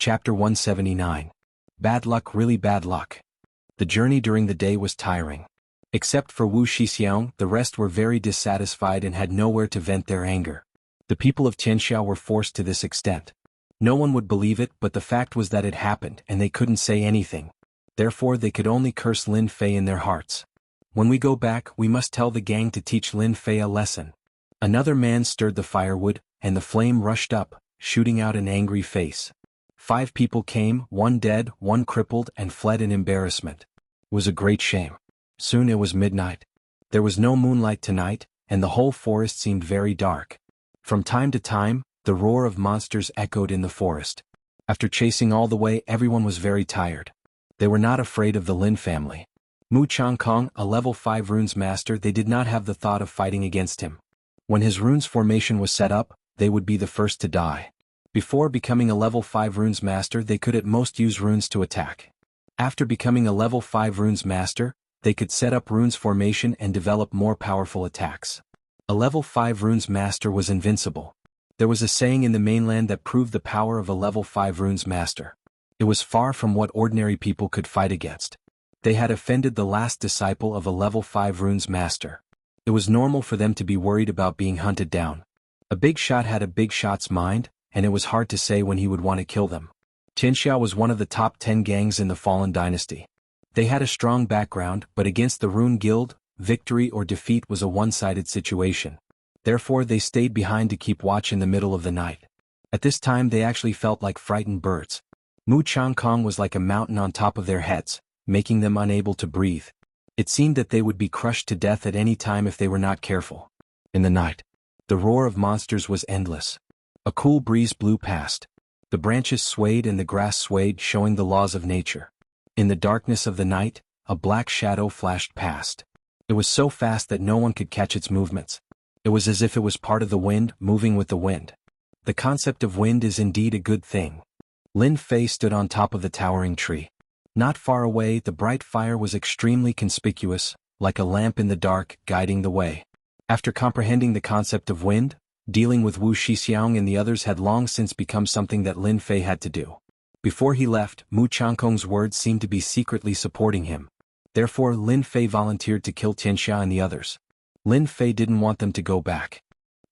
Chapter 179. Bad luck, really bad luck. The journey during the day was tiring. Except for Wuxia, the rest were very dissatisfied and had nowhere to vent their anger. The people of Tianxia were forced to this extent. No one would believe it, but the fact was that it happened and they couldn't say anything. Therefore they could only curse Lin Fei in their hearts. When we go back, we must tell the gang to teach Lin Fei a lesson. Another man stirred the firewood, and the flame rushed up, shooting out an angry face. 5 people came, 1 dead, 1 crippled, and fled in embarrassment. It was a great shame. Soon it was midnight. There was no moonlight tonight, and the whole forest seemed very dark. From time to time, the roar of monsters echoed in the forest. After chasing all the way, everyone was very tired. They were not afraid of the Lin family. Mu Changkong, a level 5 runes master, they did not have the thought of fighting against him. When his runes formation was set up, they would be the first to die. Before becoming a level 5 runes master, they could at most use runes to attack. After becoming a level 5 runes master, they could set up runes formation and develop more powerful attacks. A level 5 runes master was invincible. There was a saying in the mainland that proved the power of a level 5 runes master. It was far from what ordinary people could fight against. They had offended the last disciple of a level 5 runes master. It was normal for them to be worried about being hunted down. A big shot had a big shot's mind, and it was hard to say when he would want to kill them. Tianxia was one of the top 10 gangs in the Fallen Dynasty. They had a strong background, but against the Rune Guild, victory or defeat was a one-sided situation. Therefore they stayed behind to keep watch in the middle of the night. At this time they actually felt like frightened birds. Mu Changkong was like a mountain on top of their heads, making them unable to breathe. It seemed that they would be crushed to death at any time if they were not careful. In the night, the roar of monsters was endless. A cool breeze blew past. The branches swayed and the grass swayed, showing the laws of nature. In the darkness of the night, a black shadow flashed past. It was so fast that no one could catch its movements. It was as if it was part of the wind, moving with the wind. The concept of wind is indeed a good thing. Lin Fei stood on top of the towering tree. Not far away, the bright fire was extremely conspicuous, like a lamp in the dark, guiding the way. After comprehending the concept of wind, dealing with Wu Shixiang and the others had long since become something that Lin Fei had to do. Before he left, Mu Changkong's words seemed to be secretly supporting him. Therefore Lin Fei volunteered to kill Tianxia and the others. Lin Fei didn't want them to go back.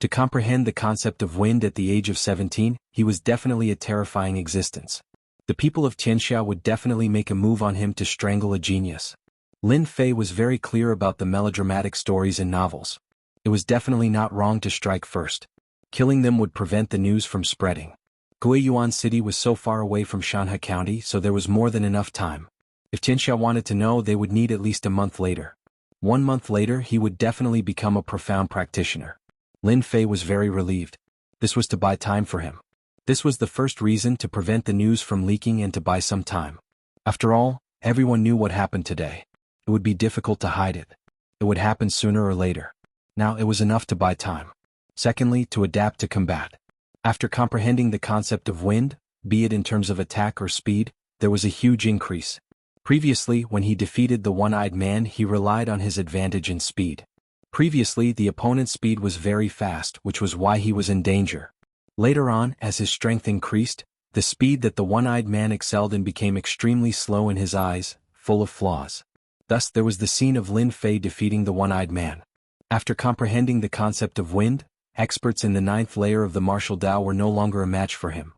To comprehend the concept of wind at the age of 17, he was definitely a terrifying existence. The people of Tianxia would definitely make a move on him to strangle a genius. Lin Fei was very clear about the melodramatic stories in novels. It was definitely not wrong to strike first. Killing them would prevent the news from spreading. Guiyuan City was so far away from Shanhe County, so there was more than enough time. If Tianxia wanted to know, they would need at least a month later. 1 month later, he would definitely become a profound practitioner. Lin Fei was very relieved. This was to buy time for him. This was the first reason, to prevent the news from leaking and to buy some time. After all, everyone knew what happened today. It would be difficult to hide it. It would happen sooner or later. Now it was enough to buy time. Secondly, to adapt to combat. After comprehending the concept of wind, be it in terms of attack or speed, there was a huge increase. Previously, when he defeated the one-eyed man, he relied on his advantage in speed. Previously, the opponent's speed was very fast, which was why he was in danger. Later on, as his strength increased, the speed that the one-eyed man excelled in became extremely slow in his eyes, full of flaws. Thus there was the scene of Lin Fei defeating the one-eyed man. After comprehending the concept of wind, experts in the 9th layer of the martial Tao were no longer a match for him.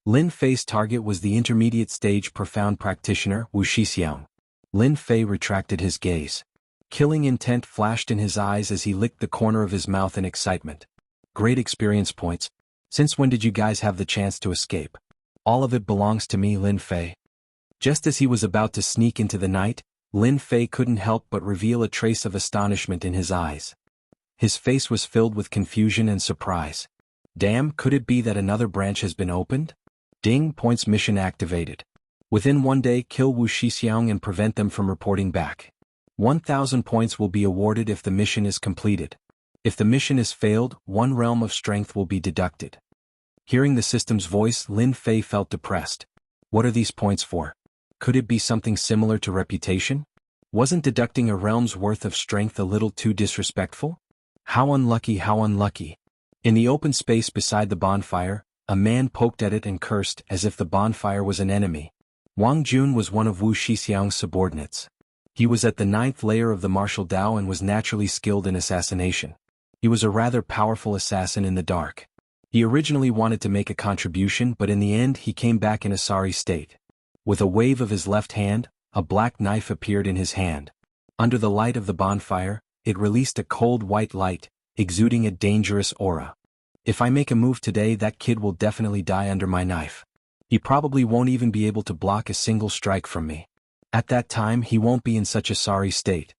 Lin Fei's target was the intermediate stage profound practitioner, Wu Shixiang. Lin Fei retracted his gaze. Killing intent flashed in his eyes as he licked the corner of his mouth in excitement. Great experience points. Since when did you guys have the chance to escape? All of it belongs to me, Lin Fei. Just as he was about to sneak into the night, Lin Fei couldn't help but reveal a trace of astonishment in his eyes. His face was filled with confusion and surprise. Damn, could it be that another branch has been opened? Ding, points mission activated. Within 1 day, kill Wu Shixiang and prevent them from reporting back. 1,000 points will be awarded if the mission is completed. If the mission is failed, 1 realm of strength will be deducted. Hearing the system's voice, Lin Fei felt depressed. What are these points for? Could it be something similar to reputation? Wasn't deducting a realm's worth of strength a little too disrespectful? How unlucky, how unlucky. In the open space beside the bonfire, A man poked at it and cursed as if the bonfire was an enemy. Wang Jun was one of Wu Shixiang's subordinates. He was at the 9th layer of the martial Dao and was naturally skilled in assassination. He was a rather powerful assassin in the dark. He originally wanted to make a contribution, but in the end he came back in a sorry state. With a wave of his left hand, a black knife appeared in his hand. Under the light of the bonfire, it released a cold white light, exuding a dangerous aura. If I make a move today, that kid will definitely die under my knife. He probably won't even be able to block a single strike from me. At that time he won't be in such a sorry state.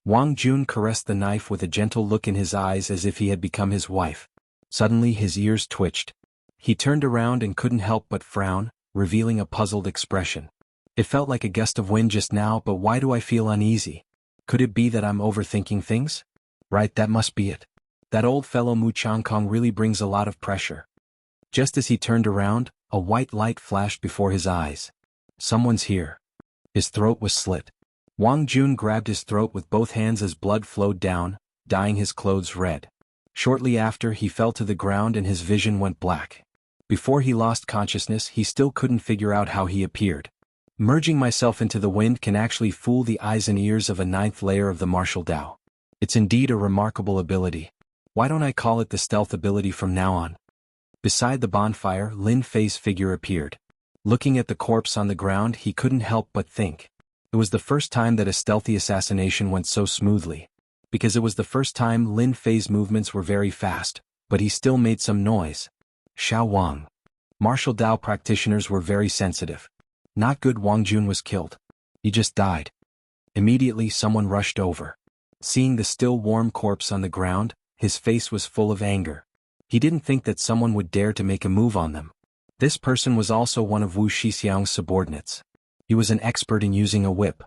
Wang Jun caressed the knife with a gentle look in his eyes as if he had become his wife. Suddenly his ears twitched. He turned around and couldn't help but frown, revealing a puzzled expression. It felt like a gust of wind just now, but why do I feel uneasy? Could it be that I'm overthinking things? Right, that must be it. That old fellow Mu Changkong really brings a lot of pressure. Just as he turned around, a white light flashed before his eyes. Someone's here. His throat was slit. Wang Jun grabbed his throat with both hands as blood flowed down, dyeing his clothes red. Shortly after, he fell to the ground and his vision went black. Before he lost consciousness, he still couldn't figure out how he appeared. Merging myself into the wind can actually fool the eyes and ears of a 9th layer of the martial Dao. It's indeed a remarkable ability. Why don't I call it the stealth ability from now on? Beside the bonfire, Lin Fei's figure appeared. Looking at the corpse on the ground, he couldn't help but think. It was the first time that a stealthy assassination went so smoothly. Because it was the first time Lin Fei's movements were very fast, but he still made some noise. Xiao Wang. Martial Dao practitioners were very sensitive. Not good. Wang Jun was killed. He just died. Immediately someone rushed over. Seeing the still warm corpse on the ground, his face was full of anger. He didn't think that someone would dare to make a move on them. This person was also one of Wu Shixiang's subordinates. He was an expert in using a whip.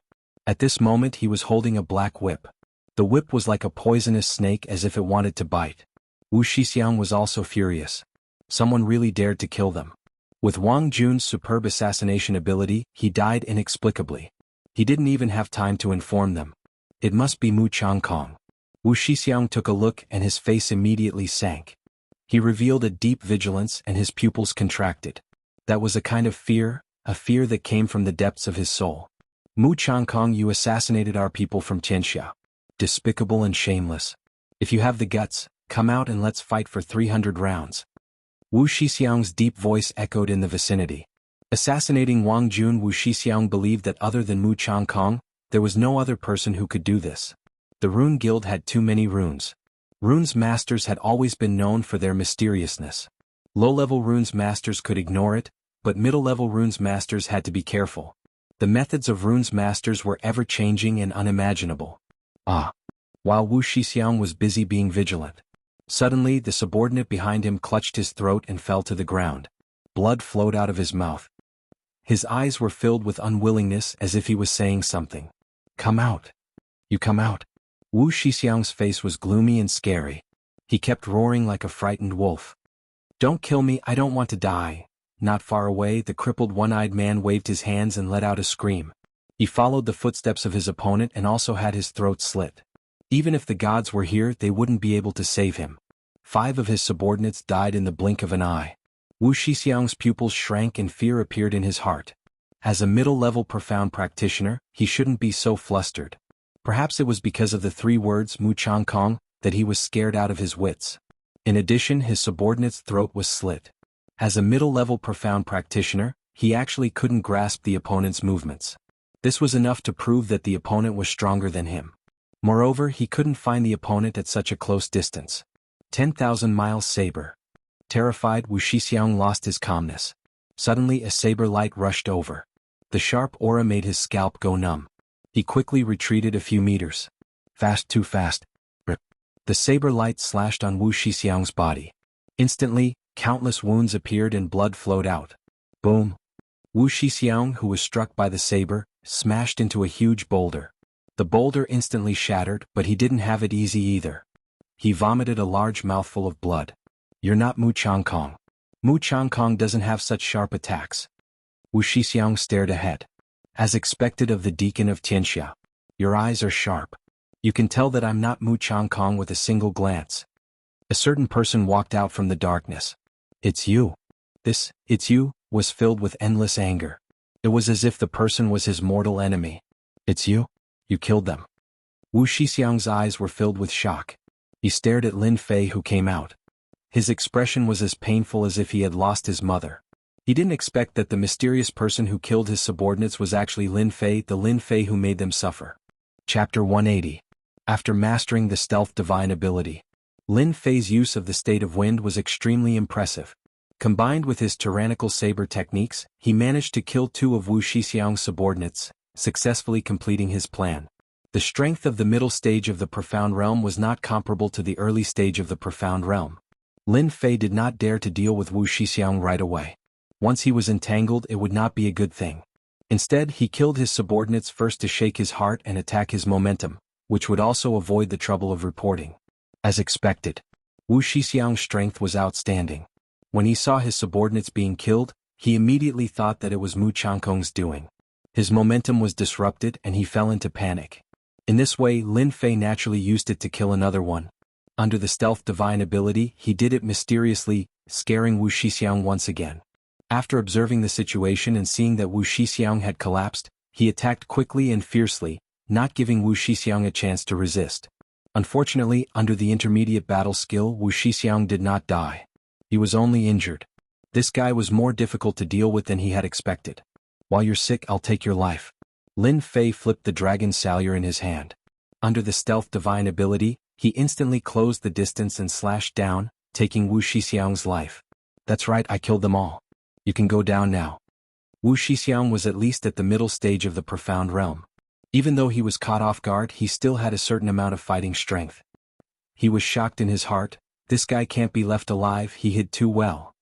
At this moment he was holding a black whip. The whip was like a poisonous snake, as if it wanted to bite. Wu Shixiang was also furious. Someone really dared to kill them. With Wang Jun's superb assassination ability, he died inexplicably. He didn't even have time to inform them. It must be Mu Changkong. Wu Shixiang took a look and his face immediately sank. He revealed a deep vigilance and his pupils contracted. That was a kind of fear, a fear that came from the depths of his soul. Mu Changkong, you assassinated our people from Tianxia. Despicable and shameless. If you have the guts, come out and let's fight for 300 rounds. Wu Shixiang's deep voice echoed in the vicinity. Assassinating Wang Jun, Wu Shixiang believed that other than Mu Changkong, there was no other person who could do this. The Rune Guild had too many runes. Runes masters had always been known for their mysteriousness. Low-level runes masters could ignore it, but middle-level runes masters had to be careful. The methods of runes masters were ever-changing and unimaginable. While Wu Shixiang was busy being vigilant, suddenly the subordinate behind him clutched his throat and fell to the ground. Blood flowed out of his mouth. His eyes were filled with unwillingness, as if he was saying something. Come out. You come out. Wu Shixiang's face was gloomy and scary. He kept roaring like a frightened wolf. Don't kill me, I don't want to die. Not far away, the crippled one-eyed man waved his hands and let out a scream. He followed the footsteps of his opponent and also had his throat slit. Even if the gods were here, they wouldn't be able to save him. 5 of his subordinates died in the blink of an eye. Wu Shixiang's pupils shrank and fear appeared in his heart. As a middle-level profound practitioner, he shouldn't be so flustered. Perhaps it was because of the 3 words Mu Changkong that he was scared out of his wits. In addition, his subordinate's throat was slit. As a middle-level profound practitioner, he actually couldn't grasp the opponent's movements. This was enough to prove that the opponent was stronger than him. Moreover, he couldn't find the opponent at such a close distance. 10,000 miles saber. Terrified, Wu Shixiang lost his calmness. Suddenly a saber light rushed over. The sharp aura made his scalp go numb. He quickly retreated a few meters. Fast, too fast. Rip. The saber light slashed on Wu Shixiang's body. Instantly, countless wounds appeared and blood flowed out. Boom. Wu Shixiang, who was struck by the saber, smashed into a huge boulder. The boulder instantly shattered, but he didn't have it easy either. He vomited a large mouthful of blood. You're not Mu Changkong. Mu Changkong doesn't have such sharp attacks. Wu Shixiang stared ahead. As expected of the deacon of Tianxia. Your eyes are sharp. You can tell that I'm not Mu Changkong with a single glance. A certain person walked out from the darkness. It's you. "It's you," was filled with endless anger. It was as if the person was his mortal enemy. "It's you? You killed them?" Wu Shixiang's eyes were filled with shock. He stared at Lin Fei, who came out. His expression was as painful as if he had lost his mother. He didn't expect that the mysterious person who killed his subordinates was actually Lin Fei, the Lin Fei who made them suffer. Chapter 180. After mastering the stealth divine ability, Lin Fei's use of the state of wind was extremely impressive. Combined with his tyrannical saber techniques, he managed to kill 2 of Wu Shixiang's subordinates, successfully completing his plan. The strength of the middle stage of the Profound Realm was not comparable to the early stage of the Profound Realm. Lin Fei did not dare to deal with Wu Shixiang right away. Once he was entangled, it would not be a good thing. Instead, he killed his subordinates first to shake his heart and attack his momentum, which would also avoid the trouble of reporting. As expected, Wu Shixiang's strength was outstanding. When he saw his subordinates being killed, he immediately thought that it was Mu Changkong's doing. His momentum was disrupted and he fell into panic. In this way, Lin Fei naturally used it to kill another one. Under the stealth divine ability, he did it mysteriously, scaring Wu Shixiang once again. After observing the situation and seeing that Wu Shixiang had collapsed, he attacked quickly and fiercely, not giving Wu Shixiang a chance to resist. Unfortunately, under the intermediate battle skill, Wu Shixiang did not die. He was only injured. This guy was more difficult to deal with than he had expected. "While you're sick, I'll take your life." Lin Fei flipped the dragon salure in his hand. Under the stealth divine ability, he instantly closed the distance and slashed down, taking Wu Shixiang's life. "That's right, I killed them all. You can go down now." Wu Shixiang was at least at the middle stage of the Profound Realm. Even though he was caught off guard, he still had a certain amount of fighting strength. He was shocked in his heart. This guy can't be left alive, he hid too well.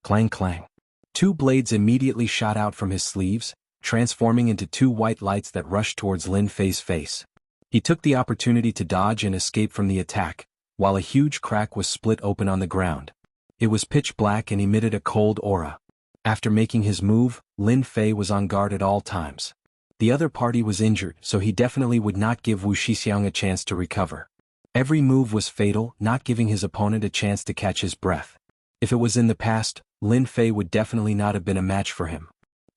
Clang clang. 2 blades immediately shot out from his sleeves, transforming into 2 white lights that rushed towards Lin Fei's face. He took the opportunity to dodge and escape from the attack, while a huge crack was split open on the ground. It was pitch black and emitted a cold aura. After making his move, Lin Fei was on guard at all times. The other party was injured, so he definitely would not give Wu Shixiang a chance to recover. Every move was fatal, not giving his opponent a chance to catch his breath. If it was in the past, Lin Fei would definitely not have been a match for him.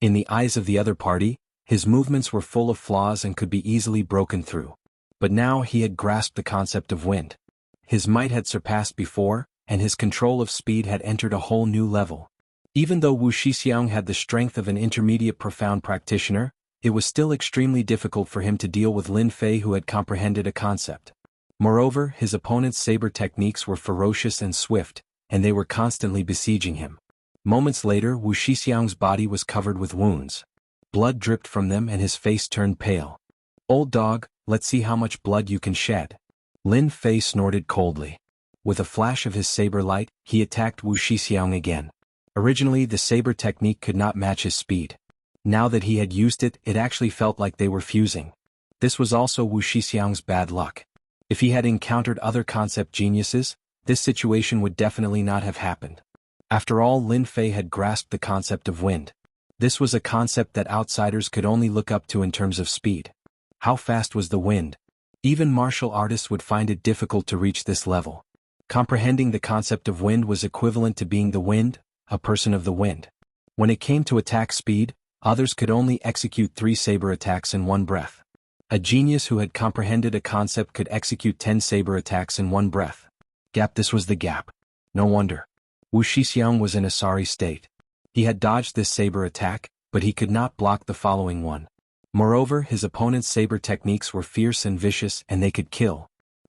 In the eyes of the other party, his movements were full of flaws and could be easily broken through. But now he had grasped the concept of wind. His might had surpassed before, and his control of speed had entered a whole new level. Even though Wu Shixiang had the strength of an intermediate profound practitioner, it was still extremely difficult for him to deal with Lin Fei, who had comprehended a concept. Moreover, his opponent's saber techniques were ferocious and swift, and they were constantly besieging him. Moments later, Wu Shixiang's body was covered with wounds. Blood dripped from them and his face turned pale. "Old dog, let's see how much blood you can shed." Lin Fei snorted coldly. With a flash of his saber light, he attacked Wu Shixiang again. Originally, the saber technique could not match his speed. Now that he had used it, it actually felt like they were fusing. This was also Wu Shixiang's bad luck. If he had encountered other concept geniuses, this situation would definitely not have happened. After all, Lin Fei had grasped the concept of wind. This was a concept that outsiders could only look up to in terms of speed. How fast was the wind? Even martial artists would find it difficult to reach this level. Comprehending the concept of wind was equivalent to being the wind, a person of the wind. When it came to attack speed, others could only execute 3 saber attacks in one breath. A genius who had comprehended a concept could execute 10 saber attacks in one breath. This was the gap. No wonder. Wu Shixiang was in a sorry state. He had dodged this saber attack, but he could not block the following one. Moreover, his opponent's saber techniques were fierce and vicious, and they could kill.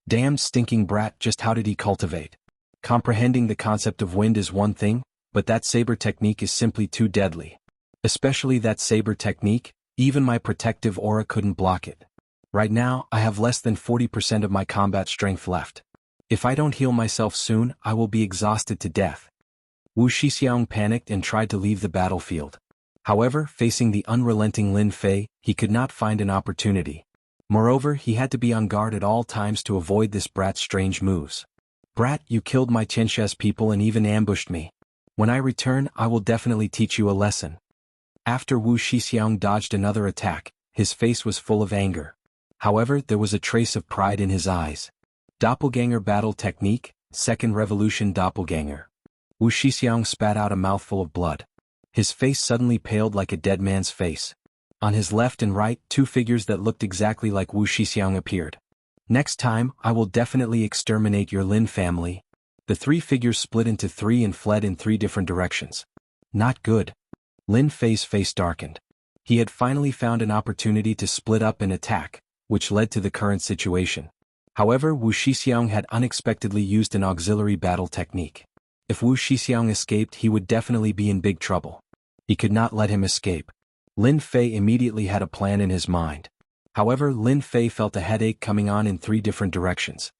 Damned stinking brat, just how did he cultivate? Comprehending the concept of wind is one thing, but that saber technique is simply too deadly. Especially that saber technique, even my protective aura couldn't block it. Right now, I have less than 40% of my combat strength left. If I don't heal myself soon, I will be exhausted to death. Wu Shixiang panicked and tried to leave the battlefield. However, facing the unrelenting Lin Fei, he could not find an opportunity. Moreover, he had to be on guard at all times to avoid this brat's strange moves. "Brat, you killed my Qianxue's people and even ambushed me. When I return, I will definitely teach you a lesson." After Wu Shixiang dodged another attack, his face was full of anger. However, there was a trace of pride in his eyes. Doppelganger battle technique, second revolution doppelganger. Wu Shixiang spat out a mouthful of blood. His face suddenly paled like a dead man's face. On his left and right, two figures that looked exactly like Wu Shixiang appeared. Next time, I will definitely exterminate your Lin family. The three figures split into three and fled in three different directions. Not good. Lin Fei's face darkened. He had finally found an opportunity to split up and attack, which led to the current situation. However, Wu Shixiang had unexpectedly used an auxiliary battle technique. If Wu Shixiang escaped, he would definitely be in big trouble. He could not let him escape. Lin Fei immediately had a plan in his mind. However, Lin Fei felt a headache coming on in three different directions.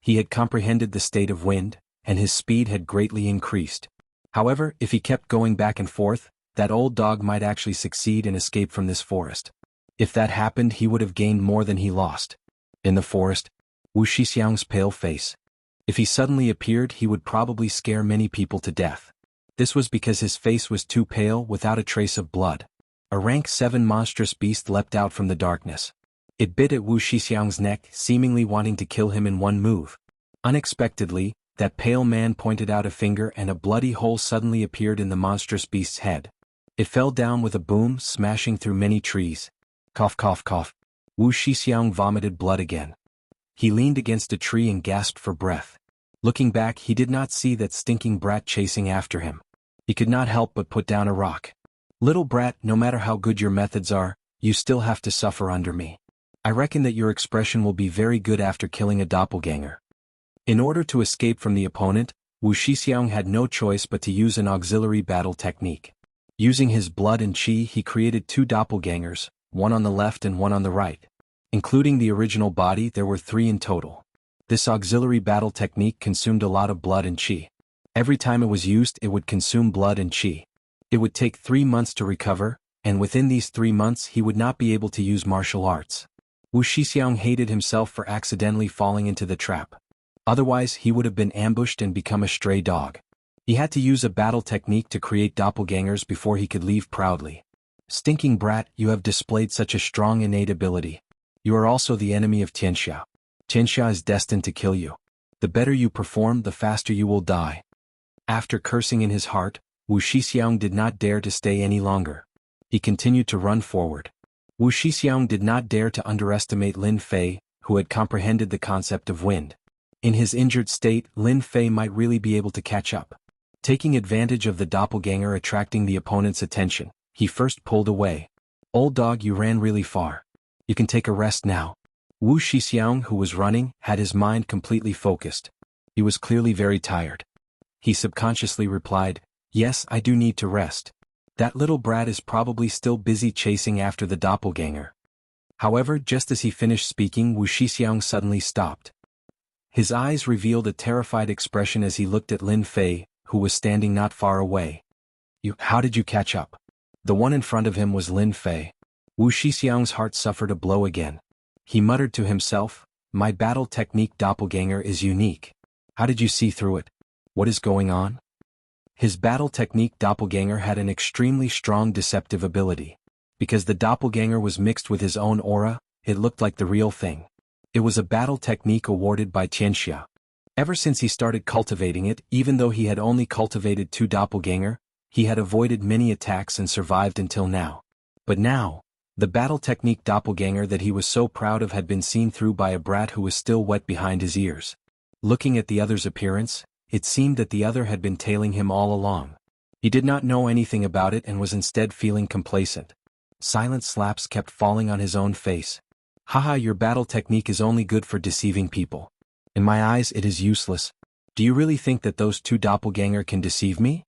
He had comprehended the state of wind, and his speed had greatly increased. However, if he kept going back and forth, that old dog might actually succeed and escape from this forest. If that happened, he would have gained more than he lost. In the forest, Wu Shixiang's pale face. If he suddenly appeared, he would probably scare many people to death. This was because his face was too pale without a trace of blood. A rank 7 monstrous beast leapt out from the darkness. It bit at Wu Shixiang's neck, seemingly wanting to kill him in one move. Unexpectedly, that pale man pointed out a finger and a bloody hole suddenly appeared in the monstrous beast's head. It fell down with a boom, smashing through many trees. Cough cough cough. Wu Shixiang vomited blood again. He leaned against a tree and gasped for breath. Looking back, he did not see that stinking brat chasing after him. He could not help but put down a rock. Little brat, no matter how good your methods are, you still have to suffer under me. I reckon that your expression will be very good after killing a doppelganger. In order to escape from the opponent, Wu Shixiang had no choice but to use an auxiliary battle technique. Using his blood and qi, he created two doppelgangers, one on the left and one on the right. Including the original body, there were 3 in total. This auxiliary battle technique consumed a lot of blood and qi. Every time it was used, it would consume blood and qi. It would take 3 months to recover, and within these 3 months he would not be able to use martial arts. Wu Shixiang hated himself for accidentally falling into the trap. Otherwise, he would have been ambushed and become a stray dog. He had to use a battle technique to create doppelgangers before he could leave proudly. Stinking brat, you have displayed such a strong innate ability. You are also the enemy of Tianxia. Tianxia is destined to kill you. The better you perform, the faster you will die. After cursing in his heart, Wu Shixiang did not dare to stay any longer. He continued to run forward. Wu Shixiang did not dare to underestimate Lin Fei, who had comprehended the concept of wind. In his injured state, Lin Fei might really be able to catch up. Taking advantage of the doppelganger attracting the opponent's attention, he first pulled away. Old dog, you ran really far. You can take a rest now. Wu Shixiang, who was running, had his mind completely focused. He was clearly very tired. He subconsciously replied, yes, I do need to rest. That little brat is probably still busy chasing after the doppelganger. However, just as he finished speaking, Wu Shixiang suddenly stopped. His eyes revealed a terrified expression as he looked at Lin Fei, who was standing not far away. How did you catch up? The one in front of him was Lin Fei. Wu Shixiang's heart suffered a blow again. He muttered to himself, my battle technique doppelganger is unique. How did you see through it? What is going on? His battle technique doppelganger had an extremely strong deceptive ability. Because the doppelganger was mixed with his own aura, it looked like the real thing. It was a battle technique awarded by Tianxia. Ever since he started cultivating it, even though he had only cultivated 2 doppelganger, he had avoided many attacks and survived until now. But now, the battle technique doppelganger that he was so proud of had been seen through by a brat who was still wet behind his ears. Looking at the other's appearance, it seemed that the other had been tailing him all along. He did not know anything about it and was instead feeling complacent. Silent slaps kept falling on his own face. Haha, your battle technique is only good for deceiving people. In my eyes, it is useless. Do you really think that those 2 doppelganger can deceive me?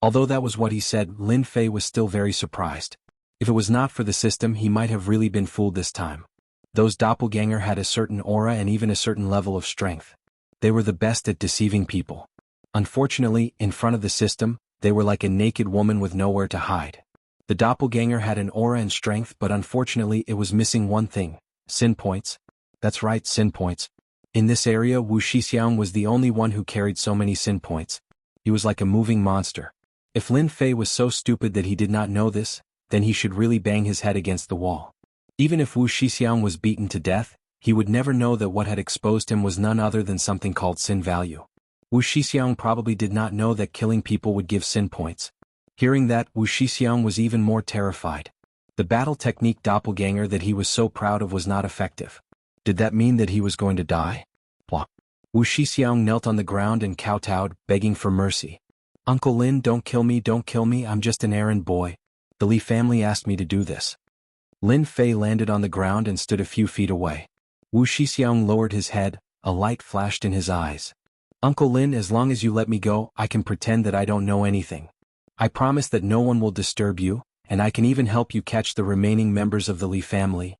Although that was what he said, Lin Fei was still very surprised. If it was not for the system, he might have really been fooled this time. Those doppelganger had a certain aura and even a certain level of strength. They were the best at deceiving people. Unfortunately, in front of the system, they were like a naked woman with nowhere to hide. The doppelganger had an aura and strength, but unfortunately it was missing one thing: sin points. That's right, sin points. In this area, Wu Shixiang was the only one who carried so many sin points. He was like a moving monster. If Lin Fei was so stupid that he did not know this, then he should really bang his head against the wall. Even if Wu Shixiang was beaten to death, he would never know that what had exposed him was none other than something called sin value. Wu Shixiang probably did not know that killing people would give sin points. Hearing that, Wu Shixiang was even more terrified. The battle technique doppelganger that he was so proud of was not effective. Did that mean that he was going to die? Blah. Wu Shixiang knelt on the ground and kowtowed, begging for mercy. Uncle Lin, don't kill me, I'm just an errand boy. The Li family asked me to do this. Lin Fei landed on the ground and stood a few feet away. Wu Shixiang lowered his head, a light flashed in his eyes. Uncle Lin, as long as you let me go, I can pretend that I don't know anything. I promise that no one will disturb you, and I can even help you catch the remaining members of the Li family.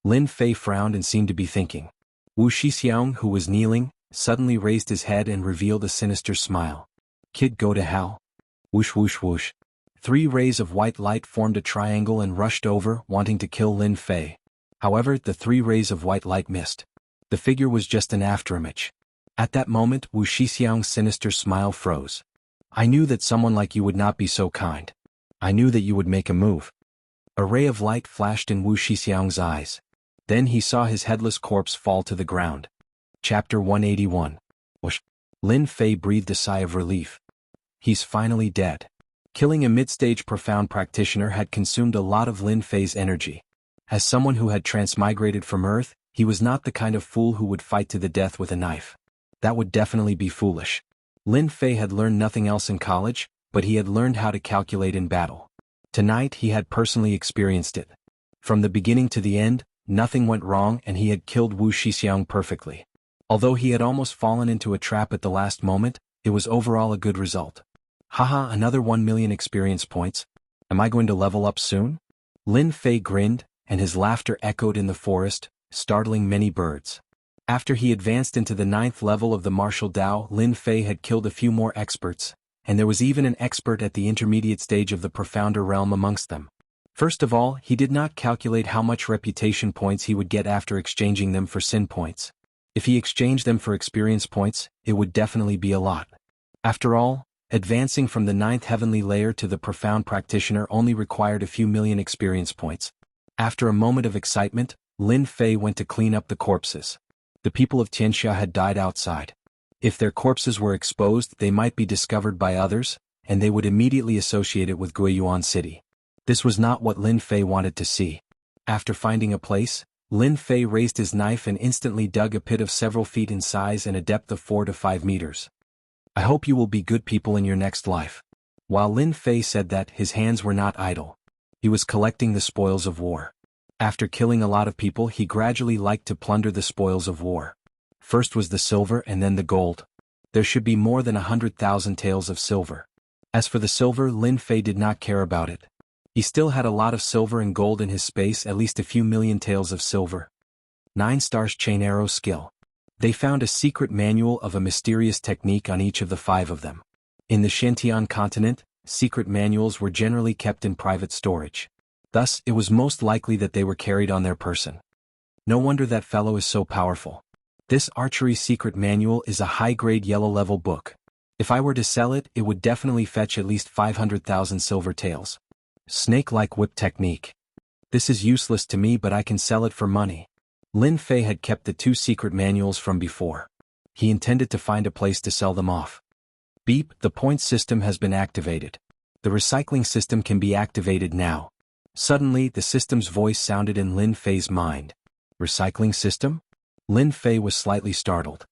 Lin Fei frowned and seemed to be thinking. Wu Shixiang, who was kneeling, suddenly raised his head and revealed a sinister smile. Kid, go to hell. Whoosh whoosh whoosh. 3 rays of white light formed a triangle and rushed over, wanting to kill Lin Fei. However, the 3 rays of white light missed. The figure was just an afterimage. At that moment, Wu Shixiang's sinister smile froze. I knew that someone like you would not be so kind. I knew that you would make a move. A ray of light flashed in Wu Shixiang's eyes. Then he saw his headless corpse fall to the ground. Chapter 181. Whoosh. Lin Fei breathed a sigh of relief. He's finally dead. Killing a mid-stage profound practitioner had consumed a lot of Lin Fei's energy. As someone who had transmigrated from Earth, he was not the kind of fool who would fight to the death with a knife. That would definitely be foolish. Lin Fei had learned nothing else in college, but he had learned how to calculate in battle. Tonight he had personally experienced it. From the beginning to the end, nothing went wrong and he had killed Wu Shixiang perfectly. Although he had almost fallen into a trap at the last moment, it was overall a good result. Haha, another 1 million experience points. Am I going to level up soon? Lin Fei grinned, and his laughter echoed in the forest, startling many birds. After he advanced into the 9th level of the martial Dao, Lin Fei had killed a few more experts, and there was even an expert at the intermediate stage of the profounder realm amongst them. First of all, he did not calculate how much reputation points he would get after exchanging them for sin points. If he exchanged them for experience points, it would definitely be a lot. After all, advancing from the 9th heavenly layer to the profound practitioner only required a few million experience points. After a moment of excitement, Lin Fei went to clean up the corpses. The people of Tianxia had died outside. If their corpses were exposed, they might be discovered by others, and they would immediately associate it with Guiyuan City. This was not what Lin Fei wanted to see. After finding a place, Lin Fei raised his knife and instantly dug a pit of several feet in size and a depth of 4 to 5 meters. I hope you will be good people in your next life. While Lin Fei said that, his hands were not idle. He was collecting the spoils of war. After killing a lot of people, he gradually liked to plunder the spoils of war. First was the silver and then the gold. There should be more than 100,000 taels of silver. As for the silver, Lin Fei did not care about it. He still had a lot of silver and gold in his space, at least a few million taels of silver. 9 stars chain arrow skill. They found a secret manual of a mysterious technique on each of the 5 of them. In the Shantian continent, secret manuals were generally kept in private storage. Thus, it was most likely that they were carried on their person. No wonder that fellow is so powerful. This archery secret manual is a high-grade yellow-level book. If I were to sell it, it would definitely fetch at least 500,000 silver taels. Snake-like whip technique. This is useless to me, but I can sell it for money. Lin Fei had kept the 2 secret manuals from before. He intended to find a place to sell them off. Beep, the point system has been activated. The recycling system can be activated now. Suddenly, the system's voice sounded in Lin Fei's mind. Recycling system? Lin Fei was slightly startled.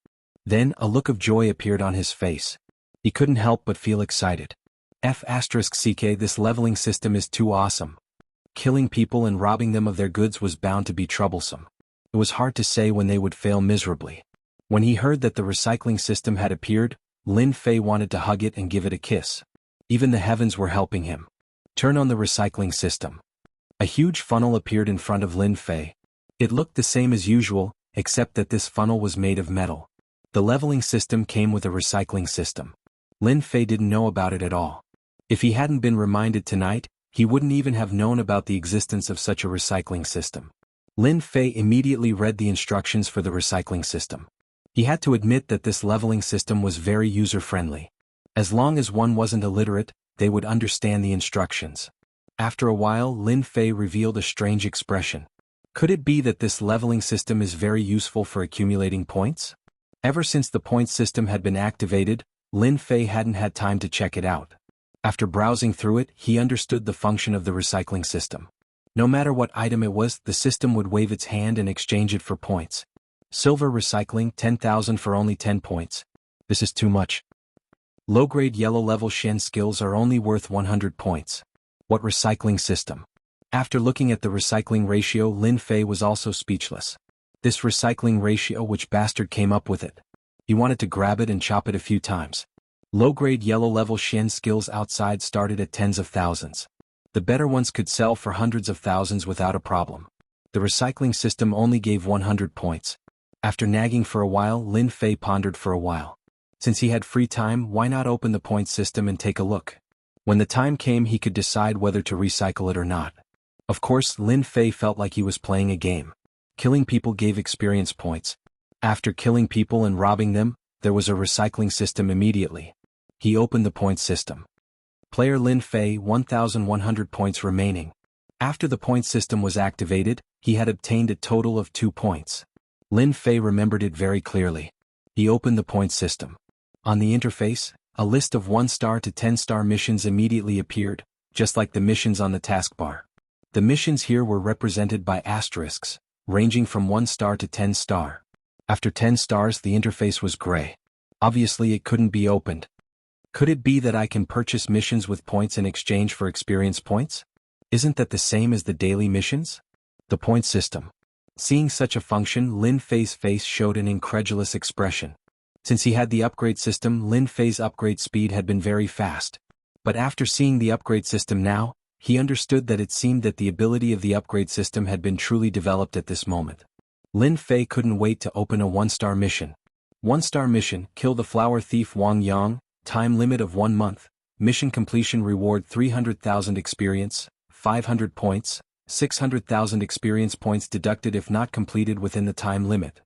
Then, a look of joy appeared on his face. He couldn't help but feel excited. F***ck, this leveling system is too awesome. Killing people and robbing them of their goods was bound to be troublesome. It was hard to say when they would fail miserably. When he heard that the recycling system had appeared, Lin Fei wanted to hug it and give it a kiss. Even the heavens were helping him. Turn on the recycling system. A huge funnel appeared in front of Lin Fei. It looked the same as usual, except that this funnel was made of metal. The leveling system came with a recycling system. Lin Fei didn't know about it at all. If he hadn't been reminded tonight, he wouldn't even have known about the existence of such a recycling system. Lin Fei immediately read the instructions for the recycling system. He had to admit that this leveling system was very user-friendly. As long as one wasn't illiterate, they would understand the instructions. After a while, Lin Fei revealed a strange expression. Could it be that this leveling system is very useful for accumulating points? Ever since the point system had been activated, Lin Fei hadn't had time to check it out. After browsing through it, he understood the function of the recycling system. No matter what item it was, the system would wave its hand and exchange it for points. Silver recycling, 10,000 for only 10 points. This is too much. Low-grade yellow-level Shen skills are only worth 100 points. What recycling system? After looking at the recycling ratio, Lin Fei was also speechless. This recycling ratio, which bastard came up with it? He wanted to grab it and chop it a few times. Low-grade yellow-level Shen skills outside started at tens of thousands. The better ones could sell for hundreds of thousands without a problem. The recycling system only gave 100 points. After nagging for a while, Lin Fei pondered for a while. Since he had free time, why not open the point system and take a look? When the time came, he could decide whether to recycle it or not. Of course, Lin Fei felt like he was playing a game. Killing people gave experience points. After killing people and robbing them, there was a recycling system immediately. He opened the point system. Player Lin Fei, 1,100 points remaining. After the point system was activated, he had obtained a total of 2 points. Lin Fei remembered it very clearly. He opened the point system. On the interface, a list of 1-star to 10-star missions immediately appeared, just like the missions on the taskbar. The missions here were represented by asterisks, ranging from 1 star to 10 star. After 10 stars, the interface was gray. Obviously, it couldn't be opened. Could it be that I can purchase missions with points in exchange for experience points? Isn't that the same as the daily missions? The point system. Seeing such a function, Lin Fei's face showed an incredulous expression. Since he had the upgrade system, Lin Fei's upgrade speed had been very fast. But after seeing the upgrade system now, he understood that it seemed that the ability of the upgrade system had been truly developed at this moment. Lin Fei couldn't wait to open a 1-star mission. 1-star mission, kill the flower thief Wang Yang, time limit of 1 month, mission completion reward 300,000 experience, 500 points, 600,000 experience points deducted if not completed within the time limit.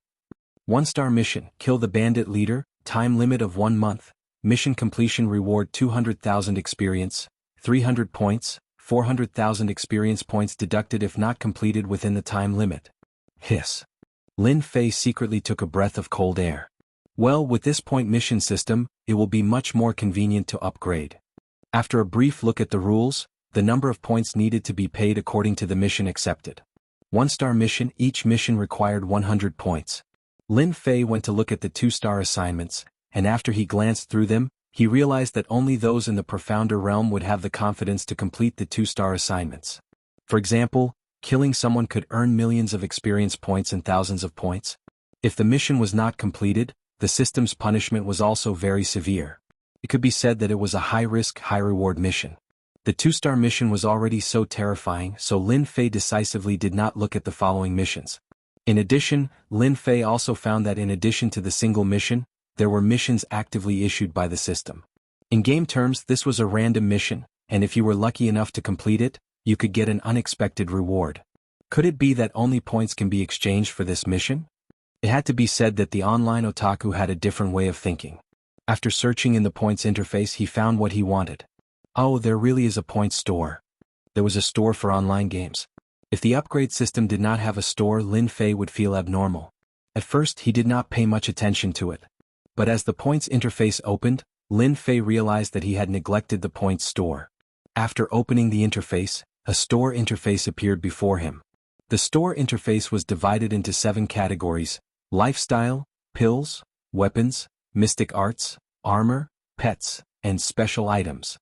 1-star mission, kill the bandit leader, time limit of 1 month, mission completion reward 200,000 experience, 300 points, 400,000 experience points deducted if not completed within the time limit. Hiss. Lin Fei secretly took a breath of cold air. Well, with this point mission system, it will be much more convenient to upgrade. After a brief look at the rules, the number of points needed to be paid according to the mission accepted. 1-star mission, each mission required 100 points. Lin Fei went to look at the 2-star assignments, and after he glanced through them, he realized that only those in the profounder realm would have the confidence to complete the 2-star assignments. For example, killing someone could earn millions of experience points and thousands of points. If the mission was not completed, the system's punishment was also very severe. It could be said that it was a high-risk, high-reward mission. The 2-star mission was already so terrifying, so Lin Fei decisively did not look at the following missions. In addition, Lin Fei also found that in addition to the single mission, there were missions actively issued by the system. In game terms, this was a random mission, and if you were lucky enough to complete it, you could get an unexpected reward. Could it be that only points can be exchanged for this mission? It had to be said that the online otaku had a different way of thinking. After searching in the points interface, he found what he wanted. Oh, there really is a points store. There was a store for online games. If the upgrade system did not have a store, Lin Fei would feel abnormal. At first, he did not pay much attention to it. But as the points interface opened, Lin Fei realized that he had neglected the points store. After opening the interface, a store interface appeared before him. The store interface was divided into 7 categories: lifestyle, pills, weapons, mystic arts, armor, pets, and special items.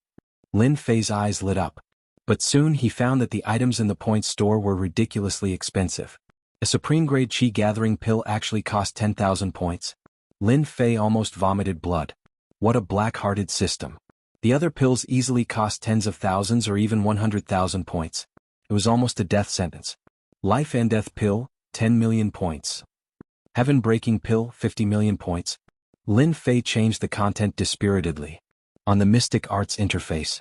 Lin Fei's eyes lit up. But soon he found that the items in the points store were ridiculously expensive. A supreme-grade chi gathering pill actually cost 10,000 points. Lin Fei almost vomited blood. What a black-hearted system. The other pills easily cost tens of thousands or even 100,000 points. It was almost a death sentence. Life and death pill, 10 million points. Heaven-breaking pill, 50 million points. Lin Fei changed the content dispiritedly. On the Mystic Arts interface.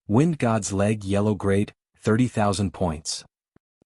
Wind God's Leg Yellow Grade, 30,000 points.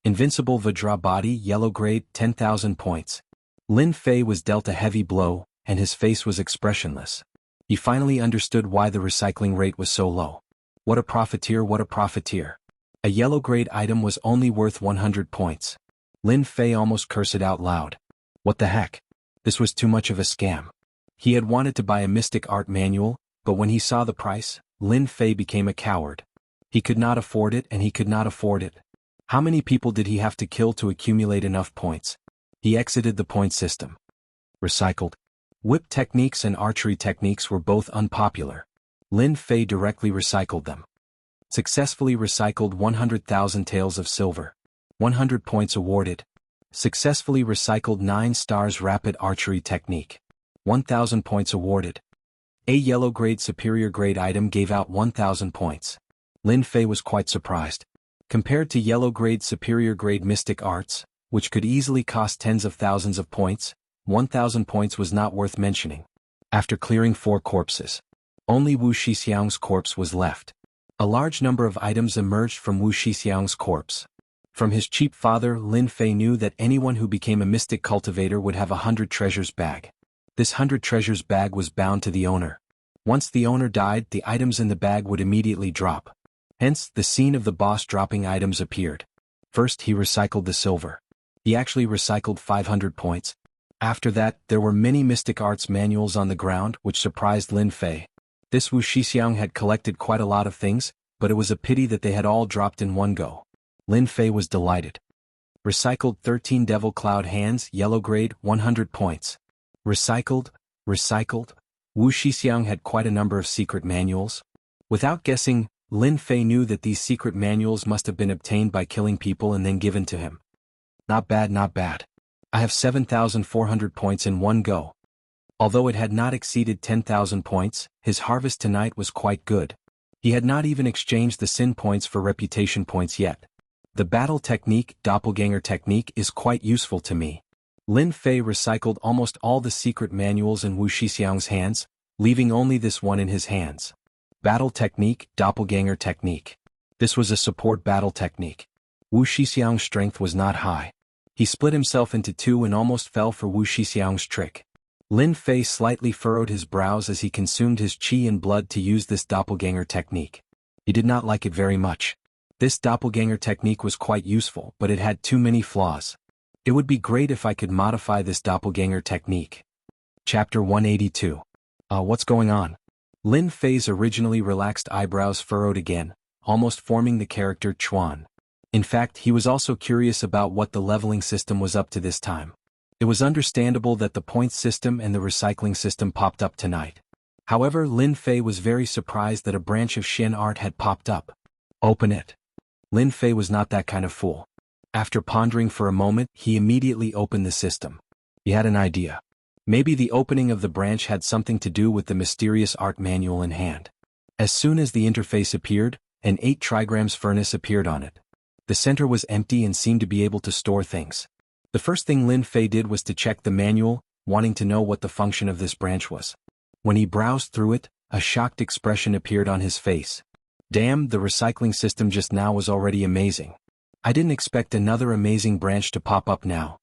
Invincible Vajra Body Yellow Grade, 10,000 points. Lin Fei was dealt a heavy blow, and his face was expressionless. He finally understood why the recycling rate was so low. What a profiteer, what a profiteer. A yellow grade item was only worth 100 points. Lin Fei almost cursed it out loud. What the heck? This was too much of a scam. He had wanted to buy a mystic art manual, but when he saw the price, Lin Fei became a coward. He could not afford it and he could not afford it. How many people did he have to kill to accumulate enough points? He exited the point system. Recycled. Whip techniques and archery techniques were both unpopular. Lin Fei directly recycled them. Successfully recycled 100,000 taels of silver. 100 points awarded. Successfully recycled 9 stars rapid archery technique. 1,000 points awarded. A yellow grade superior grade item gave out 1,000 points. Lin Fei was quite surprised. Compared to yellow grade superior grade mystic arts, which could easily cost tens of thousands of points, 1,000 points was not worth mentioning. After clearing 4 corpses, only Wu Shixiang's corpse was left. A large number of items emerged from Wu Shixiang's corpse. From his cheap father, Lin Fei knew that anyone who became a mystic cultivator would have 100 treasures bag. This 100 treasures bag was bound to the owner. Once the owner died, the items in the bag would immediately drop. Hence, the scene of the boss dropping items appeared. First, he recycled the silver. He actually recycled 500 points. After that, there were many mystic arts manuals on the ground, which surprised Lin Fei. This Wu Shixiang had collected quite a lot of things, but it was a pity that they had all dropped in one go. Lin Fei was delighted. Recycled 13 Devil Cloud Hands, yellow grade, 100 points. Recycled. Wu Shixiang had quite a number of secret manuals. Without guessing, Lin Fei knew that these secret manuals must have been obtained by killing people and then given to him. Not bad. I have 7,400 points in one go. Although it had not exceeded 10,000 points, his harvest tonight was quite good. He had not even exchanged the sin points for reputation points yet. The battle technique, doppelganger technique, is quite useful to me. Lin Fei recycled almost all the secret manuals in Wu Shixiang's hands, leaving only this one in his hands. Battle technique, doppelganger technique. This was a support battle technique. Wu Shixiang's strength was not high. He split himself into two and almost fell for Wu Shixiang's trick. Lin Fei slightly furrowed his brows as he consumed his qi and blood to use this doppelganger technique. He did not like it very much. This doppelganger technique was quite useful, but it had too many flaws. It would be great if I could modify this doppelganger technique. Chapter 182. What's going on? Lin Fei's originally relaxed eyebrows furrowed again, almost forming the character Chuan. In fact, he was also curious about what the leveling system was up to this time. It was understandable that the points system and the recycling system popped up tonight. However, Lin Fei was very surprised that a branch of Shen art had popped up. Open it. Lin Fei was not that kind of fool. After pondering for a moment, he immediately opened the system. He had an idea. Maybe the opening of the branch had something to do with the mysterious art manual in hand. As soon as the interface appeared, an 8 trigrams furnace appeared on it. The center was empty and seemed to be able to store things. The first thing Lin Fei did was to check the manual, wanting to know what the function of this branch was. When he browsed through it, a shocked expression appeared on his face. Damn, the recycling system just now was already amazing. I didn't expect another amazing branch to pop up now.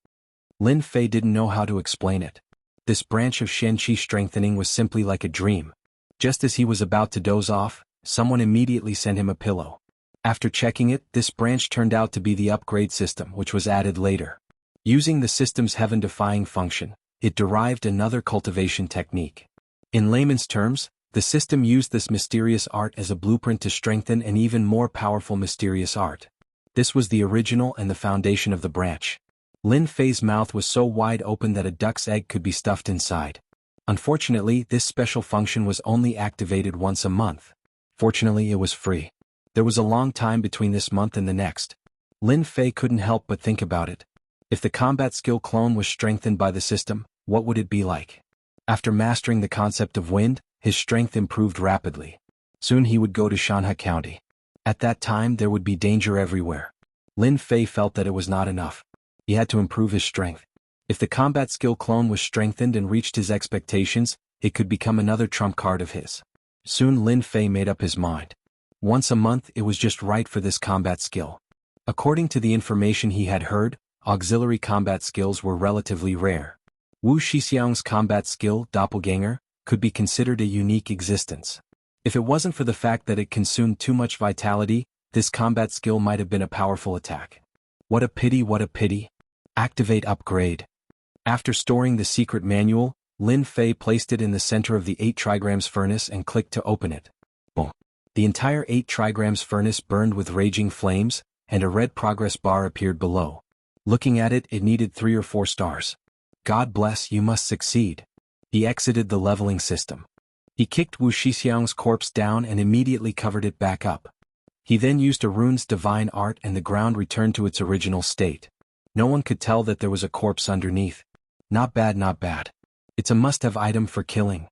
Lin Fei didn't know how to explain it. This branch of Shen Qi strengthening was simply like a dream. Just as he was about to doze off, someone immediately sent him a pillow. After checking it, this branch turned out to be the upgrade system, which was added later. Using the system's heaven-defying function, it derived another cultivation technique. In layman's terms, the system used this mysterious art as a blueprint to strengthen an even more powerful mysterious art. This was the original and the foundation of the branch. Lin Fei's mouth was so wide open that a duck's egg could be stuffed inside. Unfortunately, this special function was only activated once a month. Fortunately, it was free. There was a long time between this month and the next. Lin Fei couldn't help but think about it. If the combat skill clone was strengthened by the system, what would it be like? After mastering the concept of wind, his strength improved rapidly. Soon he would go to Shanha County. At that time there would be danger everywhere. Lin Fei felt that it was not enough. He had to improve his strength. If the combat skill clone was strengthened and reached his expectations, it could become another trump card of his. Soon Lin Fei made up his mind. Once a month it was just right for this combat skill. According to the information he had heard, auxiliary combat skills were relatively rare. Wu Shixiang's combat skill, Doppelganger, could be considered a unique existence. If it wasn't for the fact that it consumed too much vitality, this combat skill might have been a powerful attack. What a pity, what a pity. Activate upgrade. After storing the secret manual, Lin Fei placed it in the center of the 8 trigrams furnace and clicked to open it. Boom. The entire 8 trigrams furnace burned with raging flames, and a red progress bar appeared below. Looking at it, it needed 3 or 4 stars. God bless, you must succeed. He exited the leveling system. He kicked Wu Shixiang's corpse down and immediately covered it back up. He then used a rune's divine art and the ground returned to its original state. No one could tell that there was a corpse underneath. Not bad, not bad. It's a must-have item for killing.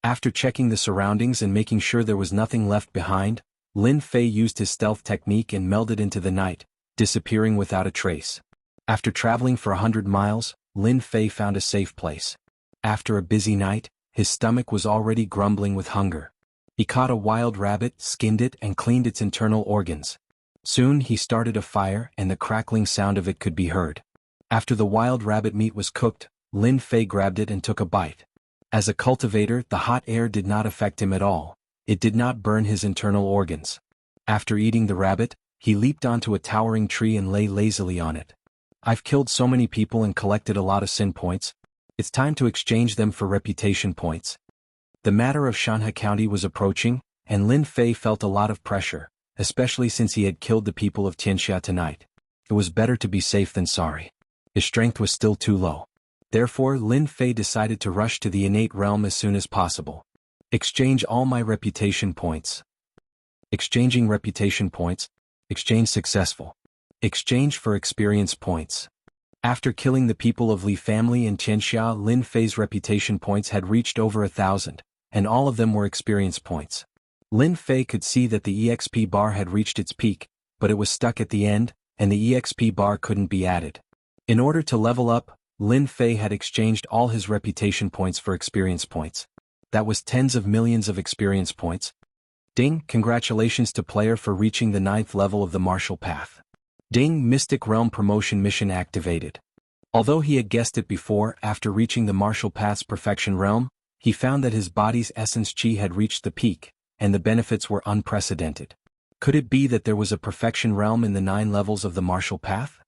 After checking the surroundings and making sure there was nothing left behind, Lin Fei used his stealth technique and melded into the night, disappearing without a trace. After traveling for 100 miles, Lin Fei found a safe place. After a busy night, his stomach was already grumbling with hunger. He caught a wild rabbit, skinned it, and cleaned its internal organs. Soon he started a fire and the crackling sound of it could be heard. After the wild rabbit meat was cooked, Lin Fei grabbed it and took a bite. As a cultivator, the hot air did not affect him at all. It did not burn his internal organs. After eating the rabbit, he leaped onto a towering tree and lay lazily on it. I've killed so many people and collected a lot of sin points. It's time to exchange them for reputation points. The matter of Shanhe County was approaching, and Lin Fei felt a lot of pressure, especially since he had killed the people of Tianxia tonight. It was better to be safe than sorry. His strength was still too low. Therefore, Lin Fei decided to rush to the innate realm as soon as possible. Exchange all my reputation points. Exchanging reputation points. Exchange successful. Exchange for experience points. After killing the people of Li family in Tianxia, Lin Fei's reputation points had reached over 1,000, and all of them were experience points. Lin Fei could see that the EXP bar had reached its peak, but it was stuck at the end, and the EXP bar couldn't be added. In order to level up, Lin Fei had exchanged all his reputation points for experience points. That was tens of millions of experience points. Ding, congratulations to player for reaching the 9th level of the martial path. Ding, Mystic Realm promotion mission activated. Although he had guessed it before, after reaching the martial path's perfection realm, he found that his body's essence chi had reached the peak, and the benefits were unprecedented. Could it be that there was a perfection realm in the 9 levels of the martial path?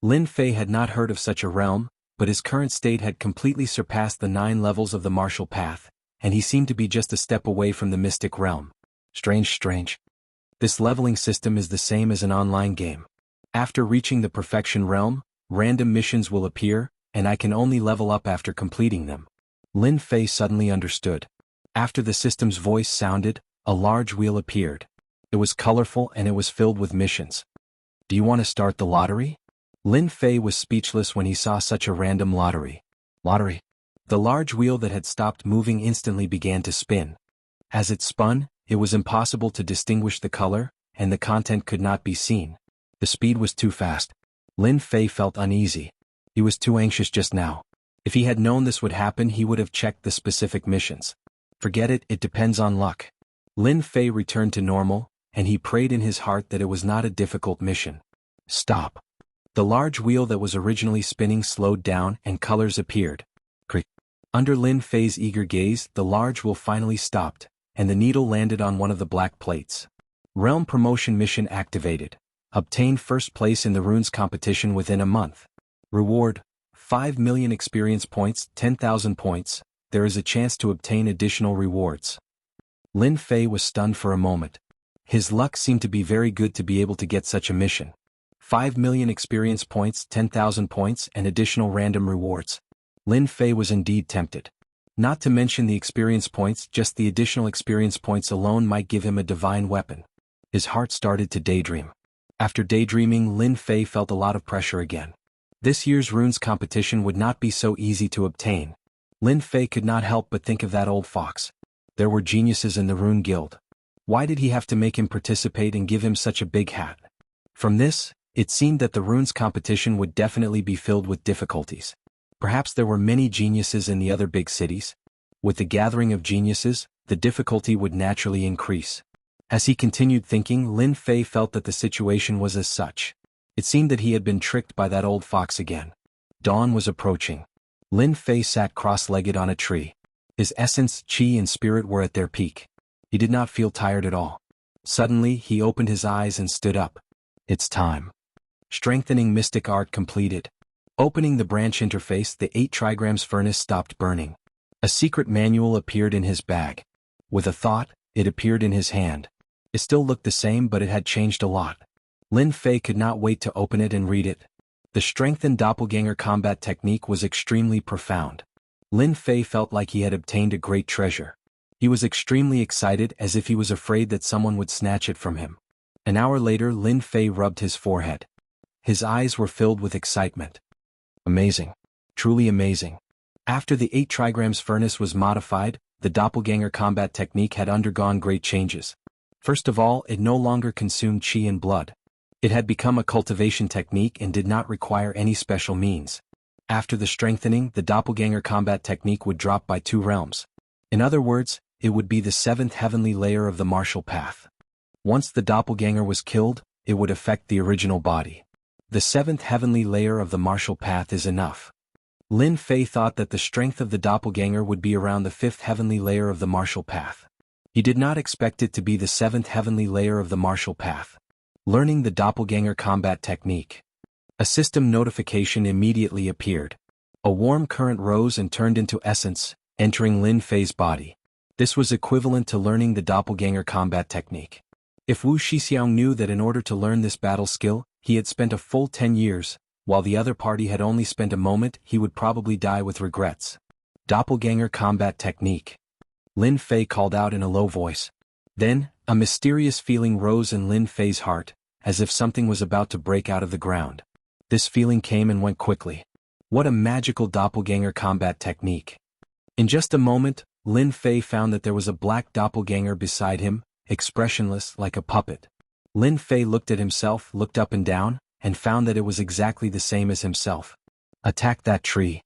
Lin Fei had not heard of such a realm, but his current state had completely surpassed the 9 levels of the martial path, and he seemed to be just a step away from the mystic realm. Strange. This leveling system is the same as an online game. After reaching the perfection realm, random missions will appear, and I can only level up after completing them. Lin Fei suddenly understood. After the system's voice sounded, a large wheel appeared. It was colorful and it was filled with missions. Do you want to start the lottery? Lin Fei was speechless when he saw such a random lottery. Lottery. The large wheel that had stopped moving instantly began to spin. As it spun, it was impossible to distinguish the color, and the content could not be seen. The speed was too fast. Lin Fei felt uneasy. He was too anxious just now. If he had known this would happen, he would have checked the specific missions. Forget it, it depends on luck. Lin Fei returned to normal, and he prayed in his heart that it was not a difficult mission. Stop. The large wheel that was originally spinning slowed down and colors appeared. Click. Under Lin Fei's eager gaze, the large wheel finally stopped, and the needle landed on one of the black plates. Realm promotion mission activated. Obtain first place in the runes competition within a month. Reward, 5 million experience points, 10,000 points. There is a chance to obtain additional rewards. Lin Fei was stunned for a moment. His luck seemed to be very good to be able to get such a mission. 5 million experience points, 10,000 points, and additional random rewards. Lin Fei was indeed tempted. Not to mention the experience points, just the additional experience points alone might give him a divine weapon. His heart started to daydream. After daydreaming, Lin Fei felt a lot of pressure again. This year's runes competition would not be so easy to obtain. Lin Fei could not help but think of that old fox. There were geniuses in the Rune Guild. Why did he have to make him participate and give him such a big hat? From this, it seemed that the runes competition would definitely be filled with difficulties. Perhaps there were many geniuses in the other big cities. With the gathering of geniuses, the difficulty would naturally increase. As he continued thinking, Lin Fei felt that the situation was as such. It seemed that he had been tricked by that old fox again. Dawn was approaching. Lin Fei sat cross-legged on a tree. His essence, chi and spirit were at their peak. He did not feel tired at all. Suddenly, he opened his eyes and stood up. It's time. Strengthening mystic art completed. Opening the branch interface, the 8 trigrams furnace stopped burning. A secret manual appeared in his bag. With a thought, it appeared in his hand. It still looked the same, but it had changed a lot. Lin Fei could not wait to open it and read it. The strengthened doppelganger combat technique was extremely profound. Lin Fei felt like he had obtained a great treasure. He was extremely excited, as if he was afraid that someone would snatch it from him. An hour later, Lin Fei rubbed his forehead. His eyes were filled with excitement. Amazing. Truly amazing. After the 8 trigrams furnace was modified, the doppelganger combat technique had undergone great changes. First of all, it no longer consumed qi and blood. It had become a cultivation technique and did not require any special means. After the strengthening, the doppelganger combat technique would drop by 2 realms. In other words, it would be the 7th heavenly layer of the martial path. Once the doppelganger was killed, it would affect the original body. The 7th heavenly layer of the martial path is enough. Lin Fei thought that the strength of the doppelganger would be around the 5th heavenly layer of the martial path. He did not expect it to be the 7th heavenly layer of the martial path. Learning the doppelganger combat technique. A system notification immediately appeared. A warm current rose and turned into essence, entering Lin Fei's body. This was equivalent to learning the doppelganger combat technique. If Wu Shixiang knew that in order to learn this battle skill, he had spent a full 10 years, while the other party had only spent a moment, he would probably die with regrets. Doppelganger combat technique. Lin Fei called out in a low voice. Then, a mysterious feeling rose in Lin Fei's heart, as if something was about to break out of the ground. This feeling came and went quickly. What a magical doppelganger combat technique. In just a moment, Lin Fei found that there was a black doppelganger beside him, expressionless like a puppet. Lin Fei looked at himself, looked up and down, and found that it was exactly the same as himself. Attack that tree.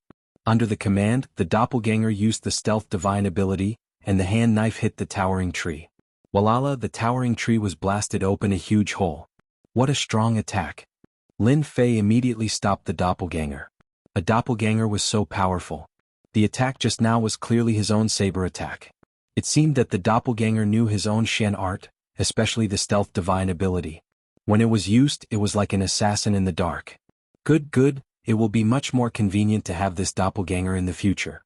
Under the command, the doppelganger used the stealth divine ability, and the hand knife hit the towering tree. Walala, the towering tree was blasted open a huge hole. What a strong attack. Lin Fei immediately stopped the doppelganger. A doppelganger was so powerful. The attack just now was clearly his own saber attack. It seemed that the doppelganger knew his own Shen art, especially the stealth divine ability. When it was used, it was like an assassin in the dark. Good, it will be much more convenient to have this doppelganger in the future.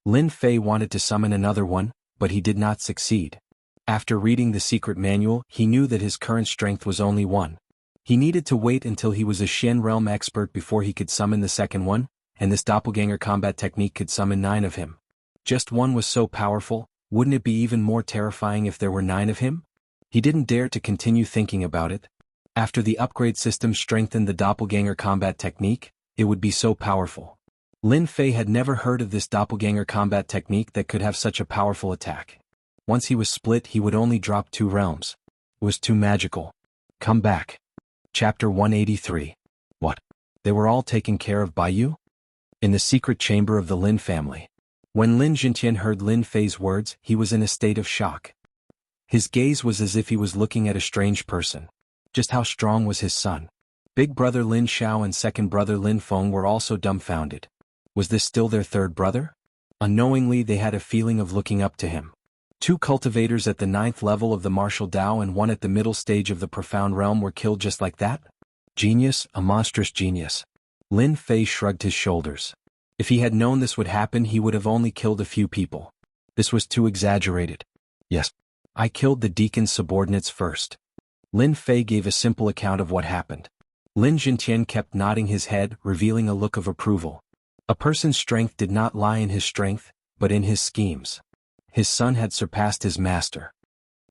Lin Fei wanted to summon another one, but he did not succeed. After reading the secret manual, he knew that his current strength was only 1. He needed to wait until he was a Shen realm expert before he could summon the second one, and this doppelganger combat technique could summon 9 of him. Just one was so powerful, wouldn't it be even more terrifying if there were 9 of him? He didn't dare to continue thinking about it. After the upgrade system strengthened the doppelganger combat technique, it would be so powerful. Lin Fei had never heard of this doppelganger combat technique that could have such a powerful attack. Once he was split, he would only drop 2 realms. It was too magical. Come back. Chapter 183. What? They were all taken care of by you? In the secret chamber of the Lin family. When Lin Jintian heard Lin Fei's words, he was in a state of shock. His gaze was as if he was looking at a strange person. Just how strong was his son? Big brother Lin Xiao and second brother Lin Feng were also dumbfounded. Was this still their third brother? Unknowingly, they had a feeling of looking up to him. 2 cultivators at the 9th level of the martial Dao and 1 at the middle stage of the profound realm were killed just like that? Genius, a monstrous genius. Lin Fei shrugged his shoulders. If he had known this would happen, he would have only killed a few people. This was too exaggerated. Yes. I killed the deacon's subordinates first. Lin Fei gave a simple account of what happened. Lin Jintian kept nodding his head, revealing a look of approval. A person's strength did not lie in his strength, but in his schemes. His son had surpassed his master.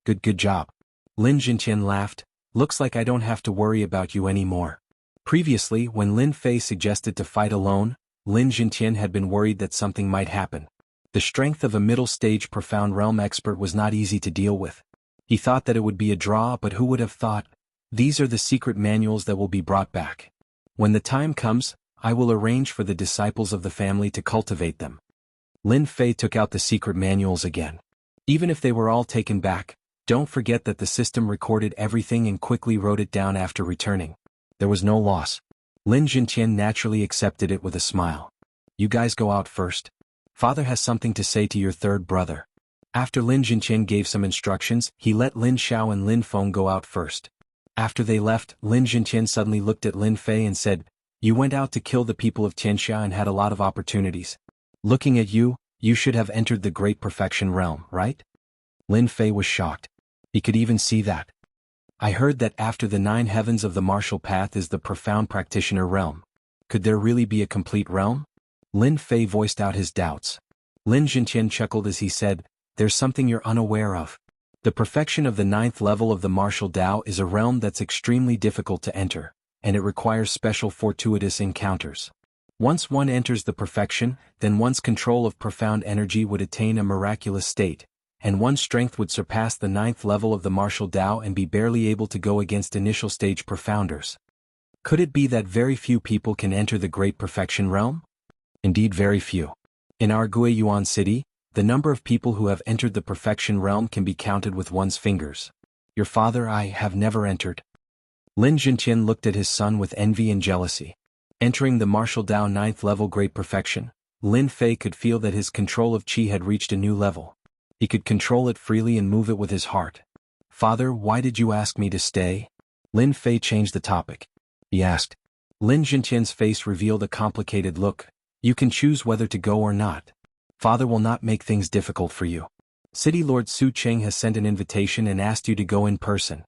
Good job. Lin Jintian laughed. Looks like I don't have to worry about you anymore. Previously, when Lin Fei suggested to fight alone, Lin Jintian had been worried that something might happen. The strength of a middle-stage profound realm expert was not easy to deal with. He thought that it would be a draw, but who would have thought? These are the secret manuals that will be brought back. When the time comes, I will arrange for the disciples of the family to cultivate them. Lin Fei took out the secret manuals again. Even if they were all taken back, don't forget that the system recorded everything and quickly wrote it down after returning. There was no loss. Lin Jintian naturally accepted it with a smile. You guys go out first. Father has something to say to your third brother. After Lin Jintian gave some instructions, he let Lin Xiao and Lin Feng go out first. After they left, Lin Jintian suddenly looked at Lin Fei and said, You went out to kill the people of Tianxia and had a lot of opportunities. Looking at you, you should have entered the Great Perfection realm, right? Lin Fei was shocked. He could even see that. I heard that after the 9 heavens of the martial path is the profound practitioner realm. Could there really be a complete realm? Lin Fei voiced out his doubts. Lin Jintian chuckled as he said, there's something you're unaware of. The perfection of the 9th level of the martial Tao is a realm that's extremely difficult to enter, and it requires special fortuitous encounters. Once one enters the perfection, then one's control of profound energy would attain a miraculous state, and one's strength would surpass the 9th level of the martial Tao and be barely able to go against initial stage profounders. Could it be that very few people can enter the Great Perfection realm? Indeed, very few. In our Guiyuan city, the number of people who have entered the perfection realm can be counted with one's fingers. Your father, I have never entered. Lin Jintian looked at his son with envy and jealousy. Entering the martial Tao 9th level Great Perfection, Lin Fei could feel that his control of qi had reached a new level. He could control it freely and move it with his heart. Father, why did you ask me to stay? Lin Fei changed the topic. He asked. Lin Jintian's face revealed a complicated look. You can choose whether to go or not. Father will not make things difficult for you. City Lord Su Cheng has sent an invitation and asked you to go in person.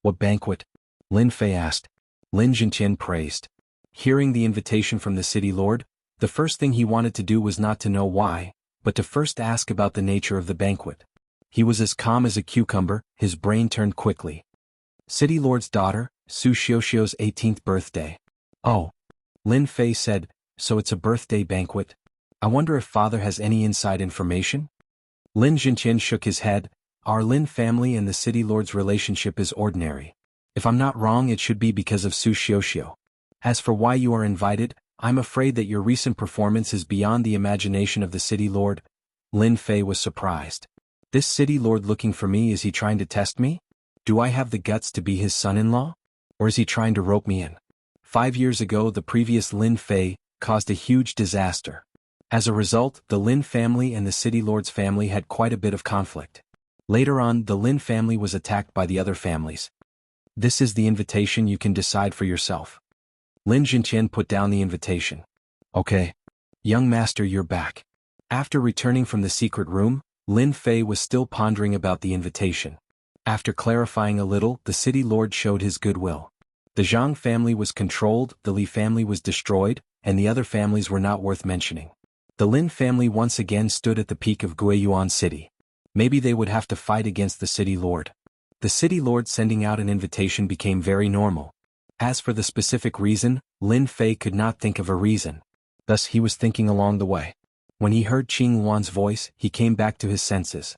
What banquet? Lin Fei asked. Lin Jintian praised. Hearing the invitation from the city lord, the first thing he wanted to do was not to know why, but to first ask about the nature of the banquet. He was as calm as a cucumber, his brain turned quickly. City Lord's daughter, Su Xiuxiu's 18th birthday. Oh. Lin Fei said, so it's a birthday banquet? I wonder if father has any inside information? Lin Jintian shook his head. Our Lin family and the city lord's relationship is ordinary. If I'm not wrong, it should be because of Su Xiuxiu. As for why you are invited, I'm afraid that your recent performance is beyond the imagination of the city lord. Lin Fei was surprised. This city lord looking for me, is he trying to test me? Do I have the guts to be his son-in-law? Or is he trying to rope me in? 5 years ago, the previous Lin Fei caused a huge disaster. As a result, the Lin family and the city lord's family had quite a bit of conflict. Later on, the Lin family was attacked by the other families. This is the invitation, you can decide for yourself. Lin Jintian put down the invitation. Okay. Young master, you're back. After returning from the secret room, Lin Fei was still pondering about the invitation. After clarifying a little, the city lord showed his goodwill. The Zhang family was controlled, the Li family was destroyed, and the other families were not worth mentioning. The Lin family once again stood at the peak of Guiyuan City. Maybe they would have to fight against the city lord. The city lord sending out an invitation became very normal. As for the specific reason, Lin Fei could not think of a reason. Thus he was thinking along the way. When he heard Qing Wan's voice, he came back to his senses.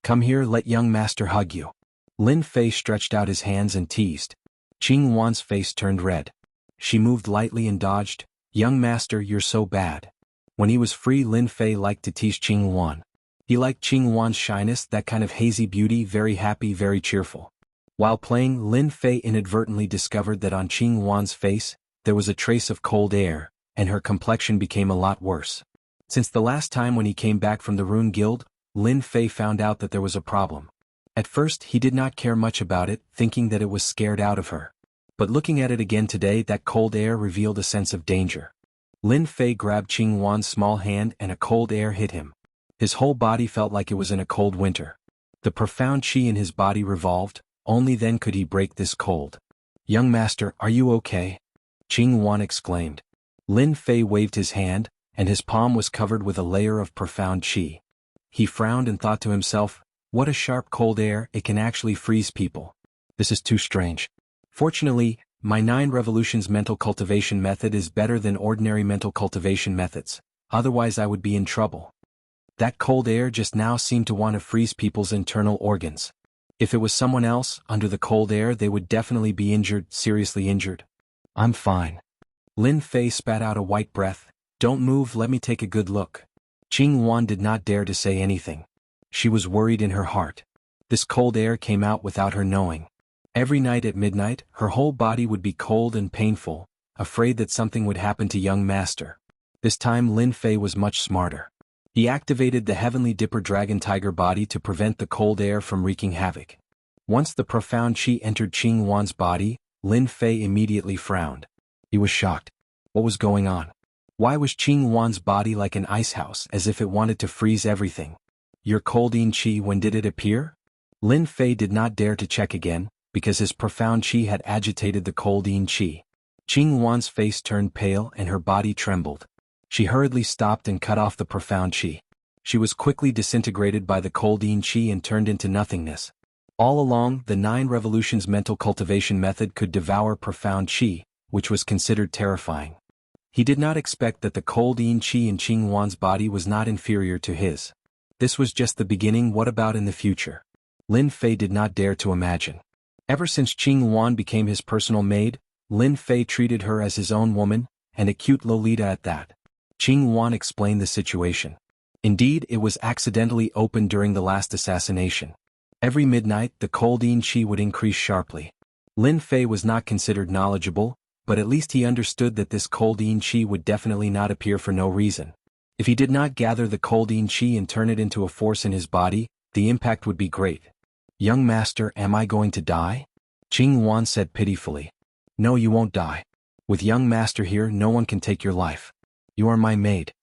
Come here, let young master hug you. Lin Fei stretched out his hands and teased. Qing Wan's face turned red. She moved lightly and dodged. Young master, you're so bad. When he was free, Lin Fei liked to tease Qing Wan. He liked Qing Wan's shyness, that kind of hazy beauty, very happy, very cheerful. While playing, Lin Fei inadvertently discovered that on Qing Wan's face, there was a trace of cold air, and her complexion became a lot worse. Since the last time when he came back from the Rune Guild, Lin Fei found out that there was a problem. At first, he did not care much about it, thinking that it was scared out of her. But looking at it again today, that cold air revealed a sense of danger. Lin Fei grabbed Qing Wan's small hand and a cold air hit him. His whole body felt like it was in a cold winter. The profound qi in his body revolved, only then could he break this cold. Young master, are you okay? Qing Wan exclaimed. Lin Fei waved his hand, and his palm was covered with a layer of profound qi. He frowned and thought to himself, what a sharp cold air, it can actually freeze people. This is too strange. Fortunately, my 9 revolutions mental cultivation method is better than ordinary mental cultivation methods, otherwise I would be in trouble. That cold air just now seemed to want to freeze people's internal organs. If it was someone else, under the cold air they would definitely be injured, seriously injured. I'm fine. Lin Fei spat out a white breath. Don't move, let me take a good look. Qing Wan did not dare to say anything. She was worried in her heart. This cold air came out without her knowing. Every night at midnight, her whole body would be cold and painful, afraid that something would happen to young master. This time Lin Fei was much smarter. He activated the Heavenly Dipper Dragon Tiger body to prevent the cold air from wreaking havoc. Once the profound qi entered Qing Wan's body, Lin Fei immediately frowned. He was shocked. What was going on? Why was Qing Wan's body like an icehouse, as if it wanted to freeze everything? Your cold-in qi, when did it appear? Lin Fei did not dare to check again, because his profound qi had agitated the cold-in qi. Qing Wan's face turned pale and her body trembled. She hurriedly stopped and cut off the profound qi. She was quickly disintegrated by the cold-in qi and turned into nothingness. All along, the 9 revolutions mental cultivation method could devour profound qi, which was considered terrifying. He did not expect that the cold-in qi in Qing Wan's body was not inferior to his. This was just the beginning. What about in the future? Lin Fei did not dare to imagine. Ever since Qing Wan became his personal maid, Lin Fei treated her as his own woman, and a cute Lolita at that. Qing Wan explained the situation. Indeed, it was accidentally opened during the last assassination. Every midnight, the cold-in qi would increase sharply. Lin Fei was not considered knowledgeable, but at least he understood that this cold-in qi would definitely not appear for no reason. If he did not gather the cold-in qi and turn it into a force in his body, the impact would be great. Young master, am I going to die? Qing Wan said pitifully. No, you won't die. With young master here, no one can take your life. You are my maid.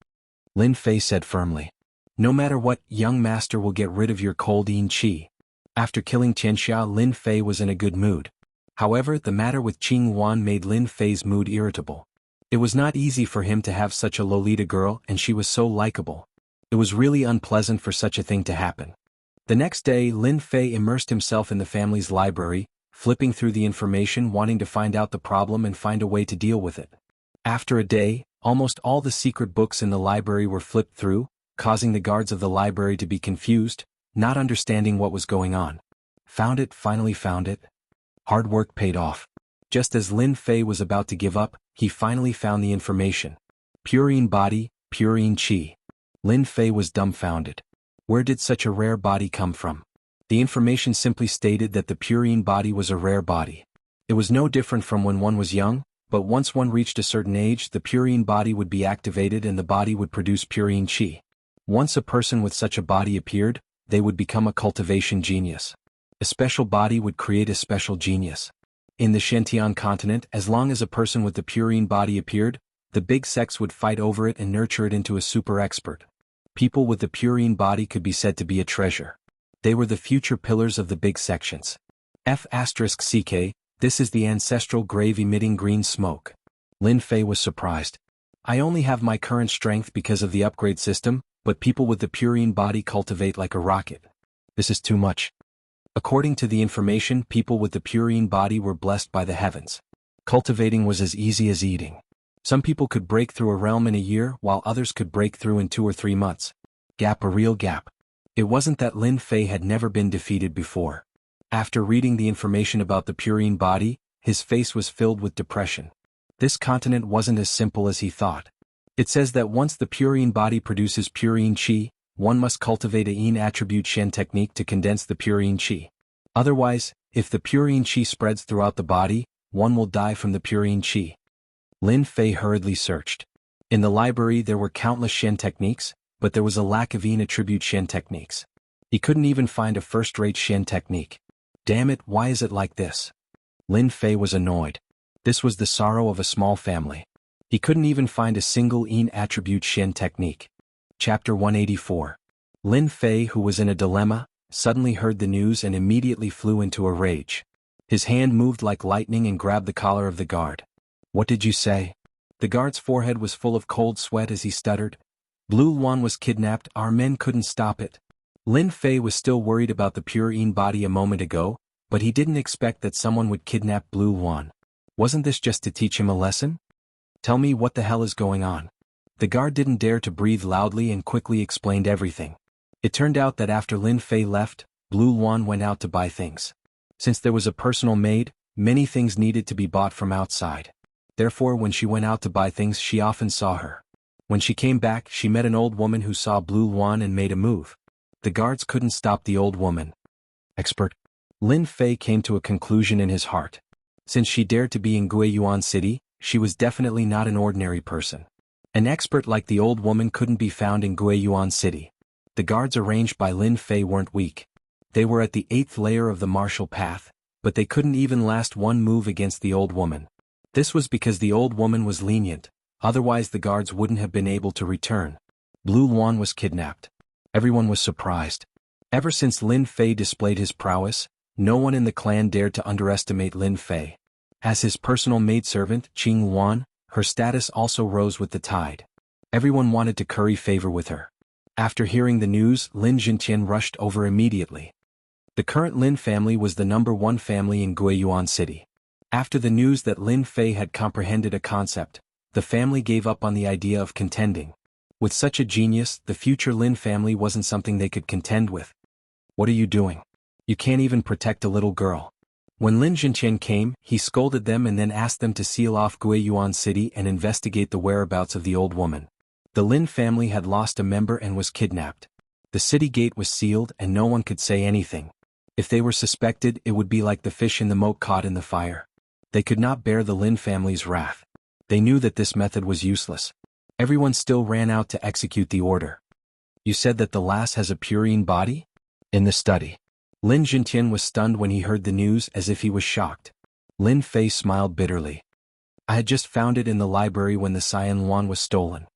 Lin Fei said firmly. No matter what, young master will get rid of your cold-in qi. After killing Tianxia, Lin Fei was in a good mood. However, the matter with Qing Wan made Lin Fei's mood irritable. It was not easy for him to have such a Lolita girl, and she was so likable. It was really unpleasant for such a thing to happen. The next day, Lin Fei immersed himself in the family's library, flipping through the information, wanting to find out the problem and find a way to deal with it. After a day, almost all the secret books in the library were flipped through, causing the guards of the library to be confused, not understanding what was going on. Found it, finally found it. Hard work paid off. Just as Lin Fei was about to give up, he finally found the information. Purine body, purine qi. Lin Fei was dumbfounded. Where did such a rare body come from? The information simply stated that the purine body was a rare body. It was no different from when one was young, but once one reached a certain age, the purine body would be activated and the body would produce purine qi. Once a person with such a body appeared, they would become a cultivation genius. A special body would create a special genius. In the Shentian continent, as long as a person with the purine body appeared, the big sects would fight over it and nurture it into a super expert. People with the purine body could be said to be a treasure. They were the future pillars of the big sections. F***ck, this is the ancestral grave emitting green smoke. Lin Fei was surprised. I only have my current strength because of the upgrade system, but people with the purine body cultivate like a rocket. This is too much. According to the information, people with the purine body were blessed by the heavens. Cultivating was as easy as eating. Some people could break through a realm in a year, while others could break through in 2 or 3 months. Gap, a real gap. It wasn't that Lin Fei had never been defeated before. After reading the information about the purine body, his face was filled with depression. This continent wasn't as simple as he thought. It says that once the purine body produces purine qi, one must cultivate a yin attribute Shen technique to condense the purine qi. Otherwise, if the purine qi spreads throughout the body, one will die from the purine qi. Lin Fei hurriedly searched. In the library there were countless Shen techniques, but there was a lack of yin attribute Shen techniques. He couldn't even find a first-rate Shen technique. Damn it, why is it like this? Lin Fei was annoyed. This was the sorrow of a small family. He couldn't even find a single yin attribute Shen technique. Chapter 184. Lin Fei, who was in a dilemma, suddenly heard the news and immediately flew into a rage. His hand moved like lightning and grabbed the collar of the guard. What did you say? The guard's forehead was full of cold sweat as he stuttered. Blue Luan was kidnapped, our men couldn't stop it. Lin Fei was still worried about the purine body a moment ago, but he didn't expect that someone would kidnap Blue Luan. Wasn't this just to teach him a lesson? Tell me what the hell is going on. The guard didn't dare to breathe loudly and quickly explained everything. It turned out that after Lin Fei left, Blue Luan went out to buy things. Since there was a personal maid, many things needed to be bought from outside. Therefore, when she went out to buy things, she often saw her. When she came back, she met an old woman who saw Blue Luan and made a move. The guards couldn't stop the old woman. Expert. Lin Fei came to a conclusion in his heart. Since she dared to be in Guiyuan City, she was definitely not an ordinary person. An expert like the old woman couldn't be found in Guiyuan City. The guards arranged by Lin Fei weren't weak. They were at the 8th layer of the martial path, but they couldn't even last one move against the old woman. This was because the old woman was lenient, otherwise the guards wouldn't have been able to return. Blue Luan was kidnapped. Everyone was surprised. Ever since Lin Fei displayed his prowess, no one in the clan dared to underestimate Lin Fei. As his personal maidservant, Qing Luan, her status also rose with the tide. Everyone wanted to curry favor with her. After hearing the news, Lin Jintian rushed over immediately. The current Lin family was the #1 family in Guiyuan City. After the news that Lin Fei had comprehended a concept, the family gave up on the idea of contending. With such a genius, the future Lin family wasn't something they could contend with. What are you doing? You can't even protect a little girl. When Lin Jintian came, he scolded them and then asked them to seal off Guiyuan City and investigate the whereabouts of the old woman. The Lin family had lost a member and was kidnapped. The city gate was sealed and no one could say anything. If they were suspected, it would be like the fish in the moat caught in the fire. They could not bear the Lin family's wrath. They knew that this method was useless. Everyone still ran out to execute the order. You said that the lass has a purine body? In the study. Lin Jintian was stunned when he heard the news, as if he was shocked. Lin Fei smiled bitterly. I had just found it in the library when the Cyan Luan was stolen.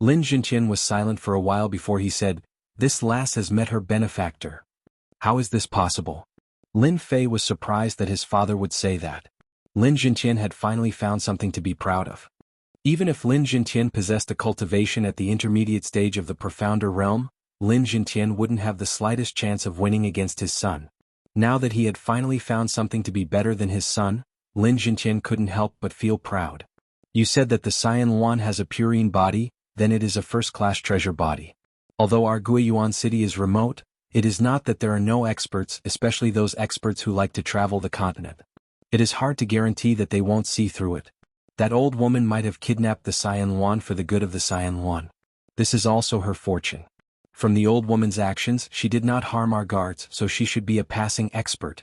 Lin Jintian was silent for a while before he said, This lass has met her benefactor. How is this possible? Lin Fei was surprised that his father would say that. Lin Jintian had finally found something to be proud of. Even if Lin Jintian possessed a cultivation at the intermediate stage of the profounder realm, Lin Jintian wouldn't have the slightest chance of winning against his son. Now that he had finally found something to be better than his son, Lin Jintian couldn't help but feel proud. You said that the Cyan Luan has a purine body, then it is a first-class treasure body. Although our Guiyuan city is remote, it is not that there are no experts, especially those experts who like to travel the continent. It is hard to guarantee that they won't see through it. That old woman might have kidnapped the Cyan Luan for the good of the Cyan Luan. This is also her fortune. From the old woman's actions, she did not harm our guards, so she should be a passing expert.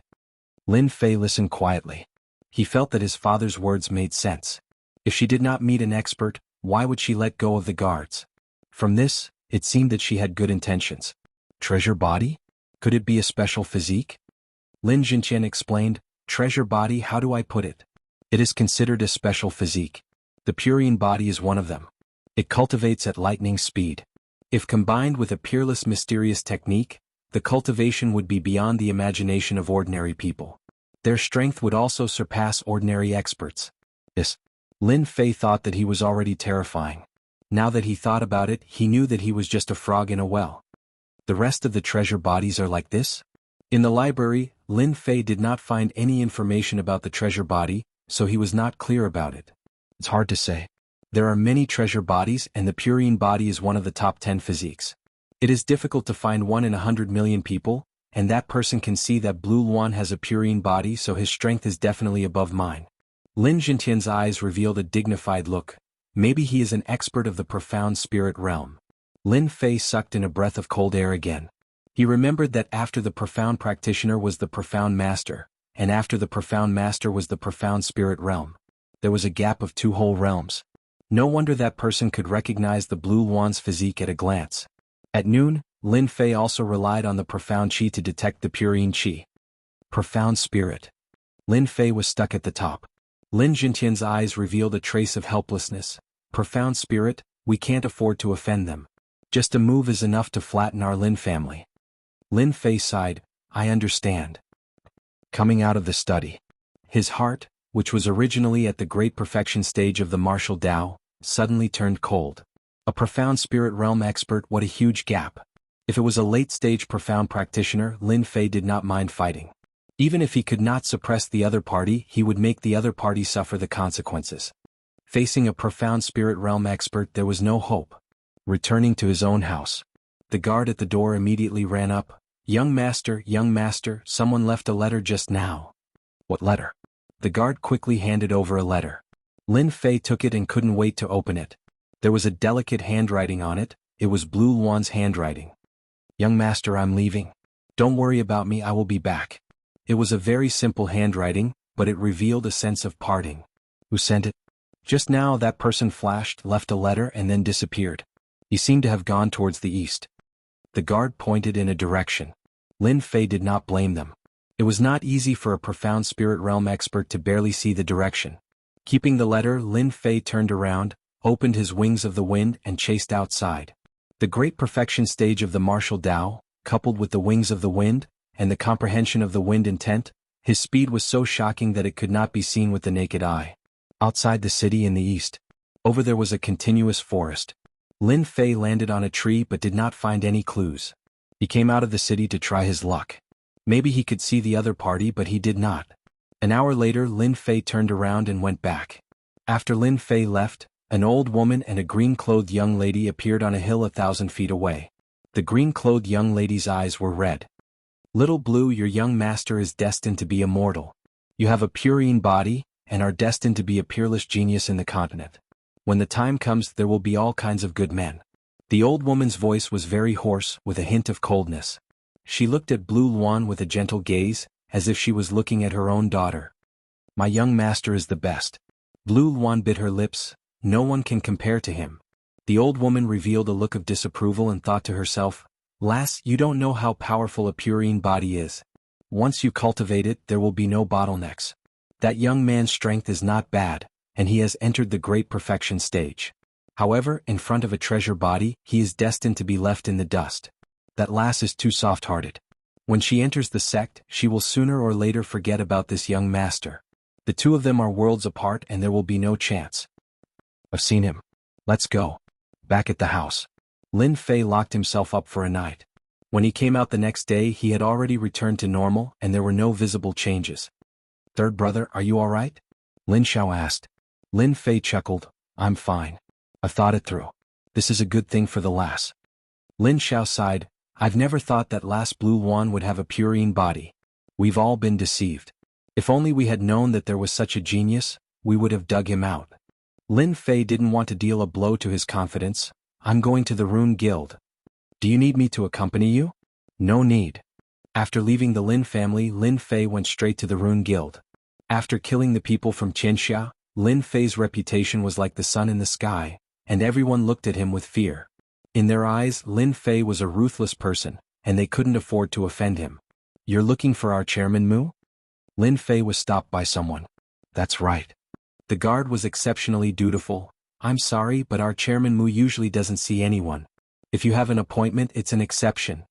Lin Fei listened quietly. He felt that his father's words made sense. If she did not meet an expert, why would she let go of the guards? From this, it seemed that she had good intentions. Treasure body? Could it be a special physique? Lin Jintian explained, Treasure body, how do I put it? It is considered a special physique. The purine body is one of them. It cultivates at lightning speed. If combined with a peerless mysterious technique, the cultivation would be beyond the imagination of ordinary people. Their strength would also surpass ordinary experts. Yes. Lin Fei thought that he was already terrifying. Now that he thought about it, he knew that he was just a frog in a well. The rest of the treasure bodies are like this? In the library, Lin Fei did not find any information about the treasure body, so he was not clear about it. It's hard to say. There are many treasure bodies and the purine body is one of the top 10 physiques. It is difficult to find one in 100 million people, and that person can see that Blue Luan has a purine body, so his strength is definitely above mine. Lin Jintian's eyes revealed a dignified look. Maybe he is an expert of the profound spirit realm. Lin Fei sucked in a breath of cold air again. He remembered that after the profound practitioner was the profound master, and after the profound master was the profound spirit realm. There was a gap of 2 whole realms. No wonder that person could recognize the Blue Luan's physique at a glance. At noon, Lin Fei also relied on the profound qi to detect the purine qi. Profound spirit. Lin Fei was stuck at the top. Lin Jintian's eyes revealed a trace of helplessness. Profound spirit, we can't afford to offend them. Just a move is enough to flatten our Lin family. Lin Fei sighed, I understand. Coming out of the study. His heart, which was originally at the great perfection stage of the martial Tao, suddenly turned cold. A profound spirit realm expert, what a huge gap. If it was a late-stage profound practitioner, Lin Fei did not mind fighting. Even if he could not suppress the other party, he would make the other party suffer the consequences. Facing a profound spirit realm expert, there was no hope. Returning to his own house. The guard at the door immediately ran up. Young master, someone left a letter just now. What letter? The guard quickly handed over a letter. Lin Fei took it and couldn't wait to open it. There was a delicate handwriting on it. It was Blue Luan's handwriting. Young master, I'm leaving. Don't worry about me, I will be back. It was a very simple handwriting, but it revealed a sense of parting. Who sent it? Just now that person flashed, left a letter and then disappeared. He seemed to have gone towards the east. The guard pointed in a direction. Lin Fei did not blame them. It was not easy for a profound spirit realm expert to barely see the direction. Keeping the letter, Lin Fei turned around, opened his wings of the wind and chased outside. The great perfection stage of the martial Tao, coupled with the wings of the wind, and the comprehension of the wind intent, his speed was so shocking that it could not be seen with the naked eye. Outside the city in the east, over there was a continuous forest. Lin Fei landed on a tree but did not find any clues. He came out of the city to try his luck. Maybe he could see the other party but he did not. An hour later Lin Fei turned around and went back. After Lin Fei left, an old woman and a green-clothed young lady appeared on a hill 1,000 feet away. The green-clothed young lady's eyes were red. "Little Blue, your young master is destined to be immortal. You have a purine body, and are destined to be a peerless genius in the continent. When the time comes there will be all kinds of good men." The old woman's voice was very hoarse, with a hint of coldness. She looked at Blue Luan with a gentle gaze, as if she was looking at her own daughter. "My young master is the best." Blue Luan bit her lips. No one can compare to him. The old woman revealed a look of disapproval and thought to herself, "Lass, you don't know how powerful a purine body is. Once you cultivate it, there will be no bottlenecks. That young man's strength is not bad, and he has entered the great perfection stage. However, in front of a treasure body, he is destined to be left in the dust. That lass is too soft-hearted. When she enters the sect, she will sooner or later forget about this young master. The two of them are worlds apart and there will be no chance. I've seen him. Let's go." Back at the house, Lin Fei locked himself up for a night. When he came out the next day he had already returned to normal and there were no visible changes. "Third brother, are you all right?" Lin Xiao asked. Lin Fei chuckled, "I'm fine. I've thought it through. This is a good thing for the lass." Lin Xiao sighed, "I've never thought that lass Blue Luan would have a purine body. We've all been deceived. If only we had known that there was such a genius, we would have dug him out." Lin Fei didn't want to deal a blow to his confidence. "I'm going to the Rune Guild. Do you need me to accompany you?" "No need." After leaving the Lin family, Lin Fei went straight to the Rune Guild. After killing the people from Qianxia, Lin Fei's reputation was like the sun in the sky, and everyone looked at him with fear. In their eyes, Lin Fei was a ruthless person, and they couldn't afford to offend him. "You're looking for our chairman Mu?" Lin Fei was stopped by someone. "That's right." The guard was exceptionally dutiful. "I'm sorry, but our chairman Mu usually doesn't see anyone. If you have an appointment, it's an exception."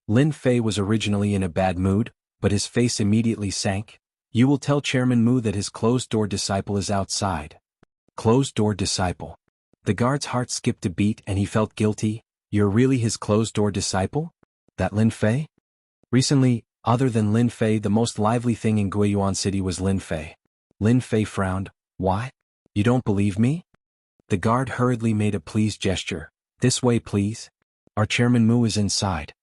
Lin Fei was originally in a bad mood, but his face immediately sank. "You will tell Chairman Mu that his closed-door disciple is outside." Closed-door disciple. The guard's heart skipped a beat and he felt guilty. "You're really his closed-door disciple? That Lin Fei?" Recently, other than Lin Fei, the most lively thing in Guiyuan City was Lin Fei. Lin Fei frowned. "Why? You don't believe me?" The guard hurriedly made a pleased gesture. "This way, please. Our Chairman Mu is inside."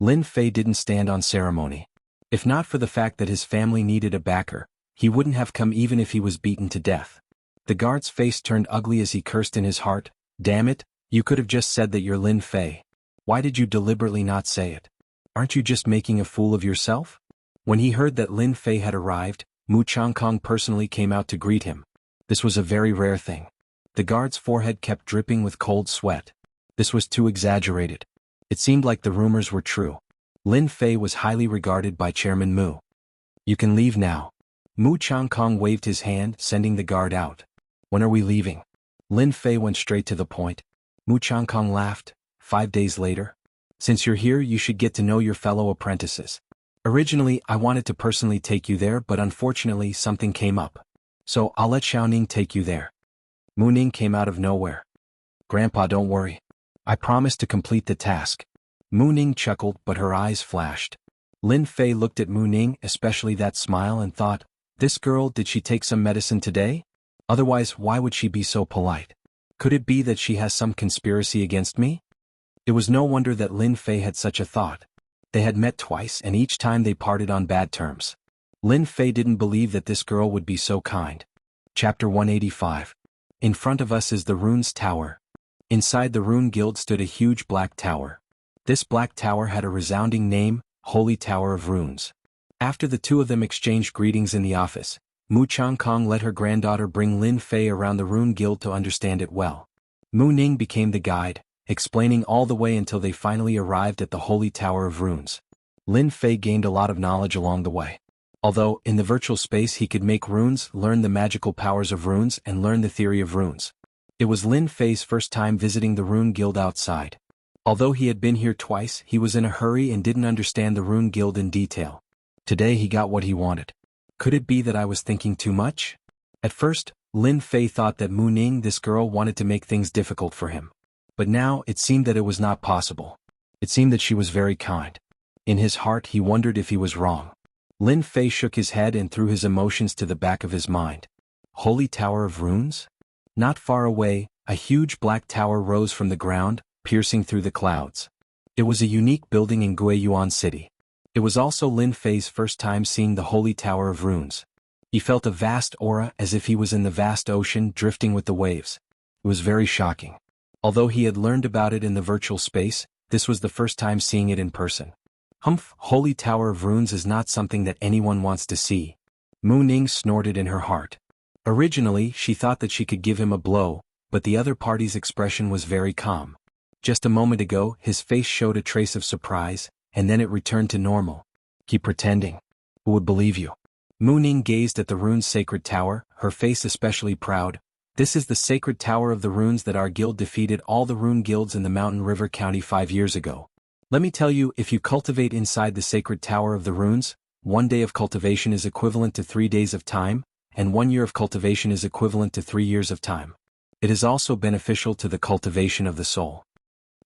Lin Fei didn't stand on ceremony. If not for the fact that his family needed a backer, he wouldn't have come even if he was beaten to death. The guard's face turned ugly as he cursed in his heart. "Damn it, you could have just said that you're Lin Fei. Why did you deliberately not say it? Aren't you just making a fool of yourself?" When he heard that Lin Fei had arrived, Mu Changkong personally came out to greet him. This was a very rare thing. The guard's forehead kept dripping with cold sweat. This was too exaggerated. It seemed like the rumors were true. Lin Fei was highly regarded by Chairman Mu. "You can leave now." Mu Changkong waved his hand, sending the guard out. "When are we leaving?" Lin Fei went straight to the point. Mu Changkong laughed. 5 days later. "Since you're here, you should get to know your fellow apprentices. Originally, I wanted to personally take you there, but unfortunately something came up. So I'll let Xiaoning take you there." Mu Ning came out of nowhere. "Grandpa, don't worry. I promise to complete the task." Mu Ning chuckled, but her eyes flashed. Lin Fei looked at Mu Ning, especially that smile, and thought, "This girl, did she take some medicine today? Otherwise, why would she be so polite? Could it be that she has some conspiracy against me?" It was no wonder that Lin Fei had such a thought. They had met twice and each time they parted on bad terms. Lin Fei didn't believe that this girl would be so kind. Chapter 185. In front of us is the Rune's Tower. Inside the Rune Guild stood a huge black tower. This black tower had a resounding name, Holy Tower of Runes. After the two of them exchanged greetings in the office, Mu Changkong let her granddaughter bring Lin Fei around the Rune Guild to understand it well. Mu Ning became the guide, explaining all the way until they finally arrived at the Holy Tower of Runes. Lin Fei gained a lot of knowledge along the way. Although, in the virtual space he could make runes, learn the magical powers of runes and learn the theory of runes. It was Lin Fei's first time visiting the Rune Guild outside. Although he had been here twice, he was in a hurry and didn't understand the Rune Guild in detail. Today he got what he wanted. Could it be that I was thinking too much? At first, Lin Fei thought that Mu Ning, this girl, wanted to make things difficult for him. But now, it seemed that it was not possible. It seemed that she was very kind. In his heart he wondered if he was wrong. Lin Fei shook his head and threw his emotions to the back of his mind. Holy Tower of Runes? Not far away, a huge black tower rose from the ground, piercing through the clouds. It was a unique building in Guiyuan City. It was also Lin Fei's first time seeing the Holy Tower of Runes. He felt a vast aura as if he was in the vast ocean drifting with the waves. It was very shocking. Although he had learned about it in the virtual space, this was the first time seeing it in person. Humph, Holy Tower of Runes is not something that anyone wants to see. Mu Ning snorted in her heart. Originally, she thought that she could give him a blow, but the other party's expression was very calm. Just a moment ago, his face showed a trace of surprise, and then it returned to normal. Keep pretending. Who would believe you? Mu Ning gazed at the rune's sacred tower, her face especially proud. This is the sacred tower of the runes that our guild defeated all the rune guilds in the Mountain River County 5 years ago. Let me tell you, if you cultivate inside the sacred tower of the runes, 1 day of cultivation is equivalent to 3 days of time, and 1 year of cultivation is equivalent to 3 years of time. It is also beneficial to the cultivation of the soul.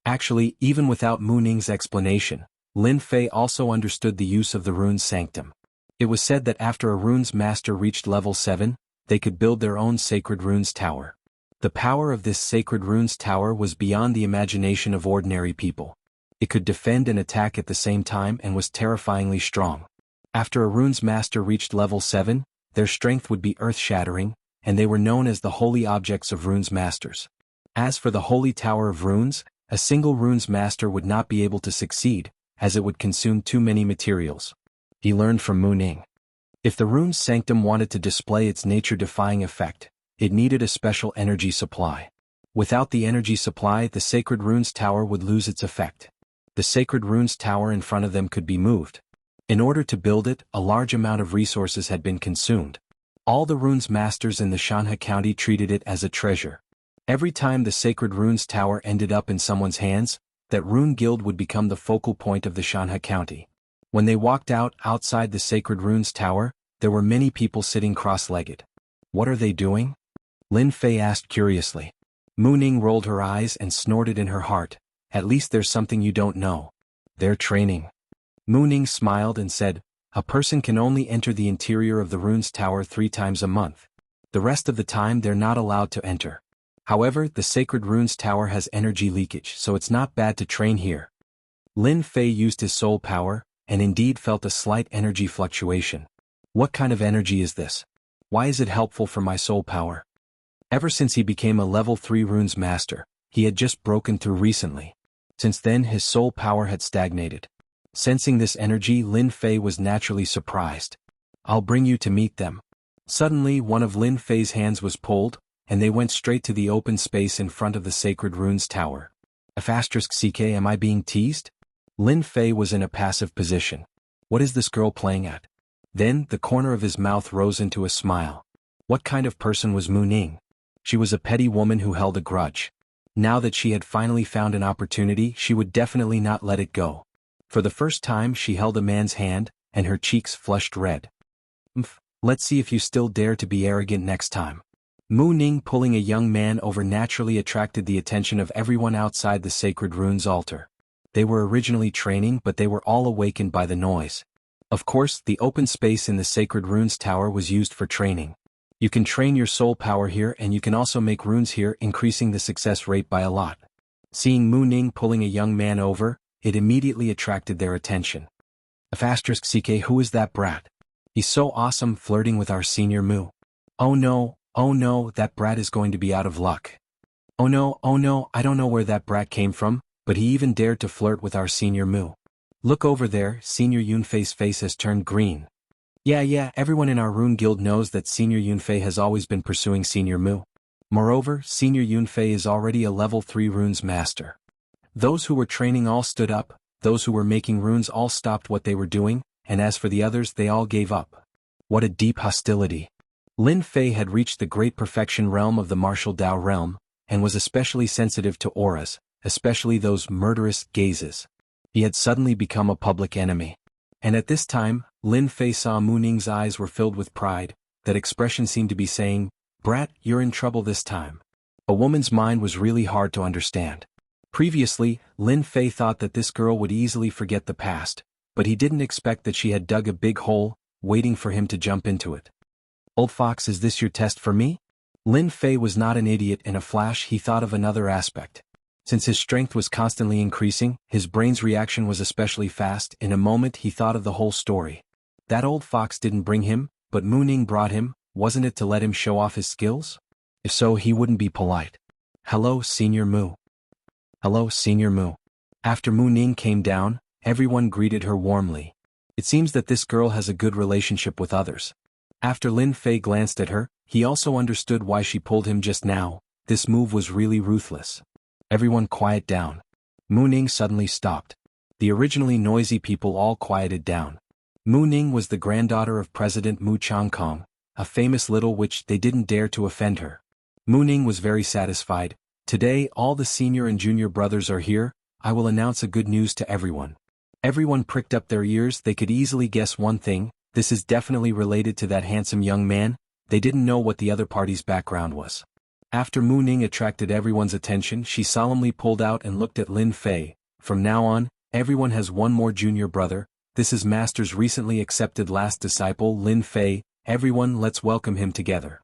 Actually, even without Mu Ning's explanation, Lin Fei also understood the use of the rune's sanctum. It was said that after a rune's master reached level 7, they could build their own sacred runes tower. The power of this sacred runes tower was beyond the imagination of ordinary people. It could defend and attack at the same time and was terrifyingly strong. After a rune's master reached level 7, their strength would be earth-shattering, and they were known as the holy objects of runes masters. As for the Holy Tower of Runes, a single runes master would not be able to succeed, as it would consume too many materials. He learned from Mu Ning. If the rune's sanctum wanted to display its nature-defying effect, it needed a special energy supply. Without the energy supply, the sacred runes tower would lose its effect. The sacred runes tower in front of them could be moved. In order to build it, a large amount of resources had been consumed. All the runes masters in the Shanha County treated it as a treasure. Every time the sacred runes tower ended up in someone's hands, that rune guild would become the focal point of the Shanha County. When they walked outside the sacred runes tower, there were many people sitting cross-legged. What are they doing? Lin Fei asked curiously. Mu Ning rolled her eyes and snorted in her heart. At least there's something you don't know. They're training. Mu Ning smiled and said, a person can only enter the interior of the runes tower 3 times a month. The rest of the time they're not allowed to enter. However, the sacred runes tower has energy leakage, so it's not bad to train here. Lin Fei used his soul power, and indeed felt a slight energy fluctuation. What kind of energy is this? Why is it helpful for my soul power? Ever since he became a level 3 runes master, he had just broken through recently. Since then his soul power had stagnated. Sensing this energy, Lin Fei was naturally surprised. I'll bring you to meet them. Suddenly one of Lin Fei's hands was pulled, and they went straight to the open space in front of the sacred runes tower. *CK, am I being teased? Lin Fei was in a passive position. What is this girl playing at? Then, the corner of his mouth rose into a smile. What kind of person was Mu Ning? She was a petty woman who held a grudge. Now that she had finally found an opportunity, she would definitely not let it go. For the first time she held a man's hand, and her cheeks flushed red. Let's see if you still dare to be arrogant next time. Mu Ning pulling a young man over naturally attracted the attention of everyone outside the sacred runes altar. They were originally training, but they were all awakened by the noise. Of course, the open space in the sacred runes tower was used for training. You can train your soul power here, and you can also make runes here, increasing the success rate by a lot. Seeing Mu Ning pulling a young man over, it immediately attracted their attention. *CK, who is that brat? He's so awesome, flirting with our senior Mu. Oh no, that brat is going to be out of luck. Oh no, I don't know where that brat came from, but he even dared to flirt with our senior Mu. Look over there, Senior Yunfei's face has turned green. Yeah, everyone in our rune guild knows that Senior Yunfei has always been pursuing Senior Mu. Moreover, Senior Yunfei is already a level 3 runes master. Those who were training all stood up, those who were making runes all stopped what they were doing, and as for the others, they all gave up. What a deep hostility. Lin Fei had reached the great perfection realm of the martial Dao realm, and was especially sensitive to auras, especially those murderous gazes. He had suddenly become a public enemy. And at this time, Lin Fei saw Mu Ning's eyes were filled with pride. That expression seemed to be saying, "Brat, you're in trouble this time." A woman's mind was really hard to understand. Previously, Lin Fei thought that this girl would easily forget the past, but he didn't expect that she had dug a big hole, waiting for him to jump into it. "Old fox, is this your test for me?" Lin Fei was not an idiot. In a flash he thought of another aspect. Since his strength was constantly increasing, his brain's reaction was especially fast. In a moment he thought of the whole story. That old fox didn't bring him, but Mu Ning brought him. Wasn't it to let him show off his skills? If so, he wouldn't be polite. "Hello, Senior Mu." "Hello, Senior Mu." After Mu Ning came down, everyone greeted her warmly. It seems that this girl has a good relationship with others. After Lin Fei glanced at her, he also understood why she pulled him just now. This move was really ruthless. "Everyone quiet down." Mu Ning suddenly stopped. The originally noisy people all quieted down. Mu Ning was the granddaughter of President Mu Changkong, a famous little witch. They didn't dare to offend her. Mu Ning was very satisfied. "Today all the senior and junior brothers are here. I will announce a good news to everyone." Everyone pricked up their ears. They could easily guess one thing. This is definitely related to that handsome young man. They didn't know what the other party's background was. After Mu Ning attracted everyone's attention, she solemnly pulled out and looked at Lin Fei. "From now on, everyone has one more junior brother. This is Master's recently accepted last disciple, Lin Fei. Everyone, let's welcome him together."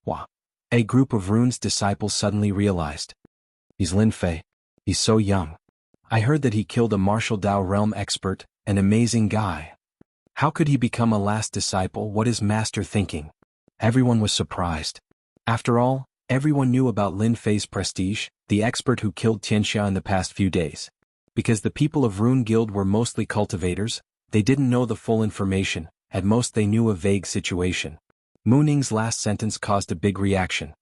Wah! A group of Rune's disciples suddenly realized. "He's Lin Fei. He's so young. I heard that he killed a martial Dao realm expert, an amazing guy. How could he become a last disciple? What is Master thinking?" Everyone was surprised. After all, everyone knew about Lin Fei's prestige, the expert who killed Tianxia in the past few days. Because the people of Rune Guild were mostly cultivators, they didn't know the full information. At most they knew a vague situation. Mu Ning's last sentence caused a big reaction.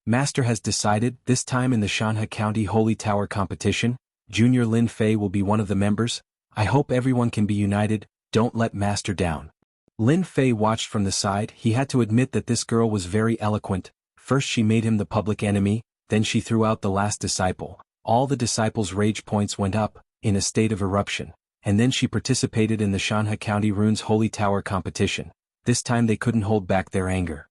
"Master has decided, this time in the Shanhe County Holy Tower competition, Junior Lin Fei will be one of the members. I hope everyone can be united. Don't let Master down." Lin Fei watched from the side. He had to admit that this girl was very eloquent. First she made him the public enemy, then she threw out the last disciple. All the disciples' rage points went up, in a state of eruption. And then she participated in the Shanhe County Rune's Holy Tower competition. This time they couldn't hold back their anger.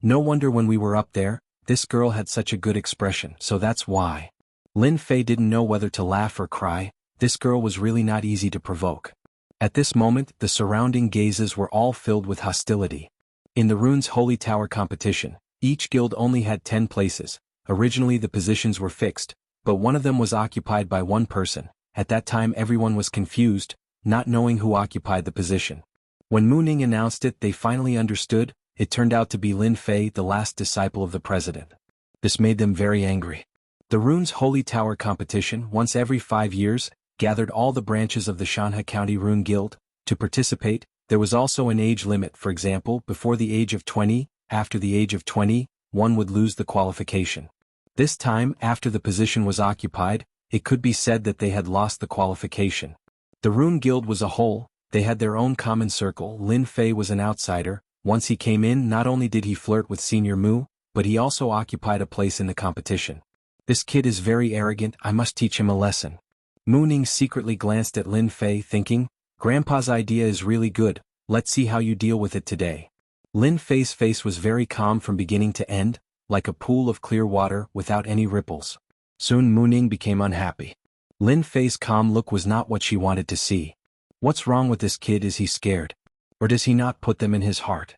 "No wonder when we were up there, this girl had such a good expression, so that's why." Lin Fei didn't know whether to laugh or cry. This girl was really not easy to provoke. At this moment, the surrounding gazes were all filled with hostility. In the Rune's Holy Tower competition, each guild only had 10 places. Originally the positions were fixed, but one of them was occupied by one person. At that time everyone was confused, not knowing who occupied the position. When Mu Ning announced it, they finally understood. It turned out to be Lin Fei, the last disciple of the president. This made them very angry. The Rune's Holy Tower competition, once every 5 years, gathered all the branches of the Shanhe County Rune Guild. To participate, there was also an age limit. For example, before the age of 20, after the age of 20, one would lose the qualification. This time, after the position was occupied, it could be said that they had lost the qualification. The Rune Guild was a whole. They had their own common circle. Lin Fei was an outsider. Once he came in, not only did he flirt with Senior Mu, but he also occupied a place in the competition. "This kid is very arrogant. I must teach him a lesson." Mu Ning secretly glanced at Lin Fei, thinking, "Grandpa's idea is really good. Let's see how you deal with it today." Lin Fei's face was very calm from beginning to end, like a pool of clear water without any ripples. Soon Mu Ning became unhappy. Lin Fei's calm look was not what she wanted to see. What's wrong with this kid? Is he scared? Or does he not put them in his heart?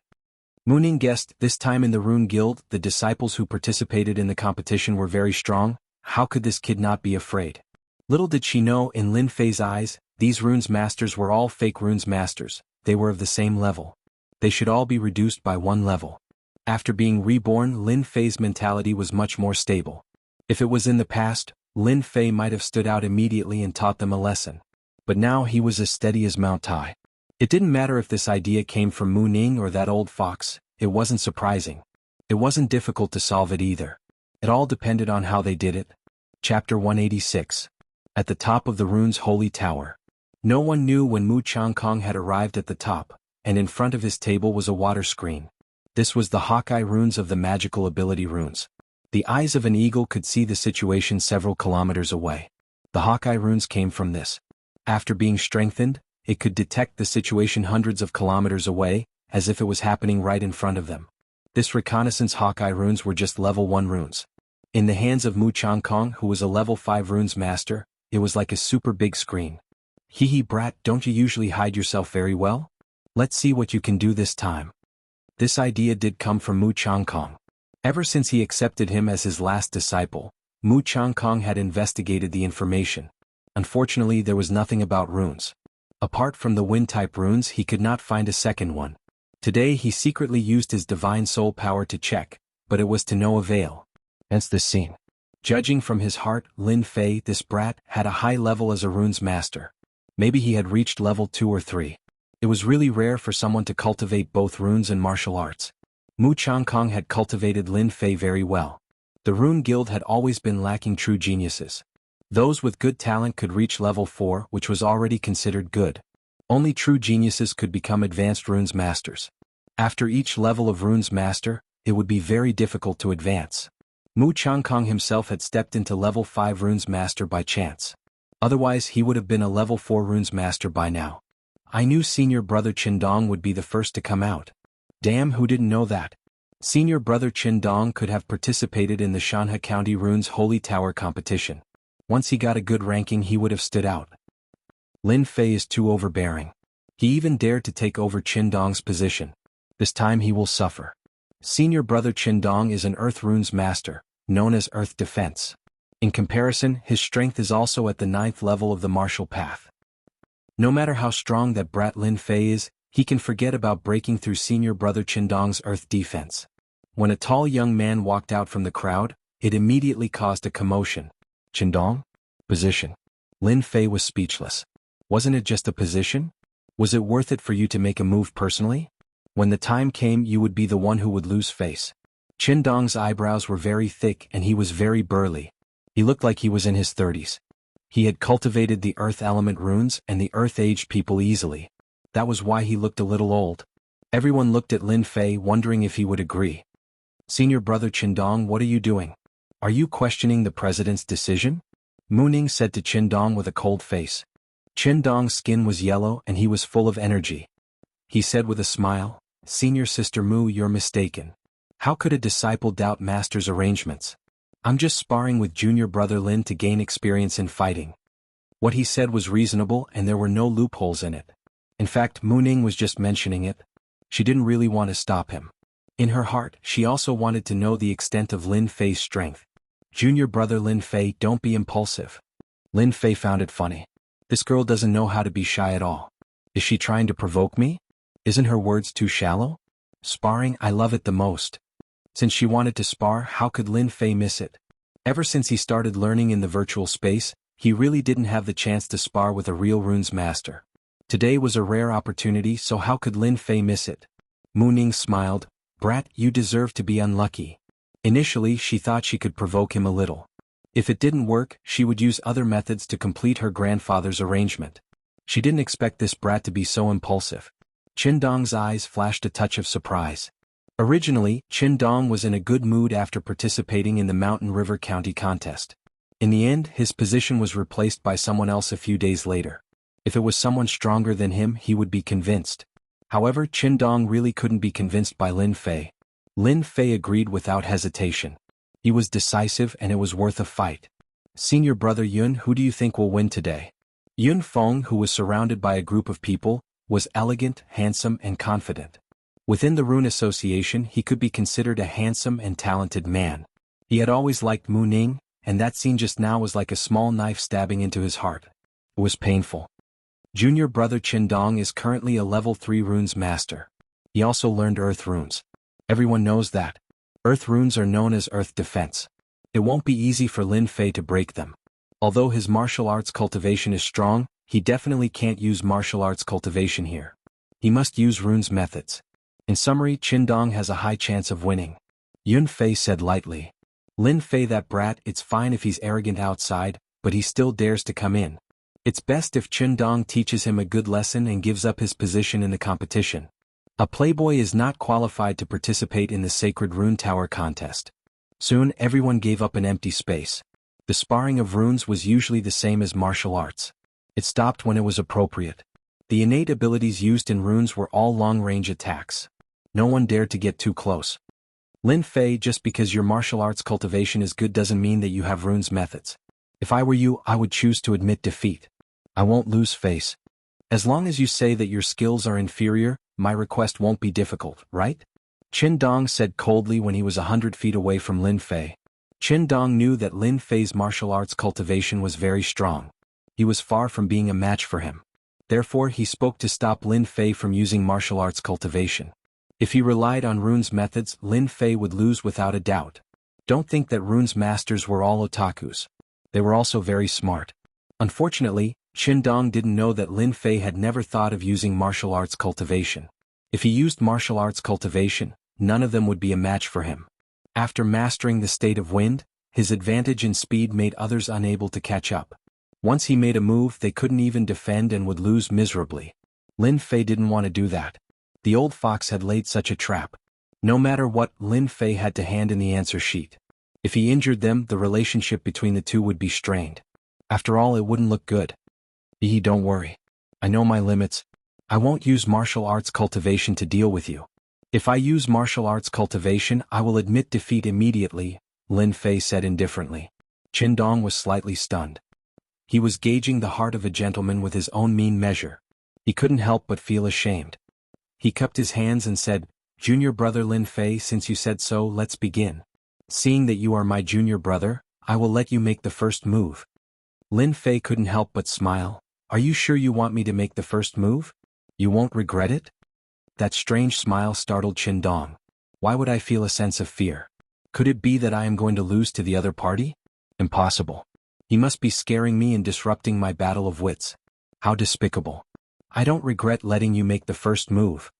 Mu Ning guessed. This time in the Rune Guild, the disciples who participated in the competition were very strong. How could this kid not be afraid? Little did she know, in Lin Fei's eyes, these Rune's masters were all fake Rune's masters. They were of the same level. They should all be reduced by 1 level. After being reborn, Lin Fei's mentality was much more stable. If it was in the past, Lin Fei might have stood out immediately and taught them a lesson. But now he was as steady as Mount Tai. It didn't matter if this idea came from Mu Ning or that old fox. It wasn't surprising. It wasn't difficult to solve it either. It all depended on how they did it. Chapter 186. At the top of the Rune's Holy Tower. No one knew when Mu Changkong had arrived at the top, and in front of his table was a water screen. This was the Hawkeye runes of the magical ability runes. The eyes of an eagle could see the situation several kilometers away. The Hawkeye runes came from this. After being strengthened, it could detect the situation hundreds of kilometers away, as if it was happening right in front of them. This reconnaissance Hawkeye runes were just level 1 runes. In the hands of Mu Changkong, who was a level 5 runes master, it was like a super big screen. Hee brat, don't you usually hide yourself very well? Let's see what you can do this time. This idea did come from Mu Changkong. Ever since he accepted him as his last disciple, Mu Changkong had investigated the information. Unfortunately, there was nothing about runes. Apart from the wind-type runes, he could not find a second one. Today he secretly used his divine soul power to check, but it was to no avail. Hence this scene. Judging from his heart, Lin Fei, this brat, had a high level as a runes master. Maybe he had reached level 2 or 3. It was really rare for someone to cultivate both runes and martial arts. Mu Changkong had cultivated Lin Fei very well. The Rune Guild had always been lacking true geniuses. Those with good talent could reach level 4, which was already considered good. Only true geniuses could become advanced runes masters. After each level of runes master, it would be very difficult to advance. Mu Changkong himself had stepped into level 5 runes master by chance. Otherwise he would have been a level 4 runes master by now. I knew senior brother Qindong would be the first to come out. Damn, who didn't know that? Senior brother Qindong could have participated in the Shanhe County Runes Holy Tower competition. Once he got a good ranking he would have stood out. Lin Fei is too overbearing. He even dared to take over Qindong's position. This time he will suffer. Senior brother Qindong is an Earth Runes master, known as Earth Defense. In comparison, his strength is also at the 9th level of the martial path. No matter how strong that brat Lin Fei is, he can forget about breaking through senior brother Qindong's Earth defense. When a tall young man walked out from the crowd, it immediately caused a commotion. Qindong? Position. Lin Fei was speechless. Wasn't it just a position? Was it worth it for you to make a move personally? When the time came you would be the one who would lose face. Qindong's eyebrows were very thick and he was very burly. He looked like he was in his 30s. He had cultivated the earth element runes and the earth-aged people easily. That was why he looked a little old. Everyone looked at Lin Fei wondering if he would agree. Senior brother Qindong, what are you doing? Are you questioning the president's decision? Mu Ning said to Qindong with a cold face. Qindong's skin was yellow and he was full of energy. He said with a smile, Senior sister Mu, you're mistaken. How could a disciple doubt master's arrangements? I'm just sparring with junior brother Lin to gain experience in fighting. What he said was reasonable and there were no loopholes in it. In fact, Mu Ning was just mentioning it. She didn't really want to stop him. In her heart, she also wanted to know the extent of Lin Fei's strength. Junior brother Lin Fei, don't be impulsive. Lin Fei found it funny. This girl doesn't know how to be shy at all. Is she trying to provoke me? Isn't her words too shallow? Sparring, I love it the most. Since she wanted to spar, how could Lin Fei miss it? Ever since he started learning in the virtual space, he really didn't have the chance to spar with a real runes master. Today was a rare opportunity, so how could Lin Fei miss it? Mu Ning smiled. Brat, you deserve to be unlucky. Initially she thought she could provoke him a little. If it didn't work, she would use other methods to complete her grandfather's arrangement. She didn't expect this brat to be so impulsive. Qindong's eyes flashed a touch of surprise. Originally, Qindong was in a good mood after participating in the Mountain River County contest. In the end, his position was replaced by someone else a few days later. If it was someone stronger than him, he would be convinced. However, Qindong really couldn't be convinced by Lin Fei. Lin Fei agreed without hesitation. He was decisive and it was worth a fight. Senior brother Yun, who do you think will win today? Yun Feng, who was surrounded by a group of people, was elegant, handsome, and confident. Within the Rune Association he could be considered a handsome and talented man. He had always liked Mu Ning, and that scene just now was like a small knife stabbing into his heart. It was painful. Junior brother Qindong is currently a level 3 runes master. He also learned earth runes. Everyone knows that. Earth runes are known as earth defense. It won't be easy for Lin Fei to break them. Although his martial arts cultivation is strong, he definitely can't use martial arts cultivation here. He must use runes methods. In summary, Qindong has a high chance of winning. Yun Fei said lightly. Lin Fei, that brat, it's fine if he's arrogant outside, but he still dares to come in. It's best if Qin teaches him a good lesson and gives up his position in the competition. A playboy is not qualified to participate in the sacred rune tower contest. Soon everyone gave up an empty space. The sparring of runes was usually the same as martial arts. It stopped when it was appropriate. The innate abilities used in runes were all long-range attacks. No one dared to get too close. Lin Fei, just because your martial arts cultivation is good doesn't mean that you have runes methods. If I were you, I would choose to admit defeat. I won't lose face. As long as you say that your skills are inferior, my request won't be difficult, right? Qin Dong said coldly when he was 100 feet away from Lin Fei. Qin Dong knew that Lin Fei's martial arts cultivation was very strong. He was far from being a match for him. Therefore he spoke to stop Lin Fei from using martial arts cultivation. If he relied on runes methods, Lin Fei would lose without a doubt. Don't think that runes masters were all otakus. They were also very smart. Unfortunately, Qin Dong didn't know that Lin Fei had never thought of using martial arts cultivation. If he used martial arts cultivation, none of them would be a match for him. After mastering the state of wind, his advantage in speed made others unable to catch up. Once he made a move, they couldn't even defend and would lose miserably. Lin Fei didn't want to do that. The old fox had laid such a trap. No matter what, Lin Fei had to hand in the answer sheet. If he injured them, the relationship between the two would be strained. After all, it wouldn't look good. Don't worry. I know my limits. I won't use martial arts cultivation to deal with you. If I use martial arts cultivation, I will admit defeat immediately, Lin Fei said indifferently. Qin Dong was slightly stunned. He was gauging the heart of a gentleman with his own mean measure. He couldn't help but feel ashamed. He cupped his hands and said, "Junior brother Lin Fei, since you said so, let's begin. Seeing that you are my junior brother, I will let you make the first move." Lin Fei couldn't help but smile. "Are you sure you want me to make the first move? You won't regret it?" That strange smile startled Qin Dong. Why would I feel a sense of fear? Could it be that I am going to lose to the other party? Impossible. He must be scaring me and disrupting my battle of wits. How despicable. I don't regret letting you make the first move.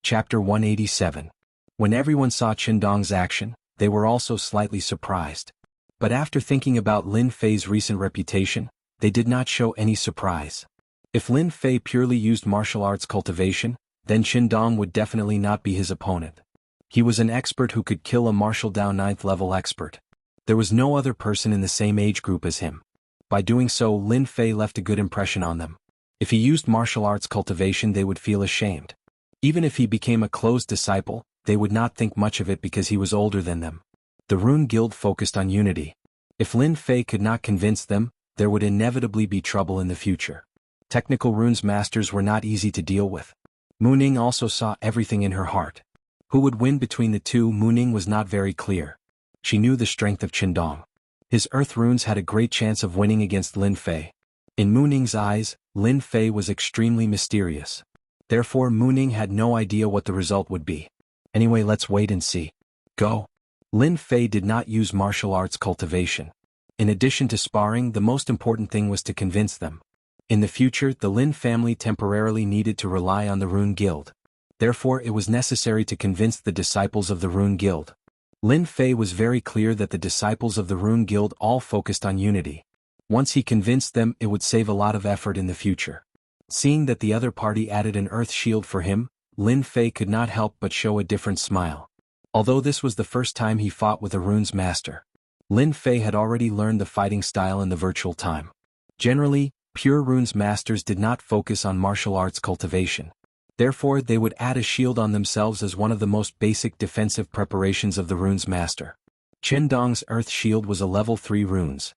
Chapter 187. When everyone saw Qin Dong's action, they were also slightly surprised. But after thinking about Lin Fei's recent reputation, they did not show any surprise. If Lin Fei purely used martial arts cultivation, then Qin Dong would definitely not be his opponent. He was an expert who could kill a martial Dao 9th level expert. There was no other person in the same age group as him. By doing so, Lin Fei left a good impression on them. If he used martial arts cultivation, they would feel ashamed. Even if he became a closed disciple, they would not think much of it because he was older than them. The Rune Guild focused on unity. If Lin Fei could not convince them, there would inevitably be trouble in the future. Technical runes masters were not easy to deal with. Muning also saw everything in her heart. Who would win between the two? Muning was not very clear. She knew the strength of Qin Dong. His earth runes had a great chance of winning against Lin Fei. In Muning's eyes, Lin Fei was extremely mysterious. Therefore Muning had no idea what the result would be. Anyway, let's wait and see. Go. Lin Fei did not use martial arts cultivation. In addition to sparring, the most important thing was to convince them. In the future, the Lin family temporarily needed to rely on the Rune Guild. Therefore it was necessary to convince the disciples of the Rune Guild. Lin Fei was very clear that the disciples of the Rune Guild all focused on unity. Once he convinced them, it would save a lot of effort in the future. Seeing that the other party added an earth shield for him, Lin Fei could not help but show a different smile. Although this was the first time he fought with a runes master, Lin Fei had already learned the fighting style in the virtual time. Generally, pure runes masters did not focus on martial arts cultivation. Therefore they would add a shield on themselves as one of the most basic defensive preparations of the runes master. Qin Dong's earth shield was a level 3 runes.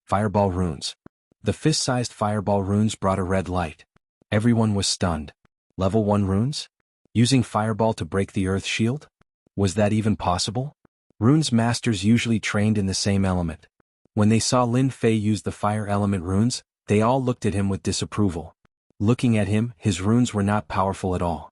Fireball runes. The fist-sized fireball runes brought a red light. Everyone was stunned. Level 1 runes? Using fireball to break the earth shield? Was that even possible? Runes masters usually trained in the same element. When they saw Lin Fei use the fire element runes, they all looked at him with disapproval. Looking at him, his runes were not powerful at all.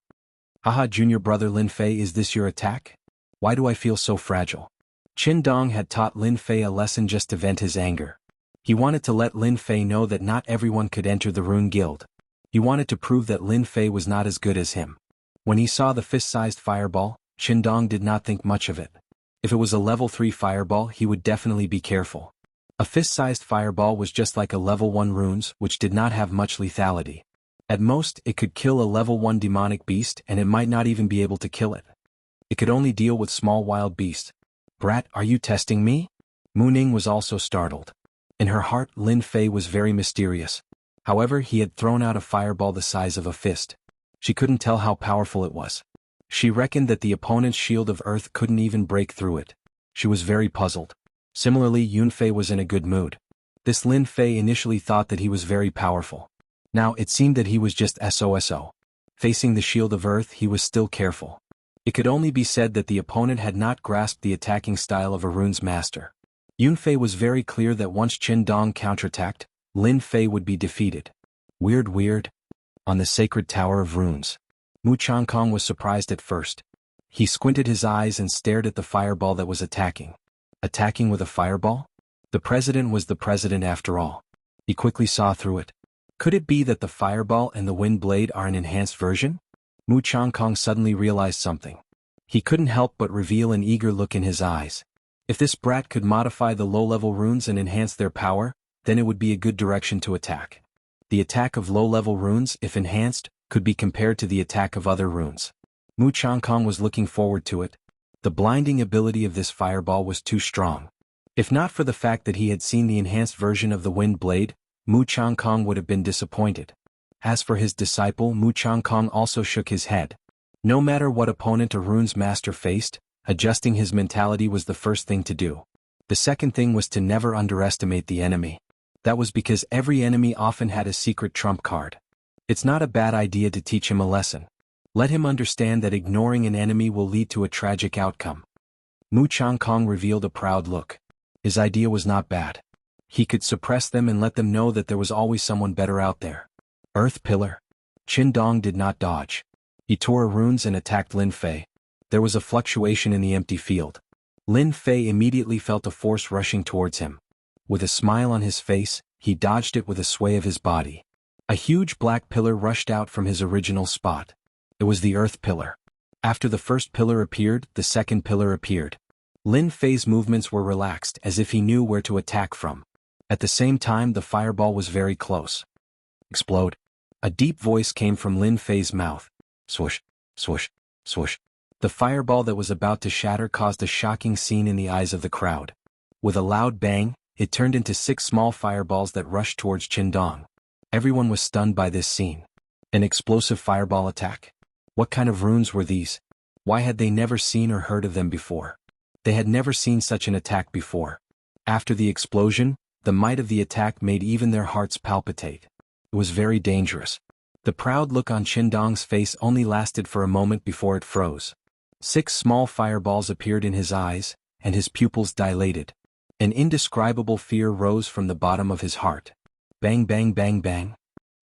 Haha, junior brother Lin Fei, is this your attack? Why do I feel so fragile? Qin Dong had taught Lin Fei a lesson just to vent his anger. He wanted to let Lin Fei know that not everyone could enter the Rune Guild. He wanted to prove that Lin Fei was not as good as him. When he saw the fist-sized fireball, Qin Dong did not think much of it. If it was a level 3 fireball, he would definitely be careful. A fist-sized fireball was just like a level 1 runes, which did not have much lethality. At most, it could kill a level 1 demonic beast, and it might not even be able to kill it. It could only deal with small wild beasts. Brat, are you testing me? Mu Ning was also startled. In her heart, Lin Fei was very mysterious. However, he had thrown out a fireball the size of a fist. She couldn't tell how powerful it was. She reckoned that the opponent's shield of earth couldn't even break through it. She was very puzzled. Similarly, Yunfei was in a good mood. This Lin Fei initially thought that he was very powerful. Now it seemed that he was just SOSO. Facing the shield of earth, he was still careful. It could only be said that the opponent had not grasped the attacking style of a rune's master. Yunfei was very clear that once Qin Dong counterattacked, Lin Fei would be defeated. Weird. On the sacred tower of runes. Mu Changkong was surprised at first. He squinted his eyes and stared at the fireball that was attacking. Attacking with a fireball? The president was the president after all. He quickly saw through it. Could it be that the fireball and the wind blade are an enhanced version? Mu Changkong suddenly realized something. He couldn't help but reveal an eager look in his eyes. If this brat could modify the low-level runes and enhance their power, then it would be a good direction to attack. The attack of low-level runes, if enhanced, could be compared to the attack of other runes. Mu Changkong was looking forward to it. The blinding ability of this fireball was too strong. If not for the fact that he had seen the enhanced version of the wind blade, Mu Changkong would have been disappointed. As for his disciple, Mu Changkong also shook his head. No matter what opponent a rune's master faced, adjusting his mentality was the first thing to do. The second thing was to never underestimate the enemy. That was because every enemy often had a secret trump card. It's not a bad idea to teach him a lesson. Let him understand that ignoring an enemy will lead to a tragic outcome. Mu Changkong revealed a proud look. His idea was not bad. He could suppress them and let them know that there was always someone better out there. Earth Pillar. Qin Dong did not dodge. He tore runes and attacked Lin Fei. There was a fluctuation in the empty field. Lin Fei immediately felt a force rushing towards him. With a smile on his face, he dodged it with a sway of his body. A huge black pillar rushed out from his original spot. It was the Earth Pillar. After the first pillar appeared, the second pillar appeared. Lin Fei's movements were relaxed as if he knew where to attack from. At the same time, the fireball was very close. Explode. A deep voice came from Lin Fei's mouth. Swoosh, swoosh, swoosh. The fireball that was about to shatter caused a shocking scene in the eyes of the crowd. With a loud bang, it turned into 6 small fireballs that rushed towards Qin Dong. Everyone was stunned by this scene. An explosive fireball attack? What kind of runes were these? Why had they never seen or heard of them before? They had never seen such an attack before. After the explosion, the might of the attack made even their hearts palpitate. It was very dangerous. The proud look on Qin Dong's face only lasted for a moment before it froze. 6 small fireballs appeared in his eyes, and his pupils dilated. An indescribable fear rose from the bottom of his heart. Bang bang bang bang.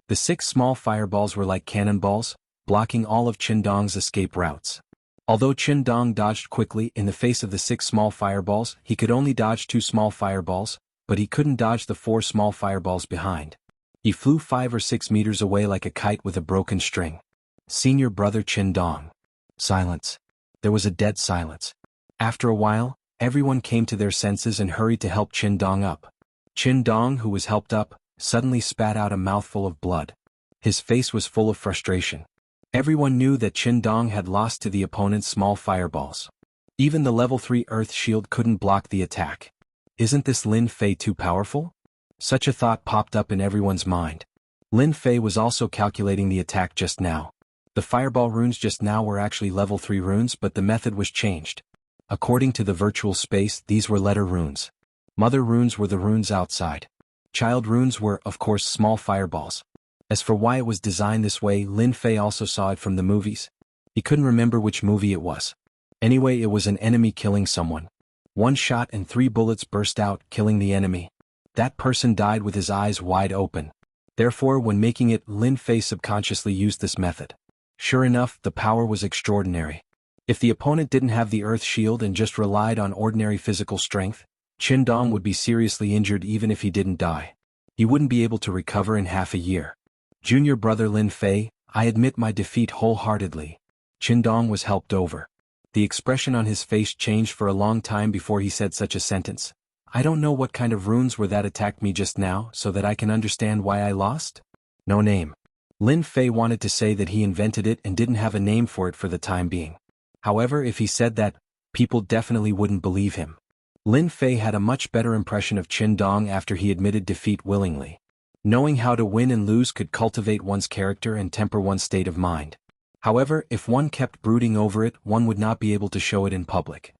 The 6 small fireballs were like cannonballs, blocking all of Qin Dong's escape routes. Although Qin Dong dodged quickly in the face of the 6 small fireballs, he could only dodge 2 small fireballs, but he couldn't dodge the 4 small fireballs behind. He flew 5 or 6 meters away like a kite with a broken string. Senior brother Qin Dong. Silence. There was a dead silence. After a while, everyone came to their senses and hurried to help Qin Dong up. Qin Dong, who was helped up, suddenly spat out a mouthful of blood. His face was full of frustration. Everyone knew that Qin Dong had lost to the opponent's small fireballs. Even the level 3 earth shield couldn't block the attack. Isn't this Lin Fei too powerful? Such a thought popped up in everyone's mind. Lin Fei was also calculating the attack just now. The fireball runes just now were actually level 3 runes, but the method was changed. According to the virtual space, these were letter runes. Mother runes were the runes outside. Child runes were, of course, small fireballs. As for why it was designed this way, Lin Fei also saw it from the movies. He couldn't remember which movie it was. Anyway, it was an enemy killing someone. 1 shot and 3 bullets burst out, killing the enemy. That person died with his eyes wide open. Therefore, when making it, Lin Fei subconsciously used this method. Sure enough, the power was extraordinary. If the opponent didn't have the earth shield and just relied on ordinary physical strength, Qin Dong would be seriously injured even if he didn't die. He wouldn't be able to recover in half a year. Junior brother Lin Fei, I admit my defeat wholeheartedly. Qin Dong was helped over. The expression on his face changed for a long time before he said such a sentence. I don't know what kind of runes were that attacked me just now so that I can understand why I lost? No name. Lin Fei wanted to say that he invented it and didn't have a name for it for the time being. However, if he said that, people definitely wouldn't believe him. Lin Fei had a much better impression of Qin Dong after he admitted defeat willingly. Knowing how to win and lose could cultivate one's character and temper one's state of mind. However, if one kept brooding over it, one would not be able to show it in public.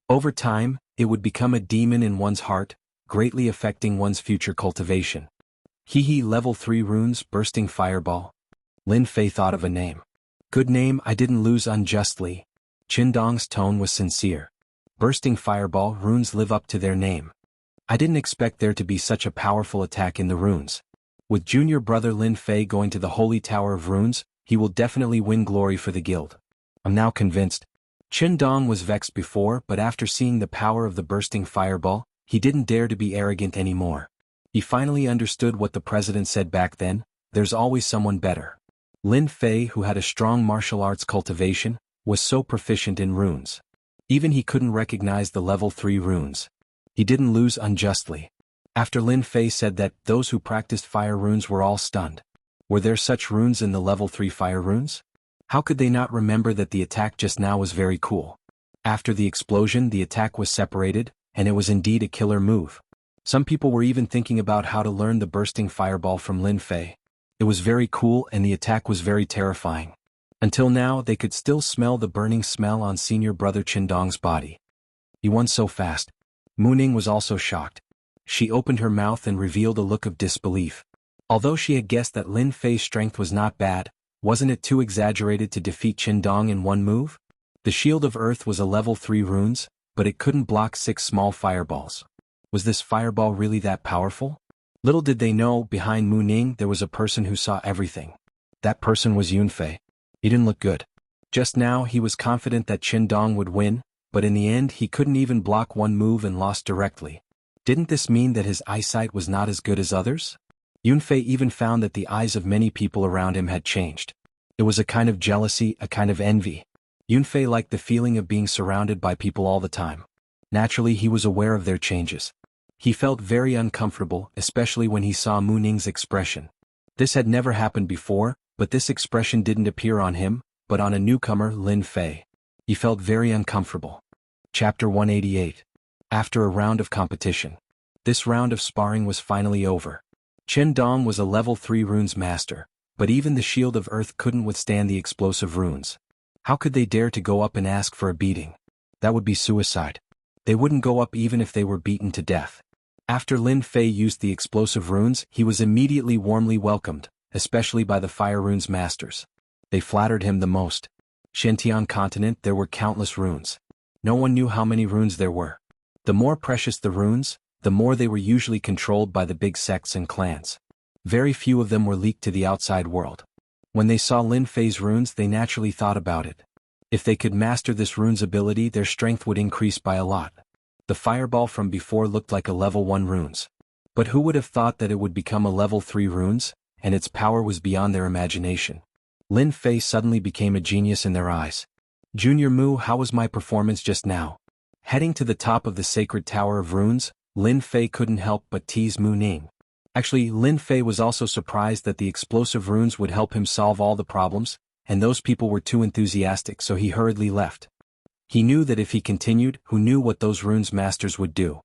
Over time, it would become a demon in one's heart, greatly affecting one's future cultivation. Level 3 runes, bursting fireball. Lin Fei thought of a name. Good name, I didn't lose unjustly. Qin Dong's tone was sincere. Bursting fireball runes live up to their name. I didn't expect there to be such a powerful attack in the runes. With junior brother Lin Fei going to the Holy Tower of Runes, he will definitely win glory for the guild. I'm now convinced. Qin Dong was vexed before, but after seeing the power of the bursting fireball, he didn't dare to be arrogant anymore. He finally understood what the president said back then, there's always someone better. Lin Fei, who had a strong martial arts cultivation, was so proficient in runes. Even he couldn't recognize the level 3 runes. He didn't lose unjustly. After Lin Fei said that, those who practiced fire runes were all stunned. Were there such runes in the level 3 fire runes? How could they not remember that the attack just now was very cool? After the explosion, the attack was separated, and it was indeed a killer move. Some people were even thinking about how to learn the bursting fireball from Lin Fei. It was very cool and the attack was very terrifying. Until now, they could still smell the burning smell on senior brother Qin Dong's body. He won so fast. Mu Ning was also shocked. She opened her mouth and revealed a look of disbelief. Although she had guessed that Lin Fei's strength was not bad, wasn't it too exaggerated to defeat Qin Dong in one move? The Shield of Earth was a level 3 runes, but it couldn't block 6 small fireballs. Was this fireball really that powerful? Little did they know, behind Mu Ning there was a person who saw everything. That person was Yunfei. He didn't look good. Just now he was confident that Qin Dong would win, but in the end he couldn't even block one move and lost directly. Didn't this mean that his eyesight was not as good as others? Yunfei even found that the eyes of many people around him had changed. It was a kind of jealousy, a kind of envy. Yunfei liked the feeling of being surrounded by people all the time. Naturally he was aware of their changes. He felt very uncomfortable, especially when he saw Mu Ning's expression. This had never happened before, but this expression didn't appear on him, but on a newcomer, Lin Fei. He felt very uncomfortable. Chapter 188. After a round of competition. This round of sparring was finally over. Qin Dong was a level 3 runes master, but even the Shield of Earth couldn't withstand the explosive runes. How could they dare to go up and ask for a beating? That would be suicide. They wouldn't go up even if they were beaten to death. After Lin Fei used the explosive runes, he was immediately warmly welcomed, especially by the Fire Runes masters. They flattered him the most. Xintian continent there were countless runes. No one knew how many runes there were. The more precious the runes, the more they were usually controlled by the big sects and clans. Very few of them were leaked to the outside world. When they saw Lin Fei's runes they naturally thought about it. If they could master this rune's ability their strength would increase by a lot. The fireball from before looked like a level 1 runes. But who would have thought that it would become a level 3 runes, and its power was beyond their imagination. Lin Fei suddenly became a genius in their eyes. Junior Mu, how was my performance just now? Heading to the top of the sacred tower of runes, Lin Fei couldn't help but tease Mu Ning. Actually, Lin Fei was also surprised that the explosive runes would help him solve all the problems, and those people were too enthusiastic so he hurriedly left. He knew that if he continued, who knew what those runes masters would do.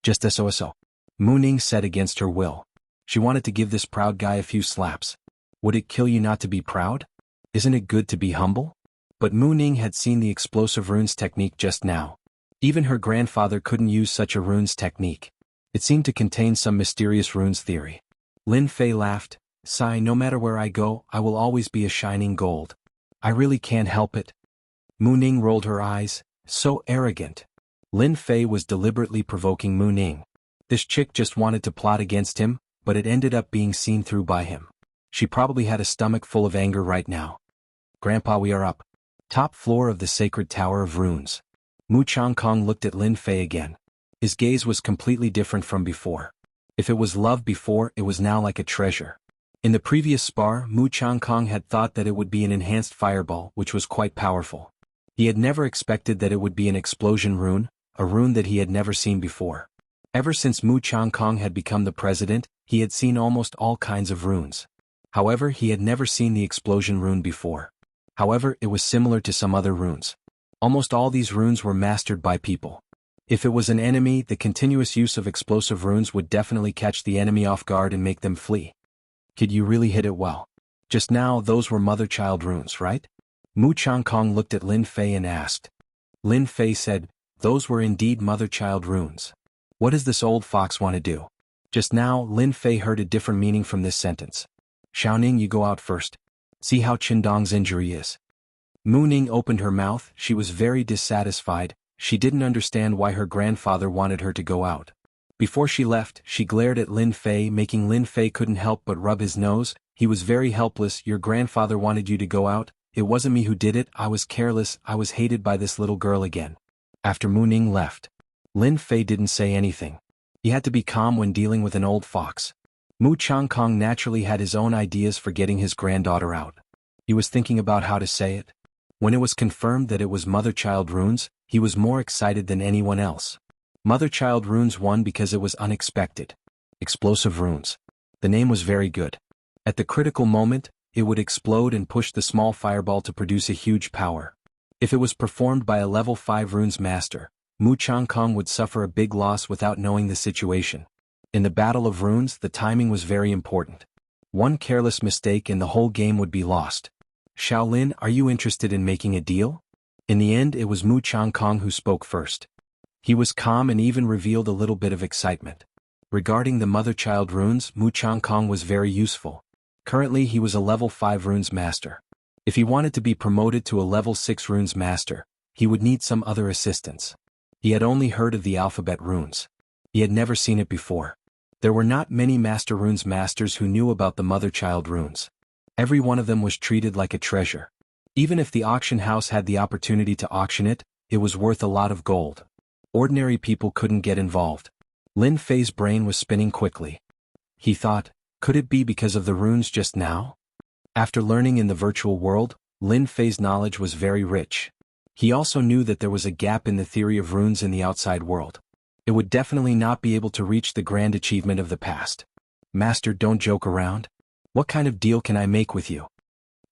Just so. Mu Ning said against her will. She wanted to give this proud guy a few slaps. Would it kill you not to be proud? Isn't it good to be humble? But Mu Ning had seen the explosive runes technique just now. Even her grandfather couldn't use such a runes technique. It seemed to contain some mysterious runes theory. Lin Fei laughed. Sigh, no matter where I go, I will always be a shining gold. I really can't help it. Mu Ning rolled her eyes. So arrogant. Lin Fei was deliberately provoking Mu Ning. This chick just wanted to plot against him, but it ended up being seen through by him. She probably had a stomach full of anger right now. Grandpa, we are up. Top floor of the sacred tower of runes. Mu Changkong looked at Lin Fei again. His gaze was completely different from before. If it was love before, it was now like a treasure. In the previous spar, Mu Changkong had thought that it would be an enhanced fireball, which was quite powerful. He had never expected that it would be an explosion rune, a rune that he had never seen before. Ever since Mu Changkong had become the president, he had seen almost all kinds of runes. However, he had never seen the explosion rune before. However, it was similar to some other runes. Almost all these runes were mastered by people. If it was an enemy, the continuous use of explosive runes would definitely catch the enemy off guard and make them flee. Kid, you really hit it well. Just now, those were mother-child runes, right? Mu Changkong looked at Lin Fei and asked. Lin Fei said, those were indeed mother-child runes. What does this old fox want to do? Just now, Lin Fei heard a different meaning from this sentence. Xiaoning, you go out first. See how Qindong's injury is. Mu Ning opened her mouth. She was very dissatisfied. She didn't understand why her grandfather wanted her to go out. Before she left, she glared at Lin Fei, making Lin Fei couldn't help but rub his nose. He was very helpless. Your grandfather wanted you to go out? It wasn't me who did it. I was careless. I was hated by this little girl again. After Mu Ning left, Lin Fei didn't say anything. He had to be calm when dealing with an old fox. Mu Changkong naturally had his own ideas for getting his granddaughter out. He was thinking about how to say it. When it was confirmed that it was mother-child runes, he was more excited than anyone else. Mother-child runes won because it was unexpected. Explosive runes. The name was very good. At the critical moment, it would explode and push the small fireball to produce a huge power. If it was performed by a level 5 runes master, Mu Changkong would suffer a big loss without knowing the situation. In the battle of runes, the timing was very important. One careless mistake and the whole game would be lost. Shaolin, are you interested in making a deal? In the end, it was Mu Changkong who spoke first. He was calm and even revealed a little bit of excitement. Regarding the mother-child runes, Mu Changkong was very useful. Currently, he was a level 5 runes master. If he wanted to be promoted to a level 6 runes master, he would need some other assistance. He had only heard of the alphabet runes. He had never seen it before. There were not many master runes masters who knew about the mother-child runes. Every one of them was treated like a treasure. Even if the auction house had the opportunity to auction it, it was worth a lot of gold. Ordinary people couldn't get involved. Lin Fei's brain was spinning quickly. He thought, could it be because of the runes just now? After learning in the virtual world, Lin Fei's knowledge was very rich. He also knew that there was a gap in the theory of runes in the outside world. It would definitely not be able to reach the grand achievement of the past. Master, don't joke around. What kind of deal can I make with you?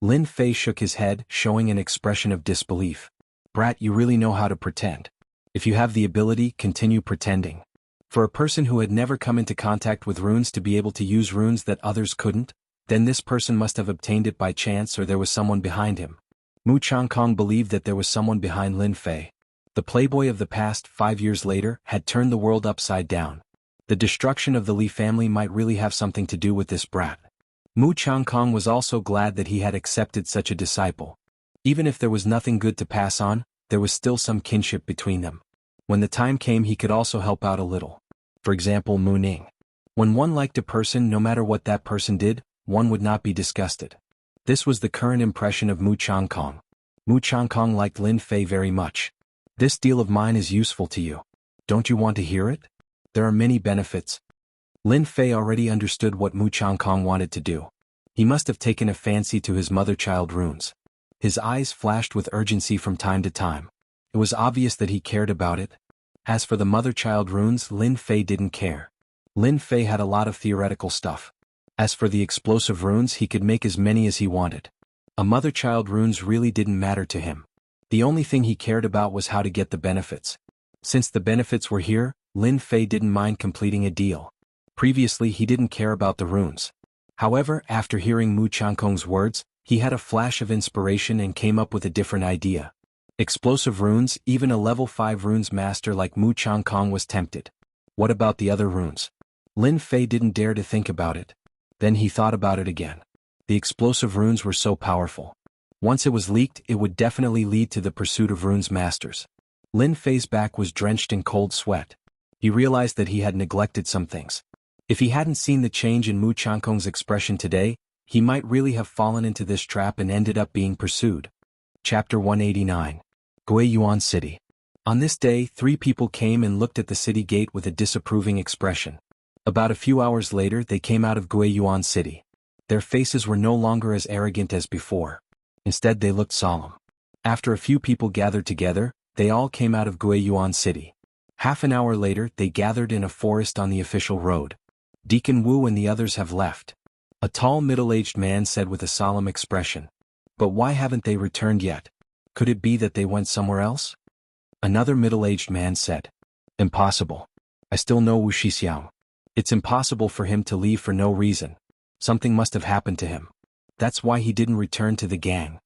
Lin Fei shook his head, showing an expression of disbelief. Brat, you really know how to pretend. If you have the ability, continue pretending. For a person who had never come into contact with runes to be able to use runes that others couldn't, then this person must have obtained it by chance or there was someone behind him. Mu Changkong believed that there was someone behind Lin Fei. The playboy of the past, 5 years later, had turned the world upside down. The destruction of the Li family might really have something to do with this brat. Mu Changkong was also glad that he had accepted such a disciple. Even if there was nothing good to pass on, there was still some kinship between them. When the time came, he could also help out a little. For example, Mu Ning. When one liked a person, no matter what that person did, one would not be disgusted. This was the current impression of Mu Changkong. Mu Changkong liked Lin Fei very much. This deal of mine is useful to you. Don't you want to hear it? There are many benefits. Lin Fei already understood what Mu Changkong wanted to do. He must have taken a fancy to his mother-child runes. His eyes flashed with urgency from time to time. It was obvious that he cared about it. As for the mother-child runes, Lin Fei didn't care. Lin Fei had a lot of theoretical stuff. As for the explosive runes, he could make as many as he wanted. A mother-child runes really didn't matter to him. The only thing he cared about was how to get the benefits. Since the benefits were here, Lin Fei didn't mind completing a deal. Previously, he didn't care about the runes. However, after hearing Mu Changkong's words, he had a flash of inspiration and came up with a different idea. Explosive runes, even a level 5 runes master like Mu Changkong was tempted. What about the other runes? Lin Fei didn't dare to think about it. Then he thought about it again. The explosive runes were so powerful. Once it was leaked, it would definitely lead to the pursuit of runes masters. Lin Fei's back was drenched in cold sweat. He realized that he had neglected some things. If he hadn't seen the change in Mu Changkong's expression today, he might really have fallen into this trap and ended up being pursued. Chapter 189. Guiyuan City. On this day, 3 people came and looked at the city gate with a disapproving expression. About a few hours later, they came out of Guiyuan City. Their faces were no longer as arrogant as before. Instead, they looked solemn. After a few people gathered together, they all came out of Guiyuan City. Half an hour later they gathered in a forest on the official road. Deacon Wu and the others have left. A tall middle-aged man said with a solemn expression. But why haven't they returned yet? Could it be that they went somewhere else? Another middle-aged man said. Impossible. I still know Wu Shixiao. It's impossible for him to leave for no reason. Something must have happened to him. That's why he didn't return to the gang.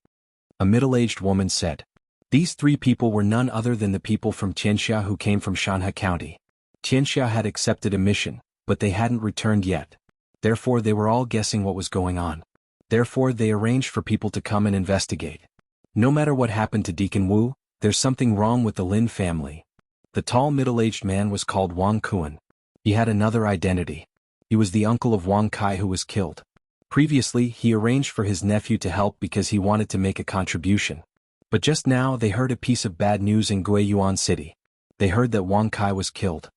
A middle-aged woman said. These three people were none other than the people from Tianxia who came from Shanhe County. Tianxia had accepted a mission, but they hadn't returned yet. Therefore they were all guessing what was going on. Therefore they arranged for people to come and investigate. No matter what happened to Deacon Wu, there's something wrong with the Lin family. The tall middle-aged man was called Wang Kuan. He had another identity. He was the uncle of Wang Kai who was killed. Previously he arranged for his nephew to help because he wanted to make a contribution. But just now they heard a piece of bad news in Guiyuan City. They heard that Wang Kai was killed.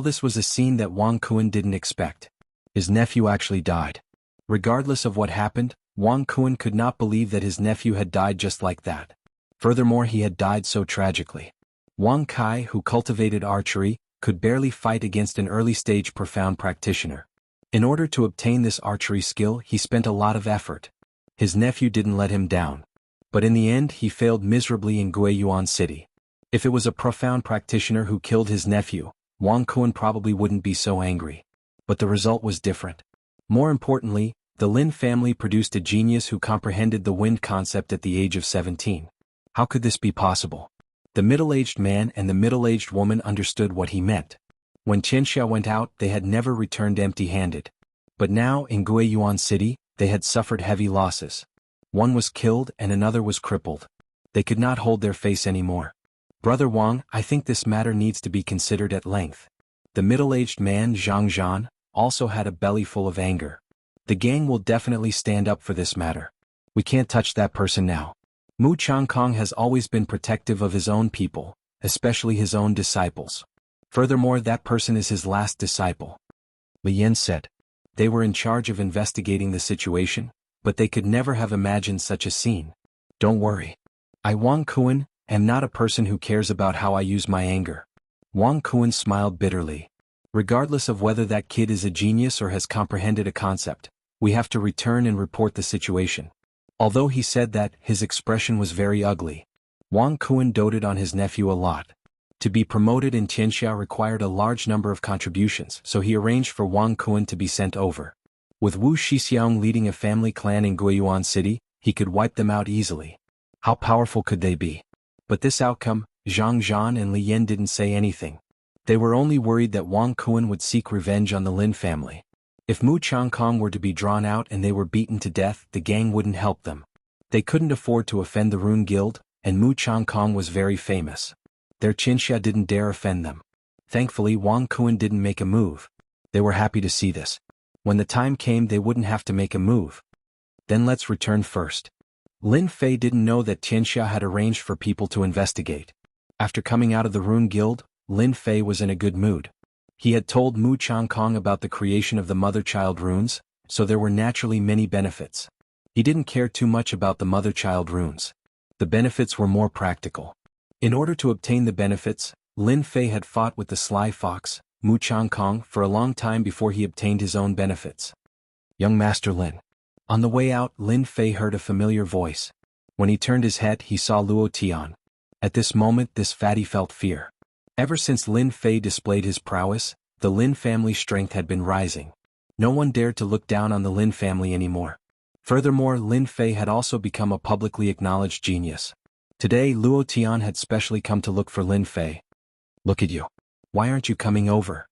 This was a scene that Wang Kuan didn't expect. His nephew actually died. Regardless of what happened, Wang Kuan could not believe that his nephew had died just like that. Furthermore, he had died so tragically. Wang Kai, who cultivated archery, could barely fight against an early-stage profound practitioner. In order to obtain this archery skill, he spent a lot of effort. His nephew didn't let him down. But in the end, he failed miserably in Guiyuan City. If it was a profound practitioner who killed his nephew, Wang Kuan probably wouldn't be so angry. But the result was different. More importantly, the Lin family produced a genius who comprehended the wind concept at the age of 17. How could this be possible? The middle-aged man and the middle-aged woman understood what he meant. When Tianxia went out, they had never returned empty-handed. But now, in Guiyuan City, they had suffered heavy losses. One was killed and another was crippled. They could not hold their face anymore. Brother Wang, I think this matter needs to be considered at length. The middle-aged man, Zhang Zhan, also had a belly full of anger. The gang will definitely stand up for this matter. We can't touch that person now. Mu Changkong has always been protective of his own people, especially his own disciples. Furthermore, that person is his last disciple. Li Yan said. They were in charge of investigating the situation, but they could never have imagined such a scene. Don't worry. I, Wang Kuan, am not a person who cares about how I use my anger. Wang Kuan smiled bitterly. Regardless of whether that kid is a genius or has comprehended a concept, we have to return and report the situation. Although he said that, his expression was very ugly. Wang Kuan doted on his nephew a lot. To be promoted in Tianxia required a large number of contributions, so he arranged for Wang Kuan to be sent over. With Wu Shixiang leading a family clan in Guiyuan City, he could wipe them out easily. How powerful could they be? But this outcome, Zhang Zhan and Li Yan didn't say anything. They were only worried that Wang Kuan would seek revenge on the Lin family. If Mu Changkong were to be drawn out and they were beaten to death, the gang wouldn't help them. They couldn't afford to offend the Rune Guild, and Mu Changkong was very famous. Their Tianxia didn't dare offend them. Thankfully, Wang Kuan didn't make a move. They were happy to see this. When the time came, they wouldn't have to make a move. Then let's return first. Lin Fei didn't know that Tianxia had arranged for people to investigate. After coming out of the Rune Guild, Lin Fei was in a good mood. He had told Mu Changkong about the creation of the mother-child runes, so there were naturally many benefits. He didn't care too much about the mother-child runes. The benefits were more practical. In order to obtain the benefits, Lin Fei had fought with the sly fox, Mu Changkong, for a long time before he obtained his own benefits. Young Master Lin. On the way out, Lin Fei heard a familiar voice. When he turned his head, he saw Luo Tian. At this moment, this fatty felt fear. Ever since Lin Fei displayed his prowess, the Lin family's strength had been rising. No one dared to look down on the Lin family anymore. Furthermore, Lin Fei had also become a publicly acknowledged genius. Today, Luo Tian had specially come to look for Lin Fei. Look at you. Why aren't you coming over?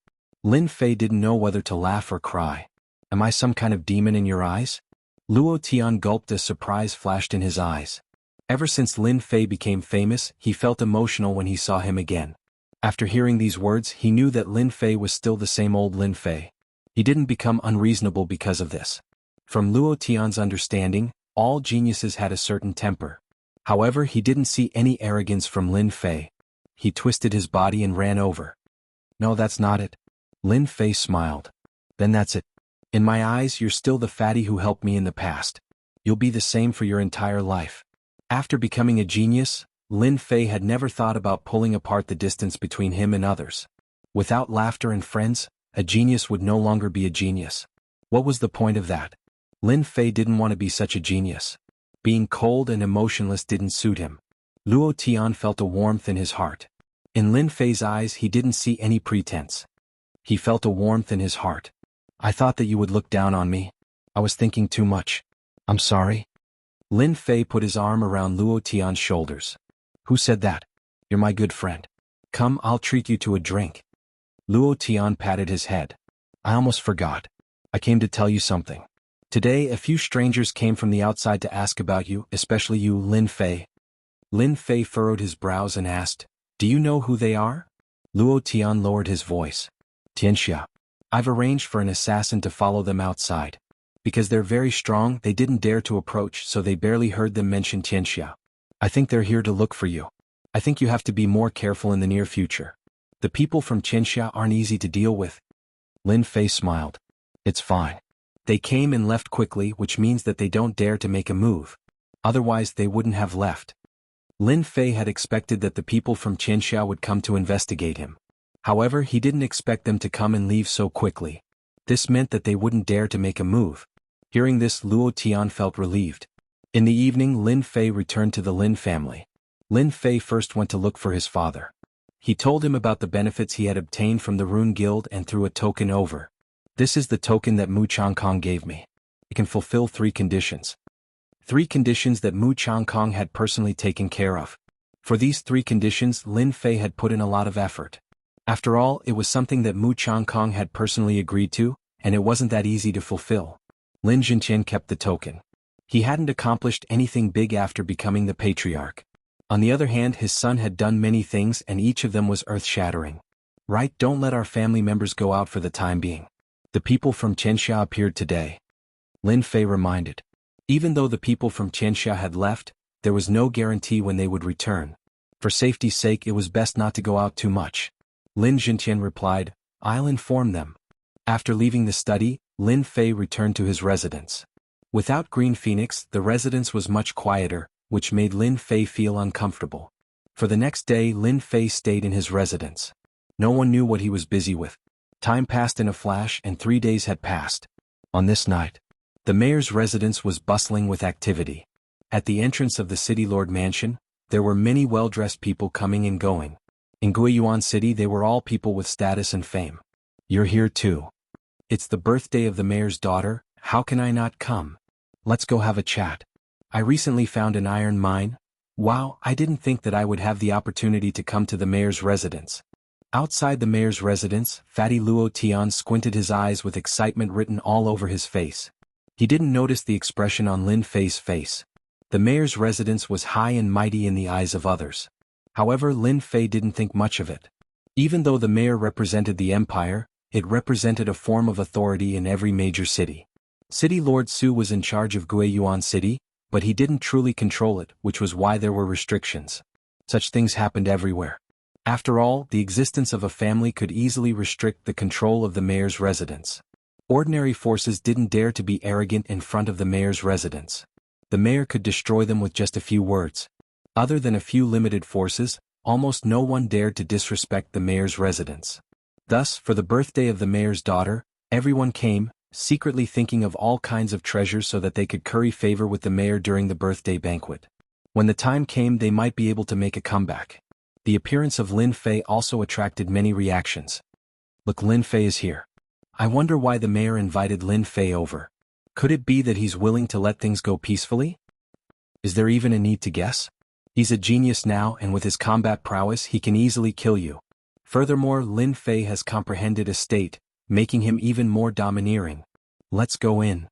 Lin Fei didn't know whether to laugh or cry. Am I some kind of demon in your eyes? Luo Tian gulped as surprise flashed in his eyes. Ever since Lin Fei became famous, he felt emotional when he saw him again. After hearing these words, he knew that Lin Fei was still the same old Lin Fei. He didn't become unreasonable because of this. From Luo Tian's understanding, all geniuses had a certain temper. However, he didn't see any arrogance from Lin Fei. He twisted his body and ran over. No, that's not it. Lin Fei smiled. Then that's it. In my eyes, you're still the fatty who helped me in the past. You'll be the same for your entire life. After becoming a genius, Lin Fei had never thought about pulling apart the distance between him and others. Without laughter and friends, a genius would no longer be a genius. What was the point of that? Lin Fei didn't want to be such a genius. Being cold and emotionless didn't suit him. Luo Tian felt a warmth in his heart. In Lin Fei's eyes he didn't see any pretense. He felt a warmth in his heart. I thought that you would look down on me. I was thinking too much. I'm sorry. Lin Fei put his arm around Luo Tian's shoulders. Who said that? You're my good friend. Come, I'll treat you to a drink. Luo Tian patted his head. I almost forgot. I came to tell you something. Today a few strangers came from the outside to ask about you, especially you, Lin Fei. Lin Fei furrowed his brows and asked, Do you know who they are? Luo Tian lowered his voice. Tianxia. I've arranged for an assassin to follow them outside. Because they're very strong, they didn't dare to approach, so they barely heard them mention Tianxia. I think they're here to look for you. I think you have to be more careful in the near future. The people from Tianxia aren't easy to deal with. Lin Fei smiled. It's fine. They came and left quickly, which means that they don't dare to make a move. Otherwise they wouldn't have left. Lin Fei had expected that the people from Tianxia would come to investigate him. However, he didn't expect them to come and leave so quickly. This meant that they wouldn't dare to make a move. Hearing this, Luo Tian felt relieved. In the evening, Lin Fei returned to the Lin family. Lin Fei first went to look for his father. He told him about the benefits he had obtained from the Rune Guild and threw a token over. This is the token that Mu Changkong gave me. It can fulfill 3 conditions. 3 conditions that Mu Changkong had personally taken care of. For these 3 conditions, Lin Fei had put in a lot of effort. After all, it was something that Mu Changkong had personally agreed to, and it wasn't that easy to fulfill. Lin Jinqian kept the token. He hadn't accomplished anything big after becoming the patriarch. On the other hand, his son had done many things and each of them was earth-shattering. Right, don't let our family members go out for the time being. The people from Tianxia appeared today. Lin Fei reminded. Even though the people from Tianxia had left, there was no guarantee when they would return. For safety's sake it was best not to go out too much. Lin Jinqian replied, I'll inform them. After leaving the study, Lin Fei returned to his residence. Without Green Phoenix, the residence was much quieter, which made Lin Fei feel uncomfortable. For the next day, Lin Fei stayed in his residence. No one knew what he was busy with. Time passed in a flash and 3 days had passed. On this night, the mayor's residence was bustling with activity. At the entrance of the city lord mansion, there were many well-dressed people coming and going. In Guiyuan City they were all people with status and fame. You're here too. It's the birthday of the mayor's daughter, how can I not come? Let's go have a chat. I recently found an iron mine. Wow, I didn't think that I would have the opportunity to come to the mayor's residence. Outside the mayor's residence, Fatty Luo Tian squinted his eyes with excitement written all over his face. He didn't notice the expression on Lin Fei's face. The mayor's residence was high and mighty in the eyes of others. However, Lin Fei didn't think much of it. Even though the mayor represented the empire, it represented a form of authority in every major city. City Lord Su was in charge of Guiyuan City, but he didn't truly control it, which was why there were restrictions. Such things happened everywhere. After all, the existence of a family could easily restrict the control of the mayor's residence. Ordinary forces didn't dare to be arrogant in front of the mayor's residence. The mayor could destroy them with just a few words. Other than a few limited forces, almost no one dared to disrespect the mayor's residence. Thus, for the birthday of the mayor's daughter, everyone came, secretly thinking of all kinds of treasures so that they could curry favor with the mayor during the birthday banquet. When the time came, they might be able to make a comeback. The appearance of Lin Fei also attracted many reactions. Look, Lin Fei is here. I wonder why the mayor invited Lin Fei over. Could it be that he's willing to let things go peacefully? Is there even a need to guess? He's a genius now, and with his combat prowess he can easily kill you. Furthermore, Lin Fei has comprehended a state, making him even more domineering. Let's go in.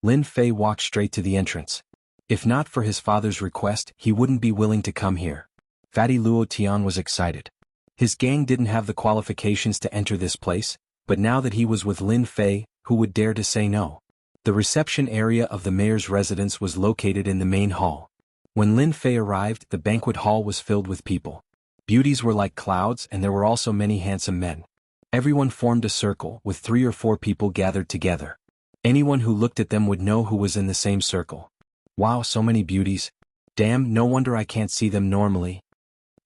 Lin Fei walked straight to the entrance. If not for his father's request, he wouldn't be willing to come here. Fatty Luo Tian was excited. His gang didn't have the qualifications to enter this place, but now that he was with Lin Fei, who would dare to say no? The reception area of the mayor's residence was located in the main hall. When Lin Fei arrived, the banquet hall was filled with people. Beauties were like clouds, and there were also many handsome men. Everyone formed a circle, with 3 or 4 people gathered together. Anyone who looked at them would know who was in the same circle. Wow, so many beauties. Damn, no wonder I can't see them normally.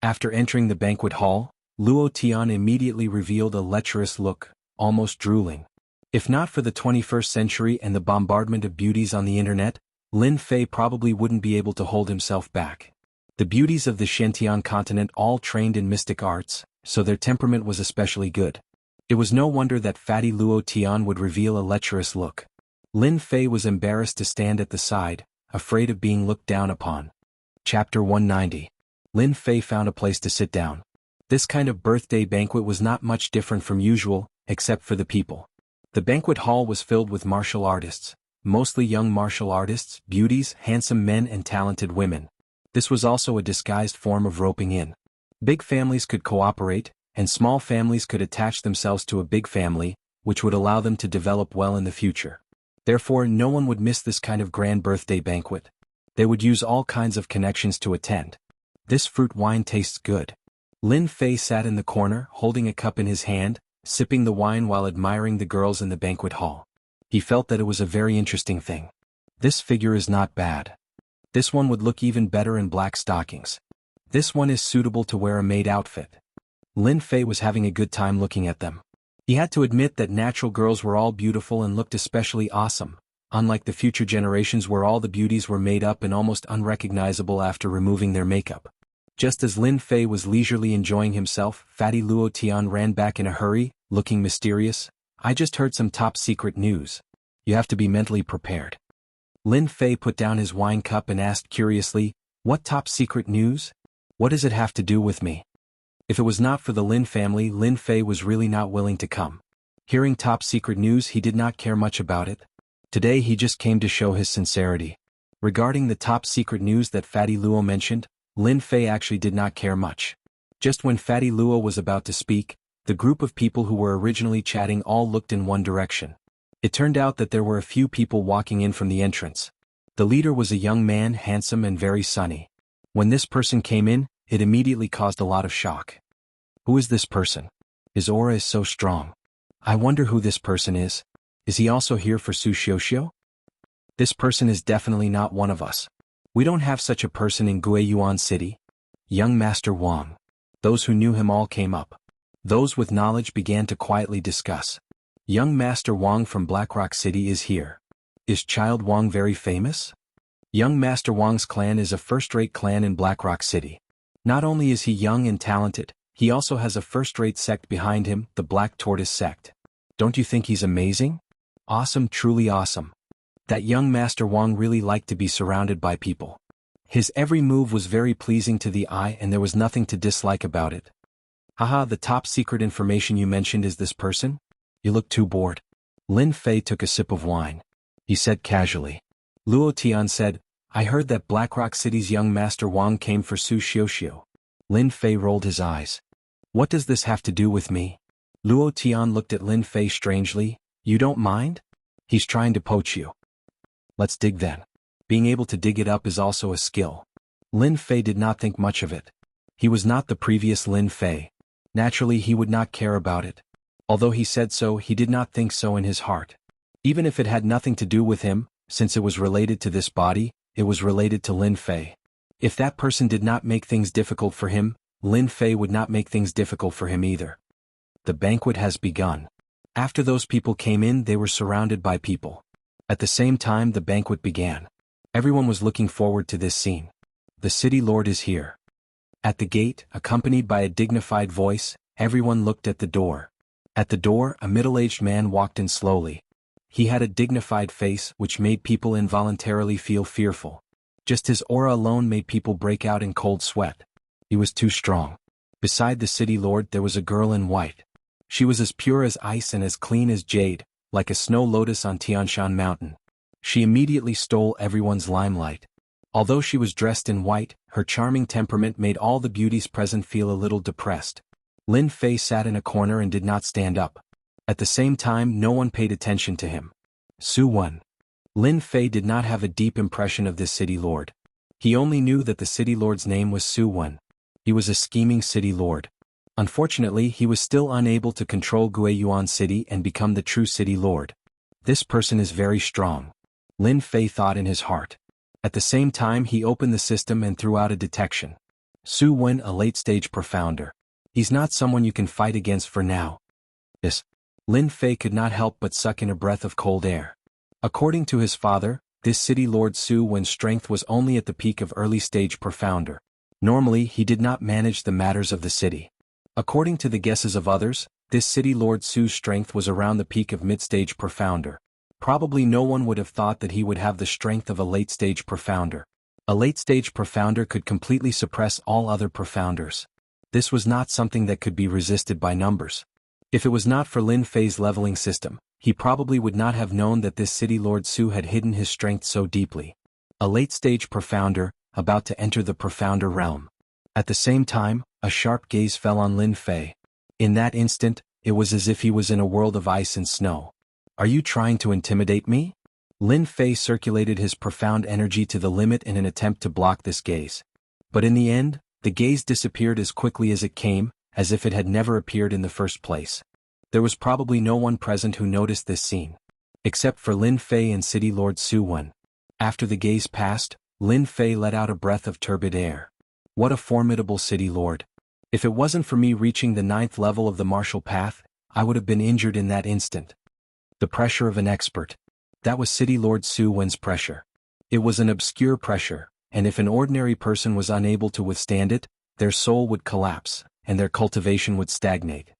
After entering the banquet hall, Luo Tian immediately revealed a lecherous look, almost drooling. If not for the 21st century and the bombardment of beauties on the internet, Lin Fei probably wouldn't be able to hold himself back. The beauties of the Xiantian continent all trained in mystic arts, so their temperament was especially good. It was no wonder that fatty Luo Tian would reveal a lecherous look. Lin Fei was embarrassed to stand at the side, afraid of being looked down upon. Chapter 190. Lin Fei found a place to sit down. This kind of birthday banquet was not much different from usual, except for the people. The banquet hall was filled with martial artists, mostly young martial artists, beauties, handsome men and talented women. This was also a disguised form of roping in. Big families could cooperate, and small families could attach themselves to a big family, which would allow them to develop well in the future. Therefore, no one would miss this kind of grand birthday banquet. They would use all kinds of connections to attend. This fruit wine tastes good. Lin Fei sat in the corner, holding a cup in his hand, sipping the wine while admiring the girls in the banquet hall. He felt that it was a very interesting thing. This figure is not bad. This one would look even better in black stockings. This one is suitable to wear a maid outfit. Lin Fei was having a good time looking at them. He had to admit that natural girls were all beautiful and looked especially awesome, unlike the future generations where all the beauties were made up and almost unrecognizable after removing their makeup. Just as Lin Fei was leisurely enjoying himself, fatty Luo Tian ran back in a hurry, looking mysterious. I just heard some top-secret news. You have to be mentally prepared. Lin Fei put down his wine cup and asked curiously, what top-secret news? What does it have to do with me? If it was not for the Lin family, Lin Fei was really not willing to come. Hearing top-secret news, he did not care much about it. Today he just came to show his sincerity. Regarding the top-secret news that fatty Luo mentioned, Lin Fei actually did not care much. Just when fatty Luo was about to speak, the group of people who were originally chatting all looked in one direction. It turned out that there were a few people walking in from the entrance. The leader was a young man, handsome and very sunny. When this person came in, it immediately caused a lot of shock. Who is this person? His aura is so strong. I wonder who this person is. Is he also here for Su Xiuxiu? This person is definitely not one of us. We don't have such a person in Guiyuan City. Young Master Wang. Those who knew him all came up. Those with knowledge began to quietly discuss. Young Master Wang from Blackrock City is here. Is Child Wang very famous? Young Master Wang's clan is a first-rate clan in Blackrock City. Not only is he young and talented, he also has a first-rate sect behind him, the Black Tortoise sect. Don't you think he's amazing? Awesome, truly awesome. That young Master Wang really liked to be surrounded by people. His every move was very pleasing to the eye and there was nothing to dislike about it. Haha, the top secret information you mentioned is this person? You look too bored. Lin Fei took a sip of wine. He said casually. Luo Tian said, I heard that Blackrock City's young Master Wang came for Su Xiuxiu. Lin Fei rolled his eyes. What does this have to do with me? Luo Tian looked at Lin Fei strangely. You don't mind? He's trying to poach you. Let's dig then. Being able to dig it up is also a skill. Lin Fei did not think much of it. He was not the previous Lin Fei. Naturally he would not care about it. Although he said so, he did not think so in his heart. Even if it had nothing to do with him, since it was related to this body, it was related to Lin Fei. If that person did not make things difficult for him, Lin Fei would not make things difficult for him either. The banquet has begun. After those people came in, they were surrounded by people. At the same time, the banquet began. Everyone was looking forward to this scene. The city lord is here. At the gate, accompanied by a dignified voice, everyone looked at the door. At the door, a middle-aged man walked in slowly. He had a dignified face which made people involuntarily feel fearful. Just his aura alone made people break out in cold sweat. He was too strong. Beside the city lord there was a girl in white. She was as pure as ice and as clean as jade, like a snow lotus on Tianshan Mountain. She immediately stole everyone's limelight. Although she was dressed in white, her charming temperament made all the beauties present feel a little depressed. Lin Fei sat in a corner and did not stand up. At the same time, no one paid attention to him. Su Wen. Lin Fei did not have a deep impression of this city lord. He only knew that the city lord's name was Su Wen. He was a scheming city lord. Unfortunately, he was still unable to control Guiyuan City and become the true city lord. This person is very strong. Lin Fei thought in his heart. At the same time he opened the system and threw out a detection. Su Wen, a late-stage profounder. He's not someone you can fight against for now. Yes. Lin Fei could not help but suck in a breath of cold air. According to his father, this city lord Su Wen's strength was only at the peak of early-stage profounder. Normally he did not manage the matters of the city. According to the guesses of others, this city lord Su's strength was around the peak of mid-stage profounder. Probably no one would have thought that he would have the strength of a late-stage profounder. A late-stage profounder could completely suppress all other profounders. This was not something that could be resisted by numbers. If it was not for Lin Fei's leveling system, he probably would not have known that this city lord Su had hidden his strength so deeply. A late-stage profounder, about to enter the profounder realm. At the same time, a sharp gaze fell on Lin Fei. In that instant, it was as if he was in a world of ice and snow. Are you trying to intimidate me? Lin Fei circulated his profound energy to the limit in an attempt to block this gaze. But in the end, the gaze disappeared as quickly as it came, as if it had never appeared in the first place. There was probably no one present who noticed this scene. Except for Lin Fei and City Lord Su Wen. After the gaze passed, Lin Fei let out a breath of turbid air. What a formidable city lord. If it wasn't for me reaching the 9th level of the martial path, I would have been injured in that instant. The pressure of an expert. That was City Lord Su Wen's pressure. It was an obscure pressure, and if an ordinary person was unable to withstand it, their soul would collapse, and their cultivation would stagnate.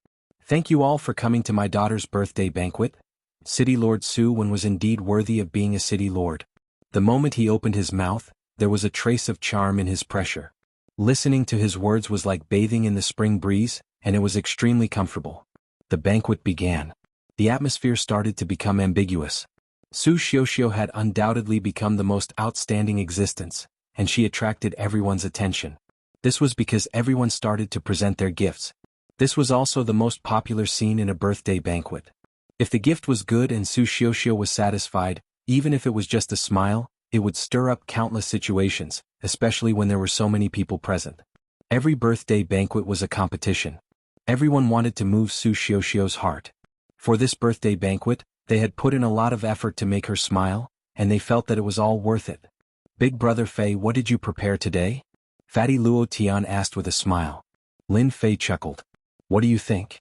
Thank you all for coming to my daughter's birthday banquet. City Lord Su Wen was indeed worthy of being a city lord. The moment he opened his mouth, there was a trace of charm in his pressure. Listening to his words was like bathing in the spring breeze, and it was extremely comfortable. The banquet began. The atmosphere started to become ambiguous. Su Xiuxiu had undoubtedly become the most outstanding existence, and she attracted everyone's attention. This was because everyone started to present their gifts. This was also the most popular scene in a birthday banquet. If the gift was good and Su Xiuxiu was satisfied, even if it was just a smile, it would stir up countless situations, especially when there were so many people present. Every birthday banquet was a competition. Everyone wanted to move Su Xiuxiu's heart. For this birthday banquet, they had put in a lot of effort to make her smile, and they felt that it was all worth it. Big Brother Fei, what did you prepare today? Fatty Luo Tian asked with a smile. Lin Fei chuckled. What do you think?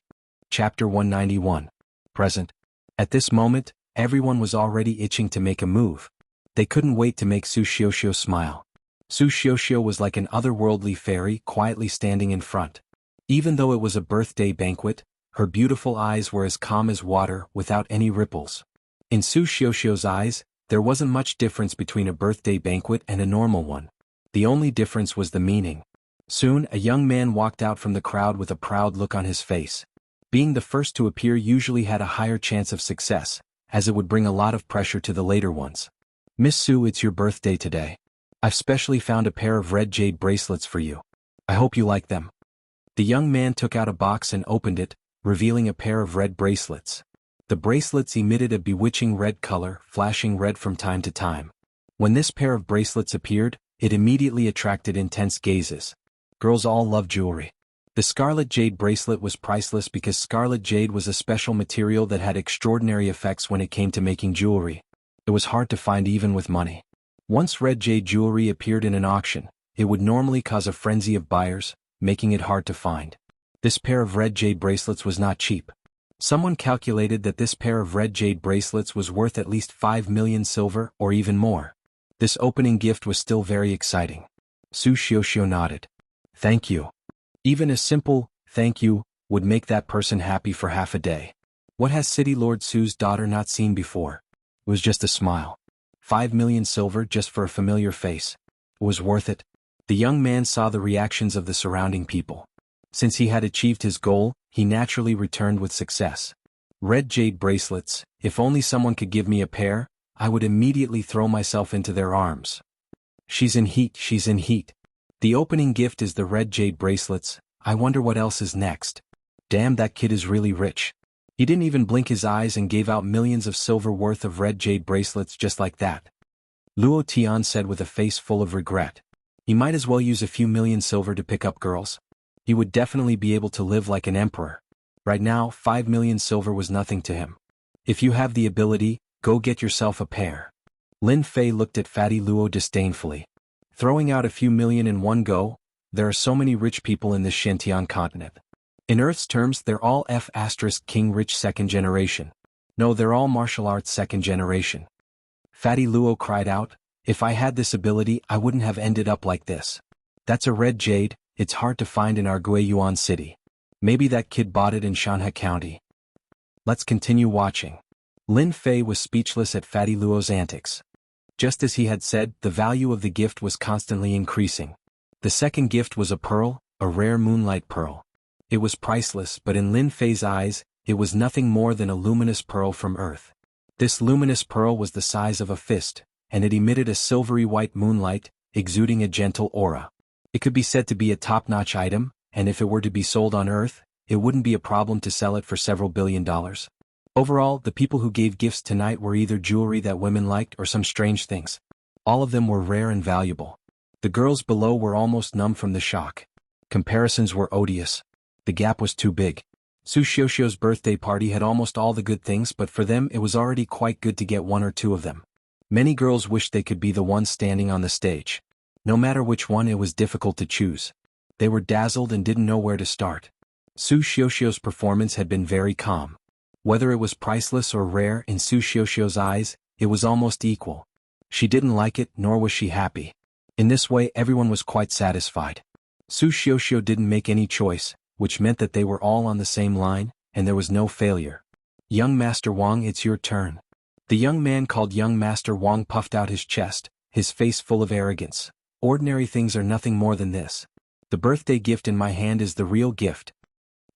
Chapter 191. Present. At this moment, everyone was already itching to make a move. They couldn't wait to make Su Xiuxiu smile. Su Xiuxiu was like an otherworldly fairy quietly standing in front. Even though it was a birthday banquet, her beautiful eyes were as calm as water without any ripples. In Su Xiuxiu's eyes, there wasn't much difference between a birthday banquet and a normal one. The only difference was the meaning. Soon, a young man walked out from the crowd with a proud look on his face. Being the first to appear usually had a higher chance of success, as it would bring a lot of pressure to the later ones. Miss Su, it's your birthday today. I've specially found a pair of red jade bracelets for you. I hope you like them. The young man took out a box and opened it, revealing a pair of red bracelets. The bracelets emitted a bewitching red color, flashing red from time to time. When this pair of bracelets appeared, it immediately attracted intense gazes. Girls all love jewelry. The scarlet jade bracelet was priceless because scarlet jade was a special material that had extraordinary effects when it came to making jewelry. It was hard to find even with money. Once red jade jewelry appeared in an auction, it would normally cause a frenzy of buyers, making it hard to find. This pair of red jade bracelets was not cheap. Someone calculated that this pair of red jade bracelets was worth at least 5 million silver or even more. This opening gift was still very exciting. Su Xiuxiu nodded. Thank you. Even a simple, thank you, would make that person happy for half a day. What has City Lord Su's daughter not seen before? It was just a smile. 5 million silver just for a familiar face. It was worth it. The young man saw the reactions of the surrounding people. Since he had achieved his goal, he naturally returned with success. Red jade bracelets, if only someone could give me a pair, I would immediately throw myself into their arms. She's in heat, she's in heat. The opening gift is the red jade bracelets. I wonder what else is next. Damn, that kid is really rich. He didn't even blink his eyes and gave out millions of silver worth of red jade bracelets just like that. Luo Tian said with a face full of regret. He might as well use a few million silver to pick up girls. He would definitely be able to live like an emperor. Right now, 5 million silver was nothing to him. If you have the ability, go get yourself a pair. Lin Fei looked at Fatty Luo disdainfully. Throwing out a few million in one go? There are so many rich people in this Shantian continent. In Earth's terms, they're all King rich second generation. No, they're all martial arts second generation. Fatty Luo cried out, if I had this ability, I wouldn't have ended up like this. That's a red jade, it's hard to find in our Guiyuan city. Maybe that kid bought it in Shanha County. Let's continue watching. Lin Fei was speechless at Fatty Luo's antics. Just as he had said, the value of the gift was constantly increasing. The second gift was a pearl, a rare moonlight pearl. It was priceless, but in Lin Fei's eyes, it was nothing more than a luminous pearl from Earth. This luminous pearl was the size of a fist, and it emitted a silvery white moonlight, exuding a gentle aura. It could be said to be a top-notch item, and if it were to be sold on Earth, it wouldn't be a problem to sell it for several $billion. Overall, the people who gave gifts tonight were either jewelry that women liked or some strange things. All of them were rare and valuable. The girls below were almost numb from the shock. Comparisons were odious. The gap was too big. Su Xiuxiu's birthday party had almost all the good things, but for them it was already quite good to get one or two of them. Many girls wished they could be the ones standing on the stage. No matter which one, it was difficult to choose. They were dazzled and didn't know where to start. Su Xiuxiu's performance had been very calm. Whether it was priceless or rare, in Su Xiuxiu's eyes, it was almost equal. She didn't like it, nor was she happy. In this way, everyone was quite satisfied. Su Xiuxiu didn't make any choice, which meant that they were all on the same line, and there was no failure. Young Master Wang, it's your turn. The young man called Young Master Wang puffed out his chest, his face full of arrogance. Ordinary things are nothing more than this. The birthday gift in my hand is the real gift.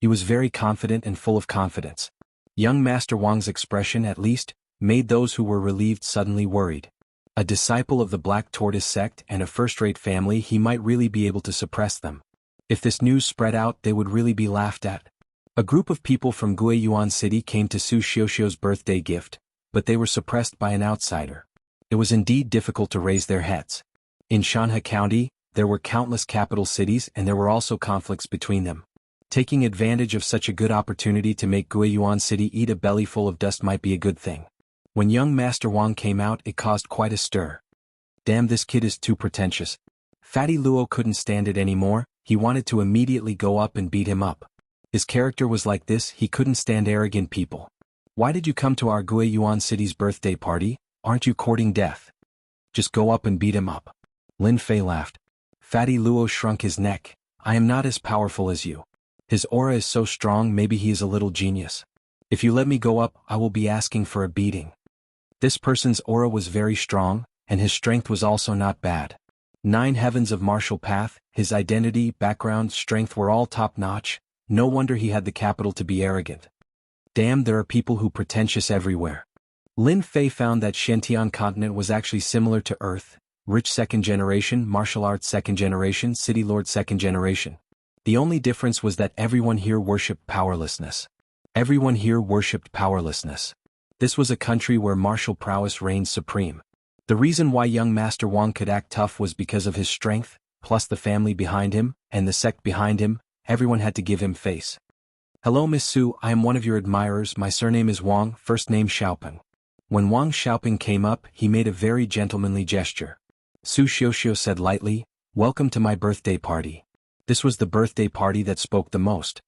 He was very confident and full of confidence. Young Master Wang's expression, at least, made those who were relieved suddenly worried. A disciple of the Black Tortoise sect and a first-rate family, he might really be able to suppress them. If this news spread out, they would really be laughed at. A group of people from Guiyuan City came to Su Xiuxiu's birthday gift, but they were suppressed by an outsider. It was indeed difficult to raise their heads. In Shanha County, there were countless capital cities and there were also conflicts between them. Taking advantage of such a good opportunity to make Guiyuan City eat a bellyful of dust might be a good thing. When young Master Wang came out, it caused quite a stir. Damn, this kid is too pretentious. Fatty Luo couldn't stand it anymore, he wanted to immediately go up and beat him up. His character was like this, he couldn't stand arrogant people. Why did you come to our Guiyuan City's birthday party? Aren't you courting death? Just go up and beat him up. Lin Fei laughed. Fatty Luo shrunk his neck. I am not as powerful as you. His aura is so strong, maybe he is a little genius. If you let me go up, I will be asking for a beating. This person's aura was very strong, and his strength was also not bad. 9 heavens of martial path, his identity, background, strength were all top-notch. No wonder he had the capital to be arrogant. Damn, there are people who pretentious everywhere. Lin Fei found that Shantian continent was actually similar to Earth, rich second generation, martial arts second generation, city lord second generation. The only difference was that everyone here worshipped powerlessness. Everyone here worshipped powerlessness. This was a country where martial prowess reigned supreme. The reason why young Master Wang could act tough was because of his strength, plus the family behind him, and the sect behind him. Everyone had to give him face. Hello Miss Su, I am one of your admirers, my surname is Wang, first name Xiaoping. When Wang Xiaoping came up, he made a very gentlemanly gesture. Su Xiuxiu said lightly, welcome to my birthday party. This was the birthday party that spoke the most.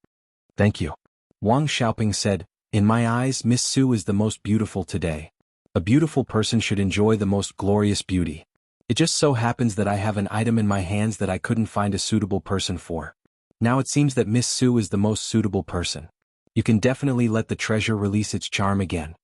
Thank you. Wang Xiaoping said, in my eyes, Miss Su is the most beautiful today. A beautiful person should enjoy the most glorious beauty. It just so happens that I have an item in my hands that I couldn't find a suitable person for. Now it seems that Miss Su is the most suitable person. You can definitely let the treasure release its charm again.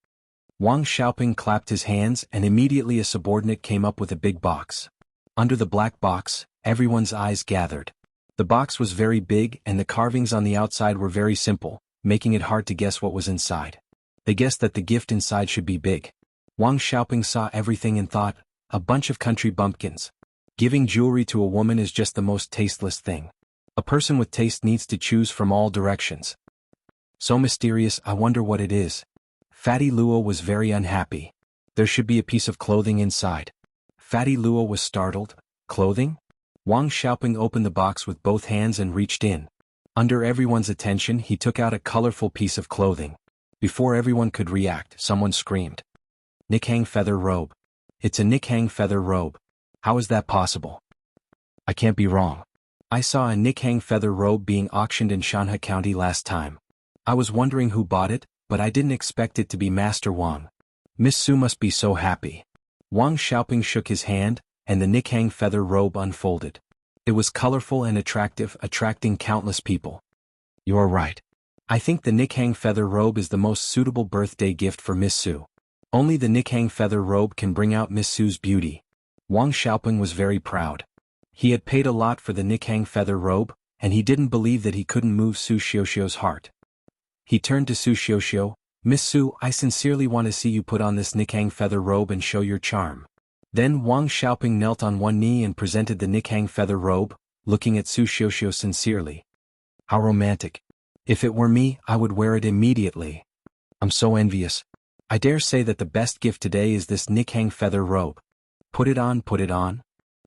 Wang Xiaoping clapped his hands and immediately a subordinate came up with a big box. Under the black box, everyone's eyes gathered. The box was very big and the carvings on the outside were very simple, making it hard to guess what was inside. They guessed that the gift inside should be big. Wang Xiaoping saw everything and thought, a bunch of country bumpkins. Giving jewelry to a woman is just the most tasteless thing. A person with taste needs to choose from all directions. So mysterious, I wonder what it is. Fatty Luo was very unhappy. There should be a piece of clothing inside. Fatty Luo was startled. Clothing? Wang Xiaoping opened the box with both hands and reached in. Under everyone's attention, he took out a colorful piece of clothing. Before everyone could react, someone screamed. Nikhang feather robe. It's a Nikhang feather robe. How is that possible? I can't be wrong. I saw a Nikhang feather robe being auctioned in Shanha County last time. I was wondering who bought it, but I didn't expect it to be Master Wang. Miss Su must be so happy. Wang Xiaoping shook his hand, and the Nikhang feather robe unfolded. It was colorful and attractive, attracting countless people. You're right. I think the Nikhang feather robe is the most suitable birthday gift for Miss Su. Only the Nikhang feather robe can bring out Miss Su's beauty. Wang Xiaoping was very proud. He had paid a lot for the Nikhang feather robe, and he didn't believe that he couldn't move Su Xiuxiu's heart. He turned to Su Xiuxiu. Miss Su, I sincerely want to see you put on this Nikhang feather robe and show your charm. Then Wang Xiaoping knelt on one knee and presented the Nikhang feather robe, looking at Su Xiuxiu sincerely. How romantic. If it were me, I would wear it immediately. I'm so envious. I dare say that the best gift today is this Nikhang feather robe. Put it on, put it on.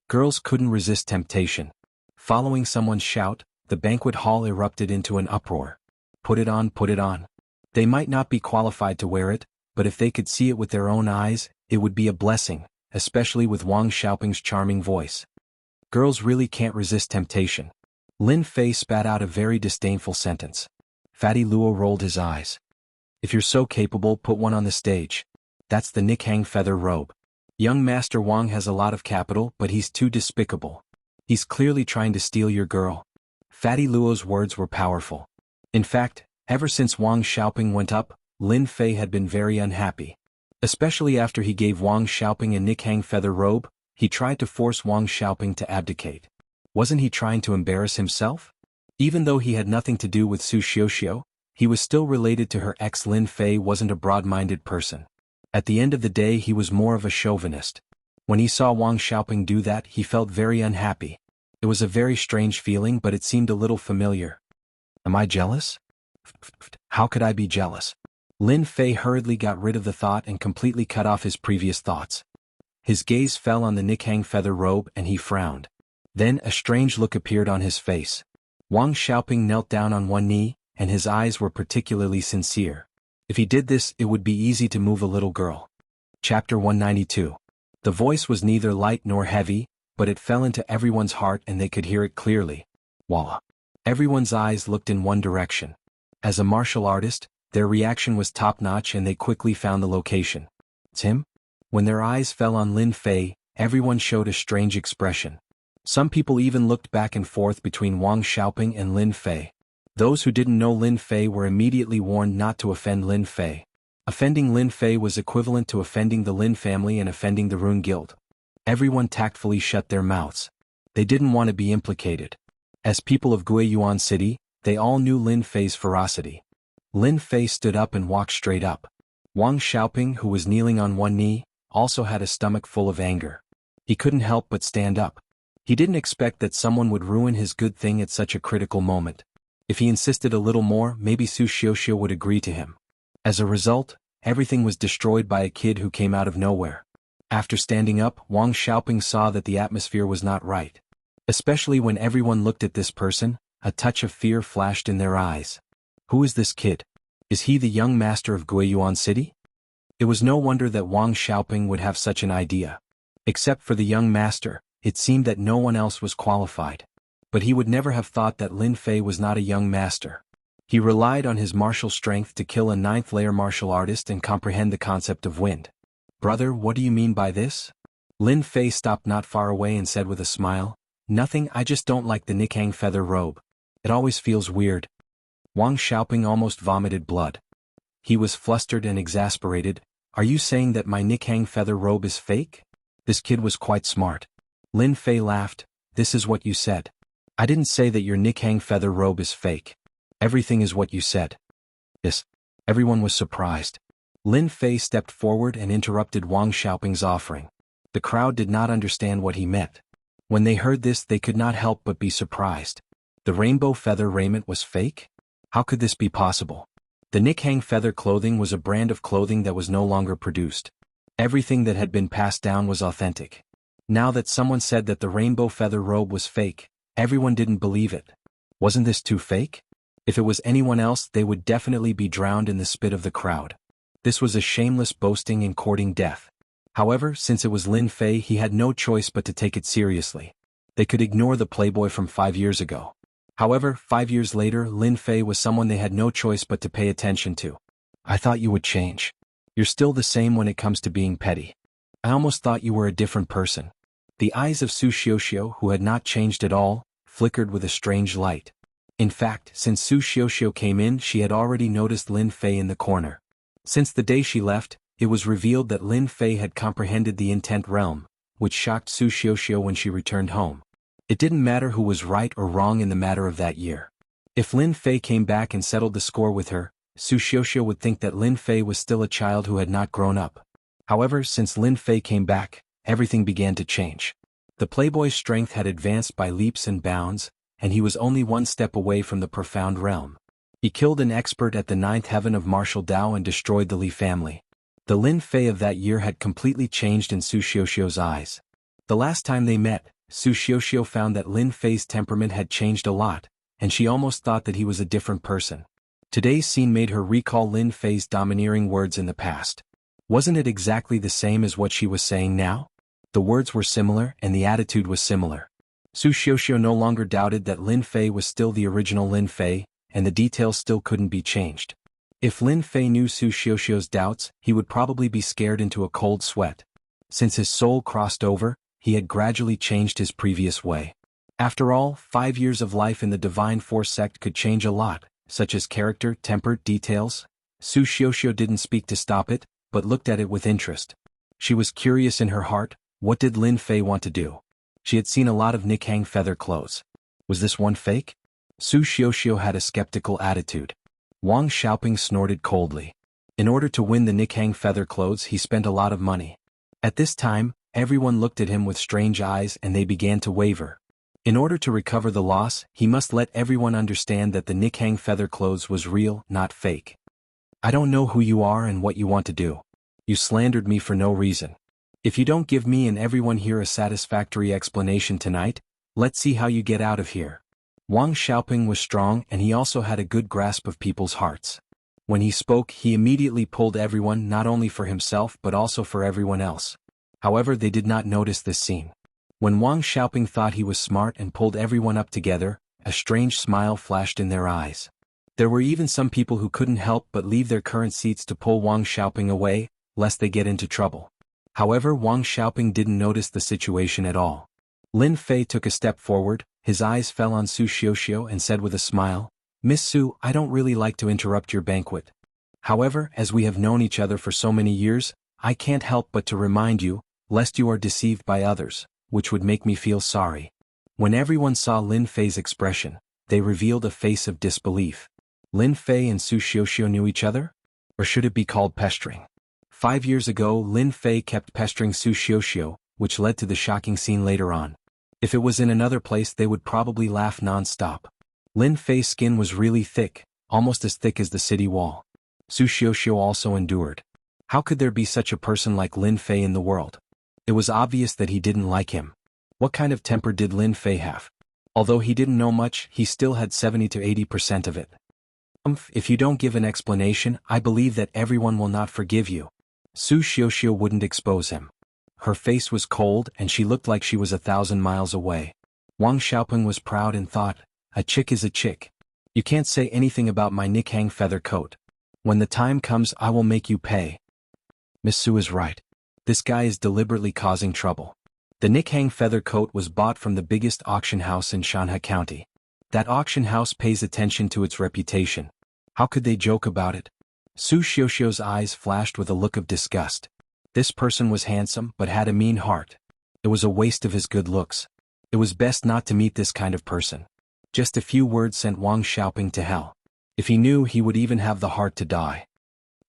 Girls couldn't resist temptation. Following someone's shout, the banquet hall erupted into an uproar. Put it on, put it on. They might not be qualified to wear it, but if they could see it with their own eyes, it would be a blessing, especially with Wang Xiaoping's charming voice. Girls really can't resist temptation. Lin Fei spat out a very disdainful sentence. Fatty Luo rolled his eyes. If you're so capable, put one on the stage. That's the Nikhang feather robe. Young Master Wang has a lot of capital, but he's too despicable. He's clearly trying to steal your girl. Fatty Luo's words were powerful. In fact, ever since Wang Xiaoping went up, Lin Fei had been very unhappy. Especially after he gave Wang Xiaoping a Nikhang feather robe, he tried to force Wang Xiaoping to abdicate. Wasn't he trying to embarrass himself? Even though he had nothing to do with Su Xiuxiu, he was still related to her ex. Lin Fei wasn't a broad-minded person. At the end of the day, he was more of a chauvinist. When he saw Wang Xiaoping do that, he felt very unhappy. It was a very strange feeling, but it seemed a little familiar. Am I jealous? How could I be jealous? Lin Fei hurriedly got rid of the thought and completely cut off his previous thoughts. His gaze fell on the Nikhang feather robe and he frowned. Then a strange look appeared on his face. Wang Xiaoping knelt down on one knee, and his eyes were particularly sincere. If he did this, it would be easy to move a little girl. Chapter 192. The voice was neither light nor heavy, but it fell into everyone's heart and they could hear it clearly. Voila. Everyone's eyes looked in one direction. As a martial artist, their reaction was top-notch and they quickly found the location. It's him? When their eyes fell on Lin Fei, everyone showed a strange expression. Some people even looked back and forth between Wang Xiaoping and Lin Fei. Those who didn't know Lin Fei were immediately warned not to offend Lin Fei. Offending Lin Fei was equivalent to offending the Lin family and offending the Rune Guild. Everyone tactfully shut their mouths. They didn't want to be implicated. As people of Guiyuan City, they all knew Lin Fei's ferocity. Lin Fei stood up and walked straight up. Wang Xiaoping, who was kneeling on one knee, also had a stomach full of anger. He couldn't help but stand up. He didn't expect that someone would ruin his good thing at such a critical moment. If he insisted a little more, maybe Su Xiuxiu would agree to him. As a result, everything was destroyed by a kid who came out of nowhere. After standing up, Wang Xiaoping saw that the atmosphere was not right. Especially when everyone looked at this person, a touch of fear flashed in their eyes. Who is this kid? Is he the young master of Guiyuan City? It was no wonder that Wang Xiaoping would have such an idea. Except for the young master, it seemed that no one else was qualified. But he would never have thought that Lin Fei was not a young master. He relied on his martial strength to kill a 9th-layer martial artist and comprehend the concept of wind. Brother, what do you mean by this? Lin Fei stopped not far away and said with a smile, Nothing, I just don't like the Nikhang feather robe. It always feels weird. Wang Xiaoping almost vomited blood. He was flustered and exasperated. Are you saying that my Nikhang feather robe is fake? This kid was quite smart. Lin Fei laughed. This is what you said. I didn't say that your Nikhang feather robe is fake. Everything is what you said. Yes. Everyone was surprised. Lin Fei stepped forward and interrupted Wang Xiaoping's offering. The crowd did not understand what he meant. When they heard this, they could not help but be surprised. The rainbow feather raiment was fake? How could this be possible? The Nikhang feather clothing was a brand of clothing that was no longer produced. Everything that had been passed down was authentic. Now that someone said that the rainbow feather robe was fake, everyone didn't believe it. Wasn't this too fake? If it was anyone else, they would definitely be drowned in the spit of the crowd. This was a shameless boasting and courting death. However, since it was Lin Fei, he had no choice but to take it seriously. They could ignore the playboy from 5 years ago. However, 5 years later, Lin Fei was someone they had no choice but to pay attention to. I thought you would change. You're still the same when it comes to being petty. I almost thought you were a different person. The eyes of Su Xiuxiu, who had not changed at all, flickered with a strange light. In fact, since Su Xiuxiu came in, she had already noticed Lin Fei in the corner. Since the day she left, it was revealed that Lin Fei had comprehended the intent realm, which shocked Su Xiuxiu when she returned home. It didn't matter who was right or wrong in the matter of that year. If Lin Fei came back and settled the score with her, Su Xiuxiu would think that Lin Fei was still a child who had not grown up. However, since Lin Fei came back, everything began to change. The playboy's strength had advanced by leaps and bounds, and he was only one step away from the profound realm. He killed an expert at the 9th heaven of martial Dao and destroyed the Li family. The Lin Fei of that year had completely changed in Su Xiuxiu's eyes. The last time they met, Su Xiuxiu found that Lin Fei's temperament had changed a lot, and she almost thought that he was a different person. Today's scene made her recall Lin Fei's domineering words in the past. Wasn't it exactly the same as what she was saying now? The words were similar and the attitude was similar. Su Xiuxiu no longer doubted that Lin Fei was still the original Lin Fei, and the details still couldn't be changed. If Lin Fei knew Su Xiuxiu's doubts, he would probably be scared into a cold sweat. Since his soul crossed over, he had gradually changed his previous way. After all, 5 years of life in the Divine Force sect could change a lot, such as character, temper, details. Su Xiuxiu didn't speak to stop it, but looked at it with interest. She was curious in her heart, what did Lin Fei want to do? She had seen a lot of Nikhang feather clothes. Was this one fake? Su Xiuxiu had a skeptical attitude. Wang Xiaoping snorted coldly. In order to win the Nikhang feather clothes, he spent a lot of money. At this time, everyone looked at him with strange eyes and they began to waver. In order to recover the loss, he must let everyone understand that the Nikhang feather clothes was real, not fake. I don't know who you are and what you want to do. You slandered me for no reason. If you don't give me and everyone here a satisfactory explanation tonight, let's see how you get out of here. Wang Xiaoping was strong and he also had a good grasp of people's hearts. When he spoke, he immediately pulled everyone not only for himself but also for everyone else. However, they did not notice this scene. When Wang Xiaoping thought he was smart and pulled everyone up together, a strange smile flashed in their eyes. There were even some people who couldn't help but leave their current seats to pull Wang Xiaoping away, lest they get into trouble. However, Wang Xiaoping didn't notice the situation at all. Lin Fei took a step forward, his eyes fell on Su Xiuxiu and said with a smile, Miss Su, I don't really like to interrupt your banquet. However, as we have known each other for so many years, I can't help but to remind you, lest you are deceived by others, which would make me feel sorry. When everyone saw Lin Fei's expression, they revealed a face of disbelief. Lin Fei and Su Xiuxiu knew each other? Or should it be called pestering? 5 years ago, Lin Fei kept pestering Su Xiuxiu, which led to the shocking scene later on. If it was in another place, they would probably laugh non-stop. Lin Fei's skin was really thick, almost as thick as the city wall. Su Xiuxiu also endured. How could there be such a person like Lin Fei in the world? It was obvious that he didn't like him. What kind of temper did Lin Fei have? Although he didn't know much, he still had 70 to 80% of it. If you don't give an explanation, I believe that everyone will not forgive you. Su Xiuxiu wouldn't expose him. Her face was cold and she looked like she was 1,000 miles away. Wang Xiaoping was proud and thought, a chick is a chick. You can't say anything about my Nikhang feather coat. When the time comes, I will make you pay. Miss Su is right. This guy is deliberately causing trouble. The Nikhang feather coat was bought from the biggest auction house in Shanhe County. That auction house pays attention to its reputation. How could they joke about it? Su Xiuxiu's eyes flashed with a look of disgust. This person was handsome but had a mean heart. It was a waste of his good looks. It was best not to meet this kind of person. Just a few words sent Wang Xiaoping to hell. If he knew, he would even have the heart to die.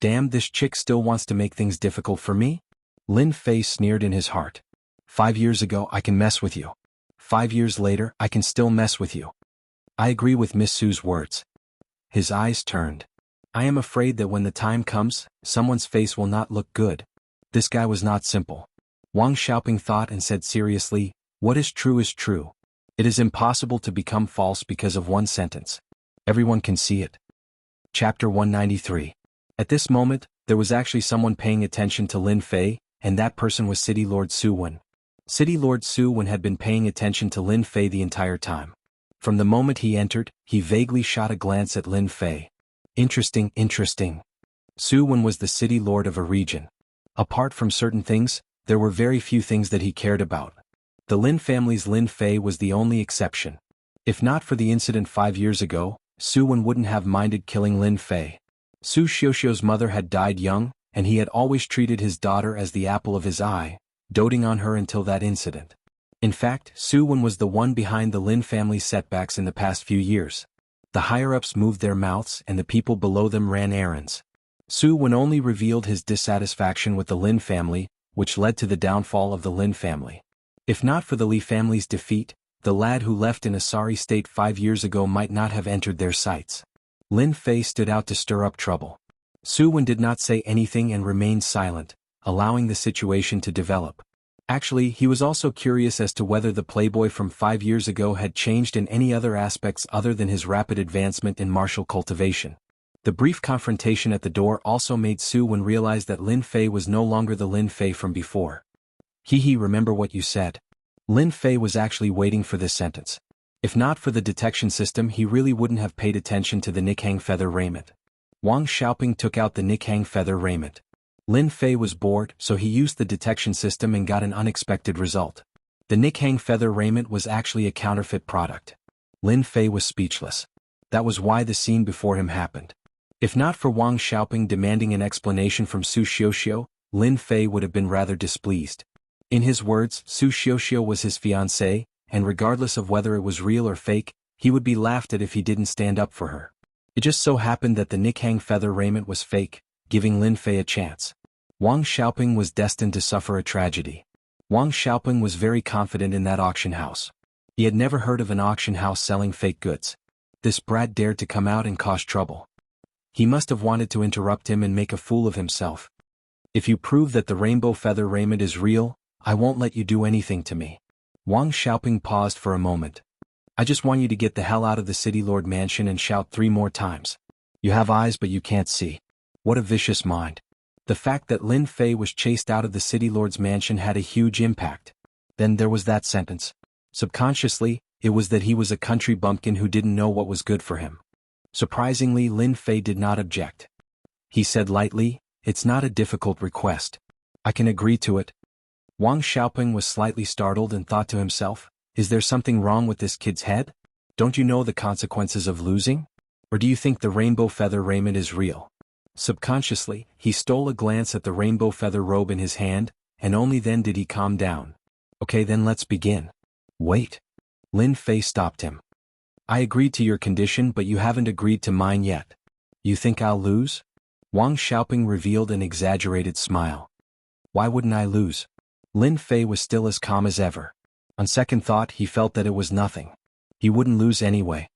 Damn, this chick still wants to make things difficult for me? Lin Fei sneered in his heart. 5 years ago I can mess with you. 5 years later I can still mess with you. I agree with Miss Su's words. His eyes turned. I am afraid that when the time comes, someone's face will not look good. This guy was not simple. Wang Xiaoping thought and said seriously, what is true is true. It is impossible to become false because of one sentence. Everyone can see it. Chapter 193. At this moment, there was actually someone paying attention to Lin Fei, and that person was City Lord Su Wen. City Lord Su Wen had been paying attention to Lin Fei the entire time. From the moment he entered, he vaguely shot a glance at Lin Fei. Interesting, interesting. Su Wen was the city lord of a region. Apart from certain things, there were very few things that he cared about. The Lin family's Lin Fei was the only exception. If not for the incident 5 years ago, Su Wen wouldn't have minded killing Lin Fei. Su Xiuxiu's mother had died young, and he had always treated his daughter as the apple of his eye, doting on her until that incident. In fact, Su Wen was the one behind the Lin family's setbacks in the past few years. The higher-ups moved their mouths and the people below them ran errands. Su Wen only revealed his dissatisfaction with the Lin family, which led to the downfall of the Lin family. If not for the Li family's defeat, the lad who left in a sorry state 5 years ago might not have entered their sights. Lin Fei stood out to stir up trouble. Su Wen did not say anything and remained silent, allowing the situation to develop. Actually, he was also curious as to whether the playboy from 5 years ago had changed in any other aspects other than his rapid advancement in martial cultivation. The brief confrontation at the door also made Su Wen realize that Lin Fei was no longer the Lin Fei from before. Remember what you said? Lin Fei was actually waiting for this sentence. If not for the detection system, he really wouldn't have paid attention to the Nikhang feather raiment. Wang Xiaoping took out the Nikhang feather raiment. Lin Fei was bored, so he used the detection system and got an unexpected result. The Nikhang feather raiment was actually a counterfeit product. Lin Fei was speechless. That was why the scene before him happened. If not for Wang Xiaoping demanding an explanation from Su Xiuxiu, Lin Fei would have been rather displeased. In his words, Su Xiuxiu was his fiancée, and regardless of whether it was real or fake, he would be laughed at if he didn't stand up for her. It just so happened that the Nikhang feather raiment was fake, giving Lin Fei a chance. Wang Xiaoping was destined to suffer a tragedy. Wang Xiaoping was very confident in that auction house. He had never heard of an auction house selling fake goods. This brat dared to come out and cause trouble. He must have wanted to interrupt him and make a fool of himself. If you prove that the rainbow feather raiment is real, I won't let you do anything to me. Wang Xiaoping paused for a moment. I just want you to get the hell out of the City Lord mansion and shout 3 more times. You have eyes but you can't see. What a vicious mind. The fact that Lin Fei was chased out of the City Lord's mansion had a huge impact. Then there was that sentence. Subconsciously, it was that he was a country bumpkin who didn't know what was good for him. Surprisingly, Lin Fei did not object. He said lightly, "It's not a difficult request. I can agree to it." Wang Xiaoping was slightly startled and thought to himself, is there something wrong with this kid's head? Don't you know the consequences of losing? Or do you think the rainbow feather raiment is real? Subconsciously, he stole a glance at the rainbow feather robe in his hand, and only then did he calm down. Okay, then let's begin. Wait. Lin Fei stopped him. I agreed to your condition, but you haven't agreed to mine yet. You think I'll lose? Wang Xiaoping revealed an exaggerated smile. Why wouldn't I lose? Lin Fei was still as calm as ever. On second thought, he felt that it was nothing. He wouldn't lose anyway.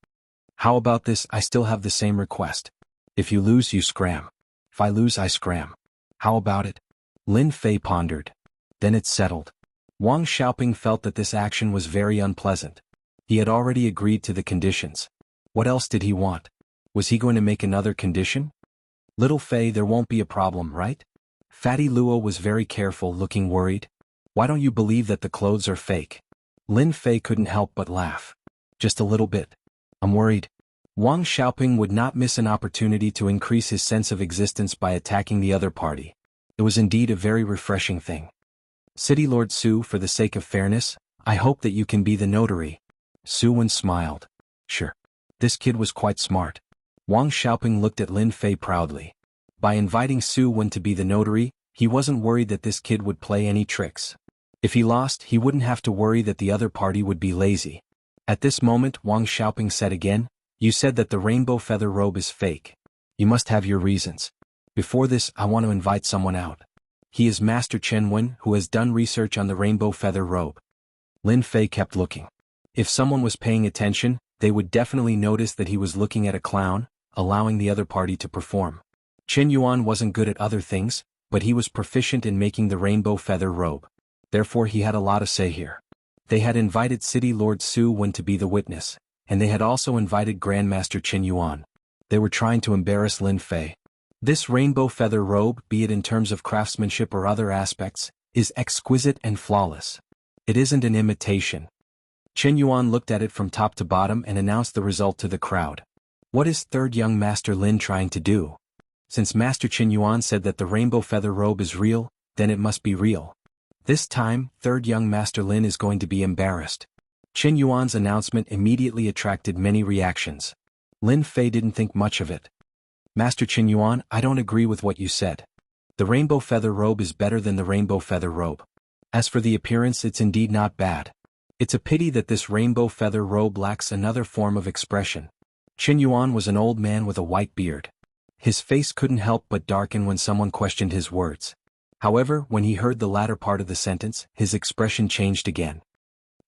How about this? I still have the same request. If you lose, you scram. If I lose, I scram. How about it? Lin Fei pondered. Then it's settled. Wang Xiaoping felt that this action was very unpleasant. He had already agreed to the conditions. What else did he want? Was he going to make another condition? Little Fei, there won't be a problem, right? Fatty Luo was very careful, looking worried. Why don't you believe that the clothes are fake? Lin Fei couldn't help but laugh. Just a little bit. I'm worried. Wang Xiaoping would not miss an opportunity to increase his sense of existence by attacking the other party. It was indeed a very refreshing thing. City Lord Su, for the sake of fairness, I hope that you can be the notary. Su Wen smiled. Sure. This kid was quite smart. Wang Xiaoping looked at Lin Fei proudly. By inviting Su Wen to be the notary, he wasn't worried that this kid would play any tricks. If he lost, he wouldn't have to worry that the other party would be lazy. At this moment, Wang Xiaoping said again, you said that the rainbow feather robe is fake. You must have your reasons. Before this, I want to invite someone out. He is Master Chen Wen, who has done research on the rainbow feather robe. Lin Fei kept looking. If someone was paying attention, they would definitely notice that he was looking at a clown, allowing the other party to perform. Chen Yuan wasn't good at other things, but he was proficient in making the rainbow feather robe. Therefore he had a lot to say here. They had invited City Lord Su Wen to be the witness, and they had also invited Grandmaster Chen Yuan. They were trying to embarrass Lin Fei. This rainbow feather robe, be it in terms of craftsmanship or other aspects, is exquisite and flawless. It isn't an imitation. Chen Yuan looked at it from top to bottom and announced the result to the crowd. What is third young Master Lin trying to do? Since Master Chen Yuan said that the rainbow feather robe is real, then it must be real. This time, third young Master Lin is going to be embarrassed. Chen Yuan's announcement immediately attracted many reactions. Lin Fei didn't think much of it. Master Chen Yuan, I don't agree with what you said. The rainbow feather robe is better than the rainbow feather robe. As for the appearance, it's indeed not bad. It's a pity that this rainbow feather robe lacks another form of expression. Chen Yuan was an old man with a white beard. His face couldn't help but darken when someone questioned his words. However, when he heard the latter part of the sentence, his expression changed again.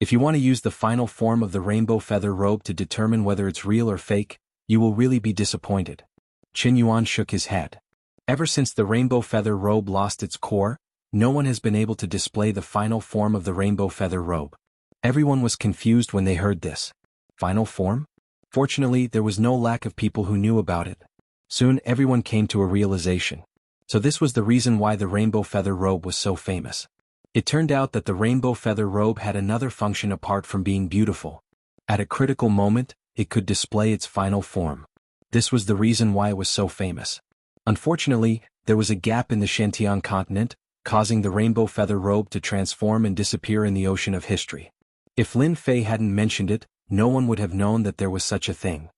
If you want to use the final form of the rainbow feather robe to determine whether it's real or fake, you will really be disappointed. Chen Yuan shook his head. Ever since the rainbow feather robe lost its core, no one has been able to display the final form of the rainbow feather robe. Everyone was confused when they heard this. Final form? Fortunately, there was no lack of people who knew about it. Soon everyone came to a realization. So this was the reason why the rainbow feather robe was so famous. It turned out that the rainbow feather robe had another function apart from being beautiful. At a critical moment, it could display its final form. This was the reason why it was so famous. Unfortunately, there was a gap in the Shantian continent, causing the rainbow feather robe to transform and disappear in the ocean of history. If Lin Fei hadn't mentioned it, no one would have known that there was such a thing.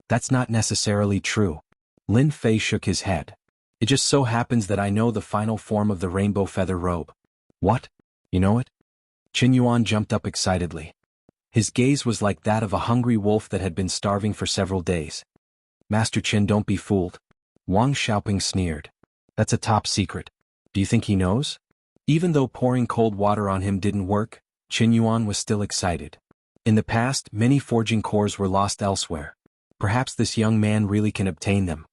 That's not necessarily true. Lin Fei shook his head. It just so happens that I know the final form of the rainbow feather robe. What? You know it? Chen Yuan jumped up excitedly. His gaze was like that of a hungry wolf that had been starving for several days. Master Chen, don't be fooled. Wang Xiaoping sneered. That's a top secret. Do you think he knows? Even though pouring cold water on him didn't work, Chen Yuan was still excited. In the past, many forging cores were lost elsewhere. Perhaps this young man really can obtain them.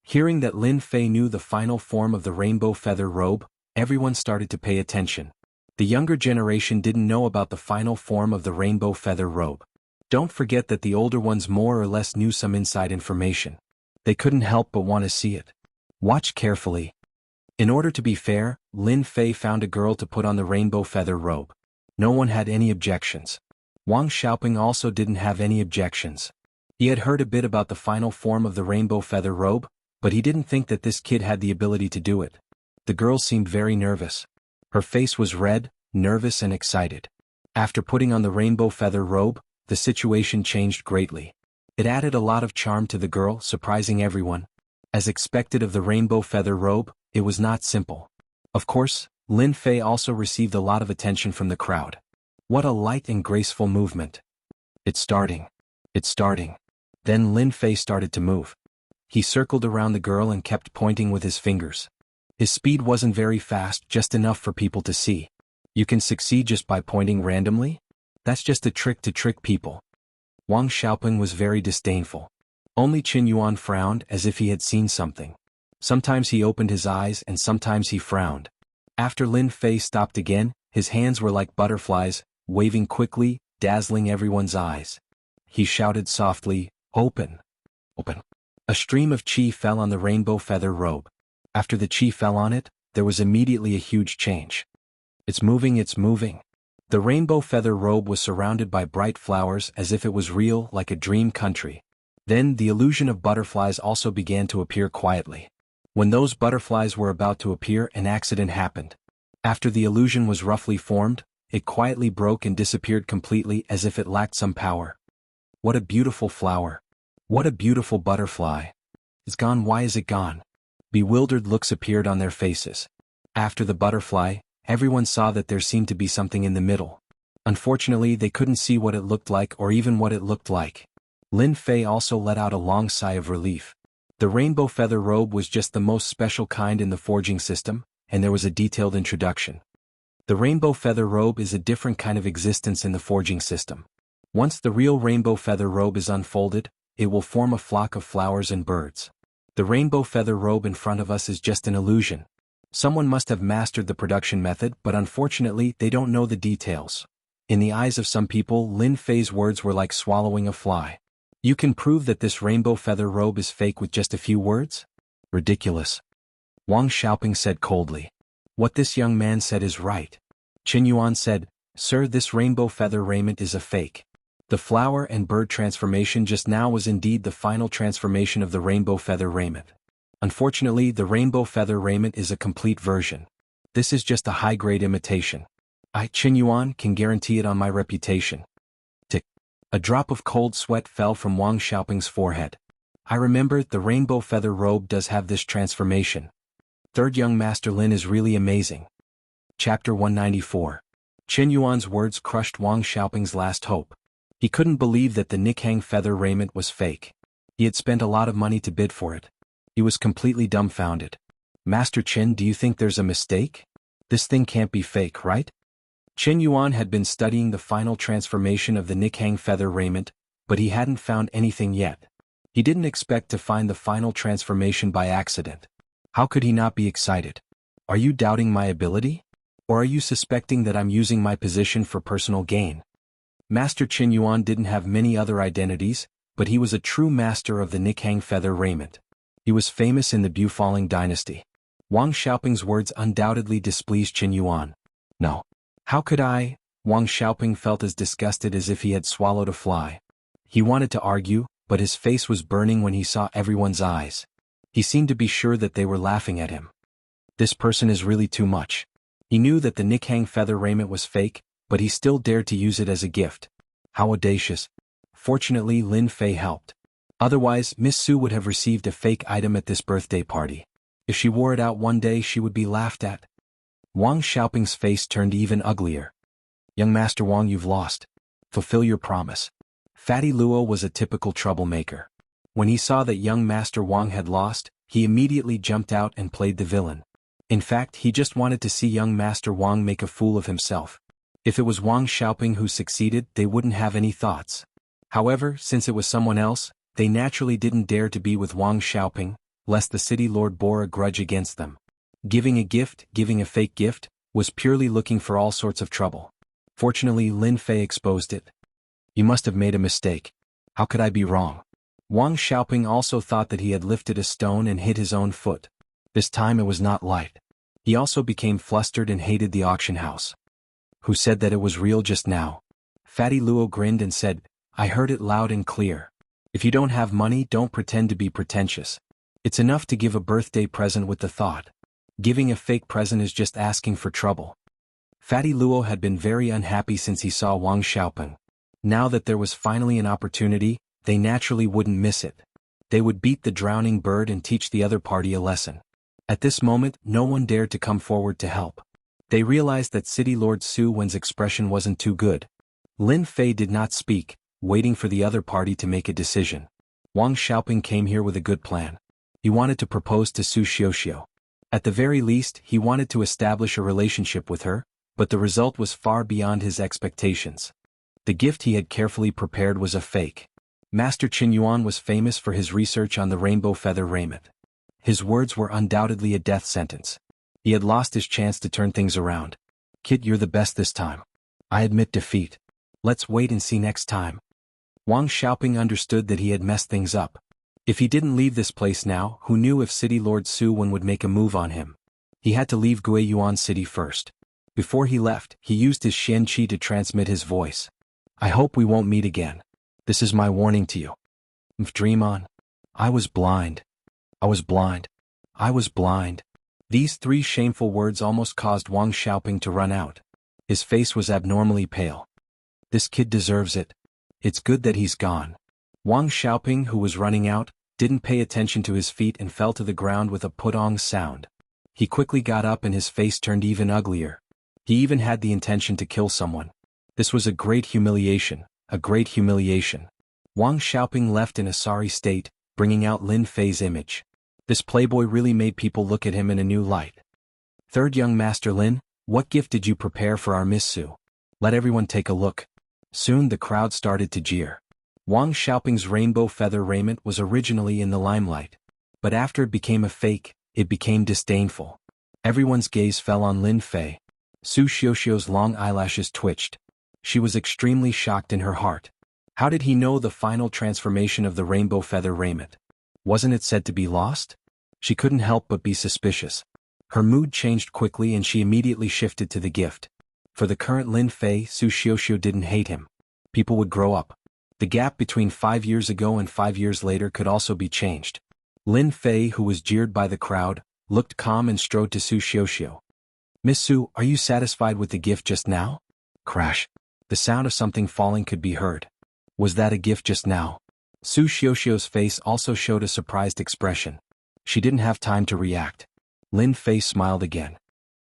Hearing that Lin Fei knew the final form of the rainbow feather robe, everyone started to pay attention. The younger generation didn't know about the final form of the rainbow feather robe. Don't forget that the older ones more or less knew some inside information. They couldn't help but want to see it. Watch carefully. In order to be fair, Lin Fei found a girl to put on the rainbow feather robe. No one had any objections. Wang Xiaoping also didn't have any objections. He had heard a bit about the final form of the rainbow feather robe, but he didn't think that this kid had the ability to do it. The girl seemed very nervous. Her face was red, nervous and excited. After putting on the rainbow feather robe, the situation changed greatly. It added a lot of charm to the girl, surprising everyone. As expected of the rainbow feather robe, it was not simple. Of course, Lin Fei also received a lot of attention from the crowd. What a light and graceful movement. It's starting. It's starting. Then Lin Fei started to move. He circled around the girl and kept pointing with his fingers. His speed wasn't very fast, just enough for people to see. You can succeed just by pointing randomly? That's just a trick to trick people. Wang Xiaoping was very disdainful. Only Chen Yuan frowned as if he had seen something. Sometimes he opened his eyes and sometimes he frowned. After Lin Fei stopped again, his hands were like butterflies, waving quickly, dazzling everyone's eyes. He shouted softly, "Open! Open!" A stream of qi fell on the rainbow feather robe. After the qi fell on it, there was immediately a huge change. It's moving, it's moving. The rainbow feather robe was surrounded by bright flowers as if it was real, like a dream country. Then the illusion of butterflies also began to appear quietly. When those butterflies were about to appear, an accident happened. After the illusion was roughly formed, it quietly broke and disappeared completely as if it lacked some power. What a beautiful flower. What a beautiful butterfly. It's gone. Why is it gone? Bewildered looks appeared on their faces. After the butterfly, everyone saw that there seemed to be something in the middle. Unfortunately, they couldn't see what it looked like or even what it looked like. Lin Fei also let out a long sigh of relief. The rainbow feather robe was just the most special kind in the forging system, and there was a detailed introduction. The rainbow feather robe is a different kind of existence in the forging system. Once the real rainbow feather robe is unfolded, it will form a flock of flowers and birds. The rainbow feather robe in front of us is just an illusion. Someone must have mastered the production method, but unfortunately they don't know the details. In the eyes of some people, Lin Fei's words were like swallowing a fly. You can prove that this rainbow feather robe is fake with just a few words? Ridiculous. Wang Xiaoping said coldly. What this young man said is right. Qin Yuan said, "Sir, this rainbow feather raiment is a fake. The flower and bird transformation just now was indeed the final transformation of the rainbow feather raiment. Unfortunately, the rainbow feather raiment is a complete version. This is just a high-grade imitation. I, Qin Yuan, can guarantee it on my reputation." Tick. A drop of cold sweat fell from Wang Xiaoping's forehead. "I remember, the rainbow feather robe does have this transformation. Third young Master Lin is really amazing." Chapter 194. Qin Yuan's words crushed Wang Xiaoping's last hope. He couldn't believe that the Nikhang feather raiment was fake. He had spent a lot of money to bid for it. He was completely dumbfounded. "Master Qin, do you think there's a mistake? This thing can't be fake, right?" Qin Yuan had been studying the final transformation of the Nikhang feather raiment, but he hadn't found anything yet. He didn't expect to find the final transformation by accident. How could he not be excited? "Are you doubting my ability? Or are you suspecting that I'm using my position for personal gain?" Master Qin Yuan didn't have many other identities, but he was a true master of the Nikhang feather raiment. He was famous in the Bufalling dynasty. Wang Xiaoping's words undoubtedly displeased Qin Yuan. "No. How could I?" Wang Xiaoping felt as disgusted as if he had swallowed a fly. He wanted to argue, but his face was burning when he saw everyone's eyes. He seemed to be sure that they were laughing at him. This person is really too much. He knew that the Nikhang feather raiment was fake, but he still dared to use it as a gift. How audacious. Fortunately, Lin Fei helped. Otherwise, Miss Su would have received a fake item at this birthday party. If she wore it out one day, she would be laughed at. Wang Xiaoping's face turned even uglier. "Young Master Wang, you've lost. Fulfill your promise." Fatty Luo was a typical troublemaker. When he saw that young Master Wang had lost, he immediately jumped out and played the villain. In fact, he just wanted to see young Master Wang make a fool of himself. If it was Wang Xiaoping who succeeded, they wouldn't have any thoughts. However, since it was someone else, they naturally didn't dare to be with Wang Xiaoping, lest the city lord bore a grudge against them. Giving a fake gift, was purely looking for all sorts of trouble. Fortunately, Lin Fei exposed it. "You must have made a mistake. How could I be wrong?" Wang Xiaoping also thought that he had lifted a stone and hit his own foot. This time it was not light. He also became flustered and hated the auction house. "Who said that it was real just now?" Fatty Luo grinned and said, "I heard it loud and clear. If you don't have money, don't pretend to be pretentious. It's enough to give a birthday present with the thought. Giving a fake present is just asking for trouble." Fatty Luo had been very unhappy since he saw Wang Xiaoping. Now that there was finally an opportunity, they naturally wouldn't miss it. They would beat the drowning bird and teach the other party a lesson. At this moment, no one dared to come forward to help. They realized that City Lord Su Wen's expression wasn't too good. Lin Fei did not speak, waiting for the other party to make a decision. Wang Xiaoping came here with a good plan. He wanted to propose to Su Xiuxiu. At the very least, he wanted to establish a relationship with her, but the result was far beyond his expectations. The gift he had carefully prepared was a fake. Master Qin Yuan was famous for his research on the rainbow feather raiment. His words were undoubtedly a death sentence. He had lost his chance to turn things around. "Kid, you're the best this time. I admit defeat. Let's wait and see next time." Wang Xiaoping understood that he had messed things up. If he didn't leave this place now, who knew if City Lord Su Wen would make a move on him? He had to leave Guiyuan City first. Before he left, he used his Xian Qi to transmit his voice. "I hope we won't meet again. This is my warning to you. Dream on. I was blind. I was blind. I was blind." These three shameful words almost caused Wang Xiaoping to run out. His face was abnormally pale. "This kid deserves it. It's good that he's gone." Wang Xiaoping, who was running out, didn't pay attention to his feet and fell to the ground with a putong sound. He quickly got up and his face turned even uglier. He even had the intention to kill someone. This was a great humiliation, a great humiliation. Wang Xiaoping left in a sorry state, bringing out Lin Fei's image. This playboy really made people look at him in a new light. "Third young Master Lin, what gift did you prepare for our Miss Su? Let everyone take a look." Soon the crowd started to jeer. Wang Xiaoping's rainbow feather raiment was originally in the limelight. But after it became a fake, it became disdainful. Everyone's gaze fell on Lin Fei. Su Xiuxiu's long eyelashes twitched. She was extremely shocked in her heart. How did he know the final transformation of the rainbow feather raiment? Wasn't it said to be lost? She couldn't help but be suspicious. Her mood changed quickly and she immediately shifted to the gift. For the current Lin Fei, Su Xiuxiu didn't hate him. People would grow up. The gap between 5 years ago and 5 years later could also be changed. Lin Fei, who was jeered by the crowd, looked calm and strode to Su Xiuxiu. "Miss Su, are you satisfied with the gift just now?" Crash. The sound of something falling could be heard. Was that a gift just now? Su Xiuxiu's face also showed a surprised expression. She didn't have time to react. Lin Fei smiled again.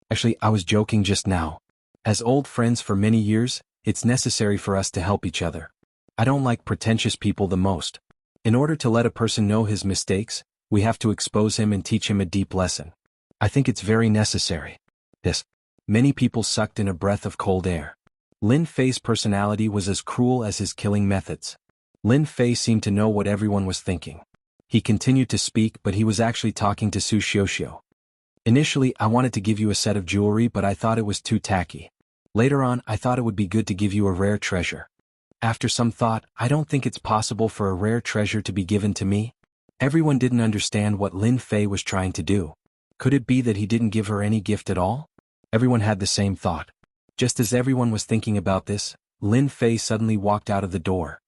"Actually, I was joking just now. As old friends for many years, it's necessary for us to help each other. I don't like pretentious people the most. In order to let a person know his mistakes, we have to expose him and teach him a deep lesson. I think it's very necessary." This. Many people sucked in a breath of cold air. Lin Fei's personality was as cruel as his killing methods. Lin Fei seemed to know what everyone was thinking. He continued to speak, but he was actually talking to Su Xiuxiu. "Initially, I wanted to give you a set of jewelry, but I thought it was too tacky. Later on, I thought it would be good to give you a rare treasure. After some thought, I don't think it's possible for a rare treasure to be given to me." Everyone didn't understand what Lin Fei was trying to do. Could it be that he didn't give her any gift at all? Everyone had the same thought. Just as everyone was thinking about this, Lin Fei suddenly walked out of the door.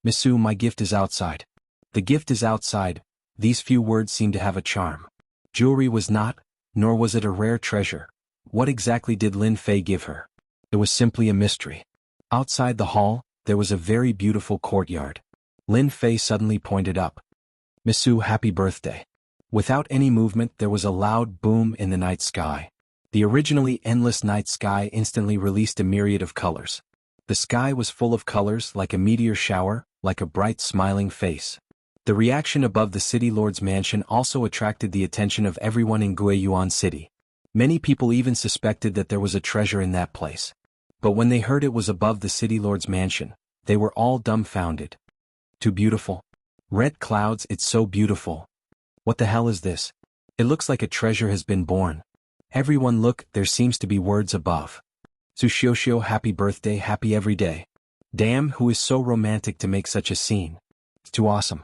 "Miss Su, my gift is outside." The gift is outside. These few words seemed to have a charm. Jewelry was not, nor was it a rare treasure. What exactly did Lin Fei give her? It was simply a mystery. Outside the hall, there was a very beautiful courtyard. Lin Fei suddenly pointed up. "Miss Su, happy birthday." Without any movement, there was a loud boom in the night sky. The originally endless night sky instantly released a myriad of colors. The sky was full of colors, like a meteor shower, like a bright smiling face. The reaction above the city lord's mansion also attracted the attention of everyone in Guiyuan City. Many people even suspected that there was a treasure in that place. But when they heard it was above the city lord's mansion, they were all dumbfounded. "Too beautiful. Red clouds, it's so beautiful. What the hell is this? It looks like a treasure has been born. Everyone look, there seems to be words above. Su Xiuxiu, happy birthday, happy every day. Damn, who is so romantic to make such a scene? It's too awesome."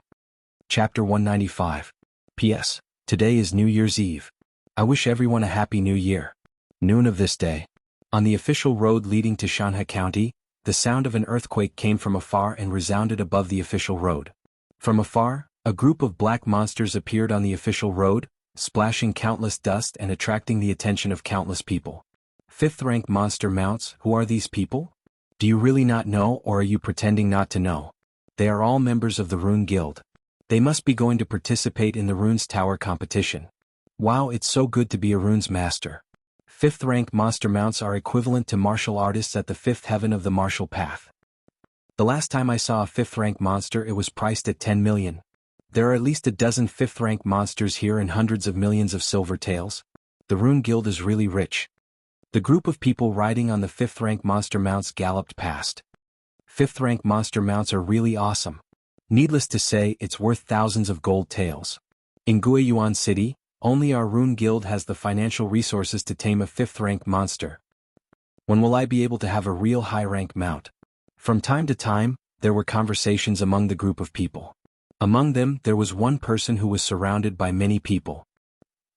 Chapter 195. P.S. Today is New Year's Eve. I wish everyone a happy new year. Noon of this day. On the official road leading to Shanhe County, the sound of an earthquake came from afar and resounded above the official road. From afar, a group of black monsters appeared on the official road, splashing countless dust and attracting the attention of countless people. Fifth-rank monster mounts, who are these people? Do you really not know, or are you pretending not to know? They are all members of the Rune Guild. They must be going to participate in the Runes Tower competition. Wow, it's so good to be a Runes master. Fifth-rank monster mounts are equivalent to martial artists at the fifth heaven of the martial path. The last time I saw a fifth-rank monster, it was priced at 10 million. There are at least a dozen fifth-rank monsters here and hundreds of millions of silver tails. The Rune Guild is really rich. The group of people riding on the fifth-rank monster mounts galloped past. Fifth-rank monster mounts are really awesome. Needless to say, it's worth thousands of gold taels. In Guiyuan City, only our Rune Guild has the financial resources to tame a fifth-rank monster. When will I be able to have a real high-rank mount? From time to time, there were conversations among the group of people. Among them, there was one person who was surrounded by many people.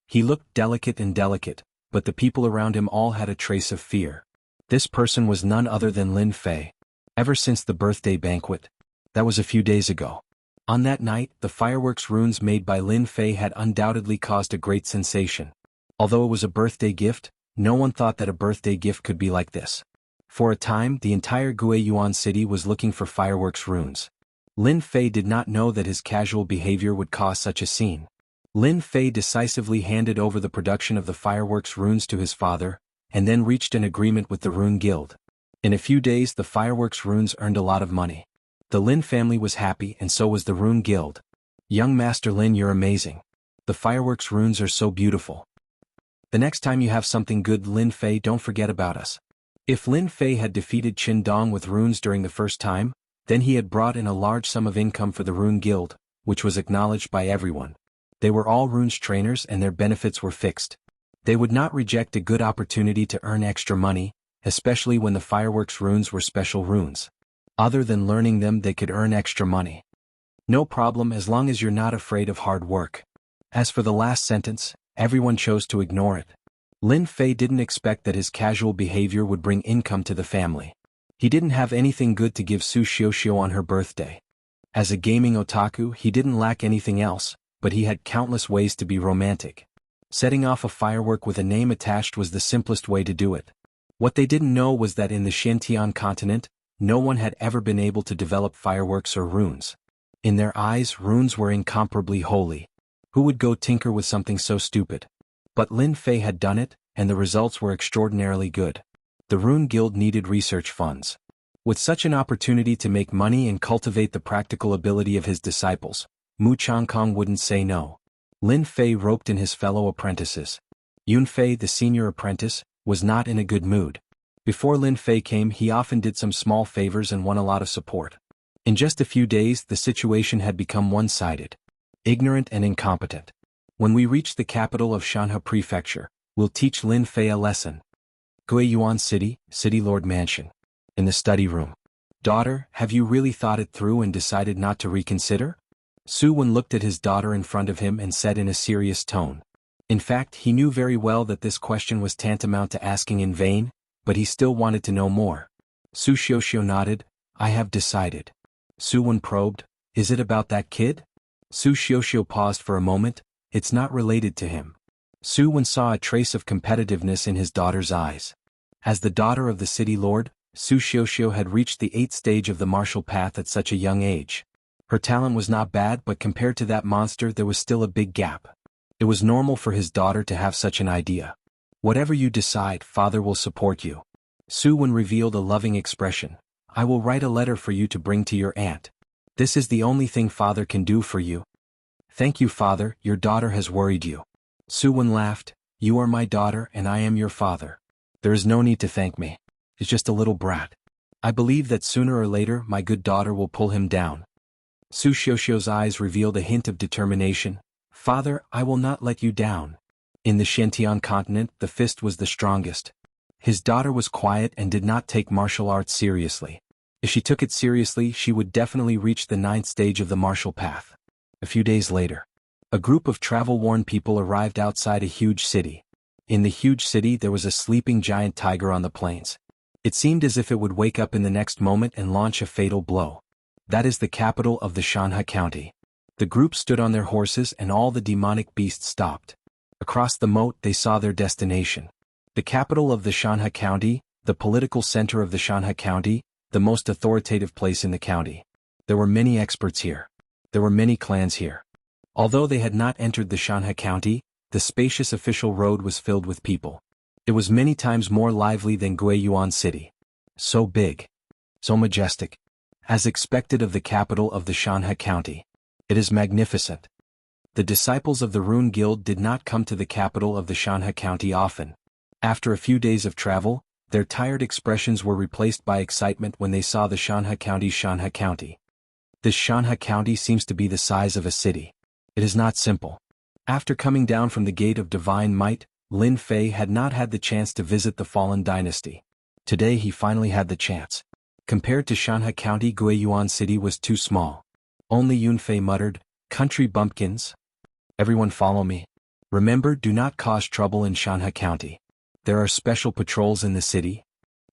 He looked delicate, but the people around him all had a trace of fear. This person was none other than Lin Fei. Ever since the birthday banquet. That was a few days ago. On that night, the fireworks runes made by Lin Fei had undoubtedly caused a great sensation. Although it was a birthday gift, no one thought that a birthday gift could be like this. For a time, the entire Guiyuan City was looking for fireworks runes. Lin Fei did not know that his casual behavior would cause such a scene. Lin Fei decisively handed over the production of the fireworks runes to his father, and then reached an agreement with the Rune Guild. In a few days the fireworks runes earned a lot of money. The Lin family was happy and so was the Rune Guild. "Young Master Lin, you're amazing. The fireworks runes are so beautiful. The next time you have something good, Lin Fei, don't forget about us." If Lin Fei had defeated Qin Dong with runes during the first time, then he had brought in a large sum of income for the Rune Guild, which was acknowledged by everyone. They were all runes trainers and their benefits were fixed. They would not reject a good opportunity to earn extra money, especially when the fireworks runes were special runes. Other than learning them, they could earn extra money. No problem as long as you're not afraid of hard work. As for the last sentence, Everyone chose to ignore it. Lin Fei didn't expect that his casual behavior would bring income to the family. He didn't have anything good to give Su Xiuxiu on her birthday. As a gaming otaku, he didn't lack anything else, but he had countless ways to be romantic. Setting off a firework with a name attached was the simplest way to do it. What they didn't know was that in the Xintian continent, no one had ever been able to develop fireworks or runes. In their eyes, runes were incomparably holy. Who would go tinker with something so stupid? But Lin Fei had done it, and the results were extraordinarily good. The Rune Guild needed research funds. With such an opportunity to make money and cultivate the practical ability of his disciples, Mu Changkong wouldn't say no. Lin Fei roped in his fellow apprentices. Yun Fei, the senior apprentice, was not in a good mood. Before Lin Fei came, he often did some small favors and won a lot of support. In just a few days, the situation had become one-sided. Ignorant and incompetent. When we reach the capital of Shanha Prefecture, we'll teach Lin Fei a lesson. Guiyuan City, City Lord Mansion. In the study room. Daughter, have you really thought it through and decided not to reconsider? Su Wen looked at his daughter in front of him and said in a serious tone. In fact, he knew very well that this question was tantamount to asking in vain, but he still wanted to know more. Su Xiuxiu nodded. I have decided. Su Wen probed. Is it about that kid? Su Xiuxiu paused for a moment. It's not related to him. Su Wen saw a trace of competitiveness in his daughter's eyes. As the daughter of the city lord, Su Xiuxiu had reached the 8th stage of the martial path at such a young age. Her talent was not bad, but compared to that monster there was still a big gap. It was normal for his daughter to have such an idea. Whatever you decide, father will support you. Su Wen revealed a loving expression. I will write a letter for you to bring to your aunt. This is the only thing father can do for you. Thank you, father, your daughter has worried you. Su Wen laughed. You are my daughter and I am your father. There is no need to thank me. It's just a little brat. I believe that sooner or later my good daughter will pull him down. Su Xiuxiu's eyes revealed a hint of determination. Father, I will not let you down. In the Xintian continent, the fist was the strongest. His daughter was quiet and did not take martial arts seriously. If she took it seriously, she would definitely reach the 9th stage of the martial path. A few days later, a group of travel-worn people arrived outside a huge city. In the huge city there was a sleeping giant tiger on the plains. It seemed as if it would wake up in the next moment and launch a fatal blow. That is the capital of the Shanha County. The group stood on their horses and all the demonic beasts stopped. Across the moat they saw their destination. The capital of the Shanha County, the political center of the Shanha County, the most authoritative place in the county. There were many experts here. There were many clans here. Although they had not entered the Shanha County, the spacious official road was filled with people. It was many times more lively than Guiyuan City. So big. So majestic. As expected of the capital of the Shanha County. It is magnificent. The disciples of the Rune Guild did not come to the capital of the Shanha County often. After a few days of travel, their tired expressions were replaced by excitement when they saw the Shanha County. This Shanha County seems to be the size of a city. It is not simple. After coming down from the Gate of Divine Might, Lin Fei had not had the chance to visit the fallen dynasty. Today he finally had the chance. Compared to Shanha County, Guiyuan City was too small. Only Yun Fei muttered, country bumpkins. Everyone follow me. Remember, do not cause trouble in Shanha County. There are special patrols in the city.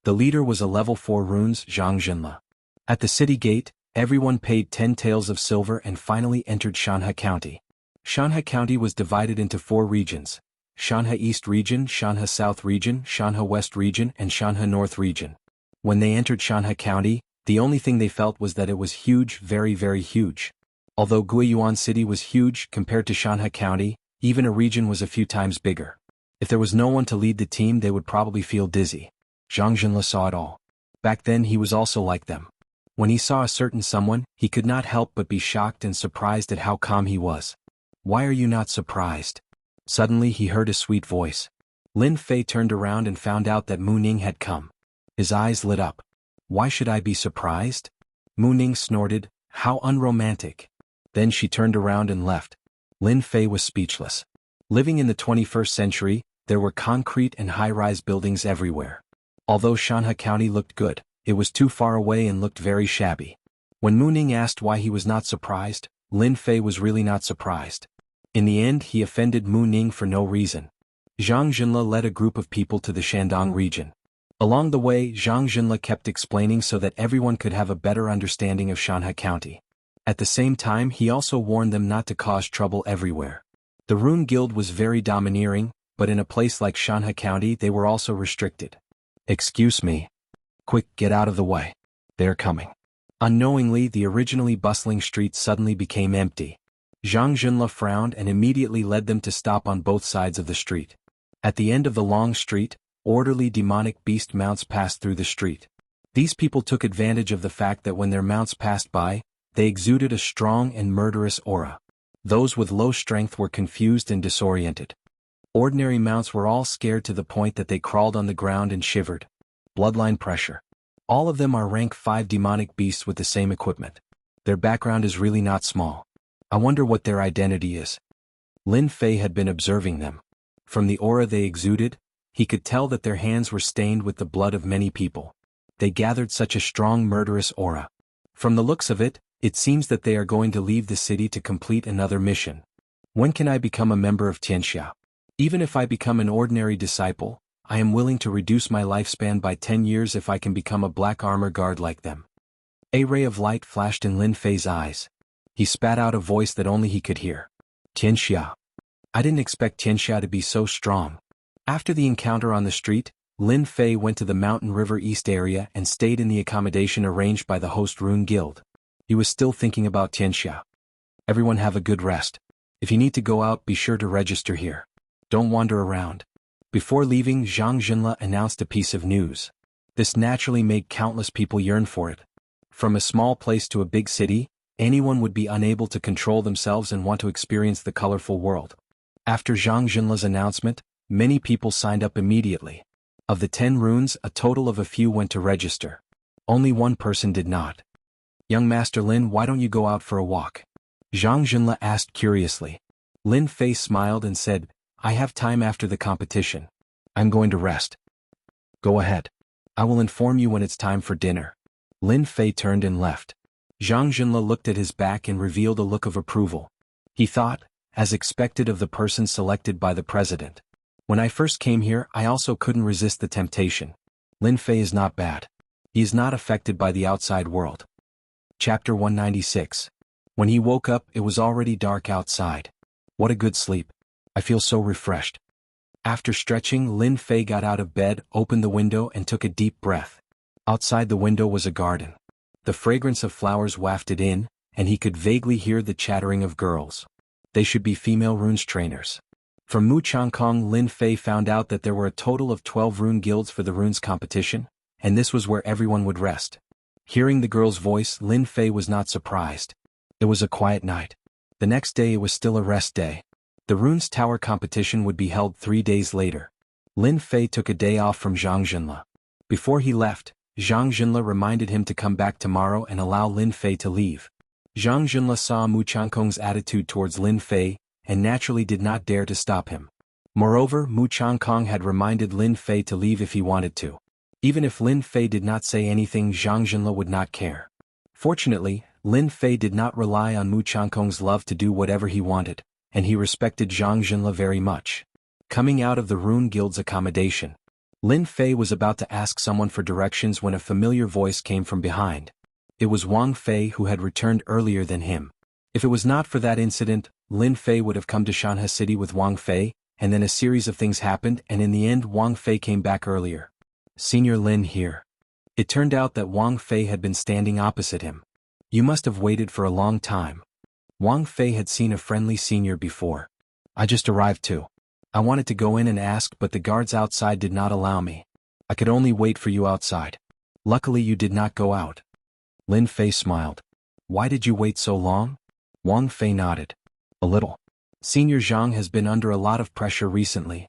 The leader was a level 4 runes, Zhang Jinla. At the city gate, everyone paid 10 taels of silver and finally entered Shanha County. Shanha County was divided into 4 regions. Shanha East Region, Shanha South Region, Shanha West Region, and Shanha North Region. When they entered Shanha County, the only thing they felt was that it was huge, very, very huge. Although Guiyuan City was huge compared to Shanha County, even a region was a few times bigger. If there was no one to lead the team, they would probably feel dizzy. Zhang Jinla saw it all. Back then he was also like them. When he saw a certain someone, he could not help but be shocked and surprised at how calm he was. Why are you not surprised? Suddenly he heard a sweet voice. Lin Fei turned around and found out that Mu Ning had come. His eyes lit up. Why should I be surprised? Mu Ning snorted, how unromantic. Then she turned around and left. Lin Fei was speechless. Living in the 21st century, there were concrete and high-rise buildings everywhere. Although Shanha County looked good, it was too far away and looked very shabby. When Mu Ning asked why he was not surprised, Lin Fei was really not surprised. In the end he offended Mu Ning for no reason. Zhang Junle led a group of people to the Shandong region. Along the way Zhang Junle kept explaining so that everyone could have a better understanding of Shanhe County. At the same time he also warned them not to cause trouble everywhere. The Rune Guild was very domineering, but in a place like Shanhe County they were also restricted. "Excuse me. Quick, get out of the way. They're coming." Unknowingly the originally bustling street suddenly became empty. Zhang Junle frowned and immediately led them to stop on both sides of the street. At the end of the long street, orderly demonic beast mounts passed through the street. These people took advantage of the fact that when their mounts passed by, they exuded a strong and murderous aura. Those with low strength were confused and disoriented. Ordinary mounts were all scared to the point that they crawled on the ground and shivered. Bloodline pressure. All of them are rank 5 demonic beasts with the same equipment. Their background is really not small. I wonder what their identity is. Lin Fei had been observing them. From the aura they exuded, he could tell that their hands were stained with the blood of many people. They gathered such a strong murderous aura. From the looks of it, it seems that they are going to leave the city to complete another mission. When can I become a member of Tianxia? Even if I become an ordinary disciple, I am willing to reduce my lifespan by 10 years if I can become a black armor guard like them. A ray of light flashed in Lin Fei's eyes. He spat out a voice that only he could hear. Tianxia. I didn't expect Tianxia to be so strong. After the encounter on the street, Lin Fei went to the Mountain River East area and stayed in the accommodation arranged by the host Rune Guild. He was still thinking about Tianxia. Everyone have a good rest. If you need to go out, be sure to register here. Don't wander around. Before leaving, Zhang Junle announced a piece of news. This naturally made countless people yearn for it. From a small place to a big city, anyone would be unable to control themselves and want to experience the colorful world. After Zhang Junle's announcement, many people signed up immediately. Of the 10 runes, a total of a few went to register. Only one person did not. Young Master Lin, why don't you go out for a walk? Zhang Junle asked curiously. Lin Fei smiled and said, I have time after the competition. I'm going to rest. Go ahead. I will inform you when it's time for dinner. Lin Fei turned and left. Zhang Junle looked at his back and revealed a look of approval. He thought, as expected of the person selected by the president. When I first came here, I also couldn't resist the temptation. Lin Fei is not bad. He is not affected by the outside world. Chapter 196. When he woke up, it was already dark outside. What a good sleep. I feel so refreshed. After stretching, Lin Fei got out of bed, opened the window and took a deep breath. Outside the window was a garden. The fragrance of flowers wafted in, and he could vaguely hear the chattering of girls. They should be female runes trainers. From Mu Changkong, Lin Fei found out that there were a total of 12 rune guilds for the runes competition, and this was where everyone would rest. Hearing the girl's voice, Lin Fei was not surprised. It was a quiet night. The next day it was still a rest day. The runes tower competition would be held 3 days later. Lin Fei took a day off from Zhang Junle. Before he left, Zhang Junle reminded him to come back tomorrow and allow Lin Fei to leave. Zhang Junle saw Mu Changkong's attitude towards Lin Fei, and naturally did not dare to stop him. Moreover, Mu Changkong had reminded Lin Fei to leave if he wanted to. Even if Lin Fei did not say anything, Zhang Junle would not care. Fortunately, Lin Fei did not rely on Mu Changkong's love to do whatever he wanted, and he respected Zhang Junle very much. Coming out of the Rune Guild's accommodation, Lin Fei was about to ask someone for directions when a familiar voice came from behind. It was Wang Fei, who had returned earlier than him. If it was not for that incident, Lin Fei would have come to Shanhe City with Wang Fei, and then a series of things happened and in the end Wang Fei came back earlier. Senior Lin here. It turned out that Wang Fei had been standing opposite him. You must have waited for a long time. Wang Fei had seen a friendly senior before. I just arrived too. I wanted to go in and ask, but the guards outside did not allow me. I could only wait for you outside. Luckily you did not go out. Lin Fei smiled. Why did you wait so long? Wang Fei nodded. A little. Senior Zhang has been under a lot of pressure recently.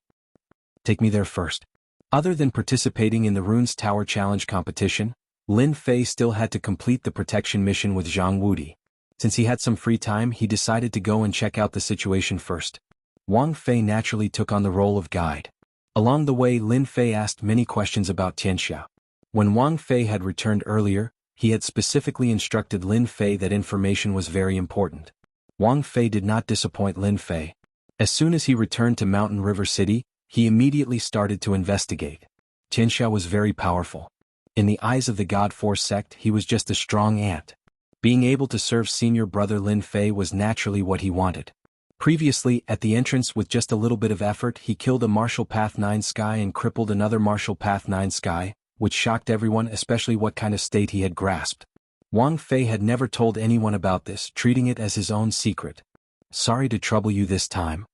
Take me there first. Other than participating in the Runes Tower Challenge competition, Lin Fei still had to complete the protection mission with Zhang Wudi. Since he had some free time, he decided to go and check out the situation first. Wang Fei naturally took on the role of guide. Along the way, Lin Fei asked many questions about Tianxia. When Wang Fei had returned earlier, he had specifically instructed Lin Fei that information was very important. Wang Fei did not disappoint Lin Fei. As soon as he returned to Mountain River City, he immediately started to investigate. Tianxia was very powerful. In the eyes of the God Force sect, he was just a strong ant. Being able to serve senior brother Lin Fei was naturally what he wanted. Previously, at the entrance with just a little bit of effort, he killed a Martial Path 9 Sky and crippled another Martial Path 9 Sky, which shocked everyone, especially what kind of state he had grasped. Wang Fei had never told anyone about this, treating it as his own secret. Sorry to trouble you this time.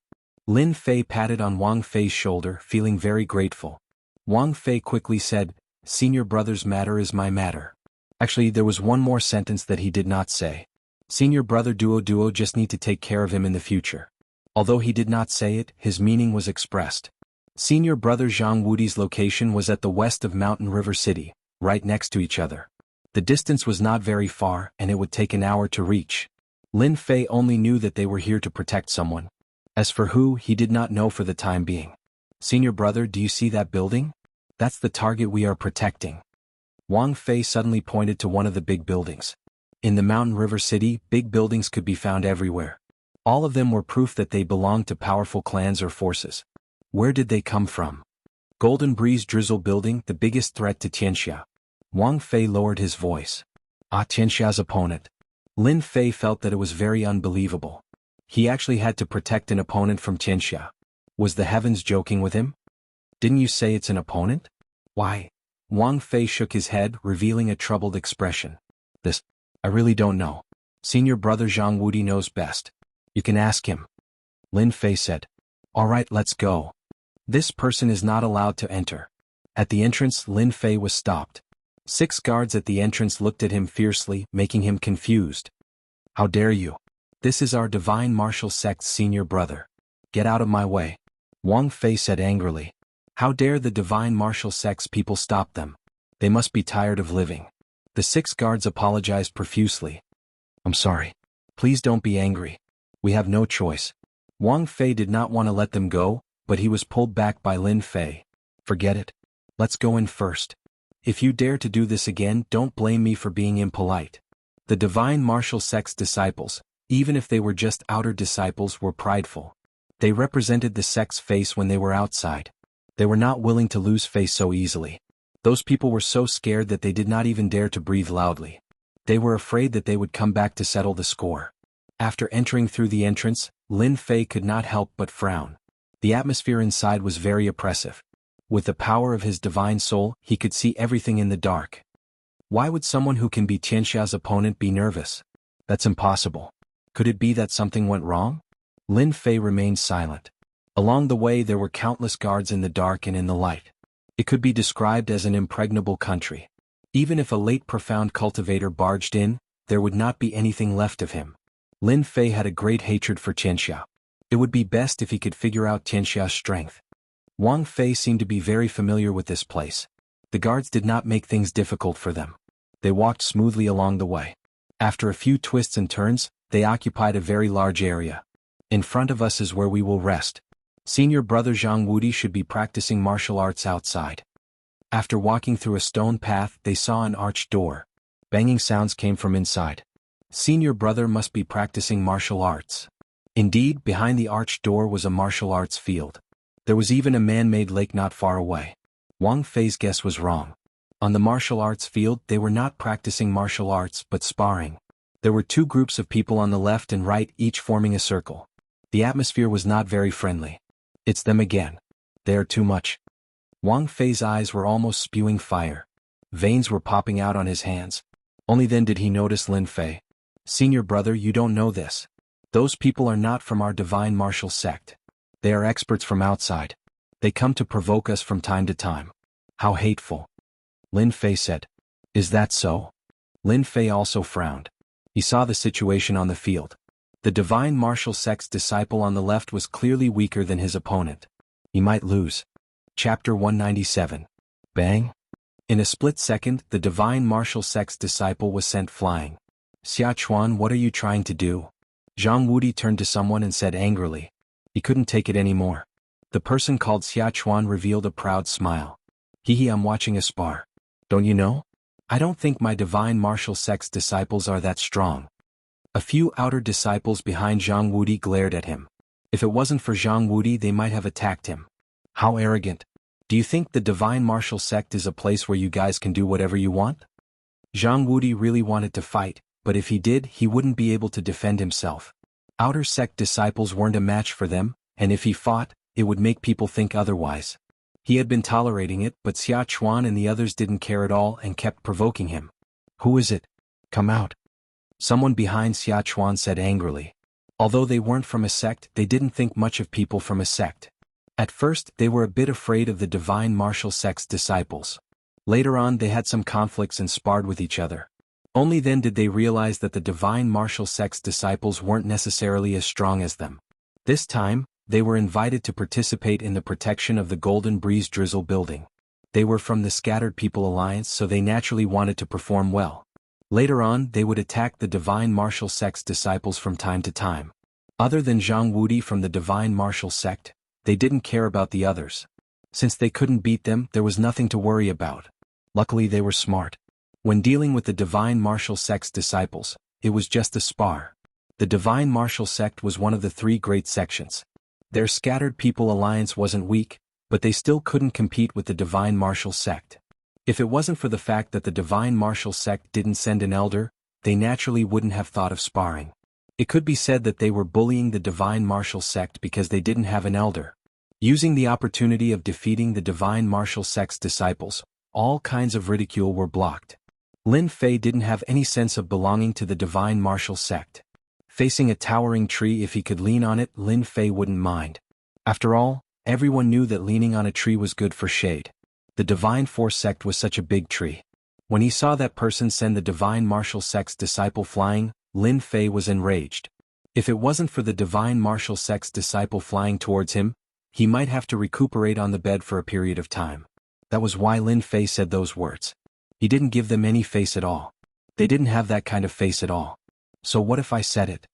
Lin Fei patted on Wang Fei's shoulder, feeling very grateful. Wang Fei quickly said, "Senior brother's matter is my matter." Actually, there was one more sentence that he did not say. Senior brother Duo just need to take care of him in the future. Although he did not say it, his meaning was expressed. Senior brother Jianghu's location was at the west of Mountain River City, right next to each other. The distance was not very far, and it would take an hour to reach. Lin Fei only knew that they were here to protect someone. As for who, he did not know for the time being. Senior brother, do you see that building? That's the target we are protecting. Wang Fei suddenly pointed to one of the big buildings. In the Mountain River City, big buildings could be found everywhere. All of them were proof that they belonged to powerful clans or forces. Where did they come from? Golden Breeze Drizzle Building, the biggest threat to Tianxia. Wang Fei lowered his voice. Tianxia's opponent. Lin Fei felt that it was very unbelievable. He actually had to protect an opponent from Tianxia. Was the heavens joking with him? Didn't you say it's an opponent? Why? Wang Fei shook his head, revealing a troubled expression. I really don't know. Senior brother Jianghu knows best. You can ask him. Lin Fei said. All right, let's go. This person is not allowed to enter. At the entrance, Lin Fei was stopped. 6 guards at the entrance looked at him fiercely, making him confused. How dare you? This is our divine martial sect's senior brother. Get out of my way. Wang Fei said angrily. How dare the divine martial sect's people stop them? They must be tired of living. The 6 guards apologized profusely. I'm sorry. Please don't be angry. We have no choice. Wang Fei did not want to let them go, but he was pulled back by Lin Fei. Forget it. Let's go in first. If you dare to do this again, don't blame me for being impolite. The divine martial sect's disciples, even if they were just outer disciples, were prideful. They represented the sect's face when they were outside. They were not willing to lose face so easily. Those people were so scared that they did not even dare to breathe loudly. They were afraid that they would come back to settle the score. After entering through the entrance, Lin Fei could not help but frown. The atmosphere inside was very oppressive. With the power of his divine soul, he could see everything in the dark. Why would someone who can be Tianxia's opponent be nervous? That's impossible. Could it be that something went wrong? Lin Fei remained silent. Along the way there were countless guards in the dark and in the light. It could be described as an impregnable country. Even if a late profound cultivator barged in, there would not be anything left of him. Lin Fei had a great hatred for Tianxia. It would be best if he could figure out Tianxia's strength. Wang Fei seemed to be very familiar with this place. The guards did not make things difficult for them. They walked smoothly along the way. After a few twists and turns, they occupied a very large area. In front of us is where we will rest. Senior brother Jianghu should be practicing martial arts outside. After walking through a stone path, they saw an arched door. Banging sounds came from inside. Senior brother must be practicing martial arts. Indeed, behind the arched door was a martial arts field. There was even a man-made lake not far away. Wang Fei's guess was wrong. On the martial arts field, they were not practicing martial arts but sparring. There were 2 groups of people on the left and right, each forming a circle. The atmosphere was not very friendly. It's them again. They are too much. Wang Fei's eyes were almost spewing fire. Veins were popping out on his hands. Only then did he notice Lin Fei. Senior brother, you don't know this. Those people are not from our divine martial sect. They are experts from outside. They come to provoke us from time to time. How hateful. Lin Fei said. Is that so? Lin Fei also frowned. He saw the situation on the field. The divine martial sect's disciple on the left was clearly weaker than his opponent. He might lose. Chapter 197. Bang! In a split second, the divine martial sect's disciple was sent flying. Xia Chuan, what are you trying to do? Zhang Wudi turned to someone and said angrily. He couldn't take it anymore. The person called Xia Chuan revealed a proud smile. Hee, I'm watching a spar. Don't you know? I don't think my divine martial sect's disciples are that strong. A few outer disciples behind Zhang Wudi glared at him. If it wasn't for Zhang Wudi, they might have attacked him. How arrogant. Do you think the Divine Martial Sect is a place where you guys can do whatever you want? Zhang Wudi really wanted to fight, but if he did, he wouldn't be able to defend himself. Outer sect disciples weren't a match for them, and if he fought, it would make people think otherwise. He had been tolerating it, but Xia Chuan and the others didn't care at all and kept provoking him. Who is it? Come out. Someone behind Xia Chuan said angrily. Although they weren't from a sect, they didn't think much of people from a sect. At first, they were a bit afraid of the Divine Martial Sect's disciples. Later on, they had some conflicts and sparred with each other. Only then did they realize that the Divine Martial Sect's disciples weren't necessarily as strong as them. This time, they were invited to participate in the protection of the Golden Breeze Drizzle building. They were from the Scattered People Alliance, so they naturally wanted to perform well. Later on, they would attack the Divine Martial Sect's disciples from time to time. Other than Zhang Wudi from the Divine Martial Sect, they didn't care about the others. Since they couldn't beat them, there was nothing to worry about. Luckily they were smart. When dealing with the Divine Martial Sect's disciples, it was just a spar. The Divine Martial Sect was one of the 3 great sections. Their Scattered People Alliance wasn't weak, but they still couldn't compete with the Divine Martial Sect. If it wasn't for the fact that the Divine Martial Sect didn't send an elder, they naturally wouldn't have thought of sparring. It could be said that they were bullying the Divine Martial Sect because they didn't have an elder. Using the opportunity of defeating the Divine Martial Sect's disciples, all kinds of ridicule were blocked. Lin Fei didn't have any sense of belonging to the Divine Martial Sect. Facing a towering tree, if he could lean on it, Lin Fei wouldn't mind. After all, everyone knew that leaning on a tree was good for shade. The Divine Force Sect was such a big tree. When he saw that person send the Divine Martial Sect's disciple flying, Lin Fei was enraged. If it wasn't for the Divine Martial Sect's disciple flying towards him, he might have to recuperate on the bed for a period of time. That was why Lin Fei said those words. He didn't give them any face at all. They didn't have that kind of face at all. So what if I said it?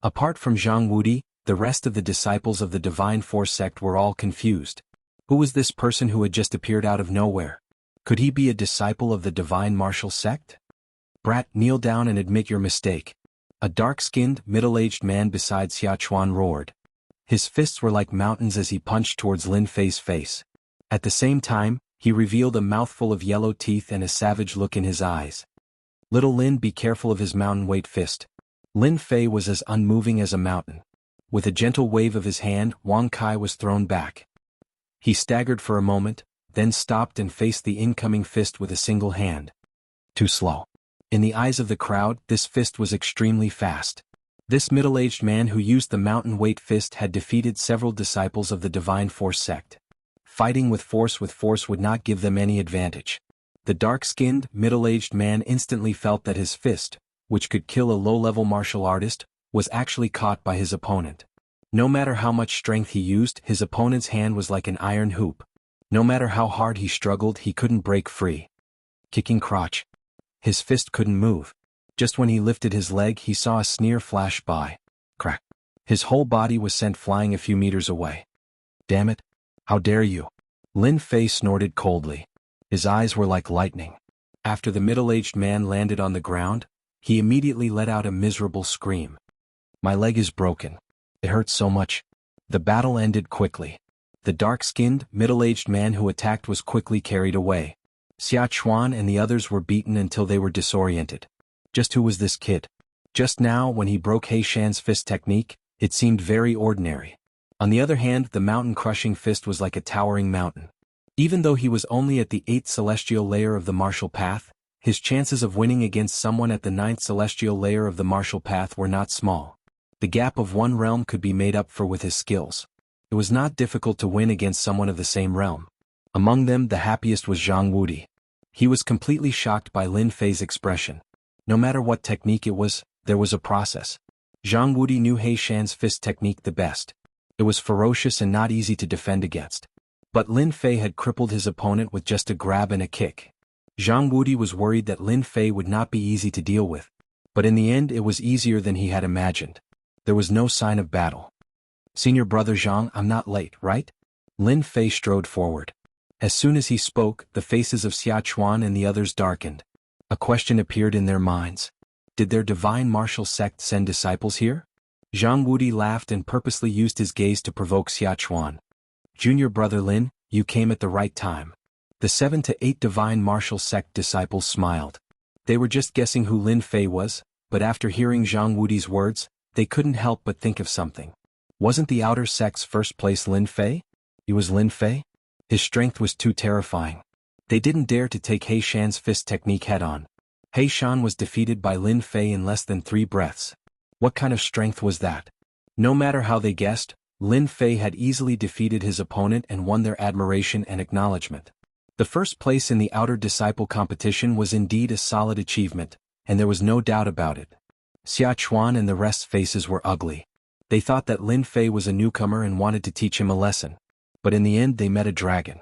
Apart from Zhang Wudi, the rest of the disciples of the Divine Force Sect were all confused. Who was this person who had just appeared out of nowhere? Could he be a disciple of the Divine Martial Sect? Brat, kneel down and admit your mistake. A dark-skinned, middle-aged man beside Xia Chuan roared. His fists were like mountains as he punched towards Lin Fei's face. At the same time, he revealed a mouthful of yellow teeth and a savage look in his eyes. Little Lin, be careful of his mountain-weight fist. Lin Fei was as unmoving as a mountain. With a gentle wave of his hand, Wang Kai was thrown back. He staggered for a moment, then stopped and faced the incoming fist with a single hand. Too slow. In the eyes of the crowd, this fist was extremely fast. This middle-aged man who used the mountain-weight fist had defeated several disciples of the Divine Force Sect. Fighting with force would not give them any advantage. The dark-skinned, middle-aged man instantly felt that his fist, which could kill a low-level martial artist, was actually caught by his opponent. No matter how much strength he used, his opponent's hand was like an iron hoop. No matter how hard he struggled, he couldn't break free. Kicking crotch. His fist couldn't move. Just when he lifted his leg, he saw a sneer flash by. Crack. His whole body was sent flying a few meters away. Damn it. How dare you? Lin Fei snorted coldly. His eyes were like lightning. After the middle-aged man landed on the ground, he immediately let out a miserable scream. My leg is broken. It hurts so much. The battle ended quickly. The dark-skinned, middle-aged man who attacked was quickly carried away. Xia Chuan and the others were beaten until they were disoriented. Just who was this kid? Just now, when he broke He Shan's fist technique, it seemed very ordinary. On the other hand, the mountain-crushing fist was like a towering mountain. Even though he was only at the 8th celestial layer of the martial path, his chances of winning against someone at the 9th celestial layer of the martial path were not small. The gap of one realm could be made up for with his skills. It was not difficult to win against someone of the same realm. Among them, the happiest was Zhang Wudi. He was completely shocked by Lin Fei's expression. No matter what technique it was, there was a process. Zhang Wudi knew He Shan's fist technique the best. It was ferocious and not easy to defend against. But Lin Fei had crippled his opponent with just a grab and a kick. Zhang Wudi was worried that Lin Fei would not be easy to deal with. But in the end, it was easier than he had imagined. There was no sign of battle. Senior brother Zhang, I'm not late, right? Lin Fei strode forward. As soon as he spoke, the faces of Xia Chuan and the others darkened. A question appeared in their minds. Did their divine martial sect send disciples here? Zhang Wudi laughed and purposely used his gaze to provoke Xia Chuan. Junior brother Lin, you came at the right time. The 7 to 8 divine martial sect disciples smiled. They were just guessing who Lin Fei was, but after hearing Zhang Wudi's words, they couldn't help but think of something. Wasn't the outer sect's first place Lin Fei? He was Lin Fei? His strength was too terrifying. They didn't dare to take He Shan's fist technique head-on. He Shan was defeated by Lin Fei in less than 3 breaths. What kind of strength was that? No matter how they guessed, Lin Fei had easily defeated his opponent and won their admiration and acknowledgement. The first place in the outer disciple competition was indeed a solid achievement, and there was no doubt about it. Xia Chuan and the rest's faces were ugly. They thought that Lin Fei was a newcomer and wanted to teach him a lesson. But in the end they met a dragon.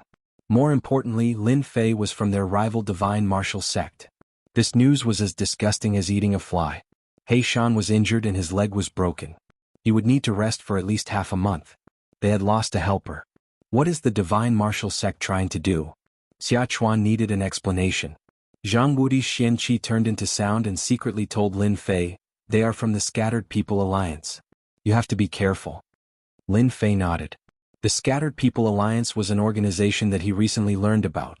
More importantly, Lin Fei was from their rival divine martial sect. This news was as disgusting as eating a fly. He Shan was injured and his leg was broken. He would need to rest for at least half a month. They had lost a helper. What is the divine martial sect trying to do? Xia Chuan needed an explanation. Zhang Wudi's Xianqi turned into sound and secretly told Lin Fei, they are from the Scattered People Alliance. You have to be careful. Lin Fei nodded. The Scattered People Alliance was an organization that he recently learned about.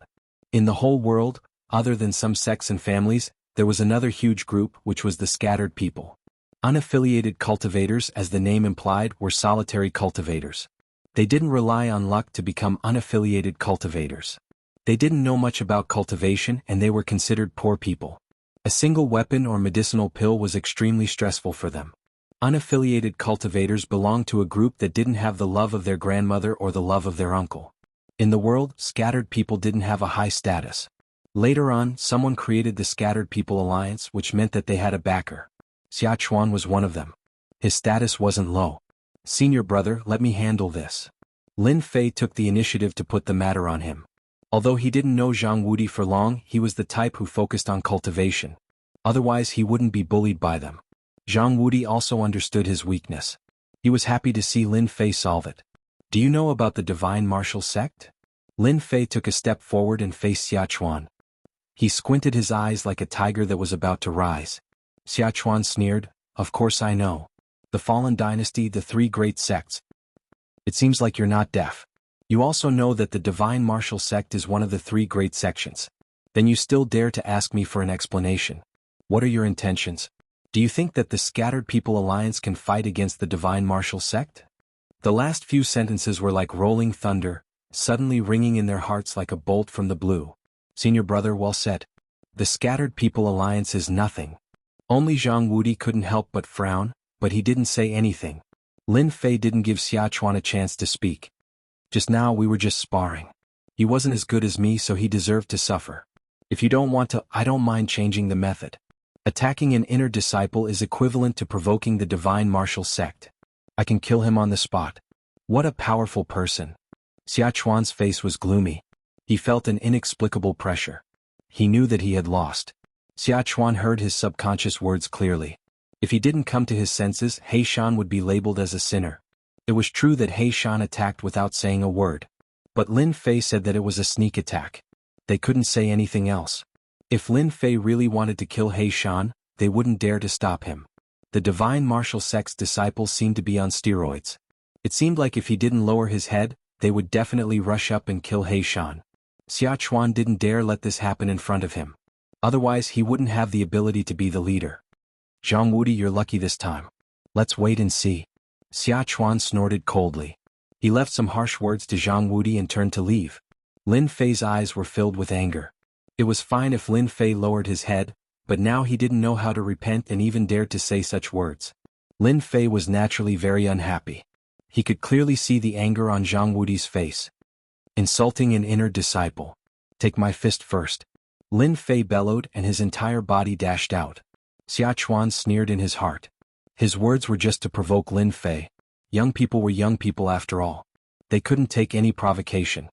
In the whole world, other than some sects and families, there was another huge group which was the Scattered People. Unaffiliated cultivators, as the name implied, were solitary cultivators. They didn't rely on luck to become unaffiliated cultivators. They didn't know much about cultivation and they were considered poor people. A single weapon or medicinal pill was extremely stressful for them. Unaffiliated cultivators belonged to a group that didn't have the love of their grandmother or the love of their uncle. In the world, scattered people didn't have a high status. Later on, someone created the Scattered People Alliance, which meant that they had a backer. Xia Chuan was one of them. His status wasn't low. Senior brother, let me handle this. Lin Fei took the initiative to put the matter on him. Although he didn't know Zhang Wudi for long, he was the type who focused on cultivation. Otherwise he wouldn't be bullied by them. Zhang Wudi also understood his weakness. He was happy to see Lin Fei solve it. Do you know about the divine martial sect? Lin Fei took a step forward and faced Xia Chuan. He squinted his eyes like a tiger that was about to rise. Xia Chuan sneered, of course I know. The fallen dynasty, the 3 great sects. It seems like you're not deaf. You also know that the divine martial sect is one of the 3 great sections. Then you still dare to ask me for an explanation. What are your intentions? Do you think that the Scattered People Alliance can fight against the divine martial sect? The last few sentences were like rolling thunder, suddenly ringing in their hearts like a bolt from the blue. Senior brother, well said. The Scattered People Alliance is nothing. Only Zhang Wudi couldn't help but frown, but he didn't say anything. Lin Fei didn't give Xia Chuan a chance to speak. Just now we were just sparring. He wasn't as good as me, so he deserved to suffer. If you don't want to, I don't mind changing the method. Attacking an inner disciple is equivalent to provoking the divine martial sect. I can kill him on the spot. What a powerful person. Xia Chuan's face was gloomy. He felt an inexplicable pressure. He knew that he had lost. Xia Chuan heard his subconscious words clearly. If he didn't come to his senses, He Shan would be labeled as a sinner. It was true that He Shan attacked without saying a word. But Lin Fei said that it was a sneak attack. They couldn't say anything else. If Lin Fei really wanted to kill He Shan, they wouldn't dare to stop him. The divine martial sect's disciples seemed to be on steroids. It seemed like if he didn't lower his head, they would definitely rush up and kill He Shan. Xia Chuan didn't dare let this happen in front of him. Otherwise he wouldn't have the ability to be the leader. Zhang Wudi, you're lucky this time. Let's wait and see. Xia Chuan snorted coldly. He left some harsh words to Zhang Wudi and turned to leave. Lin Fei's eyes were filled with anger. It was fine if Lin Fei lowered his head, but now he didn't know how to repent and even dared to say such words. Lin Fei was naturally very unhappy. He could clearly see the anger on Zhang Wudi's face. Insulting an inner disciple. Take my fist first. Lin Fei bellowed and his entire body dashed out. Xia Chuan sneered in his heart. His words were just to provoke Lin Fei. Young people were young people after all. They couldn't take any provocation.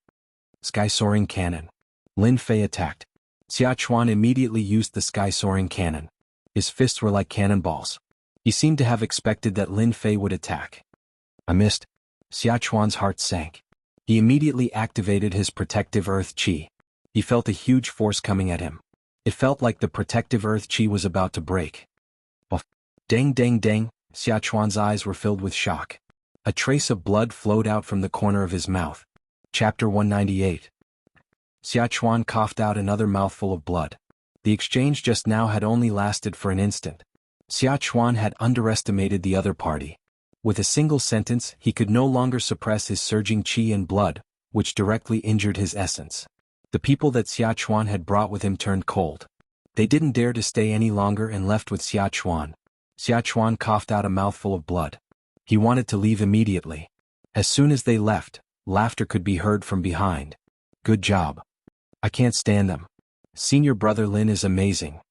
Sky-soaring cannon. Lin Fei attacked. Xia Chuan immediately used the sky-soaring cannon. His fists were like cannonballs. He seemed to have expected that Lin Fei would attack. I missed. Xia Chuan's heart sank. He immediately activated his protective earth chi. He felt a huge force coming at him. It felt like the protective earth chi was about to break. Dang dang dang, Xia Chuan's eyes were filled with shock. A trace of blood flowed out from the corner of his mouth. Chapter 198. Xia Chuan coughed out another mouthful of blood. The exchange just now had only lasted for an instant. Xia Chuan had underestimated the other party. With a single sentence, he could no longer suppress his surging qi and blood, which directly injured his essence. The people that Xia Chuan had brought with him turned cold. They didn't dare to stay any longer and left with Xia Chuan. Xia Chuan coughed out a mouthful of blood. He wanted to leave immediately. As soon as they left, laughter could be heard from behind. Good job. I can't stand them. Senior brother Lin is amazing.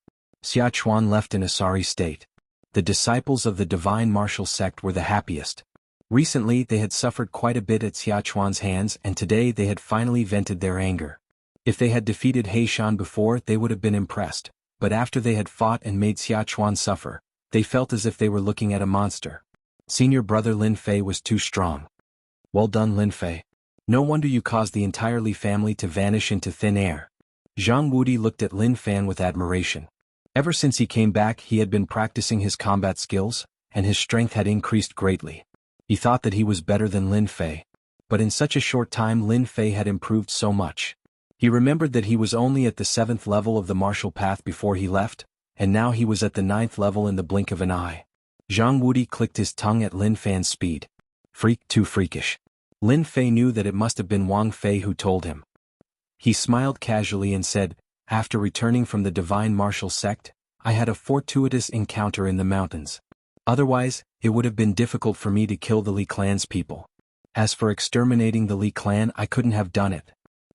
Xia Chuan left in a sorry state. The disciples of the divine martial sect were the happiest. Recently they had suffered quite a bit at Xia Chuan's hands and today they had finally vented their anger. If they had defeated Heishan before they would have been impressed, but after they had fought and made Xia Chuan suffer, they felt as if they were looking at a monster. Senior brother Lin Fei was too strong. Well done, Lin Fei. No wonder you caused the entire Li family to vanish into thin air. Jianghu looked at Lin Fan with admiration. Ever since he came back he had been practicing his combat skills, and his strength had increased greatly. He thought that he was better than Lin Fei. But in such a short time Lin Fei had improved so much. He remembered that he was only at the 7th level of the martial path before he left, and now he was at the 9th level in the blink of an eye. Jianghu clicked his tongue at Lin Fan's speed. Freak, too freakish. Lin Fei knew that it must have been Wang Fei who told him. He smiled casually and said, after returning from the divine martial sect, I had a fortuitous encounter in the mountains. Otherwise, it would have been difficult for me to kill the Li clan's people. As for exterminating the Li clan, I couldn't have done it.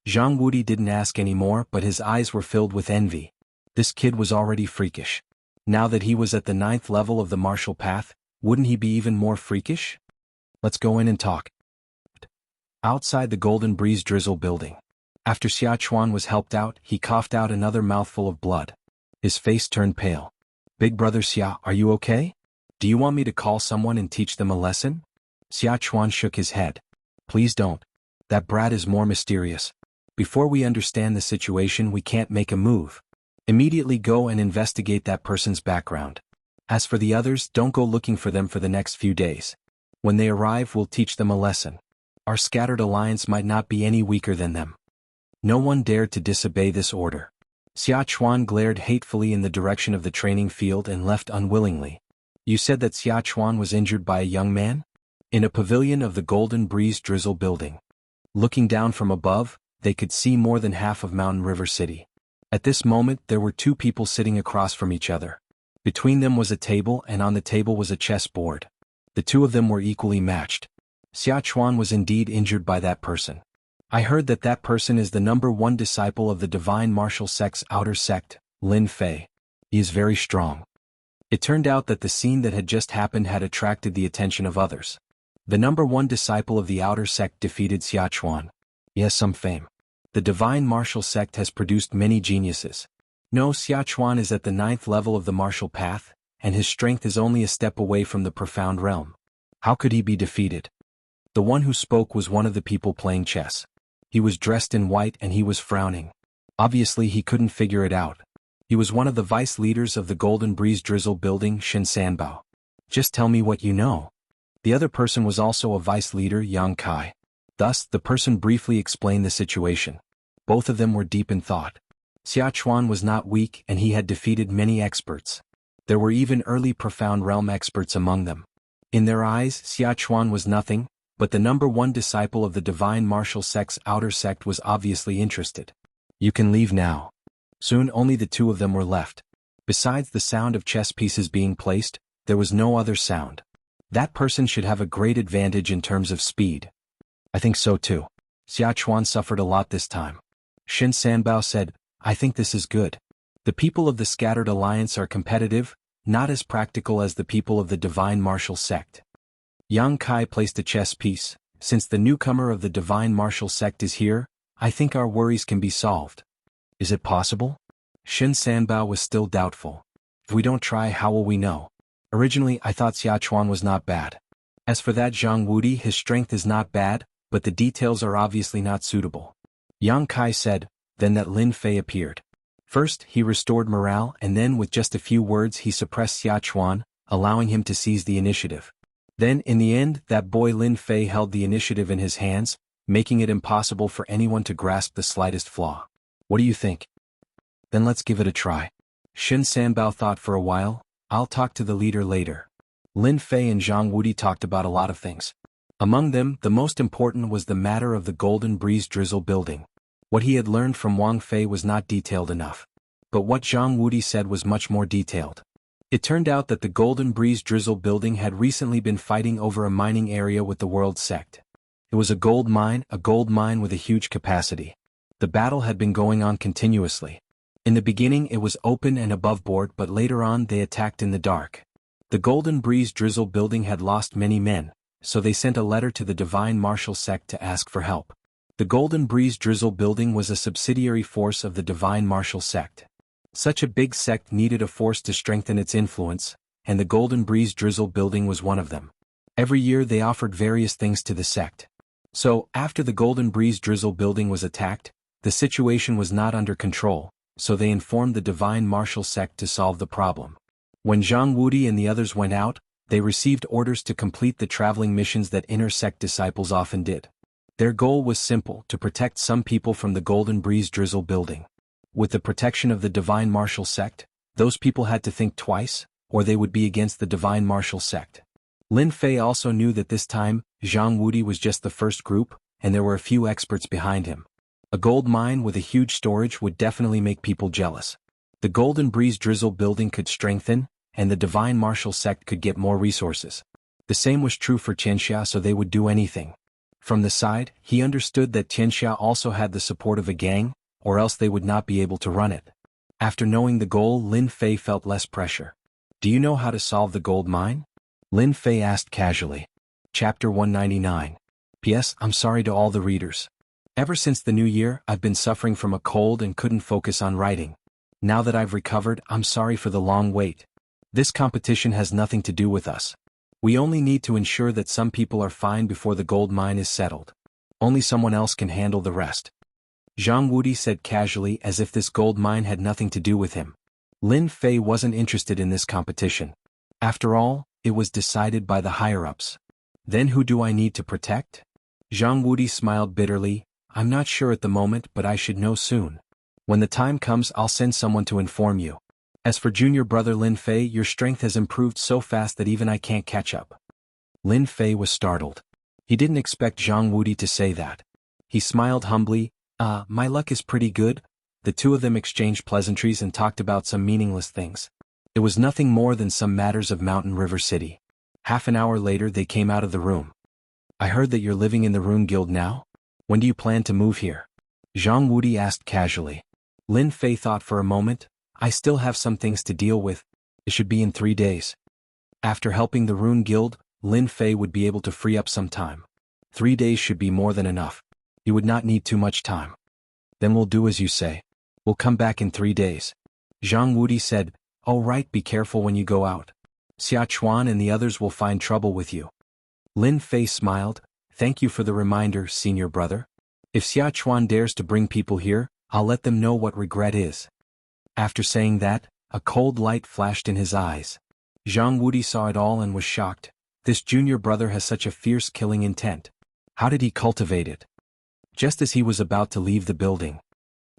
Jianghu didn't ask any more, but his eyes were filled with envy. This kid was already freakish. Now that he was at the 9th level of the martial path, wouldn't he be even more freakish? Let's go in and talk. Outside the Golden Breeze Drizzle building. After Xia Chuan was helped out, he coughed out another mouthful of blood. His face turned pale. Big brother Xia, are you okay? Do you want me to call someone and teach them a lesson? Xia Chuan shook his head. Please don't. That brat is more mysterious. Before we understand the situation we can't make a move. Immediately go and investigate that person's background. As for the others, don't go looking for them for the next few days. When they arrive we'll teach them a lesson. Our scattered alliance might not be any weaker than them. No one dared to disobey this order. Xia Chuan glared hatefully in the direction of the training field and left unwillingly. You said that Xia Chuan was injured by a young man? In a pavilion of the Golden Breeze Drizzle building. Looking down from above, they could see more than half of Mountain River City. At this moment there were two people sitting across from each other. Between them was a table and on the table was a chess board. The two of them were equally matched. Xia Chuan was indeed injured by that person. I heard that that person is the #1 disciple of the Divine Martial Sect's outer sect, Lin Fei. He is very strong. It turned out that the scene that had just happened had attracted the attention of others. The #1 disciple of the outer sect defeated Xia Chuan. He has some fame. The Divine Martial Sect has produced many geniuses. No, Xia Chuan is at the 9th level of the martial path, and his strength is only a step away from the profound realm. How could he be defeated? The one who spoke was one of the people playing chess. He was dressed in white and he was frowning. Obviously he couldn't figure it out. He was one of the vice leaders of the Golden Breeze Drizzle building, Shin Sanbao. Just tell me what you know. The other person was also a vice leader, Yang Kai. Thus, the person briefly explained the situation. Both of them were deep in thought. Xia Chuan was not weak and he had defeated many experts. There were even early profound realm experts among them. In their eyes, Xia Chuan was nothing, but the #1 disciple of the Divine Martial Sect's outer sect was obviously interested. You can leave now. Soon only the two of them were left. Besides the sound of chess pieces being placed, there was no other sound. That person should have a great advantage in terms of speed. I think so too. Xia Chuan suffered a lot this time. Shin Sanbao said, I think this is good. The people of the Scattered Alliance are competitive, not as practical as the people of the Divine Martial Sect. Yang Kai placed a chess piece. Since the newcomer of the Divine Martial Sect is here, I think our worries can be solved. Is it possible? Shin Sanbao was still doubtful. If we don't try, how will we know? Originally I thought Xia Chuan was not bad. As for that Jianghu, his strength is not bad, but the details are obviously not suitable. Yang Kai said, then that Lin Fei appeared. First, he restored morale and then with just a few words he suppressed Xia Chuan, allowing him to seize the initiative. Then, in the end, that boy Lin Fei held the initiative in his hands, making it impossible for anyone to grasp the slightest flaw. What do you think? Then let's give it a try. Shen Sanbao thought for a while. I'll talk to the leader later. Lin Fei and Zhang Wudi talked about a lot of things. Among them, the most important was the matter of the Golden Breeze Drizzle building. What he had learned from Wang Fei was not detailed enough. But what Zhang Wudi said was much more detailed. It turned out that the Golden Breeze Drizzle building had recently been fighting over a mining area with the World Sect. It was a gold mine with a huge capacity. The battle had been going on continuously. In the beginning it was open and above board, but later on they attacked in the dark. The Golden Breeze Drizzle building had lost many men, so they sent a letter to the Divine Martial Sect to ask for help. The Golden Breeze Drizzle building was a subsidiary force of the Divine Martial Sect. Such a big sect needed a force to strengthen its influence, and the Golden Breeze Drizzle building was one of them. Every year they offered various things to the sect. So, after the Golden Breeze Drizzle building was attacked, the situation was not under control, so they informed the Divine Martial Sect to solve the problem. When Zhang Wudi and the others went out, they received orders to complete the traveling missions that inner sect disciples often did. Their goal was simple: to protect some people from the Golden Breeze Drizzle building. With the protection of the Divine Martial Sect, those people had to think twice, or they would be against the Divine Martial Sect. Lin Fei also knew that this time, Zhang Wudi was just the first group, and there were a few experts behind him. A gold mine with a huge storage would definitely make people jealous. The Golden Breeze Drizzle building could strengthen, and the Divine Martial Sect could get more resources. The same was true for Tianxia, so they would do anything. From the side, he understood that Tianxia also had the support of a gang, or else they would not be able to run it. After knowing the goal, Lin Fei felt less pressure. Do you know how to solve the gold mine? Lin Fei asked casually. Chapter 199. P.S. I'm sorry to all the readers. Ever since the new year, I've been suffering from a cold and couldn't focus on writing. Now that I've recovered, I'm sorry for the long wait. This competition has nothing to do with us. We only need to ensure that some people are fine before the gold mine is settled. Only someone else can handle the rest. Zhang Wudi said casually, as if this gold mine had nothing to do with him. Lin Fei wasn't interested in this competition. After all, it was decided by the higher-ups. Then who do I need to protect? Zhang Wudi smiled bitterly. I'm not sure at the moment, but I should know soon. When the time comes, I'll send someone to inform you. As for junior brother Lin Fei, your strength has improved so fast that even I can't catch up. Lin Fei was startled. He didn't expect Zhang Wudi to say that. He smiled humbly. My luck is pretty good. The two of them exchanged pleasantries and talked about some meaningless things. It was nothing more than some matters of Mountain River City. Half an hour later they came out of the room. I heard that you're living in the Rune Guild now? When do you plan to move here? Zhang Wudi asked casually. Lin Fei thought for a moment. I still have some things to deal with. It should be in 3 days. After helping the Rune Guild, Lin Fei would be able to free up some time. 3 days should be more than enough. You would not need too much time. Then we'll do as you say. We'll come back in 3 days. Zhang Wudi said, Oh right, be careful when you go out. Xia Chuan and the others will find trouble with you. Lin Fei smiled. Thank you for the reminder, senior brother. If Xia Chuan dares to bring people here, I'll let them know what regret is. After saying that, a cold light flashed in his eyes. Zhang Wudi saw it all and was shocked. This junior brother has such a fierce killing intent. How did he cultivate it? Just as he was about to leave the building.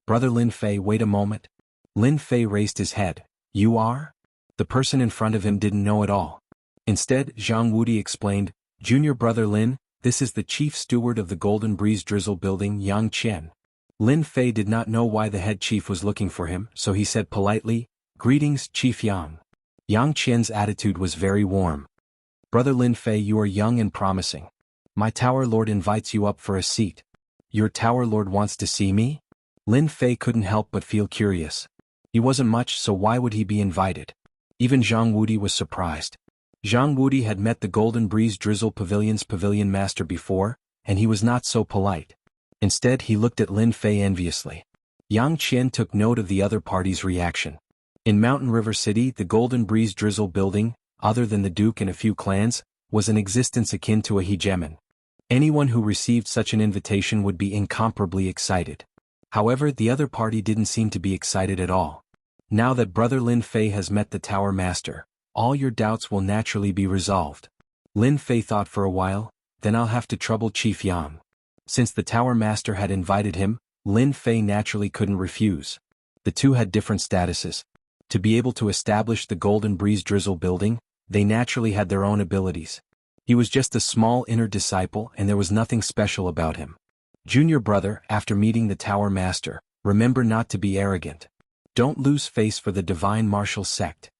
Brother Lin Fei, wait a moment. Lin Fei raised his head. You are? The person in front of him didn't know at all. Instead, Zhang Wudi explained, Junior brother Lin, this is the chief steward of the Golden Breeze Drizzle building, Yang Qian. Lin Fei did not know why the head chief was looking for him, so he said politely, Greetings, Chief Yang. Yang Qian's attitude was very warm. Brother Lin Fei, you are young and promising. My tower lord invites you up for a seat. Your tower lord wants to see me? Lin Fei couldn't help but feel curious. He wasn't much, so why would he be invited? Even Zhang Wudi was surprised. Zhang Wudi had met the Golden Breeze Drizzle Pavilion's pavilion master before, and he was not so polite. Instead, he looked at Lin Fei enviously. Yang Qian took note of the other party's reaction. In Mountain River City, the Golden Breeze Drizzle building, other than the Duke and a few clans, was an existence akin to a hegemon. Anyone who received such an invitation would be incomparably excited. However, the other party didn't seem to be excited at all. Now that brother Lin Fei has met the Tower Master, All your doubts will naturally be resolved. Lin Fei thought for a while, then I'll have to trouble Chief Yang. Since the Tower Master had invited him, Lin Fei naturally couldn't refuse. The two had different statuses. To be able to establish the Golden Breeze Drizzle building, they naturally had their own abilities. He was just a small inner disciple and there was nothing special about him. Junior brother, after meeting the Tower Master, remember not to be arrogant. Don't lose face for the Divine Martial Sect.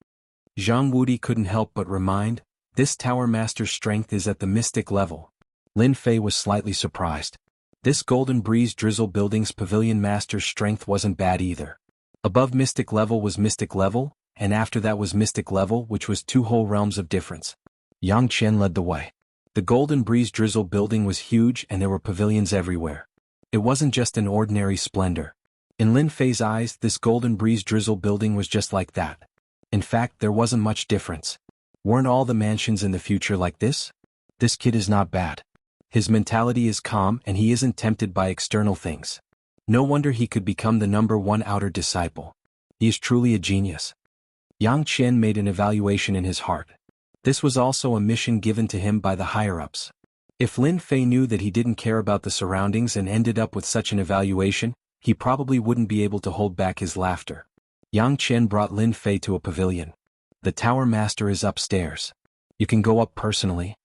Jianghu couldn't help but remind, this Tower Master's strength is at the mystic level. Lin Fei was slightly surprised. This Golden Breeze Drizzle building's Pavilion Master's strength wasn't bad either. Above mystic level was mystic level, and after that was mystic level, which was two whole realms of difference. Yang Qian led the way. The Golden Breeze Drizzle building was huge and there were pavilions everywhere. It wasn't just an ordinary splendor. In Lin Fei's eyes, this Golden Breeze Drizzle building was just like that. In fact, there wasn't much difference. Weren't all the mansions in the future like this? This kid is not bad. His mentality is calm and he isn't tempted by external things. No wonder he could become the #1 outer disciple. He is truly a genius. Yang Qian made an evaluation in his heart. This was also a mission given to him by the higher-ups. If Lin Fei knew that he didn't care about the surroundings and ended up with such an evaluation, he probably wouldn't be able to hold back his laughter. Yang Qian brought Lin Fei to a pavilion. The Tower Master is upstairs. You can go up personally.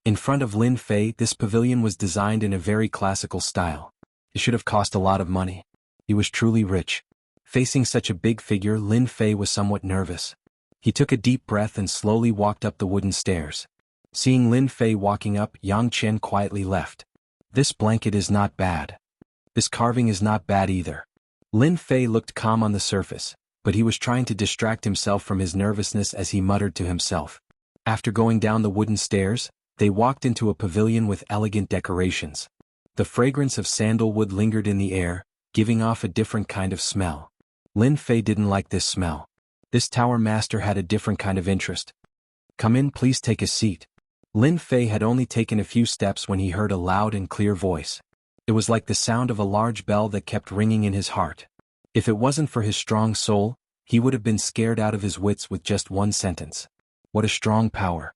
In front of Lin Fei, this pavilion was designed in a very classical style. It should have cost a lot of money. He was truly rich. Facing such a big figure, Lin Fei was somewhat nervous. He took a deep breath and slowly walked up the wooden stairs. Seeing Lin Fei walking up, Yang Qian quietly left. This blanket is not bad. This carving is not bad either. Lin Fei looked calm on the surface, but he was trying to distract himself from his nervousness as he muttered to himself. After going down the wooden stairs, they walked into a pavilion with elegant decorations. The fragrance of sandalwood lingered in the air, giving off a different kind of smell. Lin Fei didn't like this smell. This Tower Master had a different kind of interest. Come in, please take a seat. Lin Fei had only taken a few steps when he heard a loud and clear voice. It was like the sound of a large bell that kept ringing in his heart. If it wasn't for his strong soul, he would have been scared out of his wits with just one sentence. What a strong power.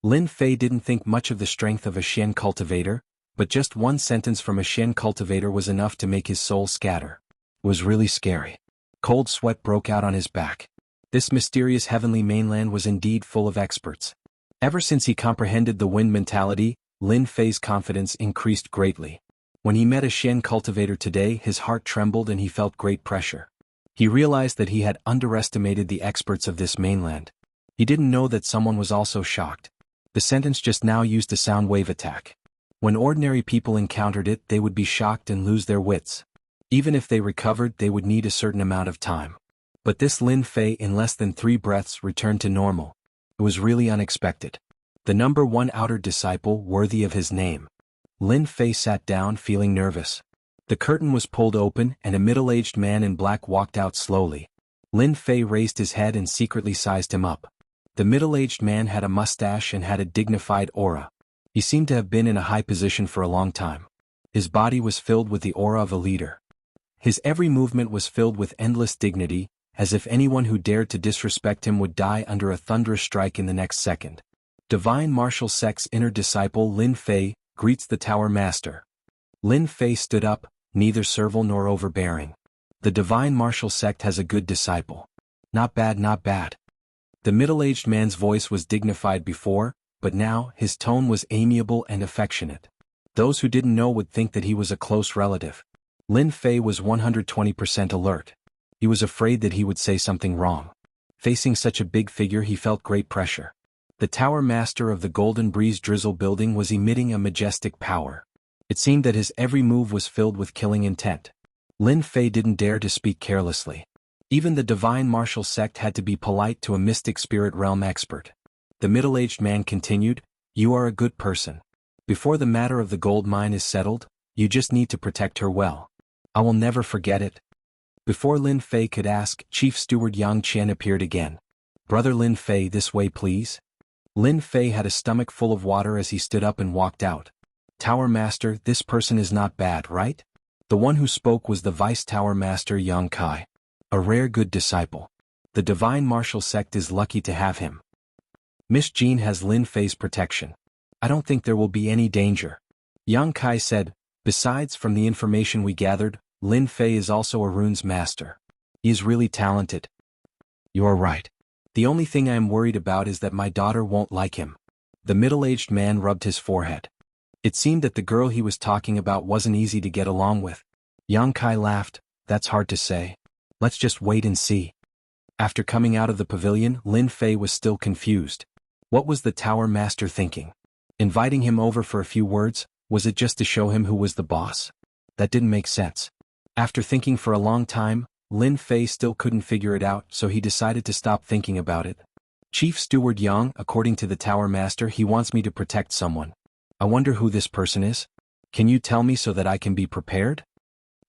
Lin Fei didn't think much of the strength of a Xian cultivator, but just one sentence from a Xian cultivator was enough to make his soul scatter. It was really scary. Cold sweat broke out on his back. This mysterious heavenly mainland was indeed full of experts. Ever since he comprehended the wind mentality, Lin Fei's confidence increased greatly. When he met a Xian cultivator today, his heart trembled and he felt great pressure. He realized that he had underestimated the experts of this mainland. He didn't know that someone was also shocked. The sentence just now used a sound wave attack. When ordinary people encountered it, they would be shocked and lose their wits. Even if they recovered, they would need a certain amount of time. But this Lin Fei in less than 3 breaths returned to normal. It was really unexpected. The #1 outer disciple worthy of his name. Lin Fei sat down feeling nervous. The curtain was pulled open and a middle-aged man in black walked out slowly. Lin Fei raised his head and secretly sized him up. The middle-aged man had a mustache and had a dignified aura. He seemed to have been in a high position for a long time. His body was filled with the aura of a leader. His every movement was filled with endless dignity, as if anyone who dared to disrespect him would die under a thunderous strike in the next second. Divine Martial Sect's inner disciple Lin Fei greets the Tower Master. Lin Fei stood up, neither servile nor overbearing. The Divine Martial Sect has a good disciple. Not bad, not bad. The middle-aged man's voice was dignified before, but now his tone was amiable and affectionate. Those who didn't know would think that he was a close relative. Lin Fei was 120% alert. He was afraid that he would say something wrong. Facing such a big figure, he felt great pressure. The Tower Master of the Golden Breeze Drizzle building was emitting a majestic power. It seemed that his every move was filled with killing intent. Lin Fei didn't dare to speak carelessly. Even the Divine Martial Sect had to be polite to a mystic spirit realm expert. The middle-aged man continued, "You are a good person. Before the matter of the gold mine is settled, you just need to protect her well. I will never forget it." Before Lin Fei could ask, Chief Steward Yang Qian appeared again. "Brother Lin Fei, this way please." Lin Fei had a stomach full of water as he stood up and walked out. "Tower Master, this person is not bad, right?" The one who spoke was the Vice Tower Master Yang Kai. A rare good disciple. The Divine Martial Sect is lucky to have him. Miss Jean has Lin Fei's protection. I don't think there will be any danger. Yang Kai said, besides from the information we gathered, Lin Fei is also a runes master. He is really talented. You're right. The only thing I am worried about is that my daughter won't like him. The middle-aged man rubbed his forehead. It seemed that the girl he was talking about wasn't easy to get along with. Yang Kai laughed, that's hard to say. Let's just wait and see. After coming out of the pavilion, Lin Fei was still confused. What was the tower master thinking? Inviting him over for a few words, was it just to show him who was the boss? That didn't make sense. After thinking for a long time, Lin Fei still couldn't figure it out, so he decided to stop thinking about it. Chief Steward Yang, according to the tower master, he wants me to protect someone. I wonder who this person is? Can you tell me so that I can be prepared?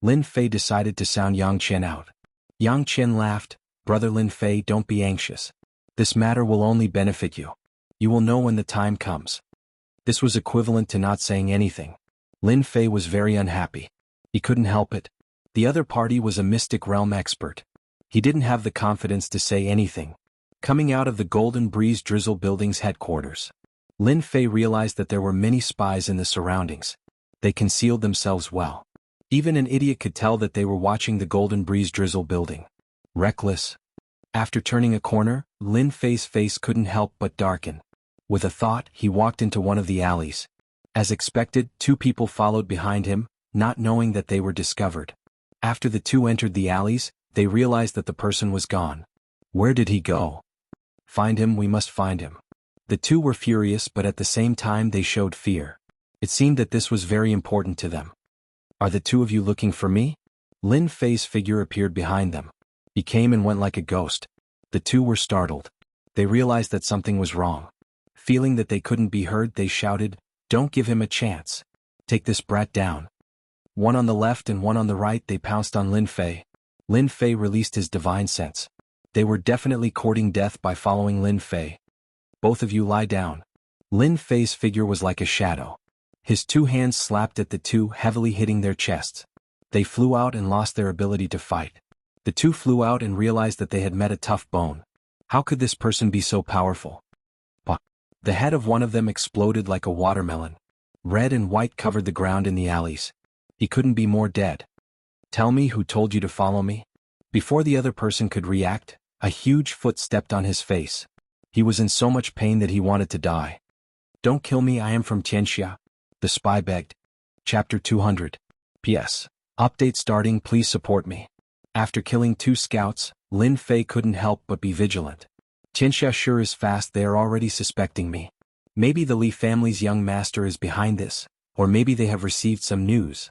Lin Fei decided to sound Yang Chen out. Yang Chen laughed, Brother Lin Fei, don't be anxious. This matter will only benefit you. You will know when the time comes. This was equivalent to not saying anything. Lin Fei was very unhappy. He couldn't help it. The other party was a mystic realm expert. He didn't have the confidence to say anything. Coming out of the Golden Breeze Drizzle Building's headquarters, Lin Fei realized that there were many spies in the surroundings. They concealed themselves well. Even an idiot could tell that they were watching the Golden Breeze Drizzle Building. Reckless. After turning a corner, Lin Fei's face couldn't help but darken. With a thought, he walked into one of the alleys. As expected, two people followed behind him, not knowing that they were discovered. After the two entered the alleys, they realized that the person was gone. Where did he go? Find him, we must find him. The two were furious, but at the same time they showed fear. It seemed that this was very important to them. Are the two of you looking for me? Lin Fei's figure appeared behind them. He came and went like a ghost. The two were startled. They realized that something was wrong. Feeling that they couldn't be heard, they shouted, "Don't give him a chance. Take this brat down." One on the left and one on the right, they pounced on Lin Fei. Lin Fei released his divine sense. They were definitely courting death by following Lin Fei. Both of you lie down. Lin Fei's figure was like a shadow. His two hands slapped at the two, heavily hitting their chests. They flew out and lost their ability to fight. The two flew out and realized that they had met a tough bone. How could this person be so powerful? The head of one of them exploded like a watermelon. Red and white covered the ground in the alleys. He couldn't be more dead. Tell me who told you to follow me? Before the other person could react, a huge foot stepped on his face. He was in so much pain that he wanted to die. Don't kill me, I am from Tianxia. The spy begged. Chapter 200. P.S. Update starting, please support me. After killing two scouts, Lin Fei couldn't help but be vigilant. Tianxia sure is fast, they are already suspecting me. Maybe the Li family's young master is behind this, or maybe they have received some news.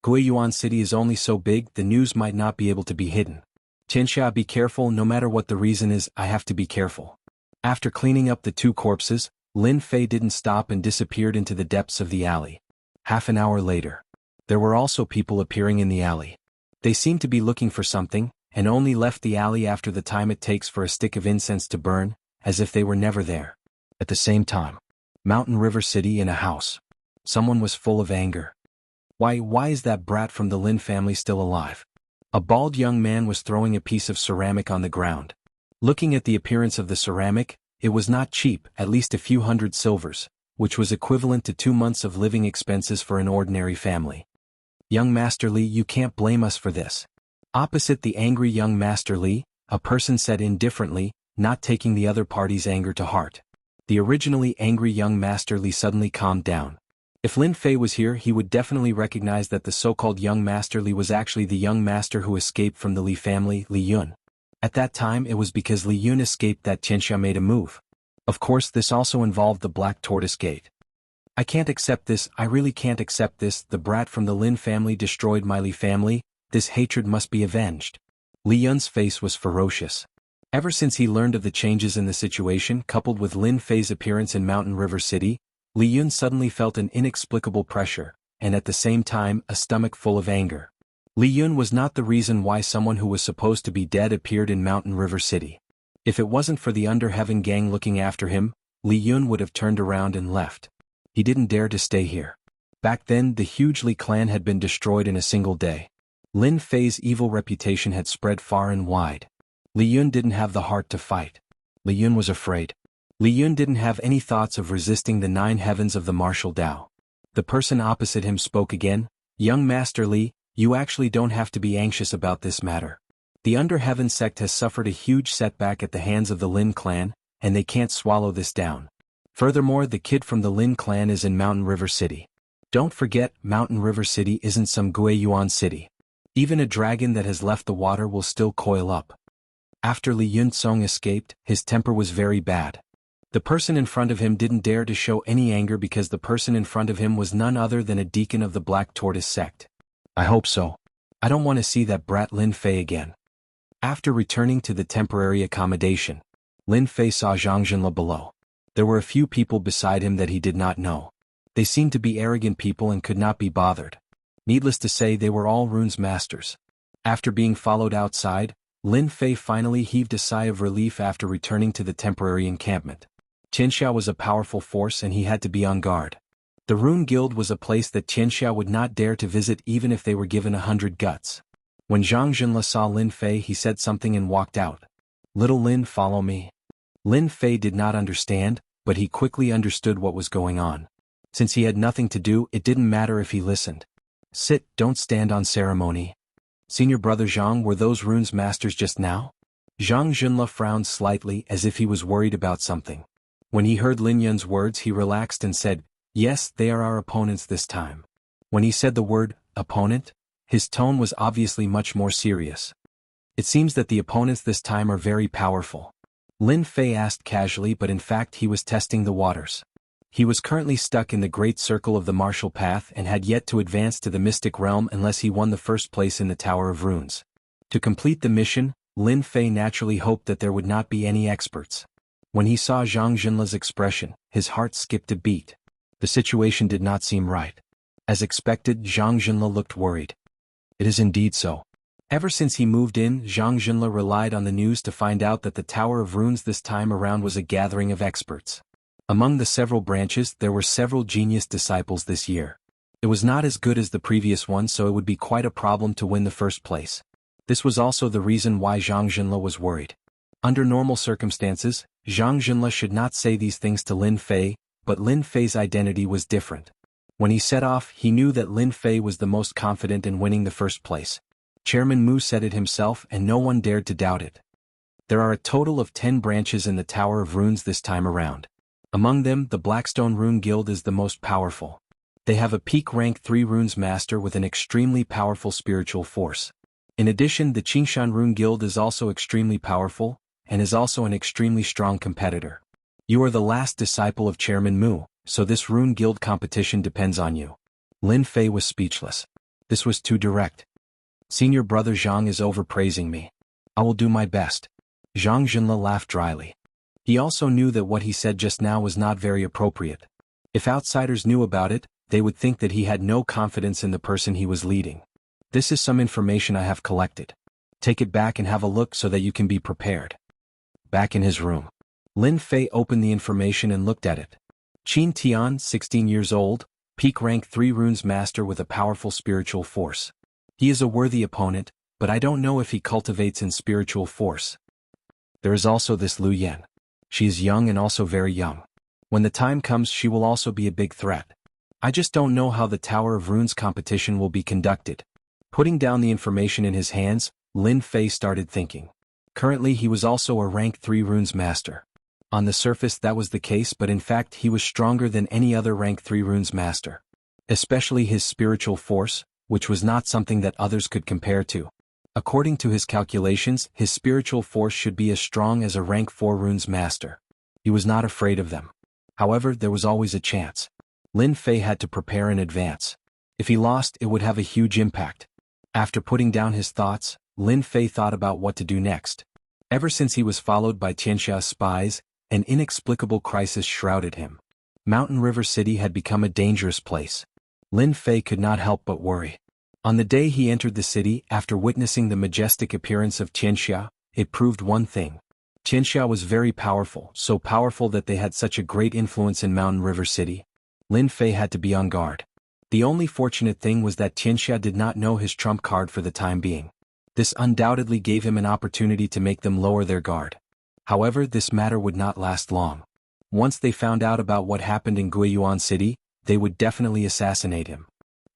Guiyuan City is only so big, the news might not be able to be hidden. Tianxia, be careful, no matter what the reason is, I have to be careful. After cleaning up the two corpses, Lin Fei didn't stop and disappeared into the depths of the alley. Half an hour later, there were also people appearing in the alley. They seemed to be looking for something, and only left the alley after the time it takes for a stick of incense to burn, as if they were never there. At the same time, Mountain River City, in a house. Someone was full of anger. Why is that brat from the Lin family still alive? A bald young man was throwing a piece of ceramic on the ground. Looking at the appearance of the ceramic, it was not cheap, at least a few hundred silvers, which was equivalent to 2 months of living expenses for an ordinary family. Young Master Li, you can't blame us for this. Opposite the angry young Master Li, a person said indifferently, not taking the other party's anger to heart. The originally angry young Master Li suddenly calmed down. If Lin Fei was here, he would definitely recognize that the so-called young Master Li was actually the young master who escaped from the Li family, Li Yun. At that time it was because Li Yun escaped that Tianxia made a move. Of course this also involved the Black Tortoise Gate. I can't accept this, I really can't accept this, the brat from the Lin family destroyed my Li family, this hatred must be avenged. Li Yun's face was ferocious. Ever since he learned of the changes in the situation coupled with Lin Fei's appearance in Mountain River City, Li Yun suddenly felt an inexplicable pressure, and at the same time a stomach full of anger. Li Yun was not the reason why someone who was supposed to be dead appeared in Mountain River City. If it wasn't for the Under Heaven gang looking after him, Li Yun would have turned around and left. He didn't dare to stay here. Back then the huge Li clan had been destroyed in a single day. Lin Fei's evil reputation had spread far and wide. Li Yun didn't have the heart to fight. Li Yun was afraid. Li Yun didn't have any thoughts of resisting the 9 heavens of the martial Tao. The person opposite him spoke again, "Young Master Li, you actually don't have to be anxious about this matter. The Under Heaven sect has suffered a huge setback at the hands of the Lin clan, and they can't swallow this down. Furthermore, the kid from the Lin clan is in Mountain River City. Don't forget, Mountain River City isn't some Guiyuan city. Even a dragon that has left the water will still coil up." After Li Yunzong escaped, his temper was very bad. The person in front of him didn't dare to show any anger because the person in front of him was none other than a deacon of the Black Tortoise sect. "I hope so. I don't want to see that brat Lin Fei again." After returning to the temporary accommodation, Lin Fei saw Zhang Junle below. There were a few people beside him that he did not know. They seemed to be arrogant people and could not be bothered. Needless to say, they were all runes masters. After being followed outside, Lin Fei finally heaved a sigh of relief after returning to the temporary encampment. Qianxia was a powerful force and he had to be on guard. The Rune Guild was a place that Qianxia would not dare to visit even if they were given 100 guts. When Zhang Junle saw Lin Fei, he said something and walked out. "Little Lin, follow me." Lin Fei did not understand, but he quickly understood what was going on. Since he had nothing to do, it didn't matter if he listened. "Sit, don't stand on ceremony." "Senior brother Zhang, were those runes masters just now?" Zhang Junle frowned slightly as if he was worried about something. When he heard Lin Yun's words, he relaxed and said, "Yes, they are our opponents this time." When he said the word, opponent, his tone was obviously much more serious. "It seems that the opponents this time are very powerful." Lin Fei asked casually, but in fact he was testing the waters. He was currently stuck in the great circle of the martial path and had yet to advance to the mystic realm unless he won the first place in the Tower of Runes. To complete the mission, Lin Fei naturally hoped that there would not be any experts. When he saw Zhang Junle's expression, his heart skipped a beat. The situation did not seem right. As expected, Zhang Junle looked worried. It is indeed so. Ever since he moved in, Zhang Junle relied on the news to find out that the Tower of Runes this time around was a gathering of experts. Among the several branches, there were several genius disciples this year. It was not as good as the previous one, so it would be quite a problem to win the first place. This was also the reason why Zhang Junle was worried. Under normal circumstances, Zhang Junle should not say these things to Lin Fei, but Lin Fei's identity was different. When he set off, he knew that Lin Fei was the most confident in winning the first place. Chairman Mu said it himself and no one dared to doubt it. There are a total of 10 branches in the Tower of Runes this time around. Among them, the Blackstone Rune Guild is the most powerful. They have a peak rank 3 runes master with an extremely powerful spiritual force. In addition, the Qingshan Rune Guild is also extremely powerful, and is also an extremely strong competitor. You are the last disciple of Chairman Mu, so this Rune Guild competition depends on you. Lin Fei was speechless. This was too direct. Senior brother Zhang is overpraising me. I will do my best. Zhang Junle laughed dryly. He also knew that what he said just now was not very appropriate. If outsiders knew about it, they would think that he had no confidence in the person he was leading. This is some information I have collected. Take it back and have a look so that you can be prepared. Back in his room, Lin Fei opened the information and looked at it. Qin Tian, 16 years old, peak rank 3 runes master with a powerful spiritual force. He is a worthy opponent, but I don't know if he cultivates in spiritual force. There is also this Lu Yan. She is young and also very young. When the time comes, she will also be a big threat. I just don't know how the Tower of Runes competition will be conducted. Putting down the information in his hands, Lin Fei started thinking. Currently he was also a rank 3 runes master. On the surface that was the case, but in fact he was stronger than any other rank 3 runes master. Especially his spiritual force, which was not something that others could compare to. According to his calculations, his spiritual force should be as strong as a rank 4 runes master. He was not afraid of them. However, there was always a chance. Lin Fei had to prepare in advance. If he lost, it would have a huge impact. After putting down his thoughts, Lin Fei thought about what to do next. Ever since he was followed by Qianxia's spies, an inexplicable crisis shrouded him. Mountain River City had become a dangerous place. Lin Fei could not help but worry. On the day he entered the city, after witnessing the majestic appearance of Qianxia, it proved one thing. Qianxia was very powerful, so powerful that they had such a great influence in Mountain River City. Lin Fei had to be on guard. The only fortunate thing was that Qianxia did not know his trump card for the time being. This undoubtedly gave him an opportunity to make them lower their guard. However, this matter would not last long. Once they found out about what happened in Guiyuan City, they would definitely assassinate him.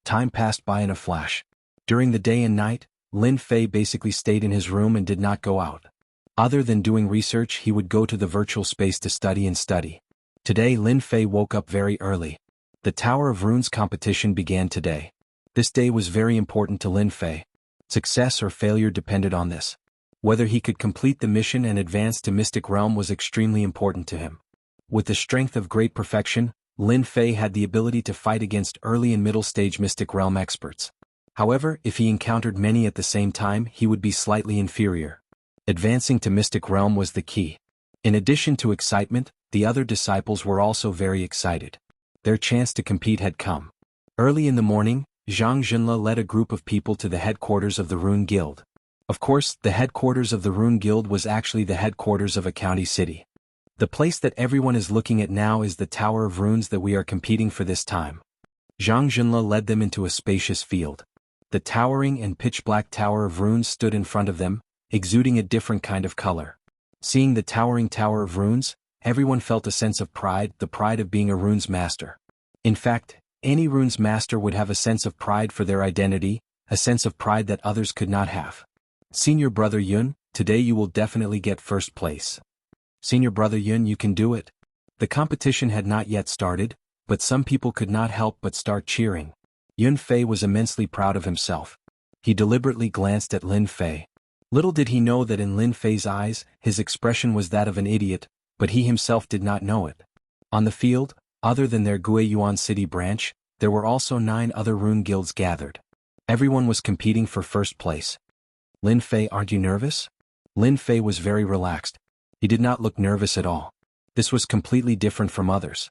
Time passed by in a flash. During the day and night, Lin Fei basically stayed in his room and did not go out. Other than doing research, he would go to the virtual space to study and study. Today Lin Fei woke up very early. The Tower of Runes competition began today. This day was very important to Lin Fei. Success or failure depended on this. Whether he could complete the mission and advance to Mystic Realm was extremely important to him. With the strength of great perfection, Lin Fei had the ability to fight against early and middle stage Mystic Realm experts. However, if he encountered many at the same time, he would be slightly inferior. Advancing to Mystic Realm was the key. In addition to excitement, the other disciples were also very excited. Their chance to compete had come. Early in the morning, Zhang Junle led a group of people to the headquarters of the Rune Guild. Of course, the headquarters of the Rune Guild was actually the headquarters of a county city. The place that everyone is looking at now is the Tower of Runes that we are competing for this time. Zhang Junle led them into a spacious field. The towering and pitch-black Tower of Runes stood in front of them, exuding a different kind of color. Seeing the towering Tower of Runes, everyone felt a sense of pride, the pride of being a runes master. In fact, any runes master would have a sense of pride for their identity, a sense of pride that others could not have. Senior Brother Yun, today you will definitely get first place. Senior Brother Yun, you can do it. The competition had not yet started, but some people could not help but start cheering. Yun Fei was immensely proud of himself. He deliberately glanced at Lin Fei. Little did he know that in Lin Fei's eyes, his expression was that of an idiot, but he himself did not know it. On the field, other than their Guiyuan City branch, there were also 9 other rune guilds gathered. Everyone was competing for first place. Lin Fei, aren't you nervous? Lin Fei was very relaxed. He did not look nervous at all. This was completely different from others.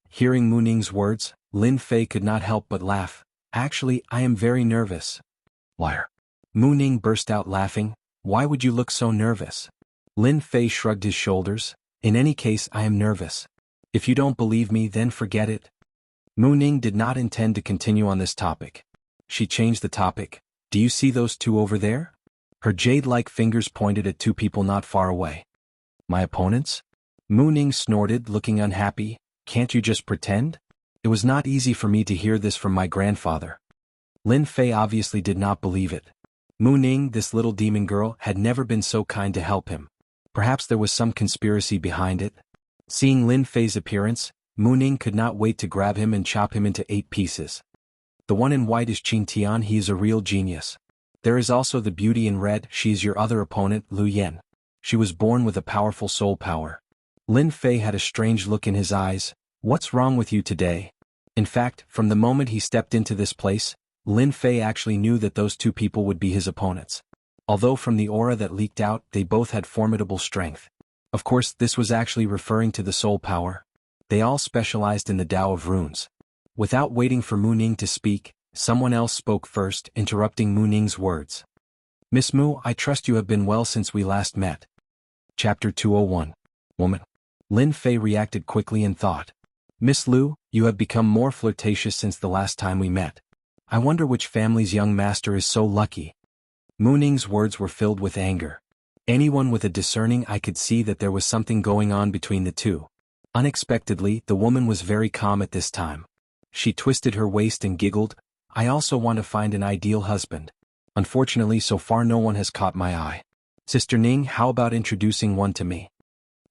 Hearing Mu Ning's words, Lin Fei could not help but laugh. Actually, I am very nervous. Liar. Mu Ning burst out laughing. Why would you look so nervous? Lin Fei shrugged his shoulders. In any case, I am nervous. If you don't believe me, then forget it. Mu Ning did not intend to continue on this topic. She changed the topic. Do you see those 2 over there? Her jade-like fingers pointed at 2 people not far away. My opponents? Mu Ning snorted, looking unhappy. Can't you just pretend? It was not easy for me to hear this from my grandfather. Lin Fei obviously did not believe it. Mu Ning, this little demon girl, had never been so kind to help him. Perhaps there was some conspiracy behind it. Seeing Lin Fei's appearance, Mu Ning could not wait to grab him and chop him into 8 pieces. The one in white is Qing Tian, he is a real genius. There is also the beauty in red, she is your other opponent, Lu Yan. She was born with a powerful soul power. Lin Fei had a strange look in his eyes. What's wrong with you today? In fact, from the moment he stepped into this place, Lin Fei actually knew that those 2 people would be his opponents. Although from the aura that leaked out, they both had formidable strength. Of course, this was actually referring to the soul power. They all specialized in the Tao of Runes. Without waiting for Mu Ning to speak, someone else spoke first, interrupting Mu Ning's words. Miss Mu, I trust you have been well since we last met. Chapter 201. Woman. Lin Fei reacted quickly and thought. Miss Lu, you have become more flirtatious since the last time we met. I wonder which family's young master is so lucky. Mu Ning's words were filled with anger. Anyone with a discerning eye could see that there was something going on between the 2. Unexpectedly, the woman was very calm at this time. She twisted her waist and giggled. I also want to find an ideal husband. Unfortunately, so far no one has caught my eye. Sister Ning, how about introducing one to me?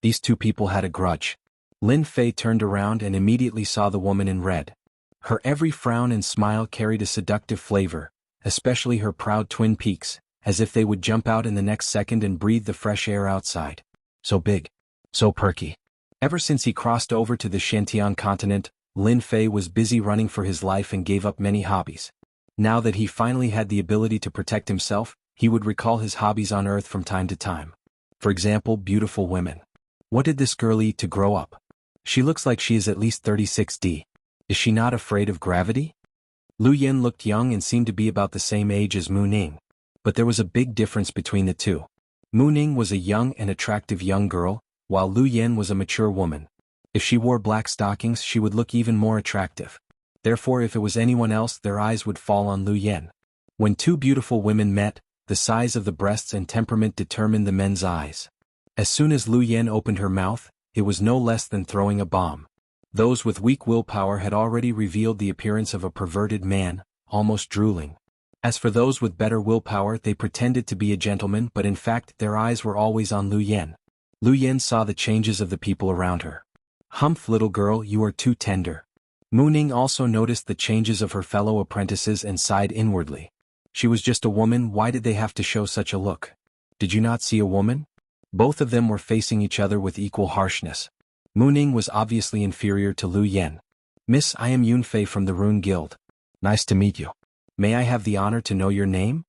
These 2 people had a grudge. Lin Fei turned around and immediately saw the woman in red. Her every frown and smile carried a seductive flavor, especially her proud twin peaks, as if they would jump out in the next second and breathe the fresh air outside. So big. So perky. Ever since he crossed over to the Shantian continent, Lin Fei was busy running for his life and gave up many hobbies. Now that he finally had the ability to protect himself, he would recall his hobbies on Earth from time to time. For example, beautiful women. What did this girl eat to grow up? She looks like she is at least 36D. Is she not afraid of gravity? Lu Yan looked young and seemed to be about the same age as Mu Ning. But there was a big difference between the 2. Mu Ning was a young and attractive young girl, while Lu Yan was a mature woman. If she wore black stockings, she would look even more attractive. Therefore, if it was anyone else, their eyes would fall on Lu Yan. When 2 beautiful women met, the size of the breasts and temperament determined the men's eyes. As soon as Lu Yan opened her mouth, it was no less than throwing a bomb. Those with weak willpower had already revealed the appearance of a perverted man, almost drooling. As for those with better willpower, they pretended to be a gentleman, but in fact their eyes were always on Lu Yen. Lu Yen saw the changes of the people around her. "Humph, little girl, you are too tender." Mu Ning also noticed the changes of her fellow apprentices and sighed inwardly. She was just a woman, why did they have to show such a look? Did you not see a woman? Both of them were facing each other with equal harshness. Mu Ning was obviously inferior to Lu Yen. "Miss, I am Yunfei from the Rune Guild. Nice to meet you. May I have the honor to know your name?"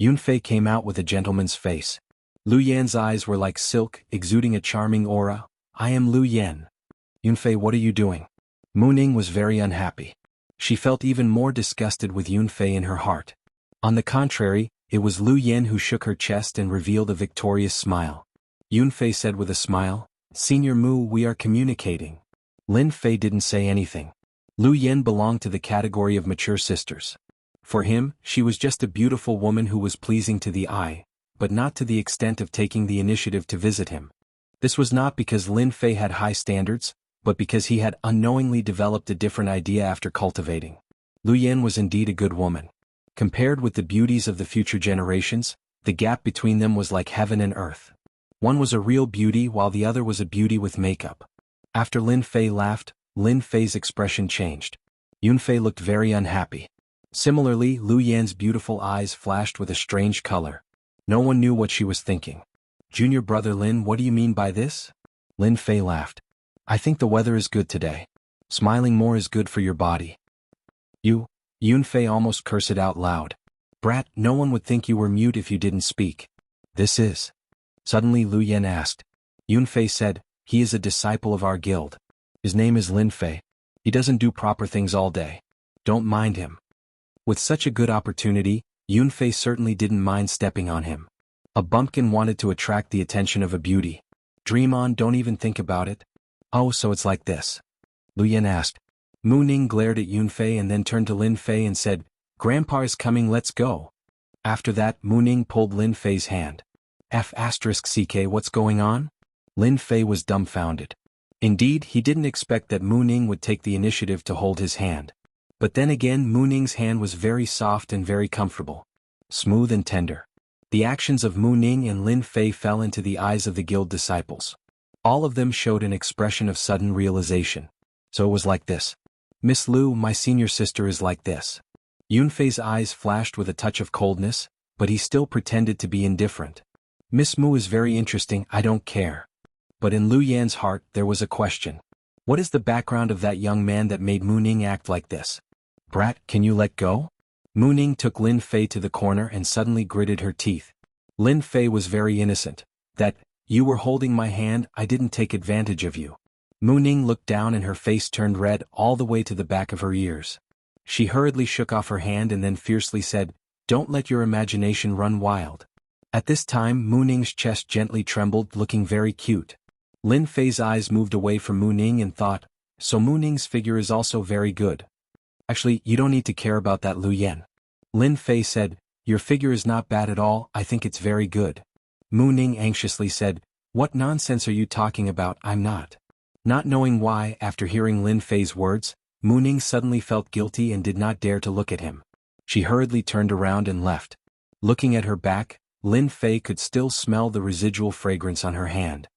Yunfei came out with a gentleman's face. Lu Yan's eyes were like silk, exuding a charming aura. "I am Lu Yan." "Yunfei, what are you doing?" Mu Ning was very unhappy. She felt even more disgusted with Yunfei in her heart. On the contrary, it was Lu Yan who shook her chest and revealed a victorious smile. Yunfei said with a smile, "Senior Mu, we are communicating." Lin Fei didn't say anything. Lu Yan belonged to the category of mature sisters. For him, she was just a beautiful woman who was pleasing to the eye, but not to the extent of taking the initiative to visit him. This was not because Lin Fei had high standards, but because he had unknowingly developed a different idea after cultivating. Lu Yan was indeed a good woman. Compared with the beauties of the future generations, the gap between them was like heaven and earth. One was a real beauty while the other was a beauty with makeup. After Lin Fei laughed, Lin Fei's expression changed. Yunfei looked very unhappy. Similarly, Lu Yan's beautiful eyes flashed with a strange color. No one knew what she was thinking. "Junior brother Lin, what do you mean by this?" Lin Fei laughed. "I think the weather is good today. Smiling more is good for your body." Yunfei almost cursed it out loud. "Brat, no one would think you were mute if you didn't speak." "This is?" Suddenly Lu Yan asked. Yunfei said, "He is a disciple of our guild. His name is Lin Fei. He doesn't do proper things all day. Don't mind him." With such a good opportunity, Yunfei certainly didn't mind stepping on him. A bumpkin wanted to attract the attention of a beauty. "Dream on, don't even think about it." "Oh, so it's like this?" Lu Yan asked. Mu Ning glared at Yunfei and then turned to Lin Fei and said, "Grandpa is coming, let's go." After that, Mu Ning pulled Lin Fei's hand. F***CK, what's going on? Lin Fei was dumbfounded. Indeed, he didn't expect that Mu Ning would take the initiative to hold his hand. But then again, Mu Ning's hand was very soft and very comfortable. Smooth and tender. The actions of Mu Ning and Lin Fei fell into the eyes of the guild disciples. All of them showed an expression of sudden realization. So it was like this. "Miss Lu, my senior sister is like this." Yunfei's eyes flashed with a touch of coldness, but he still pretended to be indifferent. "Miss Mu is very interesting, I don't care." But in Lu Yan's heart there was a question. What is the background of that young man that made Mu Ning act like this? "Brat, can you let go?" Mu Ning took Lin Fei to the corner and suddenly gritted her teeth. Lin Fei was very innocent. "That, you were holding my hand, I didn't take advantage of you." Mu Ning looked down and her face turned red all the way to the back of her ears. She hurriedly shook off her hand and then fiercely said, "Don't let your imagination run wild." At this time Mu Ning's chest gently trembled, looking very cute. Lin Fei's eyes moved away from Mu Ning and thought, so Mu Ning's figure is also very good. "Actually, you don't need to care about that, Lu Yan." Lin Fei said, "Your figure is not bad at all, I think it's very good." Mu Ning anxiously said, "What nonsense are you talking about, I'm not." Not knowing why, after hearing Lin Fei's words, Mu Ning suddenly felt guilty and did not dare to look at him. She hurriedly turned around and left. Looking at her back, Lin Fei could still smell the residual fragrance on her hand.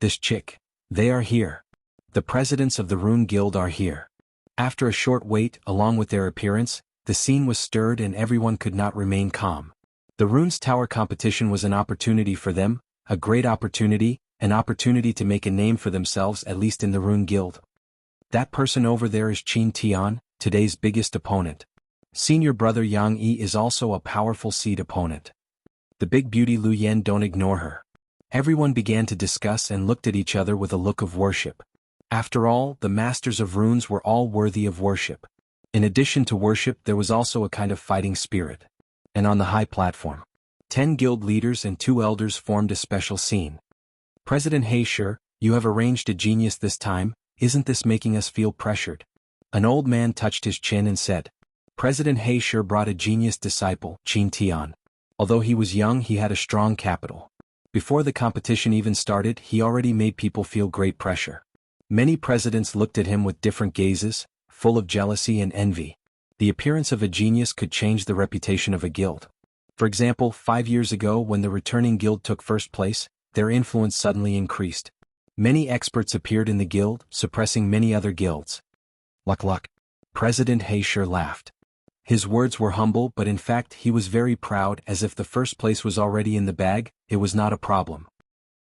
This chick. They are here. The presidents of the Rune Guild are here. After a short wait, along with their appearance, the scene was stirred and everyone could not remain calm. The Runes Tower competition was an opportunity for them, a great opportunity, an opportunity to make a name for themselves, at least in the Rune Guild. That person over there is Qin Tian, today's biggest opponent. Senior brother Yang Yi is also a powerful seed opponent. The big beauty Lu Yan, don't ignore her. Everyone began to discuss and looked at each other with a look of worship. After all, the masters of runes were all worthy of worship. In addition to worship, there was also a kind of fighting spirit. And on the high platform, 10 guild leaders and 2 elders formed a special scene. "President Heisher, you have arranged a genius this time, isn't this making us feel pressured?" An old man touched his chin and said. President Heisher brought a genius disciple, Qin Tian. Although he was young, he had a strong capital. Before the competition even started, he already made people feel great pressure. Many presidents looked at him with different gazes, full of jealousy and envy. The appearance of a genius could change the reputation of a guild. For example, 5 years ago when the returning guild took first place, their influence suddenly increased. Many experts appeared in the guild, suppressing many other guilds. Luck. President Heisher laughed. His words were humble, but in fact he was very proud, as if the first place was already in the bag. It was not a problem.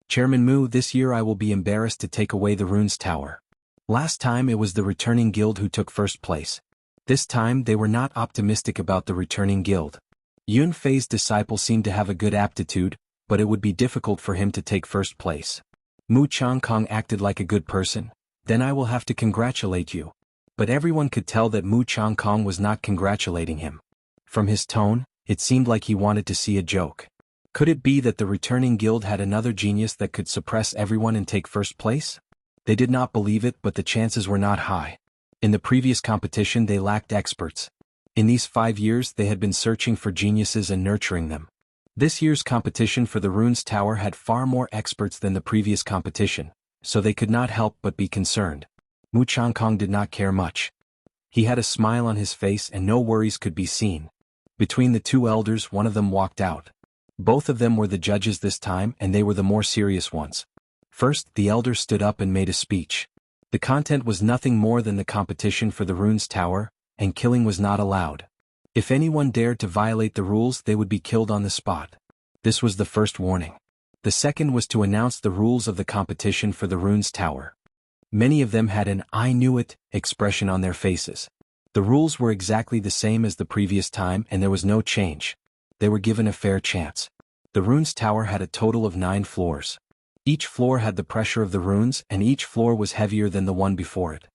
Chairman Mu, this year I will be embarrassed to take away the runes tower. Last time it was the returning guild who took first place. This time they were not optimistic about the returning guild. Yun Fei's disciple seemed to have a good aptitude, but it would be difficult for him to take first place. Mu Changkong acted like a good person. Then I will have to congratulate you. But everyone could tell that Mu Changkong was not congratulating him. From his tone, it seemed like he wanted to see a joke. Could it be that the returning guild had another genius that could suppress everyone and take first place? They did not believe it, but the chances were not high. In the previous competition they lacked experts. In these 5 years they had been searching for geniuses and nurturing them. This year's competition for the runes tower had far more experts than the previous competition, so they could not help but be concerned. Mu Changkong did not care much. He had a smile on his face and no worries could be seen. Between the two elders, one of them walked out. Both of them were the judges this time, and they were the more serious ones. First, the elder stood up and made a speech. The content was nothing more than the competition for the runes tower, and killing was not allowed. If anyone dared to violate the rules, they would be killed on the spot. This was the first warning. The second was to announce the rules of the competition for the runes tower. Many of them had an "I knew it" expression on their faces. The rules were exactly the same as the previous time and there was no change. They were given a fair chance. The runes tower had a total of 9 floors. Each floor had the pressure of the runes and each floor was heavier than the one before it.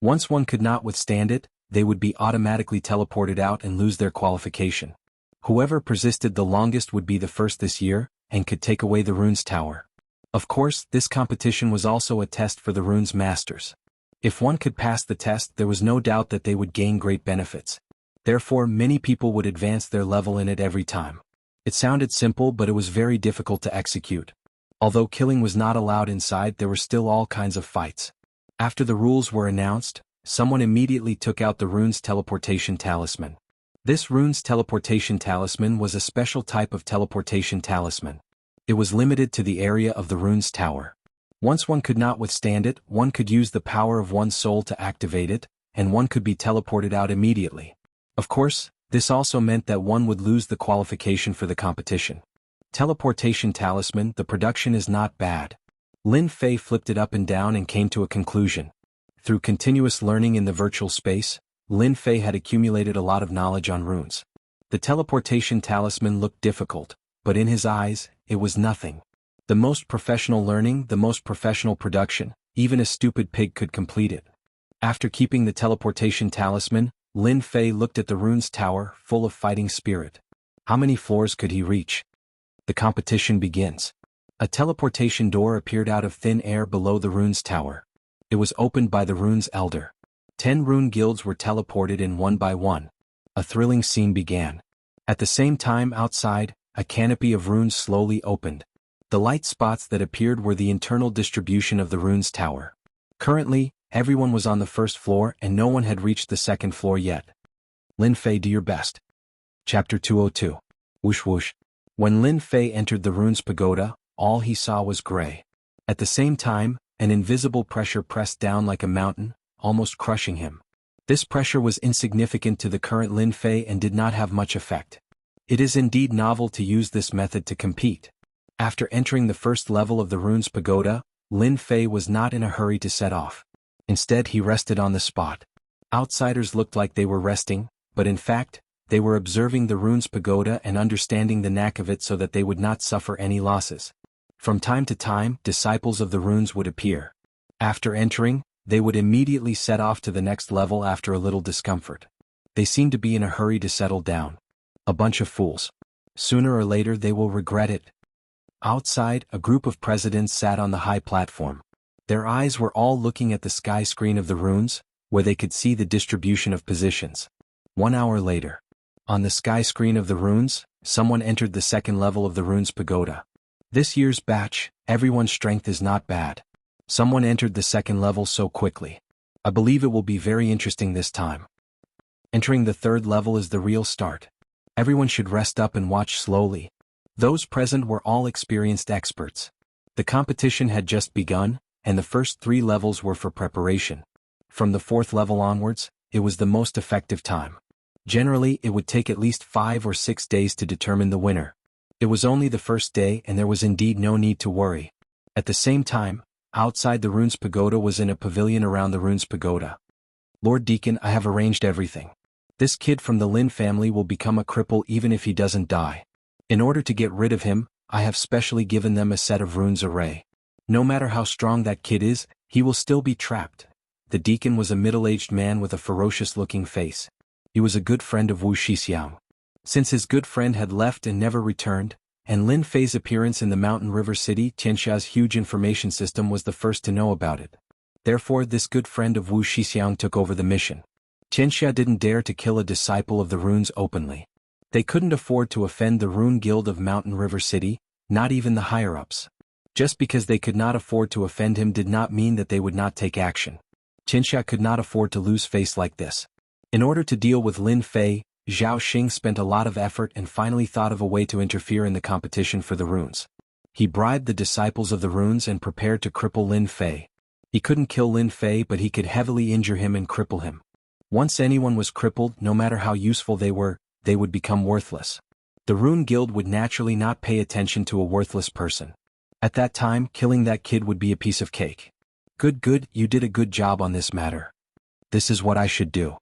Once one could not withstand it, they would be automatically teleported out and lose their qualification. Whoever persisted the longest would be the first this year, and could take away the runes tower. Of course, this competition was also a test for the runes masters. If one could pass the test, there was no doubt that they would gain great benefits. Therefore, many people would advance their level in it every time. It sounded simple, but it was very difficult to execute. Although killing was not allowed inside, there were still all kinds of fights. After the rules were announced, someone immediately took out the runes teleportation talisman. This runes teleportation talisman was a special type of teleportation talisman. It was limited to the area of the runes tower. Once one could not withstand it, one could use the power of one's soul to activate it, and one could be teleported out immediately. Of course, this also meant that one would lose the qualification for the competition. Teleportation talisman, the production is not bad. Lin Fei flipped it up and down and came to a conclusion. Through continuous learning in the virtual space, Lin Fei had accumulated a lot of knowledge on runes. The teleportation talisman looked difficult, but in his eyes, it was nothing. The most professional learning, the most professional production, even a stupid pig could complete it. After keeping the teleportation talisman, Lin Fei looked at the runes tower, full of fighting spirit. How many floors could he reach? The competition begins. A teleportation door appeared out of thin air below the runes tower. It was opened by the runes elder. 10 rune guilds were teleported in one by one. A thrilling scene began. At the same time outside, a canopy of runes slowly opened. The light spots that appeared were the internal distribution of the runes tower. Currently, everyone was on the first floor and no one had reached the second floor yet. Lin Fei, do your best. Chapter 202. Whoosh whoosh. When Lin Fei entered the runes pagoda, all he saw was gray. At the same time, an invisible pressure pressed down like a mountain, almost crushing him. This pressure was insignificant to the current Lin Fei and did not have much effect. It is indeed novel to use this method to compete. After entering the first level of the runes pagoda, Lin Fei was not in a hurry to set off. Instead, he rested on the spot. Outsiders looked like they were resting, but in fact, they were observing the runes pagoda and understanding the knack of it so that they would not suffer any losses. From time to time, disciples of the runes would appear. After entering, they would immediately set off to the next level after a little discomfort. They seemed to be in a hurry to settle down. A bunch of fools. Sooner or later they will regret it. Outside, a group of presidents sat on the high platform. Their eyes were all looking at the sky screen of the runes, where they could see the distribution of positions. 1 hour later. On the sky screen of the runes, someone entered the second level of the runes pagoda. This year's batch, everyone's strength is not bad. Someone entered the second level so quickly. I believe it will be very interesting this time. Entering the third level is the real start. Everyone should rest up and watch slowly. Those present were all experienced experts. The competition had just begun, and the first 3 levels were for preparation. From the 4th level onwards, it was the most effective time. Generally, it would take at least 5 or 6 days to determine the winner. It was only the first day and there was indeed no need to worry. At the same time, outside the Runes Pagoda was in a pavilion around the Runes Pagoda. Lord Deacon, I have arranged everything. This kid from the Lin family will become a cripple even if he doesn't die. In order to get rid of him, I have specially given them a set of runes array. No matter how strong that kid is, he will still be trapped. The deacon was a middle-aged man with a ferocious-looking face. He was a good friend of Wuxia. Since his good friend had left and never returned, and Lin Fei's appearance in the Mountain River City, Tianxia's huge information system was the first to know about it. Therefore, this good friend of Wu Shixiang took over the mission. Tianxia didn't dare to kill a disciple of the runes openly. They couldn't afford to offend the Rune Guild of Mountain River City, not even the higher-ups. Just because they could not afford to offend him did not mean that they would not take action. Tianxia could not afford to lose face like this. In order to deal with Lin Fei, Zhao Xing spent a lot of effort and finally thought of a way to interfere in the competition for the runes. He bribed the disciples of the runes and prepared to cripple Lin Fei. He couldn't kill Lin Fei, but he could heavily injure him and cripple him. Once anyone was crippled, no matter how useful they were, they would become worthless. The Rune Guild would naturally not pay attention to a worthless person. At that time, killing that kid would be a piece of cake. Good, you did a good job on this matter. This is what I should do.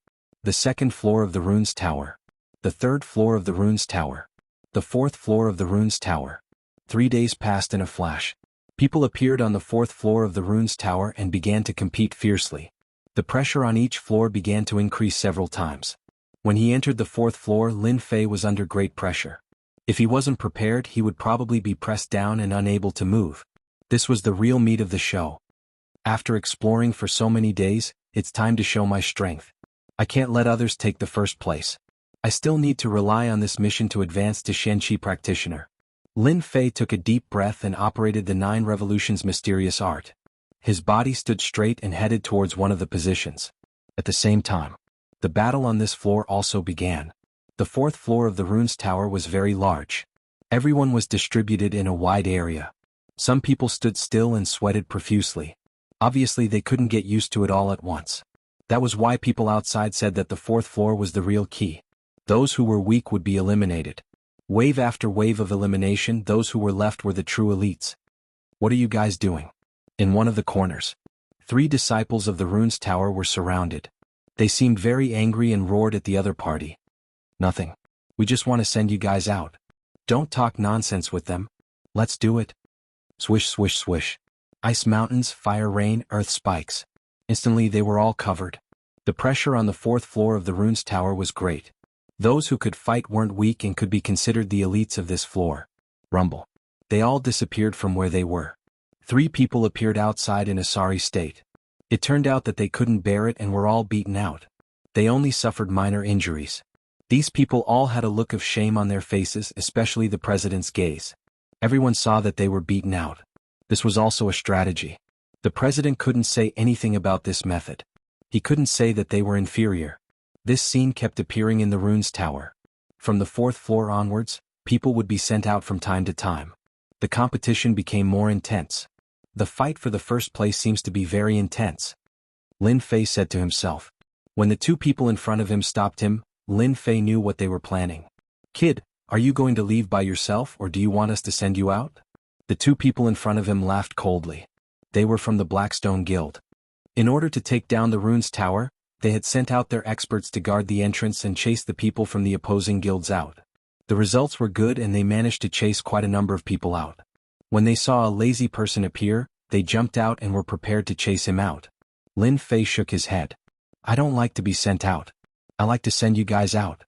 The 2nd floor of the Runes Tower. The 3rd floor of the Runes Tower. The 4th floor of the Runes Tower. 3 days passed in a flash. People appeared on the 4th floor of the Runes Tower and began to compete fiercely. The pressure on each floor began to increase several times. When he entered the 4th floor, Lin Fei was under great pressure. If he wasn't prepared, he would probably be pressed down and unable to move. This was the real meat of the show. After exploring for so many days, it's time to show my strength. I can't let others take the first place. I still need to rely on this mission to advance to Shenqi practitioner. Lin Fei took a deep breath and operated the 9 revolutions mysterious art. His body stood straight and headed towards one of the positions. At the same time, the battle on this floor also began. The 4th floor of the Runes Tower was very large. Everyone was distributed in a wide area. Some people stood still and sweated profusely. Obviously they couldn't get used to it all at once. That was why people outside said that the 4th floor was the real key. Those who were weak would be eliminated. Wave after wave of elimination, those who were left were the true elites. What are you guys doing? In one of the corners, 3 disciples of the Runes Tower were surrounded. They seemed very angry and roared at the other party. Nothing. We just want to send you guys out. Don't talk nonsense with them. Let's do it. Swish, swish, swish. Ice mountains, fire rain, earth spikes. Instantly they were all covered. The pressure on the 4th floor of the Runes Tower was great. Those who could fight weren't weak and could be considered the elites of this floor. Rumble. They all disappeared from where they were. 3 people appeared outside in a sorry state. It turned out that they couldn't bear it and were all beaten out. They only suffered minor injuries. These people all had a look of shame on their faces, especially the president's gaze. Everyone saw that they were beaten out. This was also a strategy. The president couldn't say anything about this method. He couldn't say that they were inferior. This scene kept appearing in the Runes Tower. From the 4th floor onwards, people would be sent out from time to time. The competition became more intense. The fight for the first place seems to be very intense. Lin Fei said to himself. When the 2 people in front of him stopped him, Lin Fei knew what they were planning. Kid, are you going to leave by yourself or do you want us to send you out? The 2 people in front of him laughed coldly. They were from the Blackstone Guild. In order to take down the Runes Tower, they had sent out their experts to guard the entrance and chase the people from the opposing guilds out. The results were good and they managed to chase quite a number of people out. When they saw a lazy person appear, they jumped out and were prepared to chase him out. Lin Fei shook his head. I don't like to be sent out. I like to send you guys out.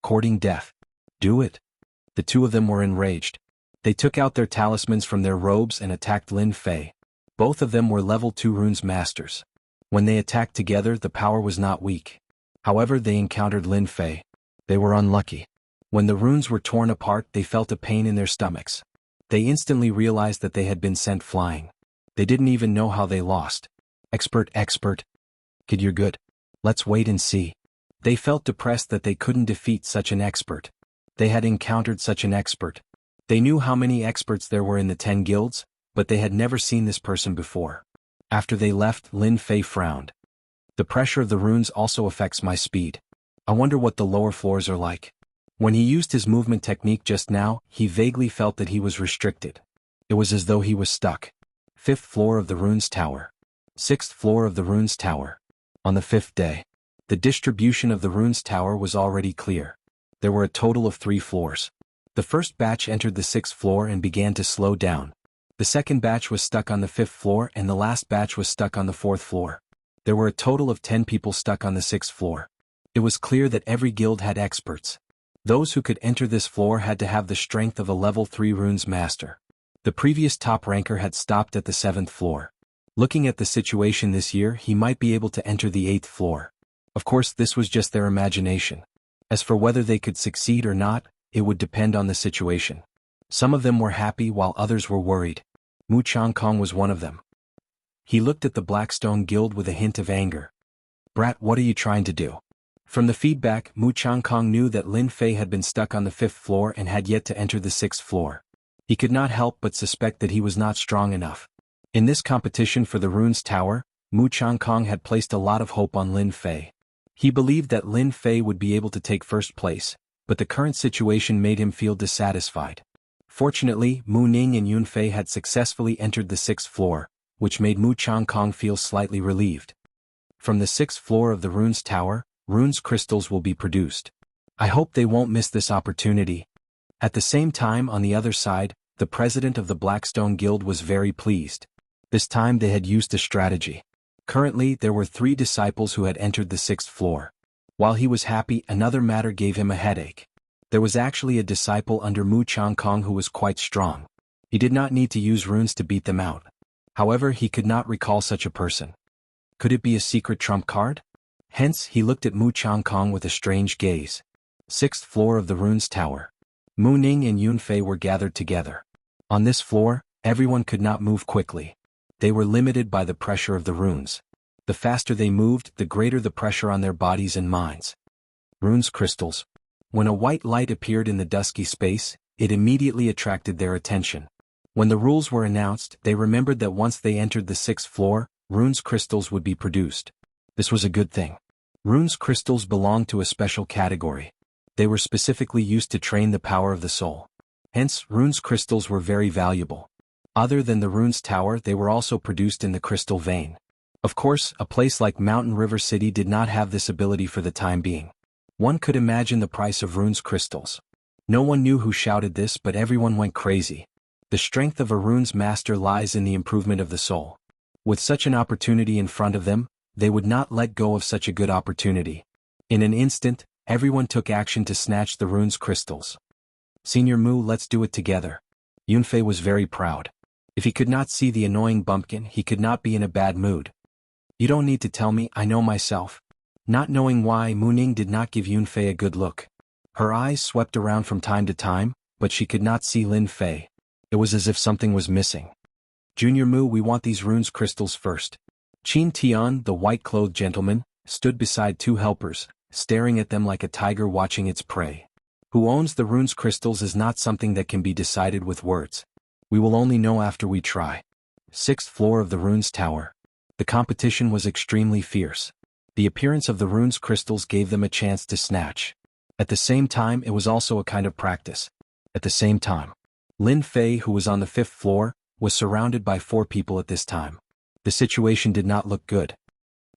Courting death. Do it. The 2 of them were enraged. They took out their talismans from their robes and attacked Lin Fei. Both of them were level 2 runes masters. When they attacked together, the power was not weak. However, they encountered Lin Fei. They were unlucky. When the runes were torn apart, they felt a pain in their stomachs. They instantly realized that they had been sent flying. They didn't even know how they lost. Expert. Kid, you're good. Let's wait and see. They felt depressed that they couldn't defeat such an expert. They had encountered such an expert. They knew how many experts there were in the 10 guilds, but they had never seen this person before. After they left, Lin Fei frowned. The pressure of the runes also affects my speed. I wonder what the lower floors are like. When he used his movement technique just now, he vaguely felt that he was restricted. It was as though he was stuck. 5th floor of the runes tower. 6th floor of the runes tower. On the 5th day, the distribution of the runes tower was already clear. There were a total of 3 floors. The first batch entered the 6th floor and began to slow down. The second batch was stuck on the 5th floor and the last batch was stuck on the 4th floor. There were a total of 10 people stuck on the 6th floor. It was clear that every guild had experts. Those who could enter this floor had to have the strength of a level 3 runes master. The previous top ranker had stopped at the 7th floor. Looking at the situation this year, he might be able to enter the 8th floor. Of course, this was just their imagination. As for whether they could succeed or not, it would depend on the situation. Some of them were happy while others were worried. Mu Changkong was one of them. He looked at the Blackstone Guild with a hint of anger. Brat, what are you trying to do? From the feedback, Mu Changkong knew that Lin Fei had been stuck on the 5th floor and had yet to enter the 6th floor. He could not help but suspect that he was not strong enough. In this competition for the runes tower, Mu Changkong had placed a lot of hope on Lin Fei. He believed that Lin Fei would be able to take first place, but the current situation made him feel dissatisfied. Fortunately, Mu Ning and Yun Fei had successfully entered the 6th floor, which made Mu Changkong feel slightly relieved. From the 6th floor of the runes tower, runes crystals will be produced. I hope they won't miss this opportunity. At the same time, on the other side, the president of the Blackstone Guild was very pleased. This time they had used a strategy. Currently, there were 3 disciples who had entered the 6th floor. While he was happy, another matter gave him a headache. There was actually a disciple under Mu Changkong who was quite strong. He did not need to use runes to beat them out. However, he could not recall such a person. Could it be a secret trump card? Hence, he looked at Mu Changkong with a strange gaze. 6th floor of the runes tower. Mu Ning and Yun Fei were gathered together. On this floor, everyone could not move quickly. They were limited by the pressure of the runes. The faster they moved, the greater the pressure on their bodies and minds. Runes crystals. When a white light appeared in the dusky space, it immediately attracted their attention. When the rules were announced, they remembered that once they entered the 6th floor, runes crystals would be produced. This was a good thing. Runes crystals belonged to a special category. They were specifically used to train the power of the soul. Hence, runes crystals were very valuable. Other than the runes tower, they were also produced in the crystal vein. Of course, a place like Mountain River City did not have this ability for the time being. One could imagine the price of runes crystals. No one knew who shouted this, but everyone went crazy. The strength of a runes master lies in the improvement of the soul. With such an opportunity in front of them, they would not let go of such a good opportunity. In an instant, everyone took action to snatch the runes crystals. Senior Mu, let's do it together. Yun Fei was very proud. If he could not see the annoying bumpkin, he could not be in a bad mood. You don't need to tell me, I know myself. Not knowing why, Mu Ning did not give Yun Fei a good look. Her eyes swept around from time to time, but she could not see Lin Fei. It was as if something was missing. Junior Mu, we want these runes crystals first. Qin Tian, the white-clothed gentleman, stood beside 2 helpers, staring at them like a tiger watching its prey. Who owns the runes crystals is not something that can be decided with words. We will only know after we try. 6th floor of the runes tower. The competition was extremely fierce. The appearance of the runes crystals gave them a chance to snatch. At the same time, it was also a kind of practice. At the same time, Lin Fei, who was on the 5th floor, was surrounded by 4 people at this time. The situation did not look good.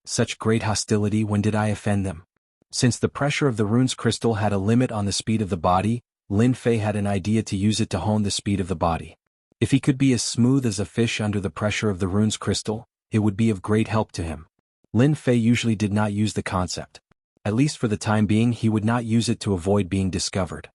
Such great hostility, when did I offend them? Since the pressure of the runes crystal had a limit on the speed of the body, Lin Fei had an idea to use it to hone the speed of the body. If he could be as smooth as a fish under the pressure of the runes crystal, it would be of great help to him. Lin Fei usually did not use the concept. At least for the time being, he would not use it to avoid being discovered.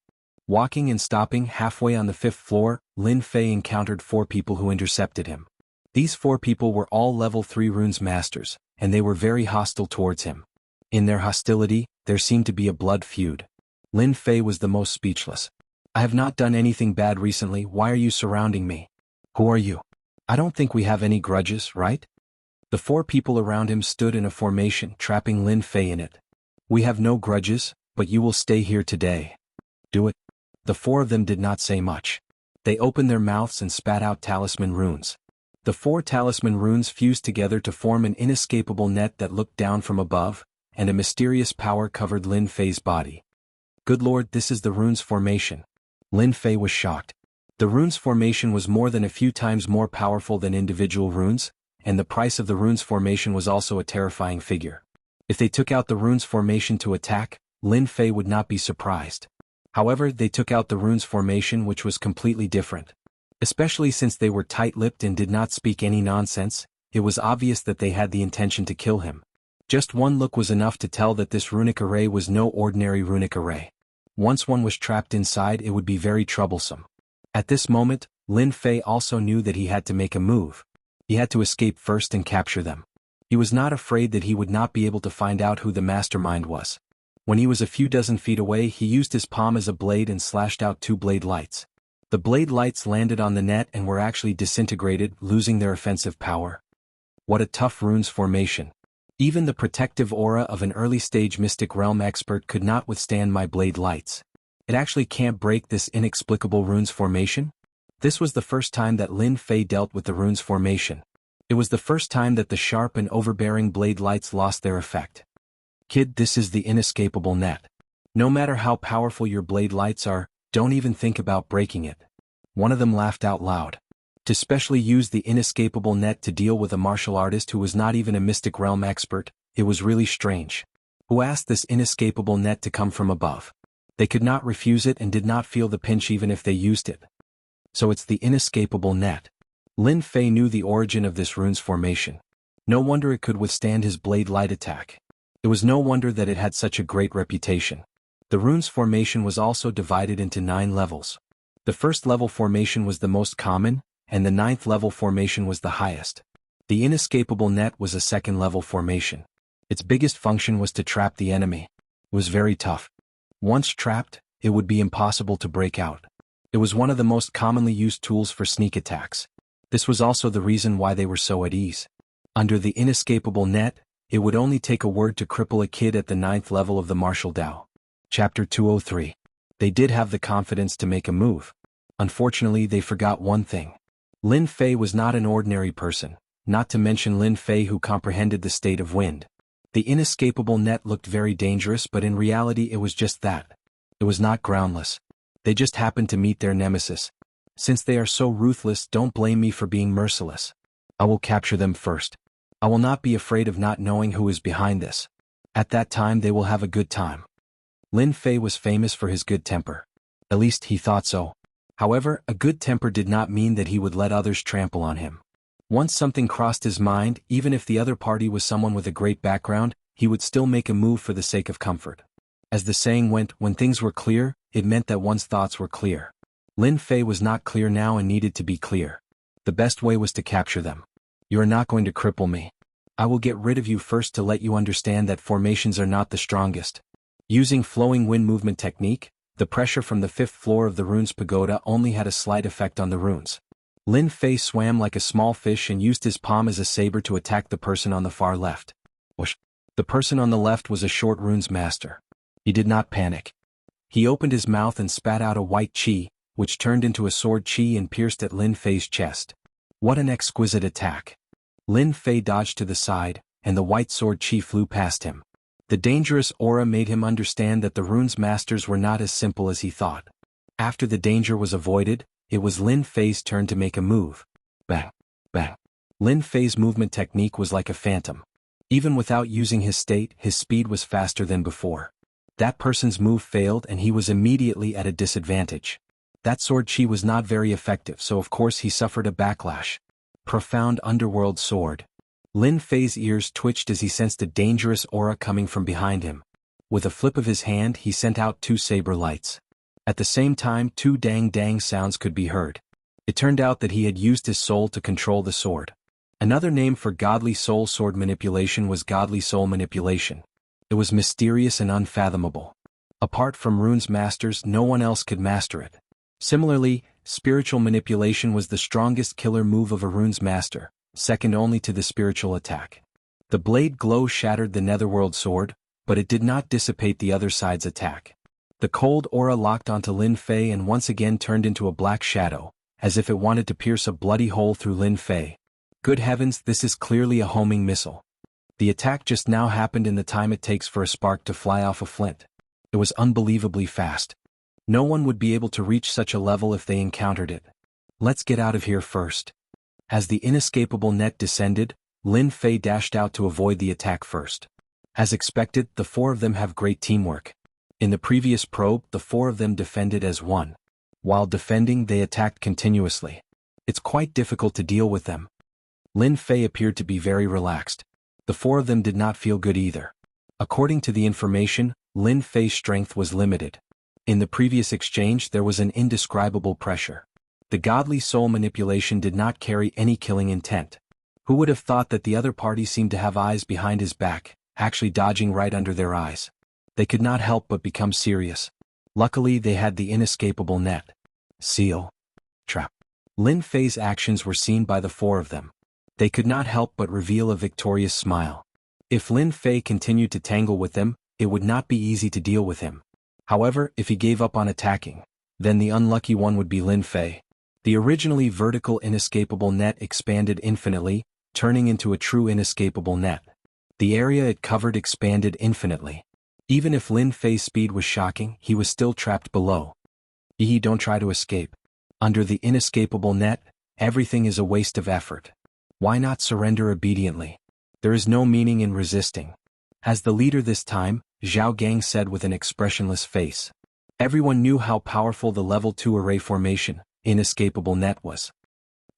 Walking and stopping halfway on the 5th floor, Lin Fei encountered 4 people who intercepted him. These 4 people were all level 3 runes masters, and they were very hostile towards him. In their hostility, there seemed to be a blood feud. Lin Fei was the most speechless. I have not done anything bad recently. Why are you surrounding me? Who are you? I don't think we have any grudges, right? The 4 people around him stood in a formation, trapping Lin Fei in it. We have no grudges, but you will stay here today. Do it. The 4 of them did not say much. They opened their mouths and spat out talisman runes. The 4 talisman runes fused together to form an inescapable net that looked down from above, and a mysterious power covered Lin Fei's body. Good lord, this is the runes formation. Lin Fei was shocked. The runes formation was more than a few times more powerful than individual runes, and the price of the runes formation was also a terrifying figure. If they took out the runes formation to attack, Lin Fei would not be surprised. However, they took out the runes formation, which was completely different. Especially since they were tight-lipped and did not speak any nonsense, it was obvious that they had the intention to kill him. Just one look was enough to tell that this runic array was no ordinary runic array. Once one was trapped inside, it would be very troublesome. At this moment, Lin Fei also knew that he had to make a move. He had to escape first and capture them. He was not afraid that he would not be able to find out who the mastermind was. When he was a few dozen feet away, he used his palm as a blade and slashed out 2 blade lights. The blade lights landed on the net and were actually disintegrated, losing their offensive power. What a tough runes formation. Even the protective aura of an early-stage Mystic Realm expert could not withstand my blade lights. It actually can't break this inexplicable runes formation? This was the first time that Lin Fei dealt with the runes formation. It was the first time that the sharp and overbearing blade lights lost their effect. Kid, this is the inescapable net. No matter how powerful your blade lights are, don't even think about breaking it. One of them laughed out loud. To specially use the inescapable net to deal with a martial artist who was not even a Mystic Realm expert, it was really strange. Who asked this inescapable net to come from above? They could not refuse it and did not feel the pinch even if they used it. So it's the inescapable net. Lin Fei knew the origin of this runes formation. No wonder it could withstand his blade light attack. It was no wonder that it had such a great reputation. The runes formation was also divided into 9 levels. The first level formation was the most common, and the 9th level formation was the highest. The inescapable net was a 2nd level formation. Its biggest function was to trap the enemy. It was very tough. Once trapped, it would be impossible to break out. It was one of the most commonly used tools for sneak attacks. This was also the reason why they were so at ease. Under the inescapable net, it would only take a word to cripple a kid at the 9th level of the martial Dao. Chapter 203. They did have the confidence to make a move. Unfortunately, they forgot one thing. Lin Fei was not an ordinary person, not to mention Lin Fei who comprehended the state of wind. The inescapable net looked very dangerous, but in reality it was just that. It was not groundless. They just happened to meet their nemesis. Since they are so ruthless, don't blame me for being merciless. I will capture them first. I will not be afraid of not knowing who is behind this. At that time they will have a good time. Lin Fei was famous for his good temper. At least he thought so. However, a good temper did not mean that he would let others trample on him. Once something crossed his mind, even if the other party was someone with a great background, he would still make a move for the sake of comfort. As the saying went, when things were clear, it meant that one's thoughts were clear. Lin Fei was not clear now and needed to be clear. The best way was to capture them. You are not going to cripple me. I will get rid of you first to let you understand that formations are not the strongest. Using flowing wind movement technique, the pressure from the 5th floor of the runes pagoda only had a slight effect on the runes. Lin Fei swam like a small fish and used his palm as a saber to attack the person on the far left. Whoosh. The person on the left was a short runes master. He did not panic. He opened his mouth and spat out a white chi, which turned into a sword chi and pierced at Lin Fei's chest. What an exquisite attack. Lin Fei dodged to the side, and the white sword chi flew past him. The dangerous aura made him understand that the runes masters were not as simple as he thought. After the danger was avoided, it was Lin Fei's turn to make a move. Bang! Bang! Lin Fei's movement technique was like a phantom. Even without using his state, his speed was faster than before. That person's move failed and he was immediately at a disadvantage. That sword chi was not very effective, so of course he suffered a backlash. Profound underworld sword. Lin Fei's ears twitched as he sensed a dangerous aura coming from behind him. With a flip of his hand, he sent out 2 saber lights. At the same time, 2 dang-dang sounds could be heard. It turned out that he had used his soul to control the sword. Another name for godly soul sword manipulation was godly soul manipulation. It was mysterious and unfathomable. Apart from runes masters, no one else could master it. Similarly, spiritual manipulation was the strongest killer move of a rune's master, second only to the spiritual attack. The blade glow shattered the netherworld sword, but it did not dissipate the other side's attack. The cold aura locked onto Lin Fei and once again turned into a black shadow, as if it wanted to pierce a bloody hole through Lin Fei. Good heavens, this is clearly a homing missile. The attack just now happened in the time it takes for a spark to fly off a flint. It was unbelievably fast. No one would be able to reach such a level if they encountered it. Let's get out of here first. As the inescapable net descended, Lin Fei dashed out to avoid the attack first. As expected, the four of them have great teamwork. In the previous probe, the four of them defended as one. While defending, they attacked continuously. It's quite difficult to deal with them. Lin Fei appeared to be very relaxed. The four of them did not feel good either. According to the information, Lin Fei's strength was limited. In the previous exchange there was an indescribable pressure. The godly soul manipulation did not carry any killing intent. Who would have thought that the other party seemed to have eyes behind his back, actually dodging right under their eyes? They could not help but become serious. Luckily they had the inescapable net. Seal. Trap. Lin Fei's actions were seen by the four of them. They could not help but reveal a victorious smile. If Lin Fei continued to tangle with them, it would not be easy to deal with him. However, if he gave up on attacking, then the unlucky one would be Lin Fei. The originally vertical inescapable net expanded infinitely, turning into a true inescapable net. The area it covered expanded infinitely. Even if Lin Fei's speed was shocking, he was still trapped below. Don't try to escape. Under the inescapable net, everything is a waste of effort. Why not surrender obediently? There is no meaning in resisting. As the leader this time, Zhao Gang said with an expressionless face. Everyone knew how powerful the level 2 array formation, inescapable net was.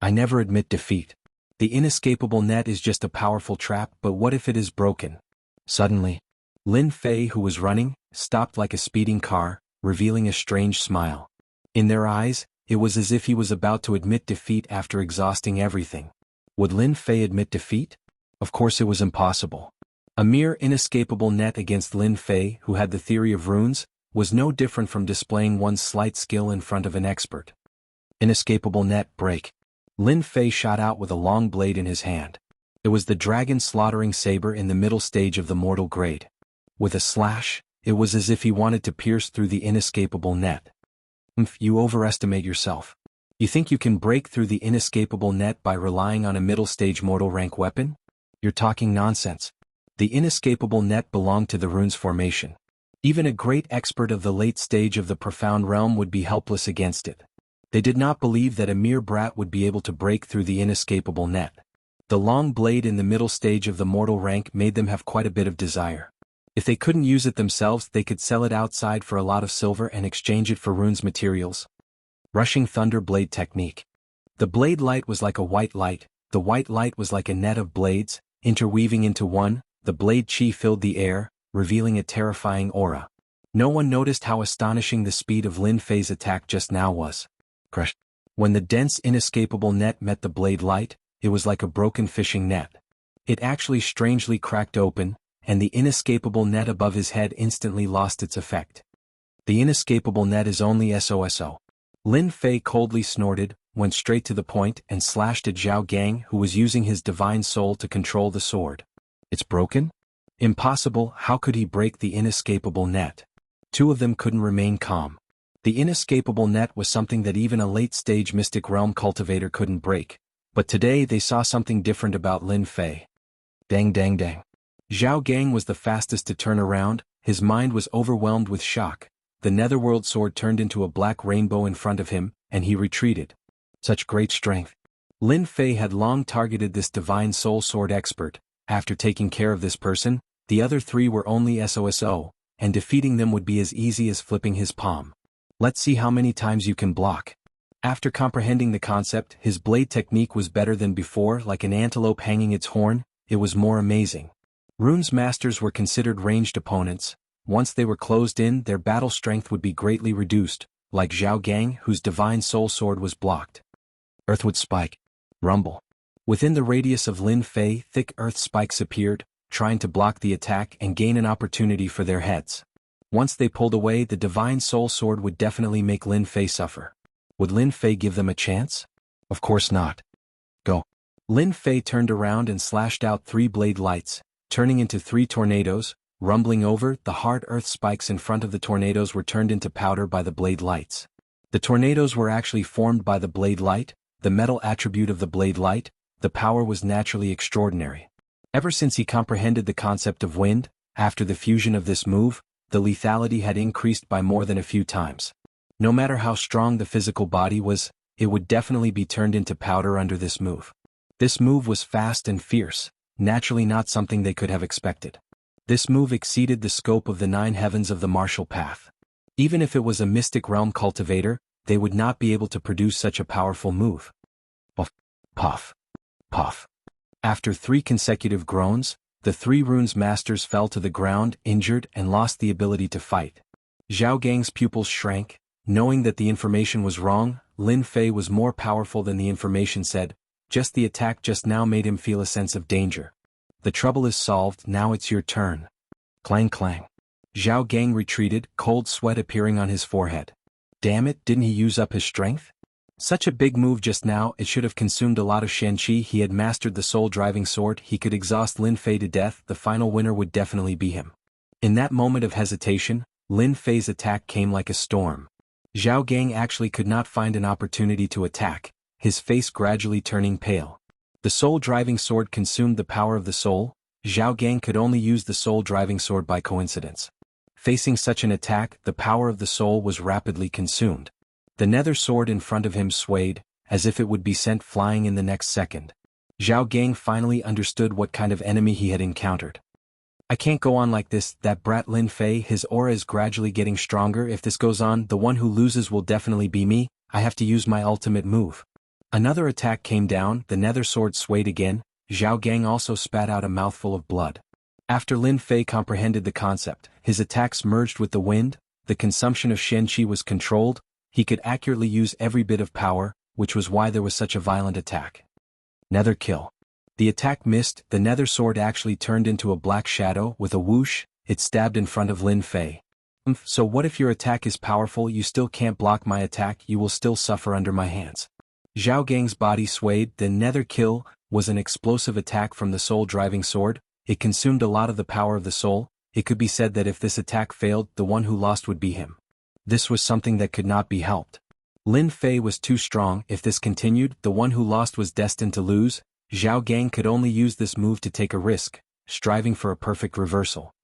I never admit defeat. The inescapable net is just a powerful trap, but what if it is broken? Suddenly, Lin Fei, who was running, stopped like a speeding car, revealing a strange smile. In their eyes, it was as if he was about to admit defeat after exhausting everything. Would Lin Fei admit defeat? Of course it was impossible. A mere inescapable net against Lin Fei, who had the theory of runes, was no different from displaying one's slight skill in front of an expert. Inescapable net break. Lin Fei shot out with a long blade in his hand. It was the dragon slaughtering saber in the middle stage of the mortal grade. With a slash, it was as if he wanted to pierce through the inescapable net. You overestimate yourself. You think you can break through the inescapable net by relying on a middle stage mortal rank weapon? You're talking nonsense. The inescapable net belonged to the rune's formation. Even a great expert of the late stage of the profound realm would be helpless against it. They did not believe that a mere brat would be able to break through the inescapable net. The long blade in the middle stage of the mortal rank made them have quite a bit of desire. If they couldn't use it themselves, they could sell it outside for a lot of silver and exchange it for runes materials. Rushing Thunder Blade Technique. The blade light was like a white light, the white light was like a net of blades, interweaving into one. The blade chi filled the air, revealing a terrifying aura. No one noticed how astonishing the speed of Lin Fei's attack just now was. Crush. When the dense inescapable net met the blade light, it was like a broken fishing net. It actually strangely cracked open, and the inescapable net above his head instantly lost its effect. The inescapable net is only SOSO. Lin Fei coldly snorted, went straight to the point and slashed at Zhao Gang, who was using his divine soul to control the sword. It's broken? Impossible. How could he break the inescapable net? Two of them couldn't remain calm. The inescapable net was something that even a late-stage Mystic Realm cultivator couldn't break, but today they saw something different about Lin Fei. Dang dang dang. Zhao Gang was the fastest to turn around, his mind was overwhelmed with shock. The netherworld sword turned into a black rainbow in front of him, and he retreated. Such great strength. Lin Fei had long targeted this divine soul sword expert. After taking care of this person, the other three were only SOSO, and defeating them would be as easy as flipping his palm. Let's see how many times you can block. After comprehending the concept, his blade technique was better than before. Like an antelope hanging its horn, it was more amazing. Rune's masters were considered ranged opponents. Once they were closed in, their battle strength would be greatly reduced, like Zhao Gang, whose divine soul sword was blocked. Earthwood Spike. Rumble. Within the radius of Lin Fei, thick earth spikes appeared, trying to block the attack and gain an opportunity for their heads. Once they pulled away, the divine soul sword would definitely make Lin Fei suffer. Would Lin Fei give them a chance? Of course not. Go. Lin Fei turned around and slashed out 3 blade lights, turning into 3 tornadoes, rumbling over. The hard earth spikes in front of the tornadoes were turned into powder by the blade lights. The tornadoes were actually formed by the blade light, the metal attribute of the blade light. The power was naturally extraordinary. Ever since he comprehended the concept of wind, after the fusion of this move, the lethality had increased by more than a few times. No matter how strong the physical body was, it would definitely be turned into powder under this move. This move was fast and fierce, naturally not something they could have expected. This move exceeded the scope of the 9 heavens of the martial path. Even if it was a mystic realm cultivator, they would not be able to produce such a powerful move. Puff, puff, puff. After 3 consecutive groans, the 3 runes masters fell to the ground, injured and lost the ability to fight. Zhao Gang's pupils shrank, knowing that the information was wrong. Lin Fei was more powerful than the information said. Just the attack just now made him feel a sense of danger. The trouble is solved, now it's your turn. Clang clang. Zhao Gang retreated, cold sweat appearing on his forehead. Damn it, didn't he use up his strength? Such a big move just now, it should have consumed a lot of Shenqi. He had mastered the soul-driving sword, he could exhaust Lin Fei to death, the final winner would definitely be him. In that moment of hesitation, Lin Fei's attack came like a storm. Zhao Gang actually could not find an opportunity to attack, his face gradually turning pale. The soul-driving sword consumed the power of the soul. Zhao Gang could only use the soul-driving sword by coincidence. Facing such an attack, the power of the soul was rapidly consumed. The nether sword in front of him swayed, as if it would be sent flying in the next second. Zhao Gang finally understood what kind of enemy he had encountered. I can't go on like this, that brat Lin Fei, his aura is gradually getting stronger. If this goes on, the one who loses will definitely be me. I have to use my ultimate move. Another attack came down, the nether sword swayed again. Zhao Gang also spat out a mouthful of blood. After Lin Fei comprehended the concept, his attacks merged with the wind, the consumption of Shenqi was controlled. He could accurately use every bit of power, which was why there was such a violent attack. Nether kill. The attack missed, the nether sword actually turned into a black shadow. With a whoosh, it stabbed in front of Lin Fei. So what if your attack is powerful? You still can't block my attack, you will still suffer under my hands. Zhao Gang's body swayed. The nether kill was an explosive attack from the soul-driving sword. It consumed a lot of the power of the soul. It could be said that if this attack failed, the one who lost would be him. This was something that could not be helped. Lin Fei was too strong. If this continued, the one who lost was destined to lose. Zhao Gang could only use this move to take a risk, striving for a perfect reversal.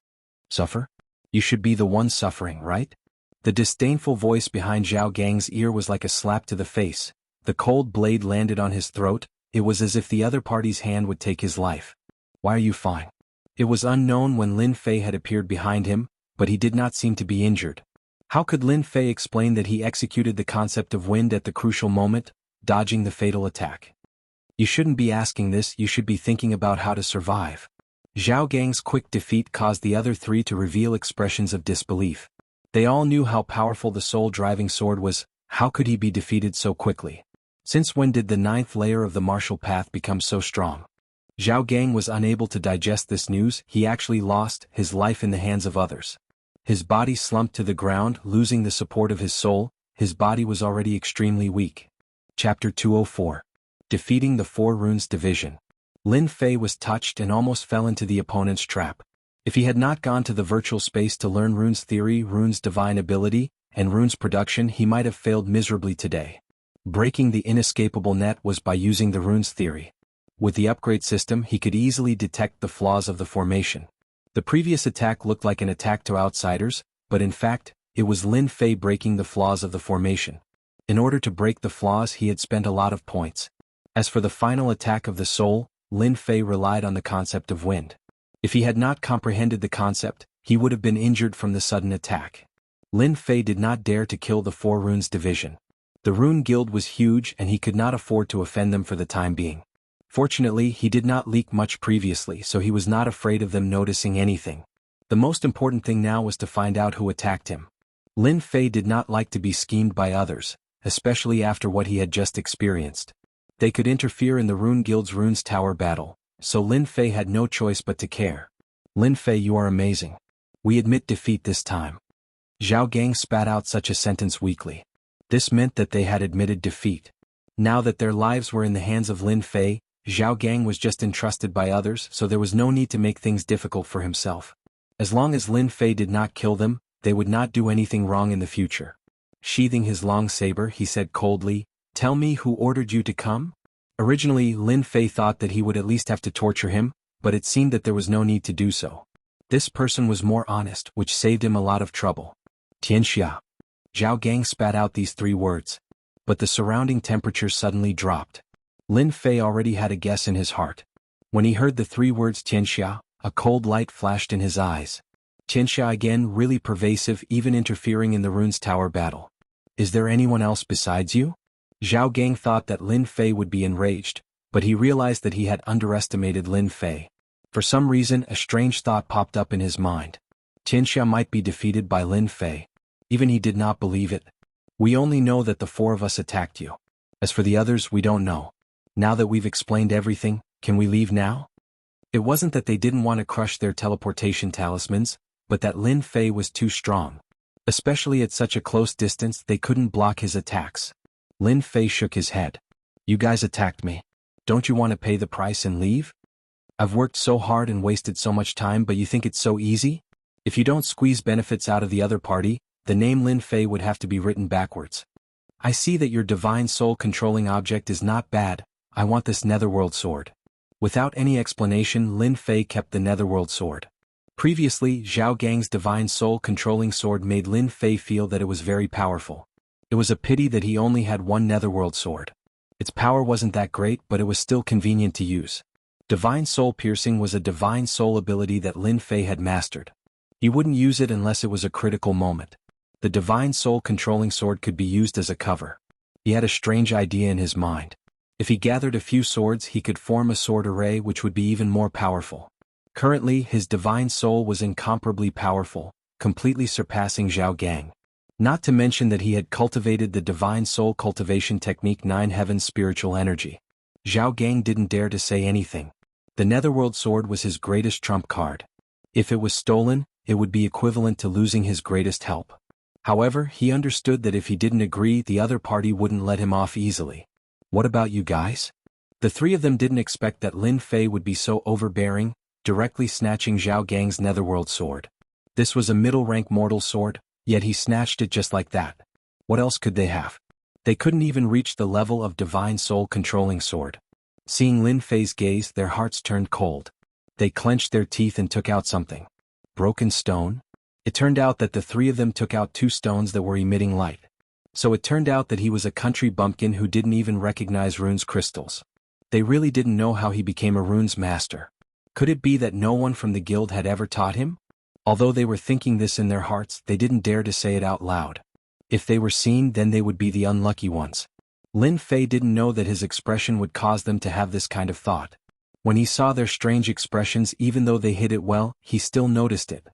Suffer? You should be the one suffering, right? The disdainful voice behind Zhao Gang's ear was like a slap to the face. The cold blade landed on his throat. It was as if the other party's hand would take his life. Why are you fine? It was unknown when Lin Fei had appeared behind him, but he did not seem to be injured. How could Lin Fei explain that he executed the concept of wind at the crucial moment, dodging the fatal attack? You shouldn't be asking this, you should be thinking about how to survive. Zhao Gang's quick defeat caused the other 3 to reveal expressions of disbelief. They all knew how powerful the soul-driving sword was. How could he be defeated so quickly? Since when did the 9th layer of the martial path become so strong? Zhao Gang was unable to digest this news. He actually lost his life in the hands of others. His body slumped to the ground, losing the support of his soul. His body was already extremely weak. Chapter 204. Defeating the 4 Runes Division. Lin Fei was touched and almost fell into the opponent's trap. If he had not gone to the virtual space to learn runes theory, runes divine ability, and runes production, he might have failed miserably today. Breaking the inescapable net was by using the runes theory. With the upgrade system, he could easily detect the flaws of the formation. The previous attack looked like an attack to outsiders, but in fact, it was Lin Fei breaking the flaws of the formation. In order to break the flaws, he had spent a lot of points. As for the final attack of the soul, Lin Fei relied on the concept of wind. If he had not comprehended the concept, he would have been injured from the sudden attack. Lin Fei did not dare to kill the 4 Runes Division. The Rune Guild was huge and he could not afford to offend them for the time being. Fortunately, he did not leak much previously, so he was not afraid of them noticing anything. The most important thing now was to find out who attacked him. Lin Fei did not like to be schemed by others, especially after what he had just experienced. They could interfere in the Rune Guild's Runes Tower battle, so Lin Fei had no choice but to care. Lin Fei, you are amazing. We admit defeat this time. Zhao Gang spat out such a sentence weakly. This meant that they had admitted defeat. Now that their lives were in the hands of Lin Fei, Zhao Gang was just entrusted by others, so there was no need to make things difficult for himself. As long as Lin Fei did not kill them, they would not do anything wrong in the future. Sheathing his long saber, he said coldly, "Tell me who ordered you to come?" Originally, Lin Fei thought that he would at least have to torture him, but it seemed that there was no need to do so. This person was more honest, which saved him a lot of trouble. Tianxia. Zhao Gang spat out these 3 words. But the surrounding temperature suddenly dropped. Lin Fei already had a guess in his heart. When he heard the 3 words Tianxia, a cold light flashed in his eyes. Tianxia again, really pervasive, even interfering in the Runes Tower battle. Is there anyone else besides you? Zhao Gang thought that Lin Fei would be enraged, but he realized that he had underestimated Lin Fei. For some reason, a strange thought popped up in his mind. Tianxia might be defeated by Lin Fei. Even he did not believe it. We only know that the 4 of us attacked you. As for the others, we don't know. Now that we've explained everything, can we leave now? It wasn't that they didn't want to crush their teleportation talismans, but that Lin Fei was too strong. Especially at such a close distance, they couldn't block his attacks. Lin Fei shook his head. You guys attacked me. Don't you want to pay the price and leave? I've worked so hard and wasted so much time, but you think it's so easy? If you don't squeeze benefits out of the other party, the name Lin Fei would have to be written backwards. I see that your divine soul controlling object is not bad. I want this netherworld sword. Without any explanation, Lin Fei kept the netherworld sword. Previously, Zhao Gang's divine soul controlling sword made Lin Fei feel that it was very powerful. It was a pity that he only had one netherworld sword. Its power wasn't that great, but it was still convenient to use. Divine soul piercing was a divine soul ability that Lin Fei had mastered. He wouldn't use it unless it was a critical moment. The divine soul controlling sword could be used as a cover. He had a strange idea in his mind. If he gathered a few swords, he could form a sword array which would be even more powerful. Currently, his divine soul was incomparably powerful, completely surpassing Zhao Gang. Not to mention that he had cultivated the divine soul cultivation technique 9 heavens spiritual energy. Zhao Gang didn't dare to say anything. The netherworld sword was his greatest trump card. If it was stolen, it would be equivalent to losing his greatest help. However, he understood that if he didn't agree, the other party wouldn't let him off easily. What about you guys? The 3 of them didn't expect that Lin Fei would be so overbearing, directly snatching Zhao Gang's netherworld sword. This was a middle-rank mortal sword, yet he snatched it just like that. What else could they have? They couldn't even reach the level of divine soul controlling sword. Seeing Lin Fei's gaze, their hearts turned cold. They clenched their teeth and took out something. Broken stone? It turned out that the 3 of them took out 2 stones that were emitting light. So it turned out that he was a country bumpkin who didn't even recognize runes crystals. They really didn't know how he became a runes master. Could it be that no one from the guild had ever taught him? Although they were thinking this in their hearts, they didn't dare to say it out loud. If they were seen, then they would be the unlucky ones. Lin Fei didn't know that his expression would cause them to have this kind of thought. When he saw their strange expressions, even though they hid it well, he still noticed it.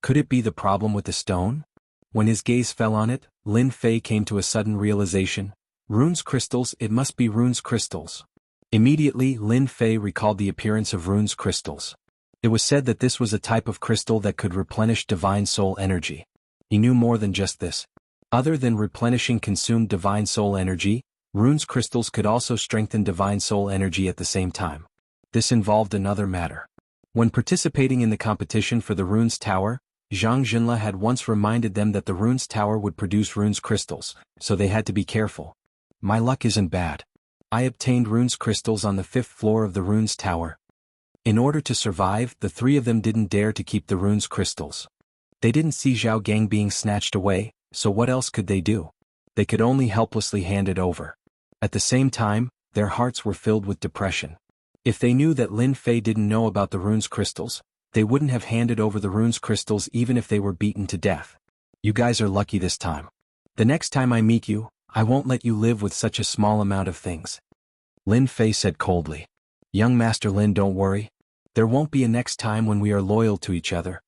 Could it be the problem with the stone? When his gaze fell on it, Lin Fei came to a sudden realization. Runes crystals, it must be runes crystals. Immediately, Lin Fei recalled the appearance of runes crystals. It was said that this was a type of crystal that could replenish divine soul energy. He knew more than just this. Other than replenishing consumed divine soul energy, runes crystals could also strengthen divine soul energy at the same time. This involved another matter. When participating in the competition for the Runes Tower, Zhang Jinla had once reminded them that the Runes Tower would produce runes crystals, so they had to be careful. My luck isn't bad. I obtained runes crystals on the 5th floor of the Runes Tower. In order to survive, the 3 of them didn't dare to keep the runes crystals. They didn't see Zhao Gang being snatched away, so what else could they do? They could only helplessly hand it over. At the same time, their hearts were filled with depression. If they knew that Lin Fei didn't know about the runes crystals, they wouldn't have handed over the runes crystals even if they were beaten to death. You guys are lucky this time. The next time I meet you, I won't let you live with such a small amount of things. Lin Fei said coldly. Young Master Lin, don't worry. There won't be a next time when we are loyal to each other.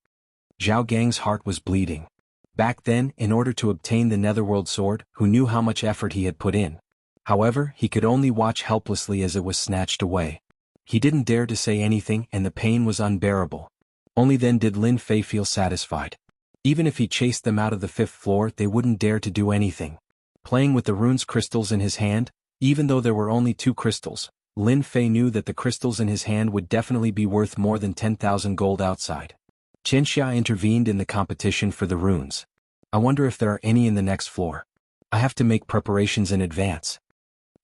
Zhao Gang's heart was bleeding. Back then, in order to obtain the netherworld sword, who knew how much effort he had put in. However, he could only watch helplessly as it was snatched away. He didn't dare to say anything, and the pain was unbearable. Only then did Lin Fei feel satisfied. Even if he chased them out of the 5th floor, they wouldn't dare to do anything. Playing with the rune's crystals in his hand, even though there were only 2 crystals, Lin Fei knew that the crystals in his hand would definitely be worth more than 10,000 gold outside. Qianxia intervened in the competition for the runes. I wonder if there are any in the next floor. I have to make preparations in advance.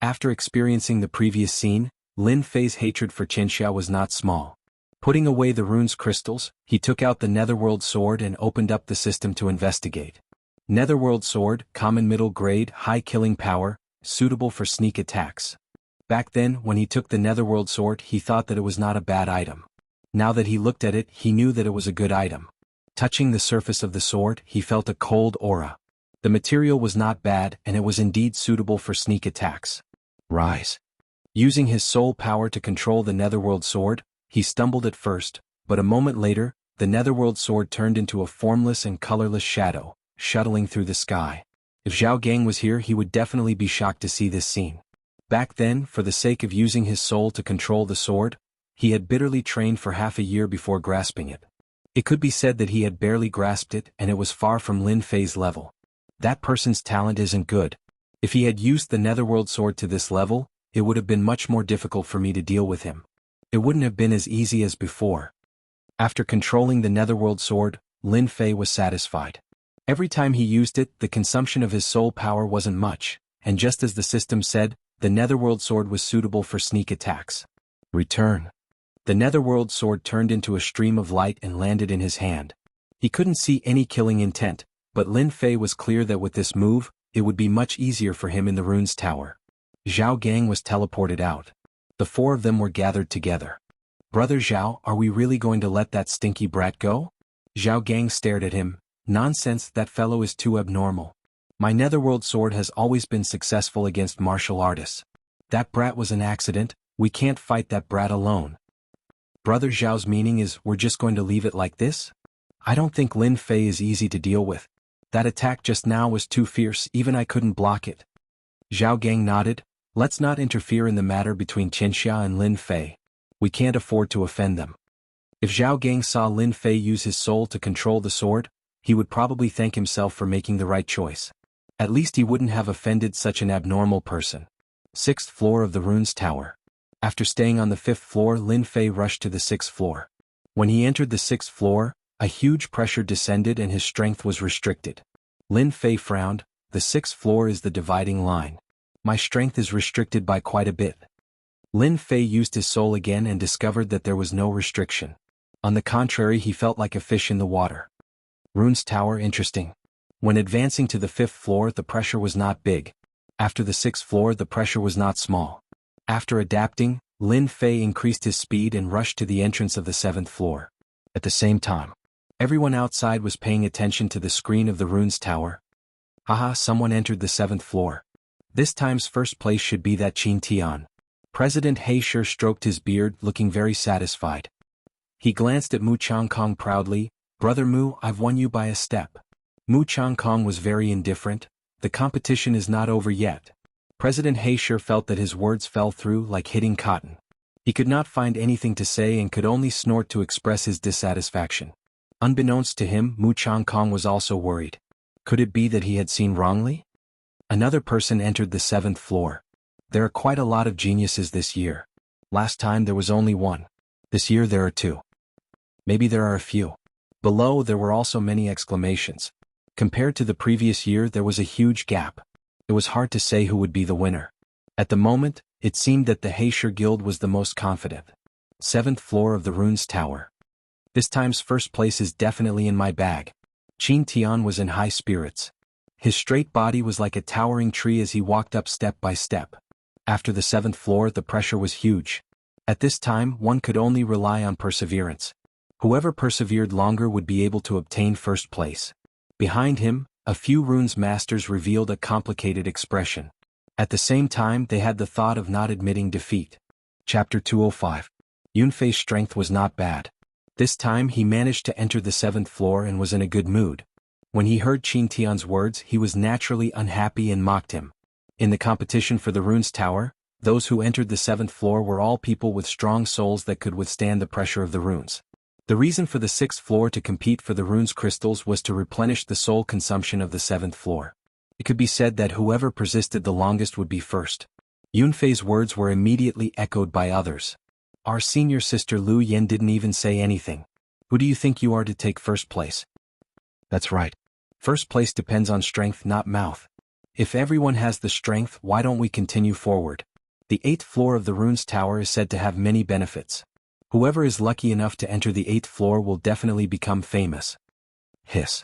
After experiencing the previous scene, Lin Fei's hatred for Qianxia was not small. Putting away the rune's crystals, he took out the Netherworld sword and opened up the system to investigate. Netherworld sword, common middle grade, high killing power, suitable for sneak attacks. Back then, when he took the Netherworld sword, he thought that it was not a bad item. Now that he looked at it, he knew that it was a good item. Touching the surface of the sword, he felt a cold aura. The material was not bad, and it was indeed suitable for sneak attacks. Rise. Using his soul power to control the Netherworld sword, he stumbled at first, but a moment later, the Netherworld sword turned into a formless and colorless shadow, shuttling through the sky. If Zhao Gang was here, he would definitely be shocked to see this scene. Back then, for the sake of using his soul to control the sword, he had bitterly trained for half a year before grasping it. It could be said that he had barely grasped it, and it was far from Lin Fei's level. That person's talent isn't good. If he had used the Netherworld sword to this level, it would have been much more difficult for me to deal with him. It wouldn't have been as easy as before. After controlling the Netherworld sword, Lin Fei was satisfied. Every time he used it, the consumption of his soul power wasn't much, and just as the system said, the Netherworld sword was suitable for sneak attacks. Return. The Netherworld sword turned into a stream of light and landed in his hand. He couldn't see any killing intent, but Lin Fei was clear that with this move, it would be much easier for him in the rune's tower. Zhao Gang was teleported out. The 4 of them were gathered together. Brother Zhao, are we really going to let that stinky brat go? Zhao Gang stared at him. Nonsense, that fellow is too abnormal. My Netherworld sword has always been successful against martial artists. That brat was an accident, we can't fight that brat alone. Brother Zhao's meaning is we're just going to leave it like this? I don't think Lin Fei is easy to deal with. That attack just now was too fierce, even I couldn't block it. Zhao Gang nodded. Let's not interfere in the matter between Qianxia and Lin Fei. We can't afford to offend them. If Zhao Gang saw Lin Fei use his soul to control the sword, he would probably thank himself for making the right choice. At least he wouldn't have offended such an abnormal person. 6th floor of the rune's tower. After staying on the 5th floor, Lin Fei rushed to the 6th floor. When he entered the 6th floor, a huge pressure descended and his strength was restricted. Lin Fei frowned. The 6th floor is the dividing line. My strength is restricted by quite a bit. Lin Fei used his soul again and discovered that there was no restriction. On the contrary, he felt like a fish in the water. Rune's tower, interesting. When advancing to the 5th floor, the pressure was not big. After the 6th floor, the pressure was not small. After adapting, Lin Fei increased his speed and rushed to the entrance of the 7th floor. At the same time, everyone outside was paying attention to the screen of the rune's tower. Haha, someone entered the 7th floor. This time's first place should be that Qin Tian. President He Shi stroked his beard, looking very satisfied. He glanced at Mu Changkong proudly. Brother Mu, I've won you by a step. Mu Changkong was very indifferent. The competition is not over yet. President He Shi felt that his words fell through like hitting cotton. He could not find anything to say and could only snort to express his dissatisfaction. Unbeknownst to him, Mu Changkong was also worried. Could it be that he had seen wrongly? Another person entered the 7th floor. There are quite a lot of geniuses this year. Last time there was only one. This year there are 2. Maybe there are a few. Below there were also many exclamations. Compared to the previous year, there was a huge gap. It was hard to say who would be the winner. At the moment, it seemed that the He Shi Guild was the most confident. 7th floor of the rune's tower. This time's first place is definitely in my bag. Qin Tian was in high spirits. His straight body was like a towering tree as he walked up step by step. After the 7th floor, the pressure was huge. At this time, one could only rely on perseverance. Whoever persevered longer would be able to obtain first place. Behind him, a few runes masters revealed a complicated expression. At the same time, they had the thought of not admitting defeat. Chapter 205. Yunfei's strength was not bad. This time he managed to enter the 7th floor and was in a good mood. When he heard Qin Tian's words, he was naturally unhappy and mocked him. In the competition for the rune's tower, those who entered the 7th floor were all people with strong souls that could withstand the pressure of the runes. The reason for the 6th floor to compete for the rune's crystals was to replenish the soul consumption of the 7th floor. It could be said that whoever persisted the longest would be first. Yunfei's words were immediately echoed by others. Our senior sister Lu Yen didn't even say anything. Who do you think you are to take first place? That's right. First place depends on strength, not mouth. If everyone has the strength, why don't we continue forward? The 8th floor of the runes tower is said to have many benefits. Whoever is lucky enough to enter the 8th floor will definitely become famous. Hiss.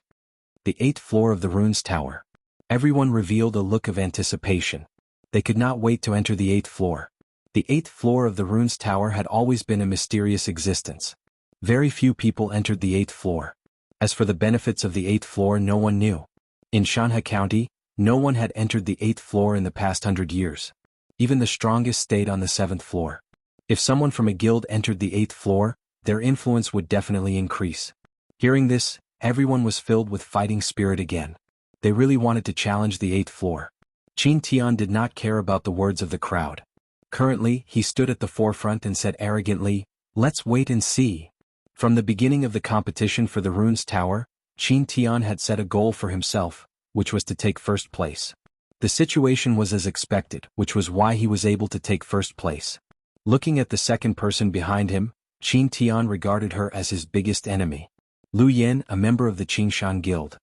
The 8th floor of the runes tower. Everyone revealed a look of anticipation. They could not wait to enter the 8th floor. The 8th floor of the runes tower had always been a mysterious existence. Very few people entered the 8th floor. As for the benefits of the 8th floor, no one knew. In Shanha County, no one had entered the 8th floor in the past 100 years. Even the strongest stayed on the 7th floor. If someone from a guild entered the 8th floor, their influence would definitely increase. Hearing this, everyone was filled with fighting spirit again. They really wanted to challenge the 8th floor. Qin Tian did not care about the words of the crowd. Currently, he stood at the forefront and said arrogantly, "Let's wait and see." From the beginning of the competition for the runes tower, Qin Tian had set a goal for himself, which was to take first place. The situation was as expected, which was why he was able to take first place. Looking at the second person behind him, Qin Tian regarded her as his biggest enemy. Lu Yen, a member of the Qingshan Guild.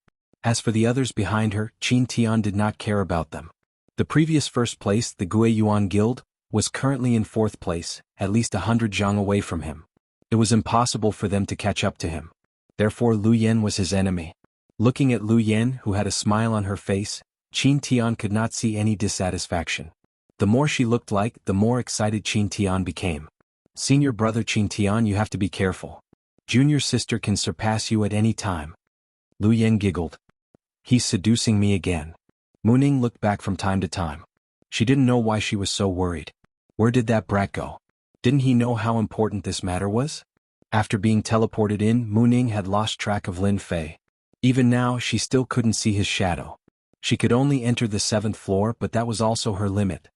As for the others behind her, Qin Tian did not care about them. The previous first place, the Gue Yuan Guild, was currently in 4th place, at least 100 zhang away from him. It was impossible for them to catch up to him. Therefore Lu Yen was his enemy. Looking at Lu Yen, who had a smile on her face, Qin Tian could not see any dissatisfaction. The more she looked like, the more excited Qin Tian became. Senior brother Qin Tian, you have to be careful. Junior sister can surpass you at any time. Lu Yen giggled. He's seducing me again. Muning looked back from time to time. She didn't know why she was so worried. Where did that brat go? Didn't he know how important this matter was? After being teleported in, Muning had lost track of Lin Fei. Even now, she still couldn't see his shadow. She could only enter the 7th floor, but that was also her limit.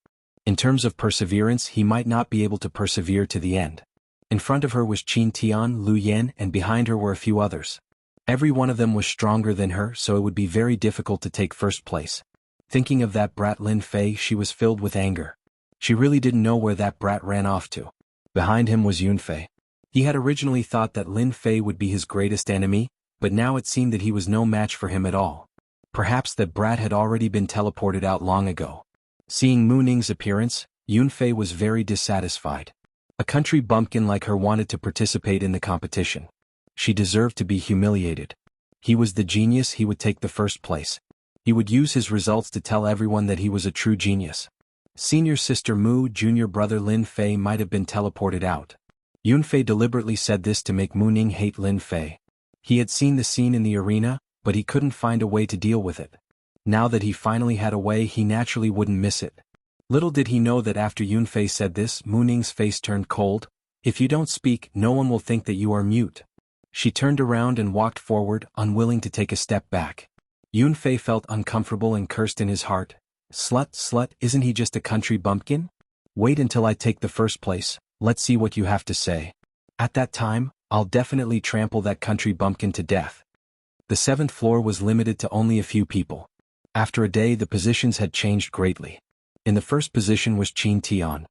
In terms of perseverance, he might not be able to persevere to the end. In front of her was Qin Tian, Lu Yen, and behind her were a few others. Every one of them was stronger than her, so it would be very difficult to take first place. Thinking of that brat Lin Fei, she was filled with anger. She really didn't know where that brat ran off to. Behind him was Yunfei. He had originally thought that Lin Fei would be his greatest enemy, but now it seemed that he was no match for him at all. Perhaps that brat had already been teleported out long ago. Seeing Muning's appearance, Yunfei was very dissatisfied. A country bumpkin like her wanted to participate in the competition. She deserved to be humiliated. He was the genius, he would take the first place. He would use his results to tell everyone that he was a true genius. Senior sister Mu, junior brother Lin Fei might have been teleported out. Yunfei deliberately said this to make Muning hate Lin Fei. He had seen the scene in the arena, but he couldn't find a way to deal with it. Now that he finally had a way, he naturally wouldn't miss it. Little did he know that after Yunfei said this, Muning's face turned cold. If you don't speak, no one will think that you are mute. She turned around and walked forward, unwilling to take a step back. Yunfei felt uncomfortable and cursed in his heart. Slut, slut, isn't he just a country bumpkin? Wait until I take the first place, let's see what you have to say. At that time, I'll definitely trample that country bumpkin to death. The 7th floor was limited to only a few people. After a day, the positions had changed greatly. In the first position was Qin Tian.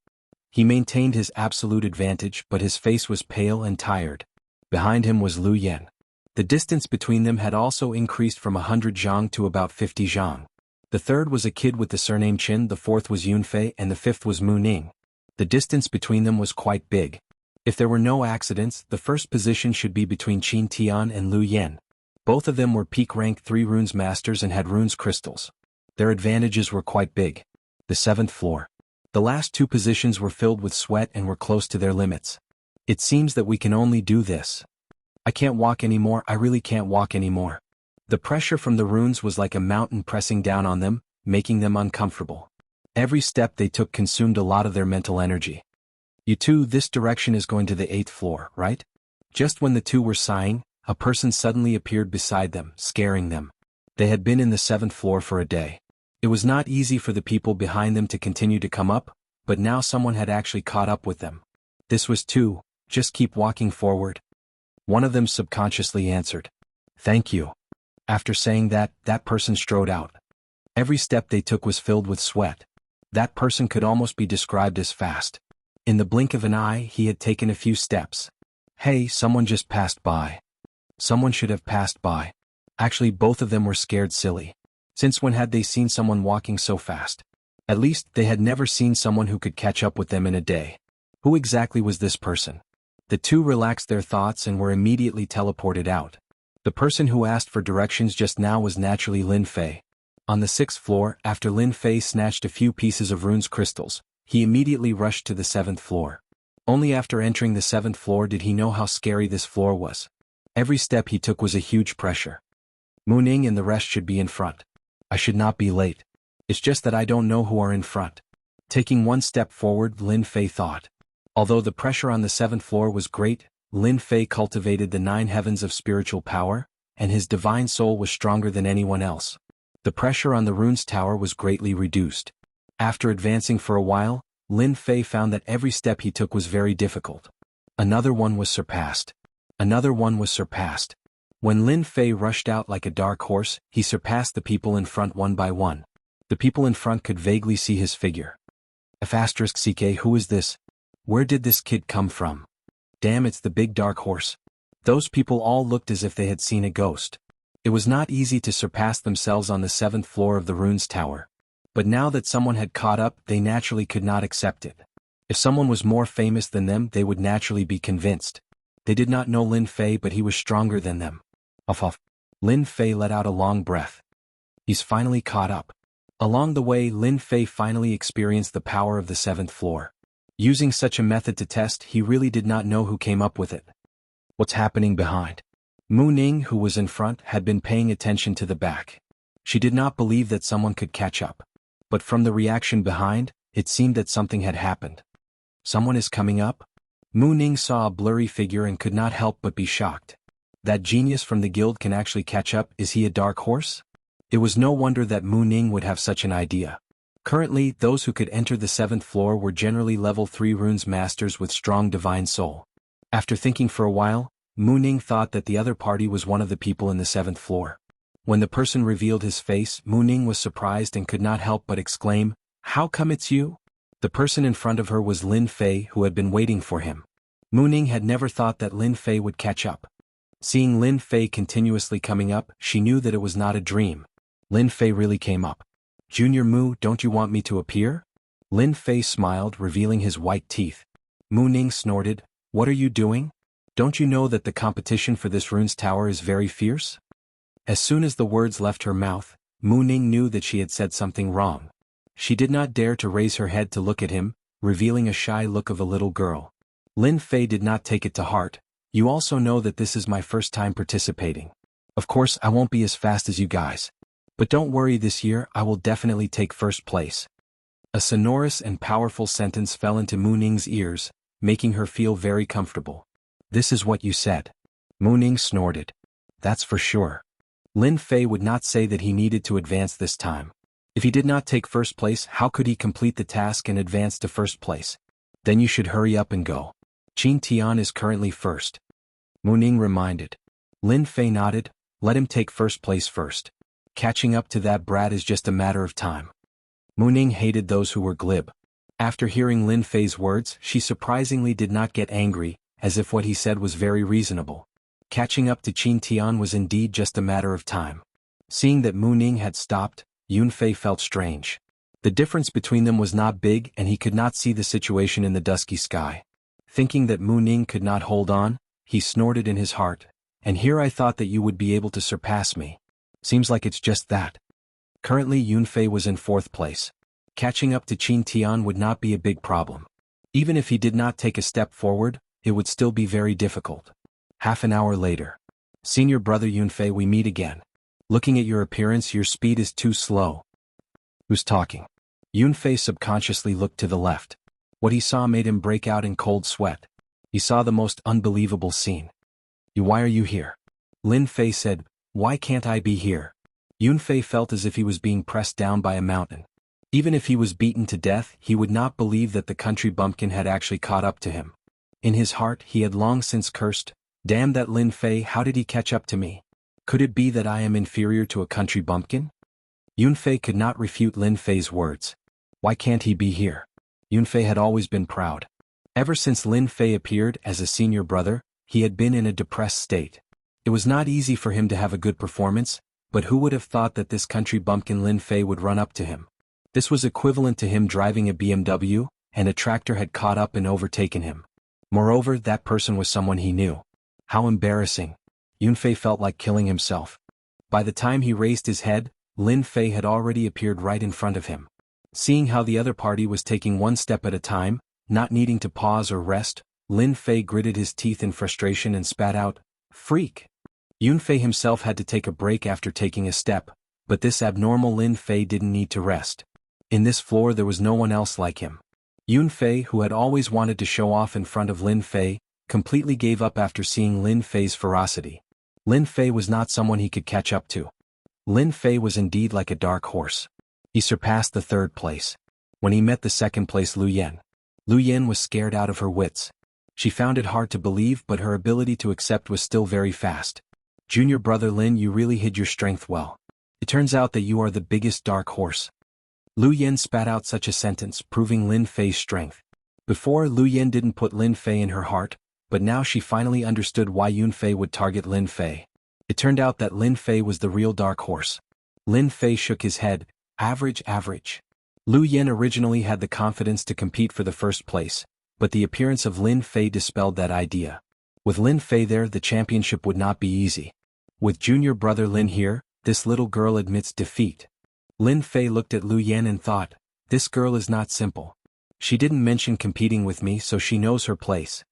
He maintained his absolute advantage, but his face was pale and tired. Behind him was Lu Yen. The distance between them had also increased from 100 zhang to about 50 zhang. The third was a kid with the surname Qin, the fourth was Yunfei, and the fifth was Mu Ning. The distance between them was quite big. If there were no accidents, the first position should be between Qin Tian and Lu Yen. Both of them were peak rank 3 runes masters and had runes crystals. Their advantages were quite big. The 7th floor. The last 2 positions were filled with sweat and were close to their limits. It seems that we can only do this. I can't walk anymore, I really can't walk anymore. The pressure from the runes was like a mountain pressing down on them, making them uncomfortable. Every step they took consumed a lot of their mental energy. You two, this direction is going to the 8th floor, right? Just when the two were sighing, a person suddenly appeared beside them, scaring them. They had been in the 7th floor for a day. It was not easy for the people behind them to continue to come up, but now someone had actually caught up with them. This was two, just keep walking forward. One of them subconsciously answered. Thank you. After saying that, that person strode out. Every step they took was filled with sweat. That person could almost be described as fast. In the blink of an eye, he had taken a few steps. Hey, someone just passed by. Someone should have passed by. Actually, both of them were scared silly. Since when had they seen someone walking so fast? At least, they had never seen someone who could catch up with them in a day. Who exactly was this person? The two relaxed their thoughts and were immediately teleported out. The person who asked for directions just now was naturally Lin Fei. On the 6th floor, after Lin Fei snatched a few pieces of runes crystals, he immediately rushed to the 7th floor. Only after entering the 7th floor did he know how scary this floor was. Every step he took was a huge pressure. Mu Ning and the rest should be in front. I should not be late. It's just that I don't know who are in front. Taking one step forward, Lin Fei thought. Although the pressure on the 7th floor was great, Lin Fei cultivated the 9 heavens of spiritual power, and his divine soul was stronger than anyone else. The pressure on the runes tower was greatly reduced. After advancing for a while, Lin Fei found that every step he took was very difficult. Another one was surpassed. Another one was surpassed. When Lin Fei rushed out like a dark horse, he surpassed the people in front one by one. The people in front could vaguely see his figure. F***CK, who is this? Where did this kid come from? Damn, it's the big dark horse. Those people all looked as if they had seen a ghost. It was not easy to surpass themselves on the 7th floor of the runes tower. But now that someone had caught up, they naturally could not accept it. If someone was more famous than them, they would naturally be convinced. They did not know Lin Fei, but he was stronger than them. Uff. Lin Fei let out a long breath. He's finally caught up. Along the way, Lin Fei finally experienced the power of the 7th floor. Using such a method to test, he really did not know who came up with it. What's happening behind? Mu Ning, who was in front, had been paying attention to the back. She did not believe that someone could catch up. But from the reaction behind, it seemed that something had happened. Someone is coming up? Mu Ning saw a blurry figure and could not help but be shocked. That genius from the guild can actually catch up. Is he a dark horse? It was no wonder that Mu Ning would have such an idea. Currently, those who could enter the 7th floor were generally level 3 runes masters with strong divine soul. After thinking for a while, Mu Ning thought that the other party was one of the people in the 7th floor. When the person revealed his face, Mu Ning was surprised and could not help but exclaim, "How come it's you?" The person in front of her was Lin Fei, who had been waiting for him. Mu Ning had never thought that Lin Fei would catch up. Seeing Lin Fei continuously coming up, she knew that it was not a dream. Lin Fei really came up. "Junior Mu, don't you want me to appear?" Lin Fei smiled, revealing his white teeth. Mu Ning snorted, "What are you doing? Don't you know that the competition for this runes tower is very fierce?" As soon as the words left her mouth, Mu Ning knew that she had said something wrong. She did not dare to raise her head to look at him, revealing a shy look of a little girl. Lin Fei did not take it to heart. "You also know that this is my first time participating. Of course, I won't be as fast as you guys. But don't worry, this year I will definitely take first place." A sonorous and powerful sentence fell into Mu Ning's ears, making her feel very comfortable. "This is what you said." Mu Ning snorted. "That's for sure." Lin Fei would not say that he needed to advance this time. If he did not take first place, how could he complete the task and advance to first place? "Then you should hurry up and go. Qin Tian is currently first." Mu Ning reminded. Lin Fei nodded. "Let him take first place first. Catching up to that brat is just a matter of time." Mu Ning hated those who were glib. After hearing Lin Fei's words, she surprisingly did not get angry, as if what he said was very reasonable. Catching up to Qin Tian was indeed just a matter of time. Seeing that Mu Ning had stopped, Yun Fei felt strange. The difference between them was not big and he could not see the situation in the dusky sky. Thinking that Mu Ning could not hold on, he snorted in his heart, "And here I thought that you would be able to surpass me. Seems like it's just that." Currently Yun Fei was in 4th place. Catching up to Qin Tian would not be a big problem. Even if he did not take a step forward, it would still be very difficult. Half an hour later. "Senior brother Yun Fei, we meet again. Looking at your appearance, your speed is too slow." Who's talking? Yun Fei subconsciously looked to the left. What he saw made him break out in cold sweat. He saw the most unbelievable scene. Why are you here?" Lin Fei said, "Why can't I be here?" Yun Fei felt as if he was being pressed down by a mountain. Even if he was beaten to death, he would not believe that the country bumpkin had actually caught up to him. In his heart, he had long since cursed, "Damn that Lin Fei, how did he catch up to me? Could it be that I am inferior to a country bumpkin?" Yunfei could not refute Lin Fei's words. Why can't he be here? Yunfei had always been proud. Ever since Lin Fei appeared as a senior brother, he had been in a depressed state. It was not easy for him to have a good performance, but who would have thought that this country bumpkin Lin Fei would run up to him? This was equivalent to him driving a BMW, and a tractor had caught up and overtaken him. Moreover, that person was someone he knew. How embarrassing. Yunfei felt like killing himself. By the time he raised his head, Lin Fei had already appeared right in front of him. Seeing how the other party was taking one step at a time, not needing to pause or rest, Lin Fei gritted his teeth in frustration and spat out, "Freak!" Yunfei himself had to take a break after taking a step, but this abnormal Lin Fei didn't need to rest. In this floor there was no one else like him. Yunfei, who had always wanted to show off in front of Lin Fei, completely gave up after seeing Lin Fei's ferocity. Lin Fei was not someone he could catch up to. Lin Fei was indeed like a dark horse. He surpassed the third place. When he met the second place Lu Yen. Lu Yen was scared out of her wits. She found it hard to believe, but her ability to accept was still very fast. "Junior brother Lin, you really hid your strength well. It turns out that you are the biggest dark horse." Lu Yen spat out such a sentence, proving Lin Fei's strength. Before, Lu Yen didn't put Lin Fei in her heart, but now she finally understood why Yunfei would target Lin Fei. It turned out that Lin Fei was the real dark horse. Lin Fei shook his head. Average. Lu Yen originally had the confidence to compete for the first place, but the appearance of Lin Fei dispelled that idea. With Lin Fei there, the championship would not be easy. With junior brother Lin here, this little girl admits defeat. Lin Fei looked at Lu Yen and thought, this girl is not simple. She didn't mention competing with me, so she knows her place.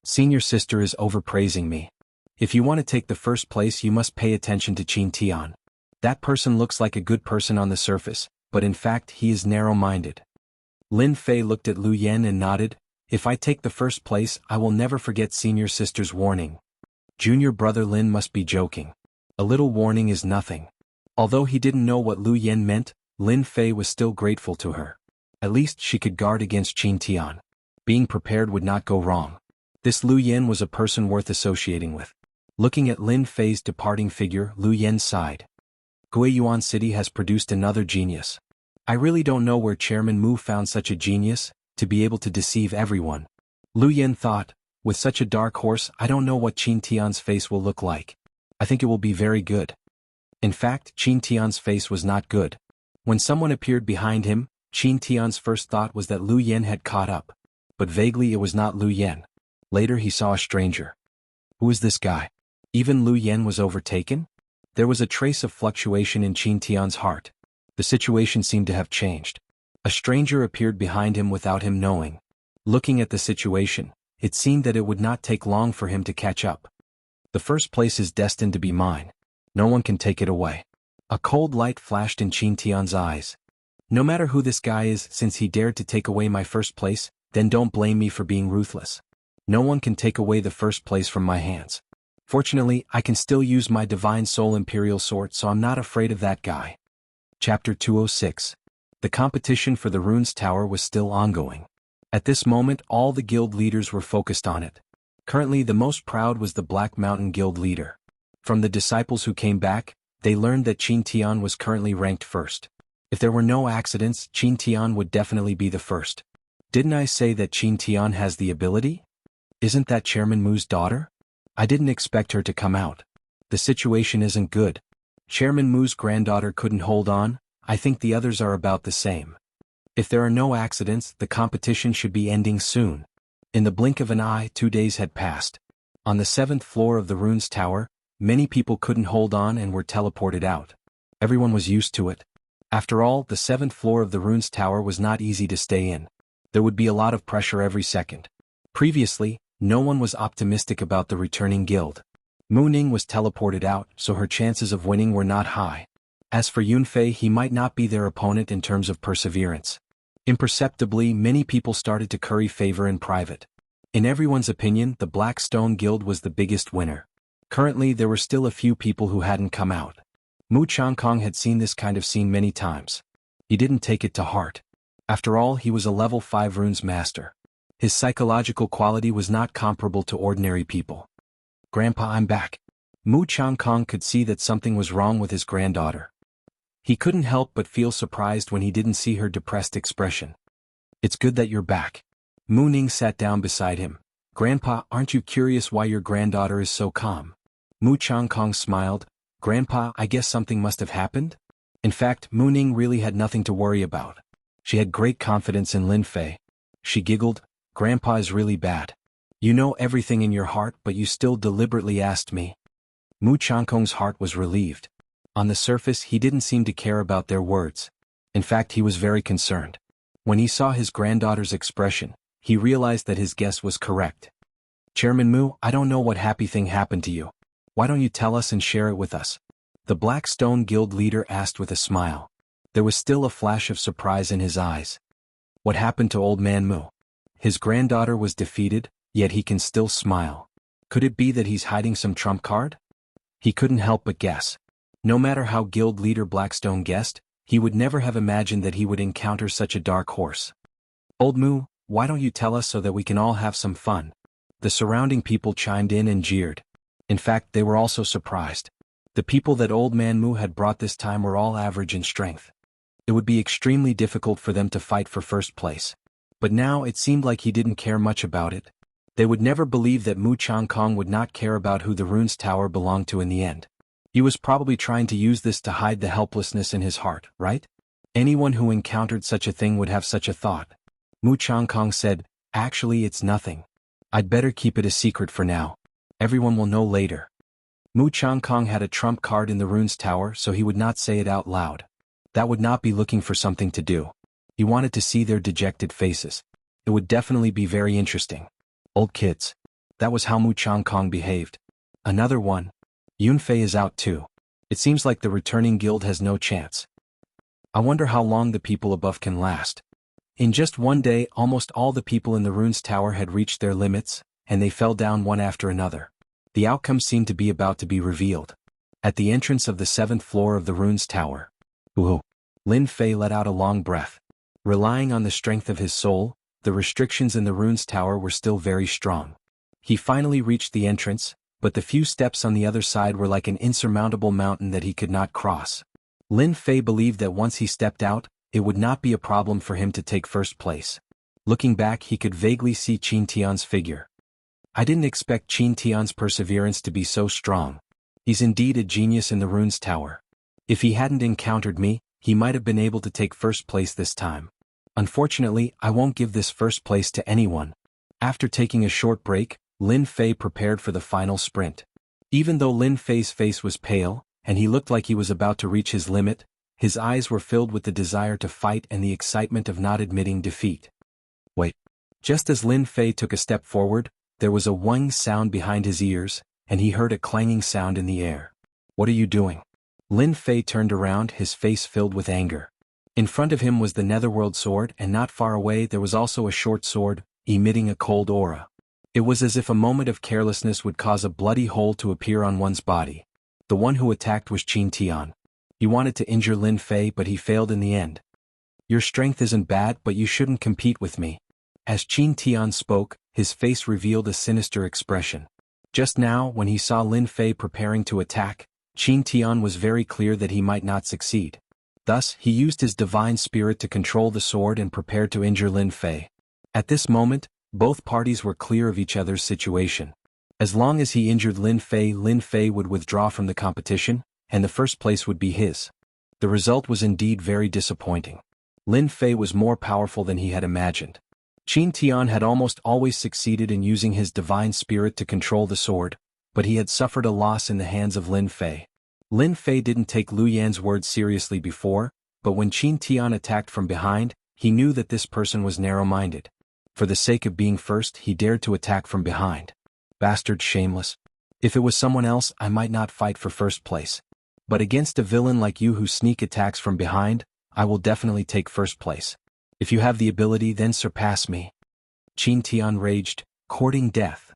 Senior sister is overpraising me. If you want to take the first place, you must pay attention to Qin Tian. That person looks like a good person on the surface, but in fact he is narrow-minded. Lin Fei looked at Lu Yen and nodded. If I take the first place, I will never forget senior sister's warning. Junior brother Lin must be joking. A little warning is nothing. Although he didn't know what Lu Yen meant, Lin Fei was still grateful to her. At least she could guard against Qin Tian. Being prepared would not go wrong. This Lu Yen was a person worth associating with. Looking at Lin Fei's departing figure, Lu Yen sighed. Guiyuan City has produced another genius. I really don't know where Chairman Mu found such a genius, to be able to deceive everyone. Lu Yen thought, with such a dark horse, I don't know what Qin Tian's face will look like. I think it will be very good. In fact, Qin Tian's face was not good. When someone appeared behind him, Qin Tian's first thought was that Lu Yen had caught up. But vaguely it was not Lu Yen. Later he saw a stranger. Who is this guy? Even Lu Yen was overtaken? There was a trace of fluctuation in Qin Tian's heart. The situation seemed to have changed. A stranger appeared behind him without him knowing. Looking at the situation, it seemed that it would not take long for him to catch up. The first place is destined to be mine. No one can take it away. A cold light flashed in Qin Tian's eyes. No matter who this guy is, since he dared to take away my first place, then don't blame me for being ruthless. No one can take away the first place from my hands. Fortunately, I can still use my Divine Soul Imperial Sword, so I'm not afraid of that guy. Chapter 206. The competition for the Runes Tower was still ongoing. At this moment, all the guild leaders were focused on it. Currently, the most proud was the Black Mountain Guild leader. From the disciples who came back, they learned that Qin Tian was currently ranked first. If there were no accidents, Qin Tian would definitely be the first. Didn't I say that Qin Tian has the ability? Isn't that Chairman Mu's daughter? I didn't expect her to come out. The situation isn't good. Chairman Mu's granddaughter couldn't hold on. I think the others are about the same. If there are no accidents, the competition should be ending soon. In the blink of an eye, 2 days had passed. On the 7th floor of the Runes Tower, many people couldn't hold on and were teleported out. Everyone was used to it. After all, the 7th floor of the Runes Tower was not easy to stay in. There would be a lot of pressure every second. Previously, no one was optimistic about the returning guild. Mu Ning was teleported out, so her chances of winning were not high. As for Yunfei, he might not be their opponent in terms of perseverance. Imperceptibly, many people started to curry favor in private. In everyone's opinion, the Blackstone Guild was the biggest winner. Currently, there were still a few people who hadn't come out. Mu Changkong had seen this kind of scene many times. He didn't take it to heart. After all, he was a level 5 runes master. His psychological quality was not comparable to ordinary people. Grandpa, I'm back. Mu Changkong could see that something was wrong with his granddaughter. He couldn't help but feel surprised when he didn't see her depressed expression. "It's good that you're back." Mu Ning sat down beside him. "Grandpa, aren't you curious why your granddaughter is so calm?" Mu Changkong smiled. "Grandpa, I guess something must have happened?" In fact, Mu Ning really had nothing to worry about. She had great confidence in Lin Fei. She giggled. "Grandpa is really bad. You know everything in your heart, but you still deliberately asked me." Mu Changkong's heart was relieved. On the surface, he didn't seem to care about their words. In fact, he was very concerned. When he saw his granddaughter's expression, he realized that his guess was correct. "Chairman Mu, I don't know what happy thing happened to you. Why don't you tell us and share it with us?" The Black Stone Guild leader asked with a smile. There was still a flash of surprise in his eyes. "What happened to old man Mu? His granddaughter was defeated, yet he can still smile. Could it be that he's hiding some trump card?" He couldn't help but guess. No matter how guild leader Blackstone guessed, he would never have imagined that he would encounter such a dark horse. "Old Mu, why don't you tell us so that we can all have some fun?" The surrounding people chimed in and jeered. In fact, they were also surprised. The people that old man Mu had brought this time were all average in strength. It would be extremely difficult for them to fight for first place. But now it seemed like he didn't care much about it. They would never believe that Mu Changkong would not care about who the rune's tower belonged to in the end. He was probably trying to use this to hide the helplessness in his heart, right? Anyone who encountered such a thing would have such a thought. Mu Changkong said, "Actually, it's nothing. I'd better keep it a secret for now. Everyone will know later." Mu Changkong had a trump card in the rune's tower, so he would not say it out loud. That would not be looking for something to do. He wanted to see their dejected faces. It would definitely be very interesting. Old kids. That was how Mu Changkong behaved. Another one. Yunfei is out too. It seems like the returning guild has no chance. I wonder how long the people above can last. In just one day, almost all the people in the rune's tower had reached their limits, and they fell down one after another. The outcome seemed to be about to be revealed. At the entrance of the 7th floor of the rune's tower. Ooh! Lin Fei let out a long breath. Relying on the strength of his soul, the restrictions in the rune's tower were still very strong. He finally reached the entrance, but the few steps on the other side were like an insurmountable mountain that he could not cross. Lin Fei believed that once he stepped out, it would not be a problem for him to take first place. Looking back, he could vaguely see Qin Tian's figure. I didn't expect Qin Tian's perseverance to be so strong. He's indeed a genius in the rune's tower. If he hadn't encountered me, he might have been able to take first place this time. Unfortunately, I won't give this first place to anyone. After taking a short break, Lin Fei prepared for the final sprint. Even though Lin Fei's face was pale, and he looked like he was about to reach his limit, his eyes were filled with the desire to fight and the excitement of not admitting defeat. Wait. Just as Lin Fei took a step forward, there was a whing sound behind his ears, and he heard a clanging sound in the air. "What are you doing?" Lin Fei turned around, his face filled with anger. In front of him was the Netherworld sword, and not far away there was also a short sword, emitting a cold aura. It was as if a moment of carelessness would cause a bloody hole to appear on one's body. The one who attacked was Qin Tian. He wanted to injure Lin Fei, but he failed in the end. "Your strength isn't bad, but you shouldn't compete with me." As Qin Tian spoke, his face revealed a sinister expression. Just now, when he saw Lin Fei preparing to attack, Qin Tian was very clear that he might not succeed. Thus, he used his divine spirit to control the sword and prepared to injure Lin Fei. At this moment, both parties were clear of each other's situation. As long as he injured Lin Fei would withdraw from the competition, and the first place would be his. The result was indeed very disappointing. Lin Fei was more powerful than he had imagined. Qin Tian had almost always succeeded in using his divine spirit to control the sword, but he had suffered a loss in the hands of Lin Fei. Lin Fei didn't take Lu Yan's words seriously before, but when Qin Tian attacked from behind, he knew that this person was narrow-minded. For the sake of being first, he dared to attack from behind. Bastard, shameless. If it was someone else, I might not fight for first place. But against a villain like you who sneak attacks from behind, I will definitely take first place. If you have the ability, then surpass me. Qin Tian raged, courting death.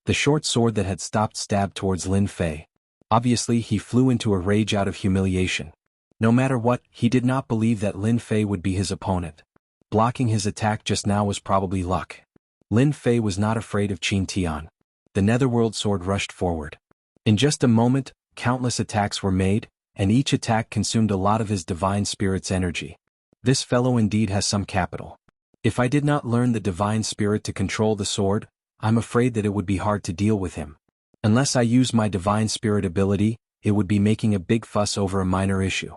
The short sword that had stopped stabbed towards Lin Fei. Obviously, he flew into a rage out of humiliation. No matter what, he did not believe that Lin Fei would be his opponent. Blocking his attack just now was probably luck. Lin Fei was not afraid of Qin Tian. The Netherworld sword rushed forward. In just a moment, countless attacks were made, and each attack consumed a lot of his divine spirit's energy. This fellow indeed has some capital. If I did not learn the divine spirit to control the sword, I'm afraid that it would be hard to deal with him. Unless I use my divine spirit ability, it would be making a big fuss over a minor issue.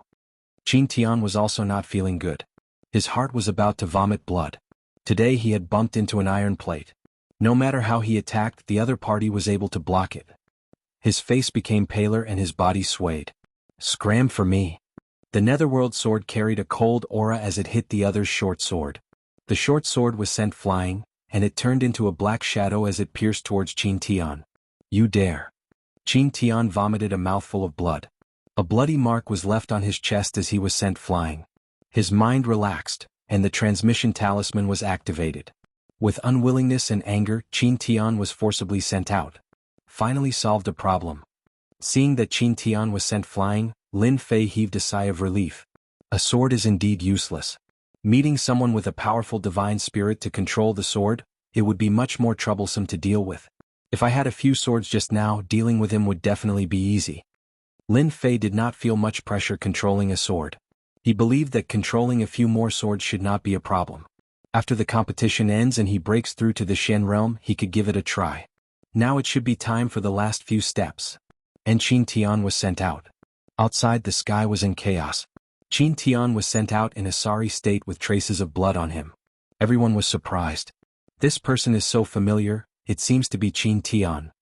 Qin Tian was also not feeling good. His heart was about to vomit blood. Today he had bumped into an iron plate. No matter how he attacked, the other party was able to block it. His face became paler and his body swayed. Scram for me. The netherworld sword carried a cold aura as it hit the other's short sword. The short sword was sent flying, and it turned into a black shadow as it pierced towards Qin Tian. You dare. Qin Tian vomited a mouthful of blood. A bloody mark was left on his chest as he was sent flying. His mind relaxed, and the transmission talisman was activated. With unwillingness and anger, Qin Tian was forcibly sent out. Finally solved a problem. Seeing that Qin Tian was sent flying, Lin Fei heaved a sigh of relief. A sword is indeed useless. Meeting someone with a powerful divine spirit to control the sword, it would be much more troublesome to deal with. If I had a few swords just now, dealing with him would definitely be easy. Lin Fei did not feel much pressure controlling a sword. He believed that controlling a few more swords should not be a problem. After the competition ends and he breaks through to the Shen realm, he could give it a try. Now it should be time for the last few steps. And Qin Tian was sent out. Outside, the sky was in chaos. Qin Tian was sent out in a sorry state with traces of blood on him. Everyone was surprised. This person is so familiar, it seems to be Qin Tian.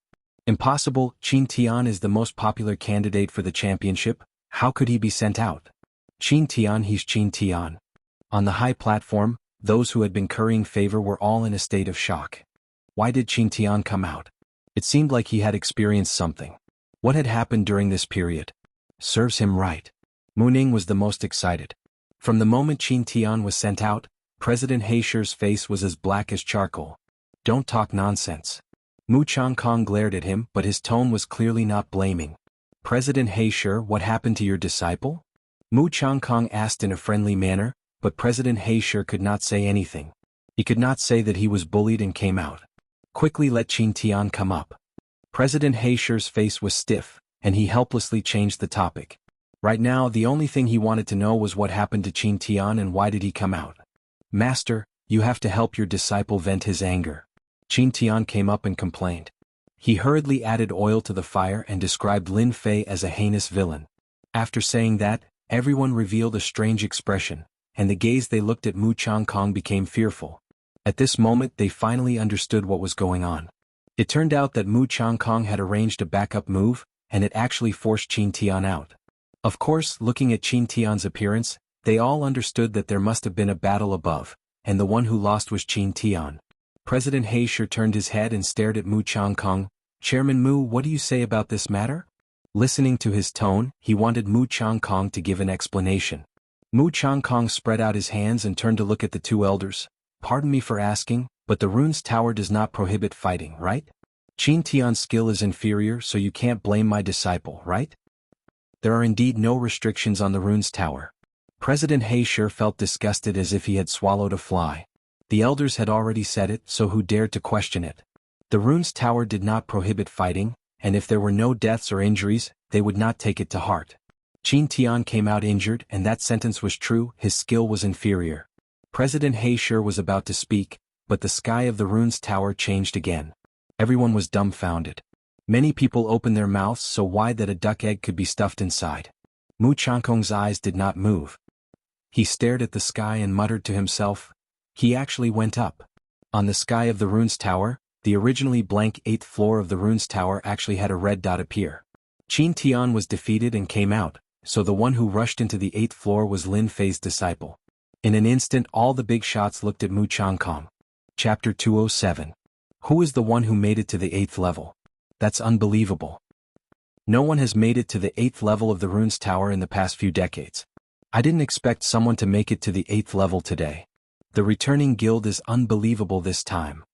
Impossible, Qin Tian is the most popular candidate for the championship, how could he be sent out? Qin Tian, he's Qin Tian. On the high platform, those who had been currying favor were all in a state of shock. Why did Qin Tian come out? It seemed like he had experienced something. What had happened during this period? Serves him right. Mu Ning was the most excited. From the moment Qin Tian was sent out, President Heisher's face was as black as charcoal. Don't talk nonsense. Mu Changkong glared at him, but his tone was clearly not blaming. President Heisher, what happened to your disciple? Mu Changkong asked in a friendly manner, but President Heisher could not say anything. He could not say that he was bullied and came out. Quickly let Qin Tian come up. President Heisher's face was stiff, and he helplessly changed the topic. Right now, the only thing he wanted to know was what happened to Qin Tian and why did he come out. Master, you have to help your disciple vent his anger. Qin Tian came up and complained. He hurriedly added oil to the fire and described Lin Fei as a heinous villain. After saying that, everyone revealed a strange expression, and the gaze they looked at Mu Changkong became fearful. At this moment they finally understood what was going on. It turned out that Mu Changkong had arranged a backup move, and it actually forced Qin Tian out. Of course, looking at Qin Tian's appearance, they all understood that there must have been a battle above, and the one who lost was Qin Tian. President Heisher turned his head and stared at Mu Changkong. Chairman Mu, what do you say about this matter? Listening to his tone, he wanted Mu Changkong to give an explanation. Mu Changkong spread out his hands and turned to look at the two elders. Pardon me for asking, but the rune's tower does not prohibit fighting, right? Qin Tian's skill is inferior, so you can't blame my disciple, right? There are indeed no restrictions on the rune's tower. President Heisher felt disgusted as if he had swallowed a fly. The elders had already said it, so who dared to question it? The rune's tower did not prohibit fighting, and if there were no deaths or injuries, they would not take it to heart. Qin Tian came out injured, and that sentence was true, his skill was inferior. President Heisher was about to speak, but the sky of the rune's tower changed again. Everyone was dumbfounded. Many people opened their mouths so wide that a duck egg could be stuffed inside. Mu Changkong's eyes did not move. He stared at the sky and muttered to himself. He actually went up. On the sky of the rune's tower, the originally blank 8th floor of the rune's tower actually had a red dot appear. Qin Tian was defeated and came out, so the one who rushed into the 8th floor was Lin Fei's disciple. In an instant all the big shots looked at Mu Changkong. Chapter 207. Who is the one who made it to the 8th level? That's unbelievable. No one has made it to the 8th level of the rune's tower in the past few decades. I didn't expect someone to make it to the 8th level today. The returning guild is unbelievable this time.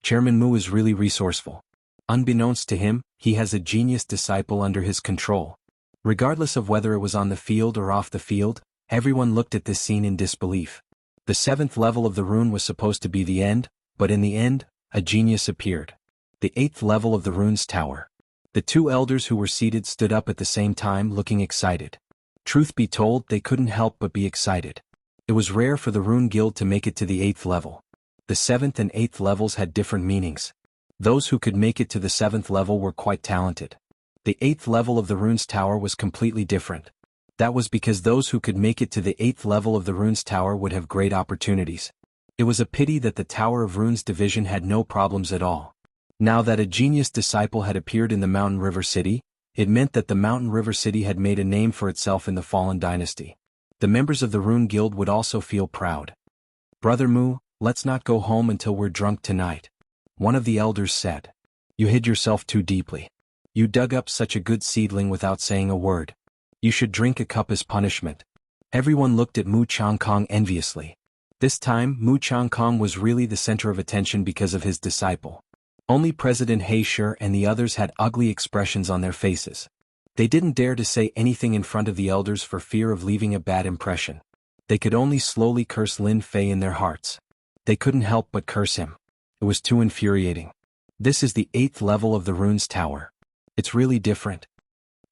Chairman Mu is really resourceful. Unbeknownst to him, he has a genius disciple under his control. Regardless of whether it was on the field or off the field, everyone looked at this scene in disbelief. The 7th level of the rune was supposed to be the end, but in the end, a genius appeared. The 8th level of the rune's tower. The two elders who were seated stood up at the same time looking excited. Truth be told, they couldn't help but be excited. It was rare for the Rune Guild to make it to the 8th level. The 7th and 8th levels had different meanings. Those who could make it to the 7th level were quite talented. The 8th level of the Runes Tower was completely different. That was because those who could make it to the 8th level of the Runes Tower would have great opportunities. It was a pity that the Tower of Runes division had no problems at all. Now that a genius disciple had appeared in the Mountain River City, it meant that the Mountain River City had made a name for itself in the Fallen Dynasty. The members of the Rune Guild would also feel proud. "Brother Mu, let's not go home until we're drunk tonight," one of the elders said. "You hid yourself too deeply. You dug up such a good seedling without saying a word. You should drink a cup as punishment." Everyone looked at Mu Changkong enviously. This time, Mu Changkong was really the center of attention because of his disciple. Only President He Shi and the others had ugly expressions on their faces. They didn't dare to say anything in front of the elders for fear of leaving a bad impression. They could only slowly curse Lin Fei in their hearts. They couldn't help but curse him. It was too infuriating. This is the 8th level of the Runes Tower. It's really different.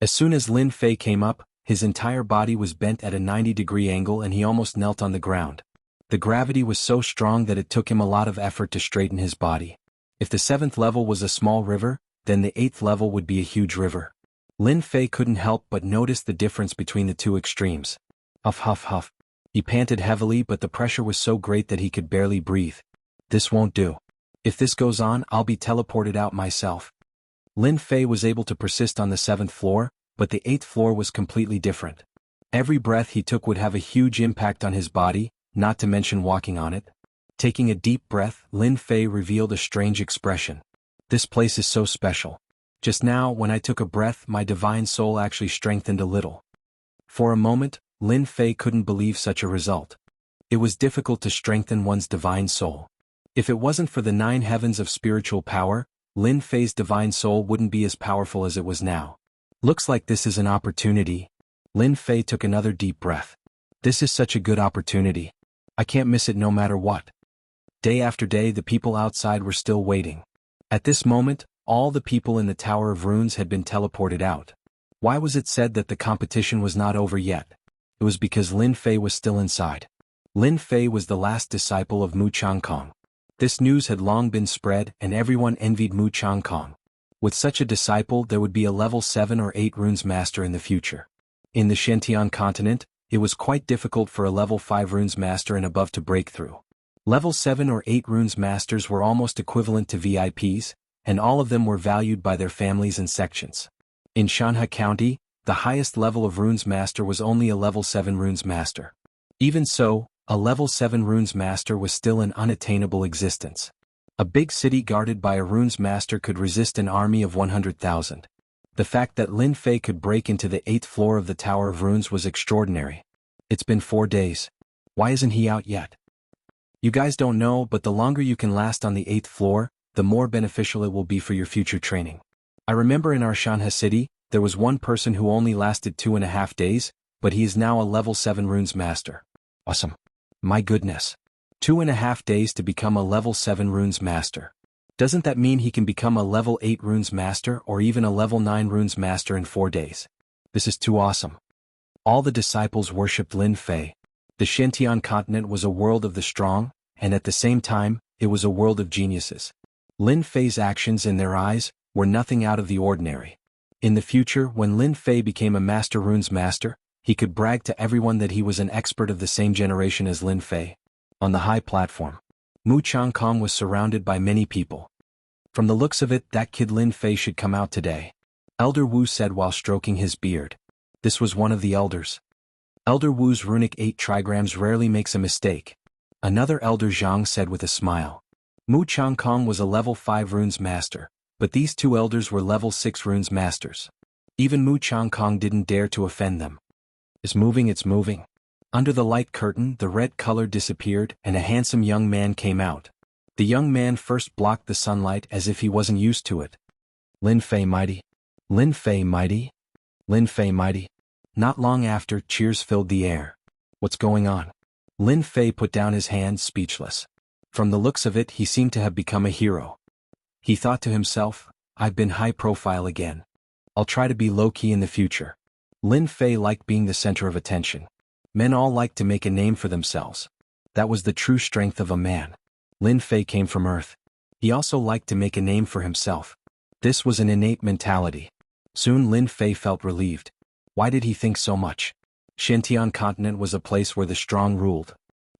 As soon as Lin Fei came up, his entire body was bent at a 90-degree angle and he almost knelt on the ground. The gravity was so strong that it took him a lot of effort to straighten his body. If the 7th level was a small river, then the 8th level would be a huge river. Lin Fei couldn't help but notice the difference between the two extremes. Huff huff huff. He panted heavily, but the pressure was so great that he could barely breathe. "This won't do. If this goes on, I'll be teleported out myself." Lin Fei was able to persist on the 7th floor, but the 8th floor was completely different. Every breath he took would have a huge impact on his body, not to mention walking on it. Taking a deep breath, Lin Fei revealed a strange expression. "This place is so special. Just now, when I took a breath, my divine soul actually strengthened a little." For a moment, Lin Fei couldn't believe such a result. It was difficult to strengthen one's divine soul. If it wasn't for the 9 heavens of spiritual power, Lin Fei's divine soul wouldn't be as powerful as it was now. "Looks like this is an opportunity." Lin Fei took another deep breath. "This is such a good opportunity. I can't miss it no matter what." Day after day, the people outside were still waiting. At this moment, all the people in the Tower of Runes had been teleported out. Why was it said that the competition was not over yet? It was because Lin Fei was still inside. Lin Fei was the last disciple of Mu Changkong. This news had long been spread and everyone envied Mu Changkong. With such a disciple, there would be a level 7 or 8 runes master in the future. In the Shentian continent, it was quite difficult for a level 5 runes master and above to break through. Level 7 or 8 runes masters were almost equivalent to VIPs, and all of them were valued by their families and sections. In Shanha County, the highest level of runes master was only a level 7 runes master. Even so, a level 7 runes master was still an unattainable existence. A big city guarded by a runes master could resist an army of 100,000. The fact that Lin Fei could break into the 8th floor of the Tower of Runes was extraordinary. It's been 4 days. Why isn't he out yet? You guys don't know, but the longer you can last on the 8th floor, the more beneficial it will be for your future training. I remember in our Shanha city, there was one person who only lasted 2.5 days, but he is now a level 7 runes master. Awesome. My goodness. 2.5 days to become a level 7 runes master. Doesn't that mean he can become a level 8 runes master or even a level 9 runes master in 4 days? This is too awesome. All the disciples worshipped Lin Fei. The Shentian continent was a world of the strong, and at the same time, it was a world of geniuses. Lin Fei's actions in their eyes were nothing out of the ordinary. In the future, when Lin Fei became a master runes master, he could brag to everyone that he was an expert of the same generation as Lin Fei. On the high platform, Mu Changkong was surrounded by many people. "From the looks of it, that kid Lin Fei should come out today," Elder Wu said while stroking his beard. This was one of the elders. Elder Wu's runic 8 trigrams rarely makes a mistake. Another elder Zhang said with a smile. Mu Changkong was a level 5 runes master, but these 2 elders were level 6 runes masters. Even Mu Changkong didn't dare to offend them. It's moving. Under the light curtain, the red color disappeared and a handsome young man came out. The young man first blocked the sunlight as if he wasn't used to it. "Lin Fei mighty. Lin Fei mighty. Lin Fei mighty." Not long after, cheers filled the air. "What's going on?" Lin Fei put down his hands, speechless. From the looks of it, he seemed to have become a hero. He thought to himself, "I've been high profile again. I'll try to be low-key in the future." Lin Fei liked being the center of attention. Men all liked to make a name for themselves. That was the true strength of a man. Lin Fei came from Earth. He also liked to make a name for himself. This was an innate mentality. Soon Lin Fei felt relieved. Why did he think so much? Xintian continent was a place where the strong ruled.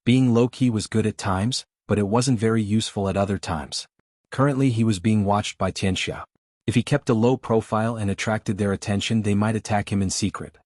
Being low-key was good at times, but it wasn't very useful at other times. Currently he was being watched by Tianxia. If he kept a low profile and attracted their attention, they might attack him in secret.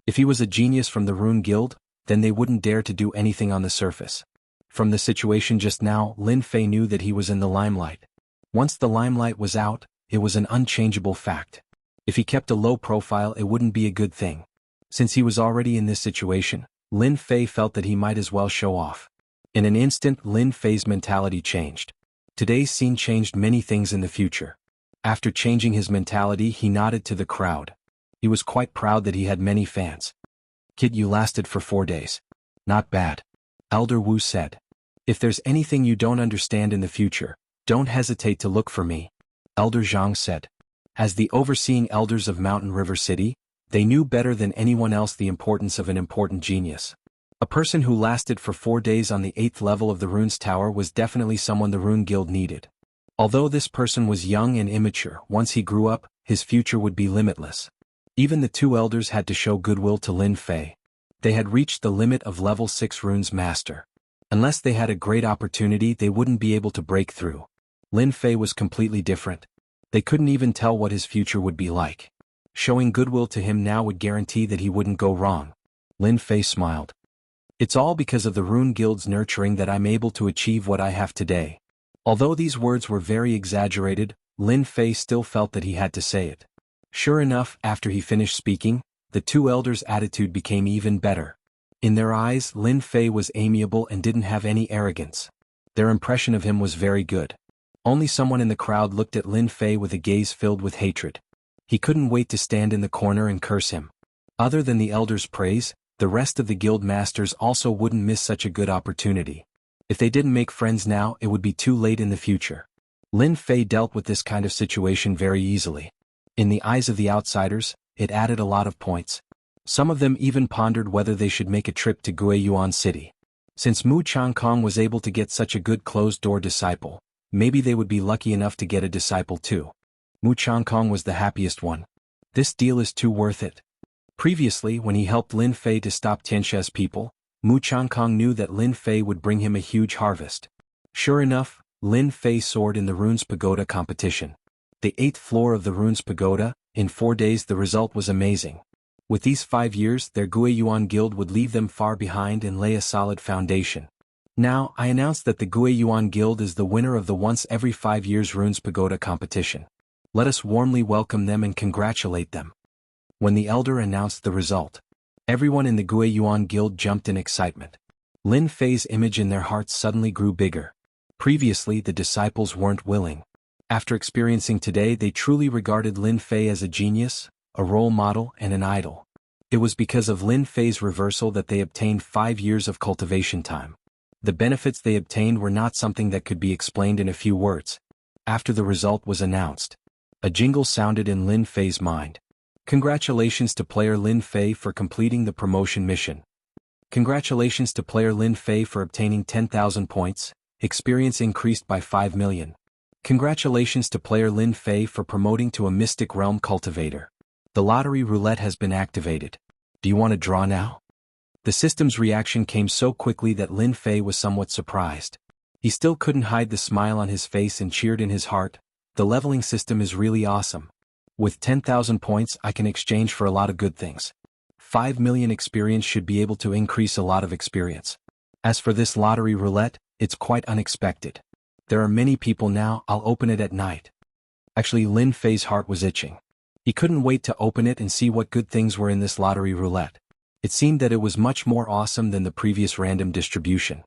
If he was a genius from the Rune Guild, then they wouldn't dare to do anything on the surface. From the situation just now, Lin Fei knew that he was in the limelight. Once the limelight was out, it was an unchangeable fact. If he kept a low profile, it wouldn't be a good thing. Since he was already in this situation, Lin Fei felt that he might as well show off. In an instant, Lin Fei's mentality changed. Today's scene changed many things in the future. After changing his mentality, he nodded to the crowd. He was quite proud that he had many fans. "Kid, you lasted for 4 days. Not bad," Elder Wu said. "If there's anything you don't understand in the future, don't hesitate to look for me," Elder Zhang said. As the overseeing elders of Mountain River City, they knew better than anyone else the importance of an important genius. A person who lasted for 4 days on the 8th level of the Runes Tower was definitely someone the Rune Guild needed. Although this person was young and immature, once he grew up, his future would be limitless. Even the two elders had to show goodwill to Lin Fei. They had reached the limit of level 6 Runes Master. Unless they had a great opportunity, they wouldn't be able to break through. Lin Fei was completely different. They couldn't even tell what his future would be like. Showing goodwill to him now would guarantee that he wouldn't go wrong. Lin Fei smiled. "It's all because of the Rune Guild's nurturing that I'm able to achieve what I have today." Although these words were very exaggerated, Lin Fei still felt that he had to say it. Sure enough, after he finished speaking, the two elders' attitude became even better. In their eyes, Lin Fei was amiable and didn't have any arrogance. Their impression of him was very good. Only someone in the crowd looked at Lin Fei with a gaze filled with hatred. He couldn't wait to stand in the corner and curse him. Other than the elders' praise, the rest of the guild masters also wouldn't miss such a good opportunity. If they didn't make friends now, it would be too late in the future. Lin Fei dealt with this kind of situation very easily. In the eyes of the outsiders, it added a lot of points. Some of them even pondered whether they should make a trip to Guiyuan City. Since Mu Changkong was able to get such a good closed-door disciple, maybe they would be lucky enough to get a disciple too. Mu Changkong was the happiest one. This deal is too worth it. Previously, when he helped Lin Fei to stop Tianxia's people, Mu Changkong knew that Lin Fei would bring him a huge harvest. Sure enough, Lin Fei soared in the Runes Pagoda competition. The 8th floor of the Runes Pagoda, in 4 days the result was amazing. With these 5 years, their Guiyuan Guild would leave them far behind and lay a solid foundation. Now, I announce that the Guiyuan Guild is the winner of the once every 5 years Runes Pagoda competition. Let us warmly welcome them and congratulate them. When the elder announced the result, everyone in the Guiyuan Guild jumped in excitement. Lin Fei's image in their hearts suddenly grew bigger. Previously, the disciples weren't willing. After experiencing today, they truly regarded Lin Fei as a genius, a role model, and an idol. It was because of Lin Fei's reversal that they obtained 5 years of cultivation time. The benefits they obtained were not something that could be explained in a few words. After the result was announced, a jingle sounded in Lin Fei's mind. Congratulations to player Lin Fei for completing the promotion mission. Congratulations to player Lin Fei for obtaining 10,000 points, experience increased by 5 million. Congratulations to player Lin Fei for promoting to a Mystic Realm Cultivator. The lottery roulette has been activated. Do you want to draw now? The system's reaction came so quickly that Lin Fei was somewhat surprised. He still couldn't hide the smile on his face and cheered in his heart. The leveling system is really awesome. With 10,000 points, I can exchange for a lot of good things. 5 million experience should be able to increase a lot of experience. As for this lottery roulette, it's quite unexpected. There are many people now, I'll open it at night. Actually, Lin Fei's heart was itching. He couldn't wait to open it and see what good things were in this lottery roulette. It seemed that it was much more awesome than the previous random distribution.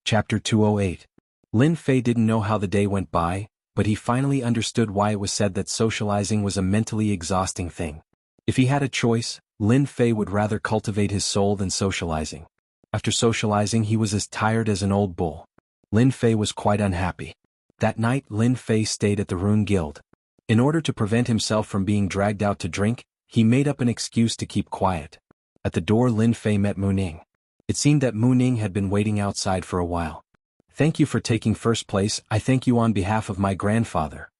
Chapter 208. Lin Fei didn't know how the day went by, but he finally understood why it was said that socializing was a mentally exhausting thing. If he had a choice, Lin Fei would rather cultivate his soul than socializing. After socializing, he was as tired as an old bull. Lin Fei was quite unhappy. That night, Lin Fei stayed at the Rune Guild. In order to prevent himself from being dragged out to drink, He made up an excuse to keep quiet. At the door, Lin Fei met Mu Ning. It seemed that Mu Ning had been waiting outside for a while. "Thank you for taking first place. I thank you on behalf of my grandfather."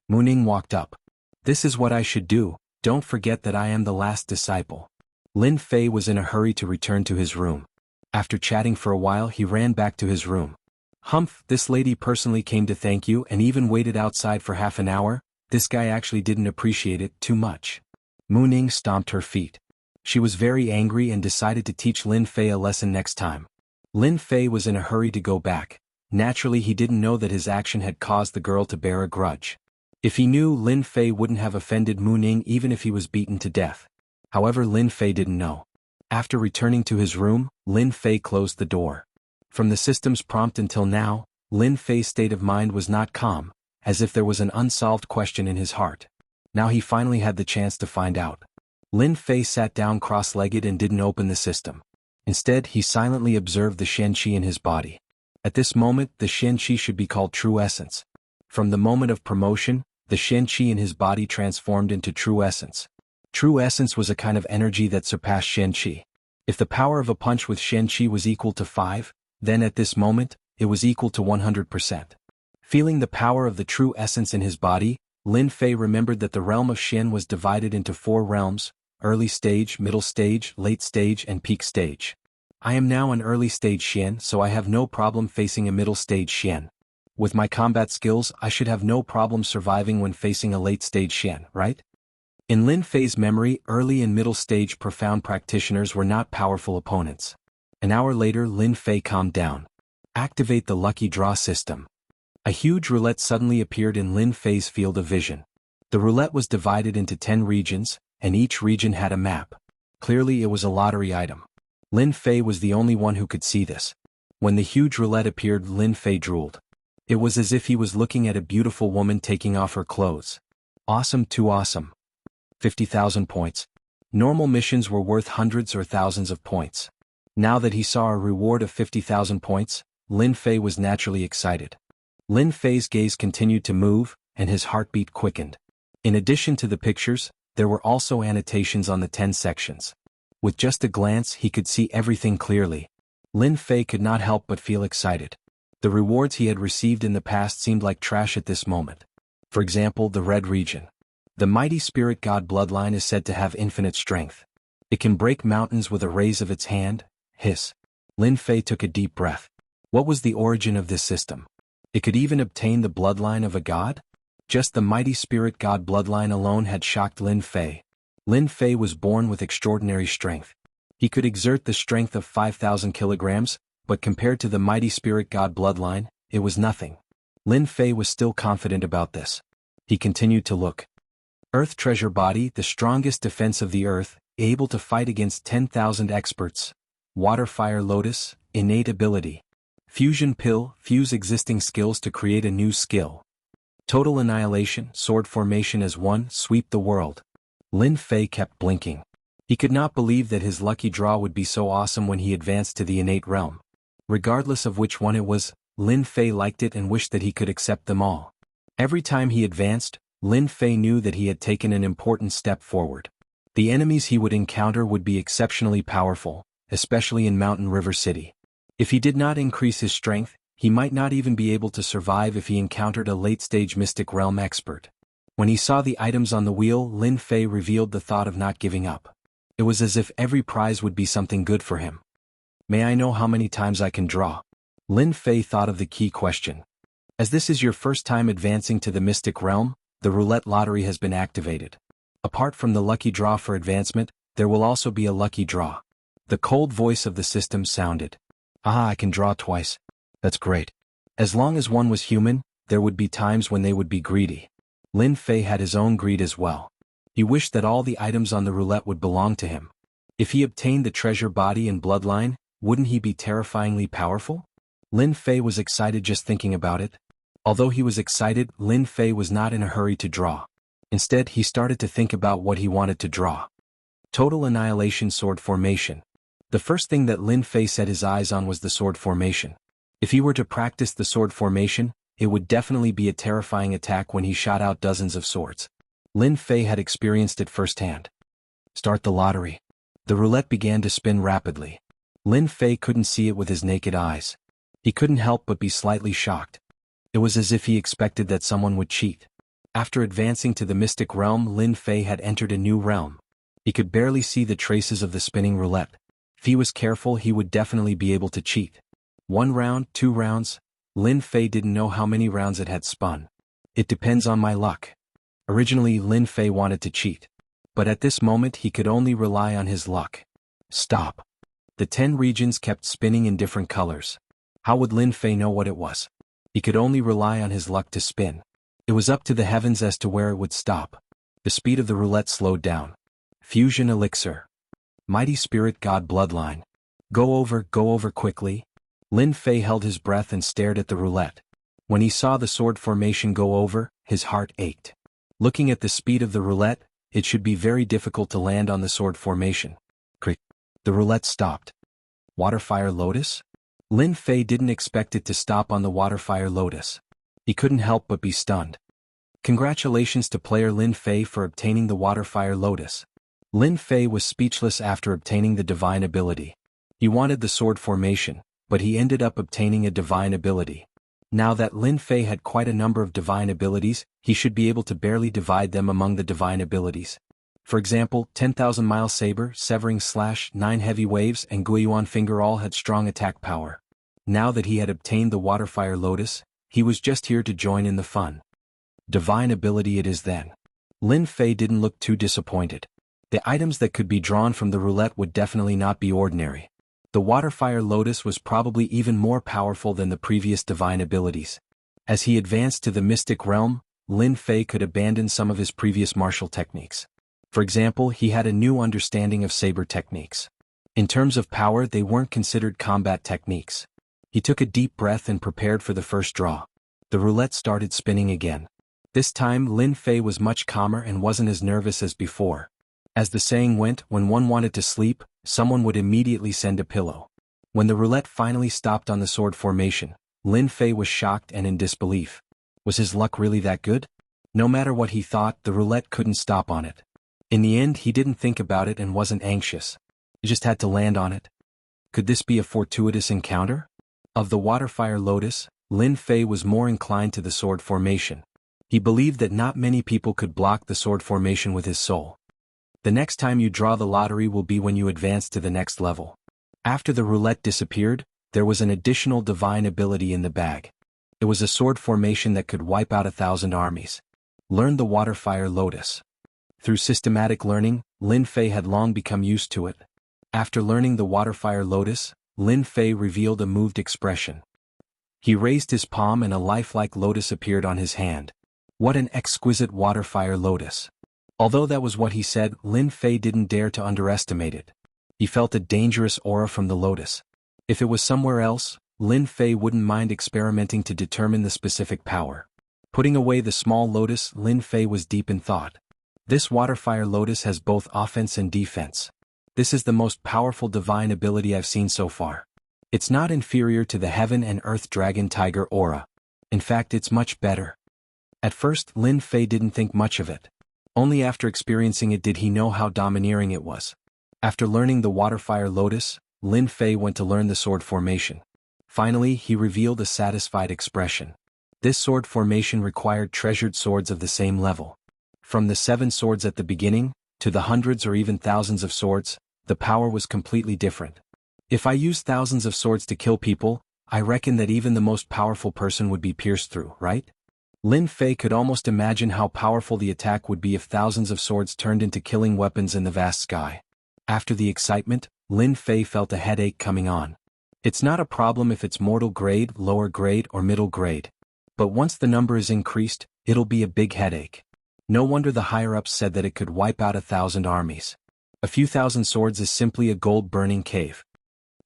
Mu Ning walked up. "This is what I should do. Don't forget that I am the last disciple." Lin Fei was in a hurry to return to his room. After chatting for a while, he ran back to his room. "Humph, this lady personally came to thank you and even waited outside for half an hour. This guy actually didn't appreciate it too much." Mu Ning stomped her feet. She was very angry and decided to teach Lin Fei a lesson next time. Lin Fei was in a hurry to go back. Naturally, he didn't know that his action had caused the girl to bear a grudge. If he knew, Lin Fei wouldn't have offended Mu Ning even if he was beaten to death. However, Lin Fei didn't know. After returning to his room, Lin Fei closed the door. From the system's prompt until now, Lin Fei's state of mind was not calm, as if there was an unsolved question in his heart. Now he finally had the chance to find out. Lin Fei sat down cross-legged and didn't open the system. Instead, he silently observed the Shen Qi in his body. At this moment, the Shen Qi should be called True Essence. From the moment of promotion, the Shen Qi in his body transformed into True Essence. True Essence was a kind of energy that surpassed Shen Qi. If the power of a punch with Shen Qi was equal to 5, then at this moment, it was equal to 100%. Feeling the power of the True Essence in his body, Lin Fei remembered that the realm of Shen was divided into 4 realms: early stage, middle stage, late stage, and peak stage. I am now an early stage Shen, so I have no problem facing a middle stage Shen. With my combat skills, I should have no problem surviving when facing a late stage Shen, right? In Lin Fei's memory, early and middle stage profound practitioners were not powerful opponents. An hour later, Lin Fei calmed down. Activate the lucky draw system. A huge roulette suddenly appeared in Lin Fei's field of vision. The roulette was divided into 10 regions, and each region had a map. Clearly, it was a lottery item. Lin Fei was the only one who could see this. When the huge roulette appeared, Lin Fei drooled. It was as if he was looking at a beautiful woman taking off her clothes. Awesome, too awesome. 50,000 points. Normal missions were worth hundreds or thousands of points. Now that he saw a reward of 50,000 points, Lin Fei was naturally excited. Lin Fei's gaze continued to move, and his heartbeat quickened. In addition to the pictures, there were also annotations on the 10 sections. With just a glance, he could see everything clearly. Lin Fei could not help but feel excited. The rewards he had received in the past seemed like trash at this moment. For example, the red region. The mighty spirit god bloodline is said to have infinite strength. It can break mountains with a raise of its hand. Hiss. Lin Fei took a deep breath. What was the origin of this system? It could even obtain the bloodline of a god? Just the mighty spirit god bloodline alone had shocked Lin Fei. Lin Fei was born with extraordinary strength. He could exert the strength of 5,000 kilograms, but compared to the mighty spirit god bloodline, it was nothing. Lin Fei was still confident about this. He continued to look. Earth treasure body, the strongest defense of the earth, able to fight against 10,000 experts. Water fire lotus, innate ability. Fusion pill, fuse existing skills to create a new skill. Total annihilation, sword formation as one, sweep the world. Lin Fei kept blinking. He could not believe that his lucky draw would be so awesome when he advanced to the innate realm. Regardless of which one it was, Lin Fei liked it and wished that he could accept them all. Every time he advanced, Lin Fei knew that he had taken an important step forward. The enemies he would encounter would be exceptionally powerful, especially in Mountain River City. If he did not increase his strength, he might not even be able to survive if he encountered a late-stage Mystic Realm expert. When he saw the items on the wheel, Lin Fei revealed the thought of not giving up. It was as if every prize would be something good for him. May I know how many times I can draw? Lin Fei thought of the key question. As this is your first time advancing to the Mystic Realm, the roulette lottery has been activated. Apart from the lucky draw for advancement, there will also be a lucky draw. The cold voice of the system sounded. Ah, I can draw twice. That's great. As long as one was human, there would be times when they would be greedy. Lin Fei had his own greed as well. He wished that all the items on the roulette would belong to him. If he obtained the treasure body and bloodline, wouldn't he be terrifyingly powerful? Lin Fei was excited just thinking about it. Although he was excited, Lin Fei was not in a hurry to draw. Instead, he started to think about what he wanted to draw. Total annihilation sword formation. The first thing that Lin Fei set his eyes on was the sword formation. If he were to practice the sword formation, it would definitely be a terrifying attack when he shot out dozens of swords. Lin Fei had experienced it firsthand. Start the lottery. The roulette began to spin rapidly. Lin Fei couldn't see it with his naked eyes. He couldn't help but be slightly shocked. It was as if he expected that someone would cheat. After advancing to the mystic realm, Lin Fei had entered a new realm. He could barely see the traces of the spinning roulette. If he was careful, he would definitely be able to cheat. 1 round, 2 rounds. Lin Fei didn't know how many rounds it had spun. It depends on my luck. Originally, Lin Fei wanted to cheat. But at this moment he could only rely on his luck. Stop. The 10 regions kept spinning in different colors. How would Lin Fei know what it was? He could only rely on his luck to spin. It was up to the heavens as to where it would stop. The speed of the roulette slowed down. Fusion elixir. Mighty spirit god bloodline. Go over quickly. Lin Fei held his breath and stared at the roulette. When he saw the sword formation go over, his heart ached. Looking at the speed of the roulette, it should be very difficult to land on the sword formation. Crick. The roulette stopped. Waterfire lotus? Lin Fei didn't expect it to stop on the waterfire lotus. He couldn't help but be stunned. Congratulations to player Lin Fei for obtaining the waterfire lotus. Lin Fei was speechless after obtaining the divine ability. He wanted the sword formation, but he ended up obtaining a divine ability. Now that Lin Fei had quite a number of divine abilities, he should be able to barely divide them among the divine abilities. For example, 10,000 Mile Saber, Severing Slash, 9 Heavy Waves, and Guiyuan Finger all had strong attack power. Now that he had obtained the Waterfire Lotus, he was just here to join in the fun. Divine ability it is then. Lin Fei didn't look too disappointed. The items that could be drawn from the roulette would definitely not be ordinary. The Waterfire Lotus was probably even more powerful than the previous divine abilities. As he advanced to the mystic realm, Lin Fei could abandon some of his previous martial techniques. For example, he had a new understanding of saber techniques. In terms of power, they weren't considered combat techniques. He took a deep breath and prepared for the first draw. The roulette started spinning again. This time, Lin Fei was much calmer and wasn't as nervous as before. As the saying went, when one wanted to sleep, someone would immediately send a pillow. When the roulette finally stopped on the sword formation, Lin Fei was shocked and in disbelief. Was his luck really that good? No matter what he thought, the roulette couldn't stop on it. In the end, he didn't think about it and wasn't anxious. He just had to land on it. Could this be a fortuitous encounter? Of the Waterfire Lotus, Lin Fei was more inclined to the sword formation. He believed that not many people could block the sword formation with his soul. The next time you draw the lottery will be when you advance to the next level. After the roulette disappeared, there was an additional divine ability in the bag. It was a sword formation that could wipe out 1,000 armies. Learn the Waterfire Lotus. Through systematic learning, Lin Fei had long become used to it. After learning the Waterfire Lotus, Lin Fei revealed a moved expression. He raised his palm and a lifelike lotus appeared on his hand. What an exquisite Waterfire Lotus. Although that was what he said, Lin Fei didn't dare to underestimate it. He felt a dangerous aura from the lotus. If it was somewhere else, Lin Fei wouldn't mind experimenting to determine the specific power. Putting away the small lotus, Lin Fei was deep in thought. This Waterfire Lotus has both offense and defense. This is the most powerful divine ability I've seen so far. It's not inferior to the Heaven and Earth Dragon Tiger aura. In fact, it's much better. At first, Lin Fei didn't think much of it. Only after experiencing it did he know how domineering it was. After learning the Waterfire Lotus, Lin Fei went to learn the sword formation. Finally, he revealed a satisfied expression. This sword formation required treasured swords of the same level. From the 7 swords at the beginning, to the hundreds or even thousands of swords, the power was completely different. If I used thousands of swords to kill people, I reckon that even the most powerful person would be pierced through, right? Lin Fei could almost imagine how powerful the attack would be if thousands of swords turned into killing weapons in the vast sky. After the excitement, Lin Fei felt a headache coming on. It's not a problem if it's mortal grade, lower grade, or middle grade. But once the number is increased, it'll be a big headache. No wonder the higher-ups said that it could wipe out 1,000 armies. A few thousand swords is simply a gold-burning cave.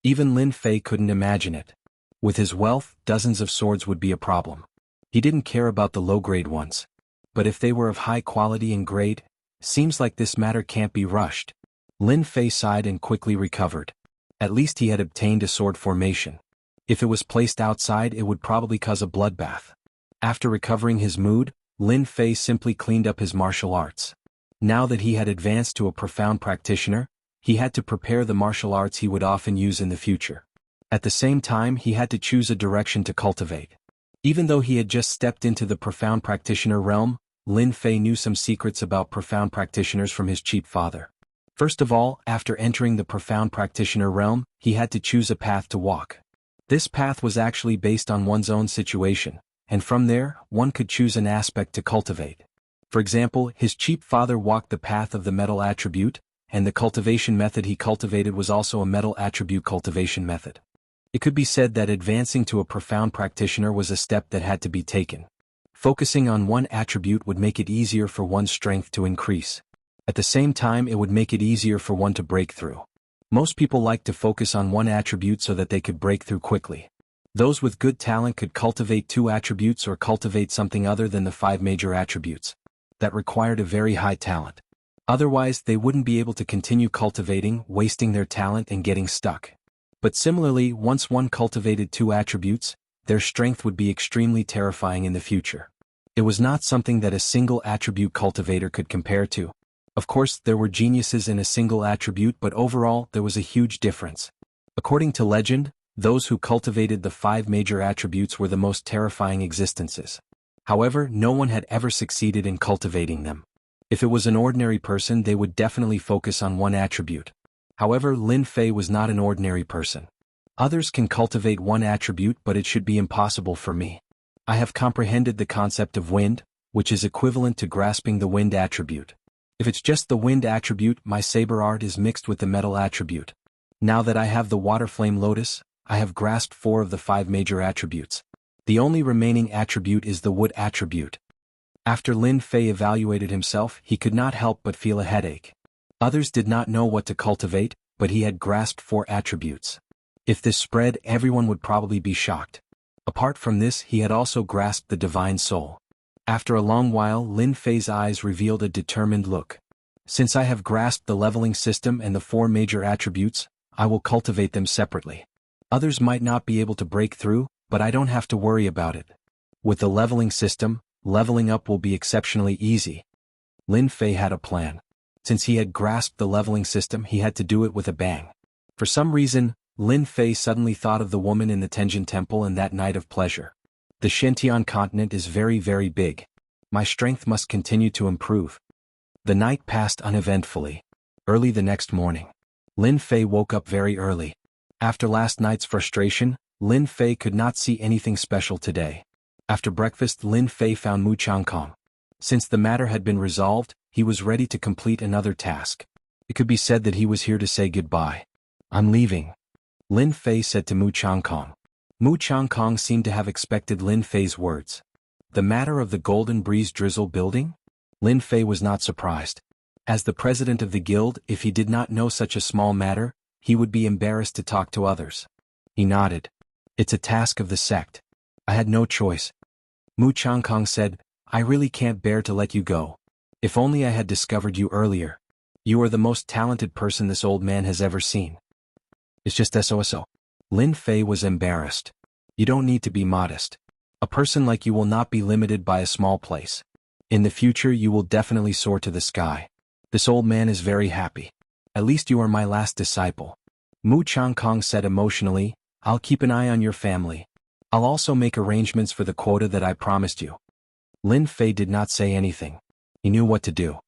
Even Lin Fei couldn't imagine it. With his wealth, dozens of swords would be a problem. He didn't care about the low-grade ones. But if they were of high quality and grade, seems like this matter can't be rushed. Lin Fei sighed and quickly recovered. At least he had obtained a sword formation. If it was placed outside, it would probably cause a bloodbath. After recovering his mood, Lin Fei simply cleaned up his martial arts. Now that he had advanced to a profound practitioner, he had to prepare the martial arts he would often use in the future. At the same time, he had to choose a direction to cultivate. Even though he had just stepped into the profound practitioner realm, Lin Fei knew some secrets about profound practitioners from his cheap father. First of all, after entering the profound practitioner realm, he had to choose a path to walk. This path was actually based on one's own situation, and from there, one could choose an aspect to cultivate. For example, his cheap father walked the path of the metal attribute, and the cultivation method he cultivated was also a metal attribute cultivation method. It could be said that advancing to a profound practitioner was a step that had to be taken. Focusing on one attribute would make it easier for one's strength to increase. At the same time, it would make it easier for one to break through. Most people like to focus on one attribute so that they could break through quickly. Those with good talent could cultivate 2 attributes or cultivate something other than the 5 major attributes. That required a very high talent. Otherwise, they wouldn't be able to continue cultivating, wasting their talent and getting stuck. But similarly, once one cultivated 2 attributes, their strength would be extremely terrifying in the future. It was not something that a single attribute cultivator could compare to. Of course, there were geniuses in a single attribute, but overall, there was a huge difference. According to legend, those who cultivated the 5 major attributes were the most terrifying existences. However, no one had ever succeeded in cultivating them. If it was an ordinary person, they would definitely focus on one attribute. However, Lin Fei was not an ordinary person. Others can cultivate one attribute, but it should be impossible for me. I have comprehended the concept of wind, which is equivalent to grasping the wind attribute. If it's just the wind attribute, my saber art is mixed with the metal attribute. Now that I have the water flame lotus, I have grasped 4 of the 5 major attributes. The only remaining attribute is the wood attribute. After Lin Fei evaluated himself, he could not help but feel a headache. Others did not know what to cultivate, but he had grasped 4 attributes. If this spread, everyone would probably be shocked. Apart from this, he had also grasped the divine soul. After a long while, Lin Fei's eyes revealed a determined look. Since I have grasped the leveling system and the 4 major attributes, I will cultivate them separately. Others might not be able to break through, but I don't have to worry about it. With the leveling system, leveling up will be exceptionally easy. Lin Fei had a plan. Since he had grasped the leveling system, he had to do it with a bang. For some reason, Lin Fei suddenly thought of the woman in the Tenjin Temple and that night of pleasure. The Shentian continent is very, very big. My strength must continue to improve. The night passed uneventfully. Early the next morning, Lin Fei woke up very early. After last night's frustration, Lin Fei could not see anything special today. After breakfast, Lin Fei found Mu Changkong. Since the matter had been resolved, he was ready to complete another task. It could be said that he was here to say goodbye. I'm leaving, Lin Fei said to Mu Changkong. Mu Changkong seemed to have expected Lin Fei's words. The matter of the Golden Breeze Drizzle building? Lin Fei was not surprised. As the president of the guild, if he did not know such a small matter, he would be embarrassed to talk to others. He nodded. It's a task of the sect. I had no choice. Mu Changkong said, I really can't bear to let you go. If only I had discovered you earlier. You are the most talented person this old man has ever seen. It's just SOSO. Lin Fei was embarrassed. You don't need to be modest. A person like you will not be limited by a small place. In the future you will definitely soar to the sky. This old man is very happy. At least you are my last disciple. Mu Changkong said emotionally, I'll keep an eye on your family. I'll also make arrangements for the quota that I promised you. Lin Fei did not say anything. He knew what to do.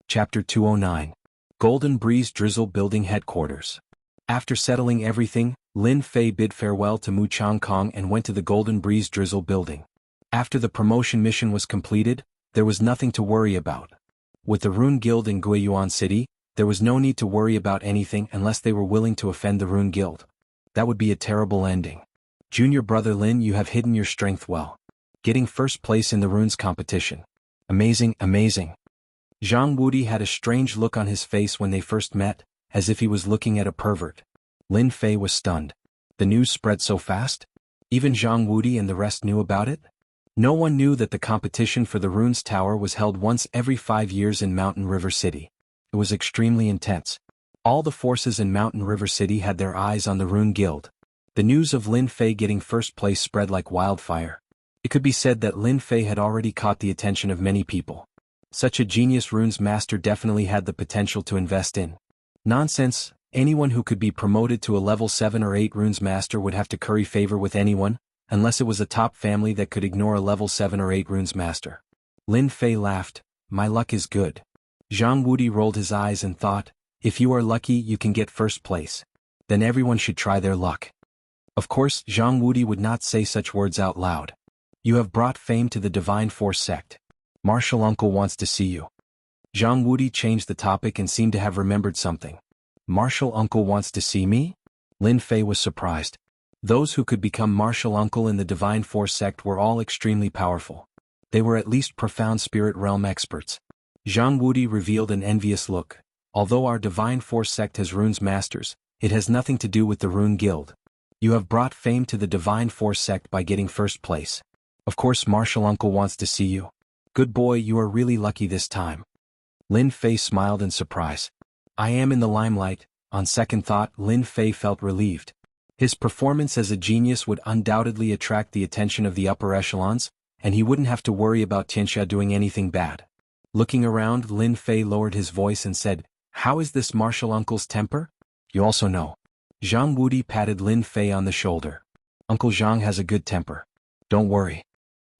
Chapter 209. Golden Breeze Drizzle Building Headquarters. After settling everything, Lin Fei bid farewell to Mu Changkong and went to the Golden Breeze Drizzle building. After the promotion mission was completed, there was nothing to worry about. With the Rune Guild in Guiyuan City, there was no need to worry about anything unless they were willing to offend the Rune Guild. That would be a terrible ending. Junior brother Lin, you have hidden your strength well. Getting first place in the runes competition. Amazing, amazing. Zhang Wudi had a strange look on his face when they first met, as if he was looking at a pervert. Lin Fei was stunned. The news spread so fast? Even Zhang Wudi and the rest knew about it? No one knew that the competition for the Runes Tower was held once every 5 years in Mountain River City. It was extremely intense. All the forces in Mountain River City had their eyes on the Rune Guild. The news of Lin Fei getting first place spread like wildfire. It could be said that Lin Fei had already caught the attention of many people. Such a genius runes master definitely had the potential to invest in. Nonsense, anyone who could be promoted to a level 7 or 8 runes master would have to curry favor with anyone, unless it was a top family that could ignore a level 7 or 8 runes master. Lin Fei laughed. My luck is good. Zhang Wudi rolled his eyes and thought, if you are lucky you can get first place. Then everyone should try their luck. Of course, Zhang Wudi would not say such words out loud. You have brought fame to the Divine Force sect. Martial Uncle wants to see you. Zhang Wudi changed the topic and seemed to have remembered something. Martial Uncle wants to see me? Lin Fei was surprised. Those who could become Martial Uncle in the Divine Force sect were all extremely powerful. They were at least profound spirit realm experts. Zhang Wudi revealed an envious look. Although our Divine Force sect has runes masters, it has nothing to do with the Rune Guild. You have brought fame to the Divine Force sect by getting first place. Of course Martial Uncle wants to see you. Good boy, you are really lucky this time. Lin Fei smiled in surprise. I am in the limelight. On second thought, Lin Fei felt relieved. His performance as a genius would undoubtedly attract the attention of the upper echelons, and he wouldn't have to worry about Tianxia doing anything bad. Looking around, Lin Fei lowered his voice and said, How is this Martial Uncle's temper? You also know. Zhang Wudi patted Lin Fei on the shoulder. Uncle Zhang has a good temper. Don't worry.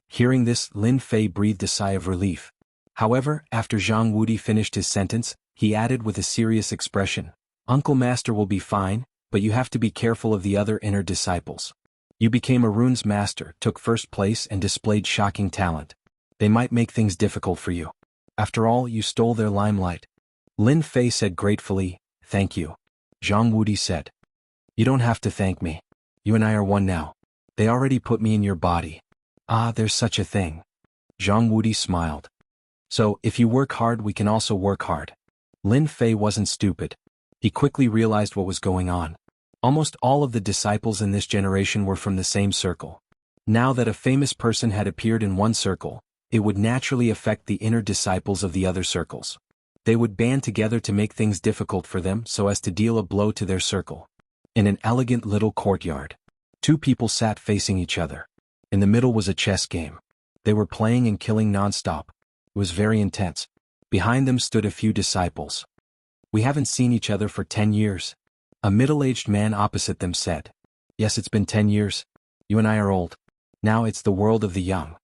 Hearing this, Lin Fei breathed a sigh of relief. However, after Zhang Wudi finished his sentence, he added with a serious expression, Uncle Master will be fine, but you have to be careful of the other inner disciples. You became a runes master, took first place and displayed shocking talent. They might make things difficult for you. After all, you stole their limelight. Lin Fei said gratefully, Thank you. Zhang Wudi said. You don't have to thank me. You and I are one now. They already put me in your body. Ah, there's such a thing. Zhang Wudi smiled. So, if you work hard we can also work hard. Lin Fei wasn't stupid. He quickly realized what was going on. Almost all of the disciples in this generation were from the same circle. Now that a famous person had appeared in one circle, it would naturally affect the inner disciples of the other circles. They would band together to make things difficult for them so as to deal a blow to their circle. In an elegant little courtyard, two people sat facing each other. In the middle was a chess game. They were playing and killing non-stop. It was very intense. Behind them stood a few disciples. We haven't seen each other for 10 years. A middle-aged man opposite them said. Yes, it's been 10 years. You and I are old. Now it's the world of the young.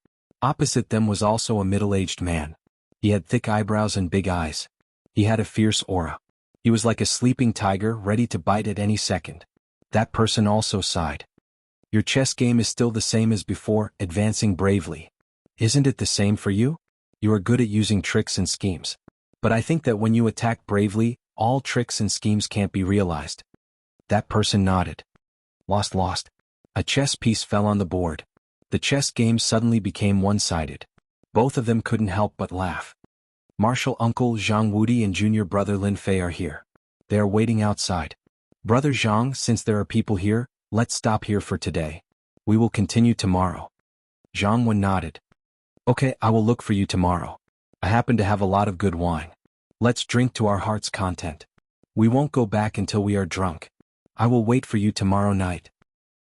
Opposite them was also a middle-aged man. He had thick eyebrows and big eyes. He had a fierce aura. He was like a sleeping tiger ready to bite at any second. That person also sighed. Your chess game is still the same as before, advancing bravely. Isn't it the same for you? You are good at using tricks and schemes. But I think that when you attack bravely, all tricks and schemes can't be realized. That person nodded. Lost. A chess piece fell on the board. The chess game suddenly became one-sided. Both of them couldn't help but laugh. Martial Uncle Zhang Wudi and junior brother Lin Fei are here. They are waiting outside. Brother Zhang, since there are people here, let's stop here for today. We will continue tomorrow. Zhang Wen nodded. Okay, I will look for you tomorrow. I happen to have a lot of good wine. Let's drink to our heart's content. We won't go back until we are drunk. I will wait for you tomorrow night.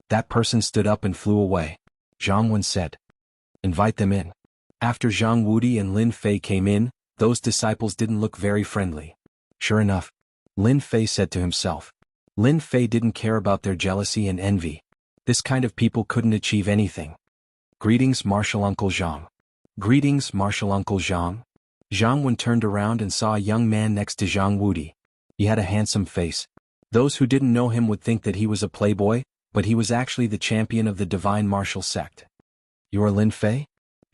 That person stood up and flew away. Zhang Wen said. Invite them in. After Zhang Wudi and Lin Fei came in, those disciples didn't look very friendly. Sure enough, Lin Fei said to himself. Lin Fei didn't care about their jealousy and envy. This kind of people couldn't achieve anything. Greetings, Martial Uncle Zhang. Greetings, Martial Uncle Zhang. Zhang Wen turned around and saw a young man next to Zhang Wudi. He had a handsome face. Those who didn't know him would think that he was a playboy, but he was actually the champion of the Divine Martial Sect. You are Lin Fei?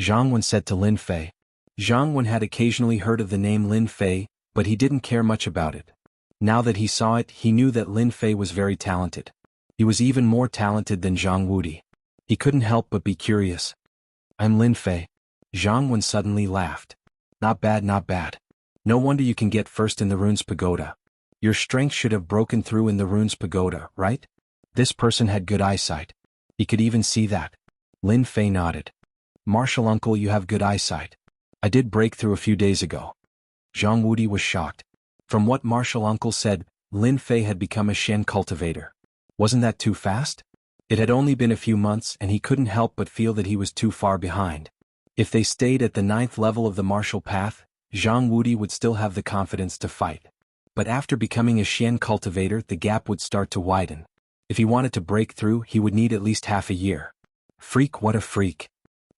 Zhang Wen said to Lin Fei. Zhang Wen had occasionally heard of the name Lin Fei, but he didn't care much about it. Now that he saw it, he knew that Lin Fei was very talented. He was even more talented than Zhang Wudi. He couldn't help but be curious. I'm Lin Fei. Zhang Wen suddenly laughed. Not bad. No wonder you can get first in the Runes Pagoda. Your strength should have broken through in the Runes Pagoda, right? This person had good eyesight. He could even see that. Lin Fei nodded. Martial Uncle, you have good eyesight. I did break through a few days ago. Zhang Wudi was shocked. From what Martial Uncle said, Lin Fei had become a Shen cultivator. Wasn't that too fast? It had only been a few months and he couldn't help but feel that he was too far behind. If they stayed at the 9th level of the martial path, Jiang Wudi would still have the confidence to fight. But after becoming a Xian cultivator, the gap would start to widen. If he wanted to break through, he would need at least half a year. Freak, what a freak.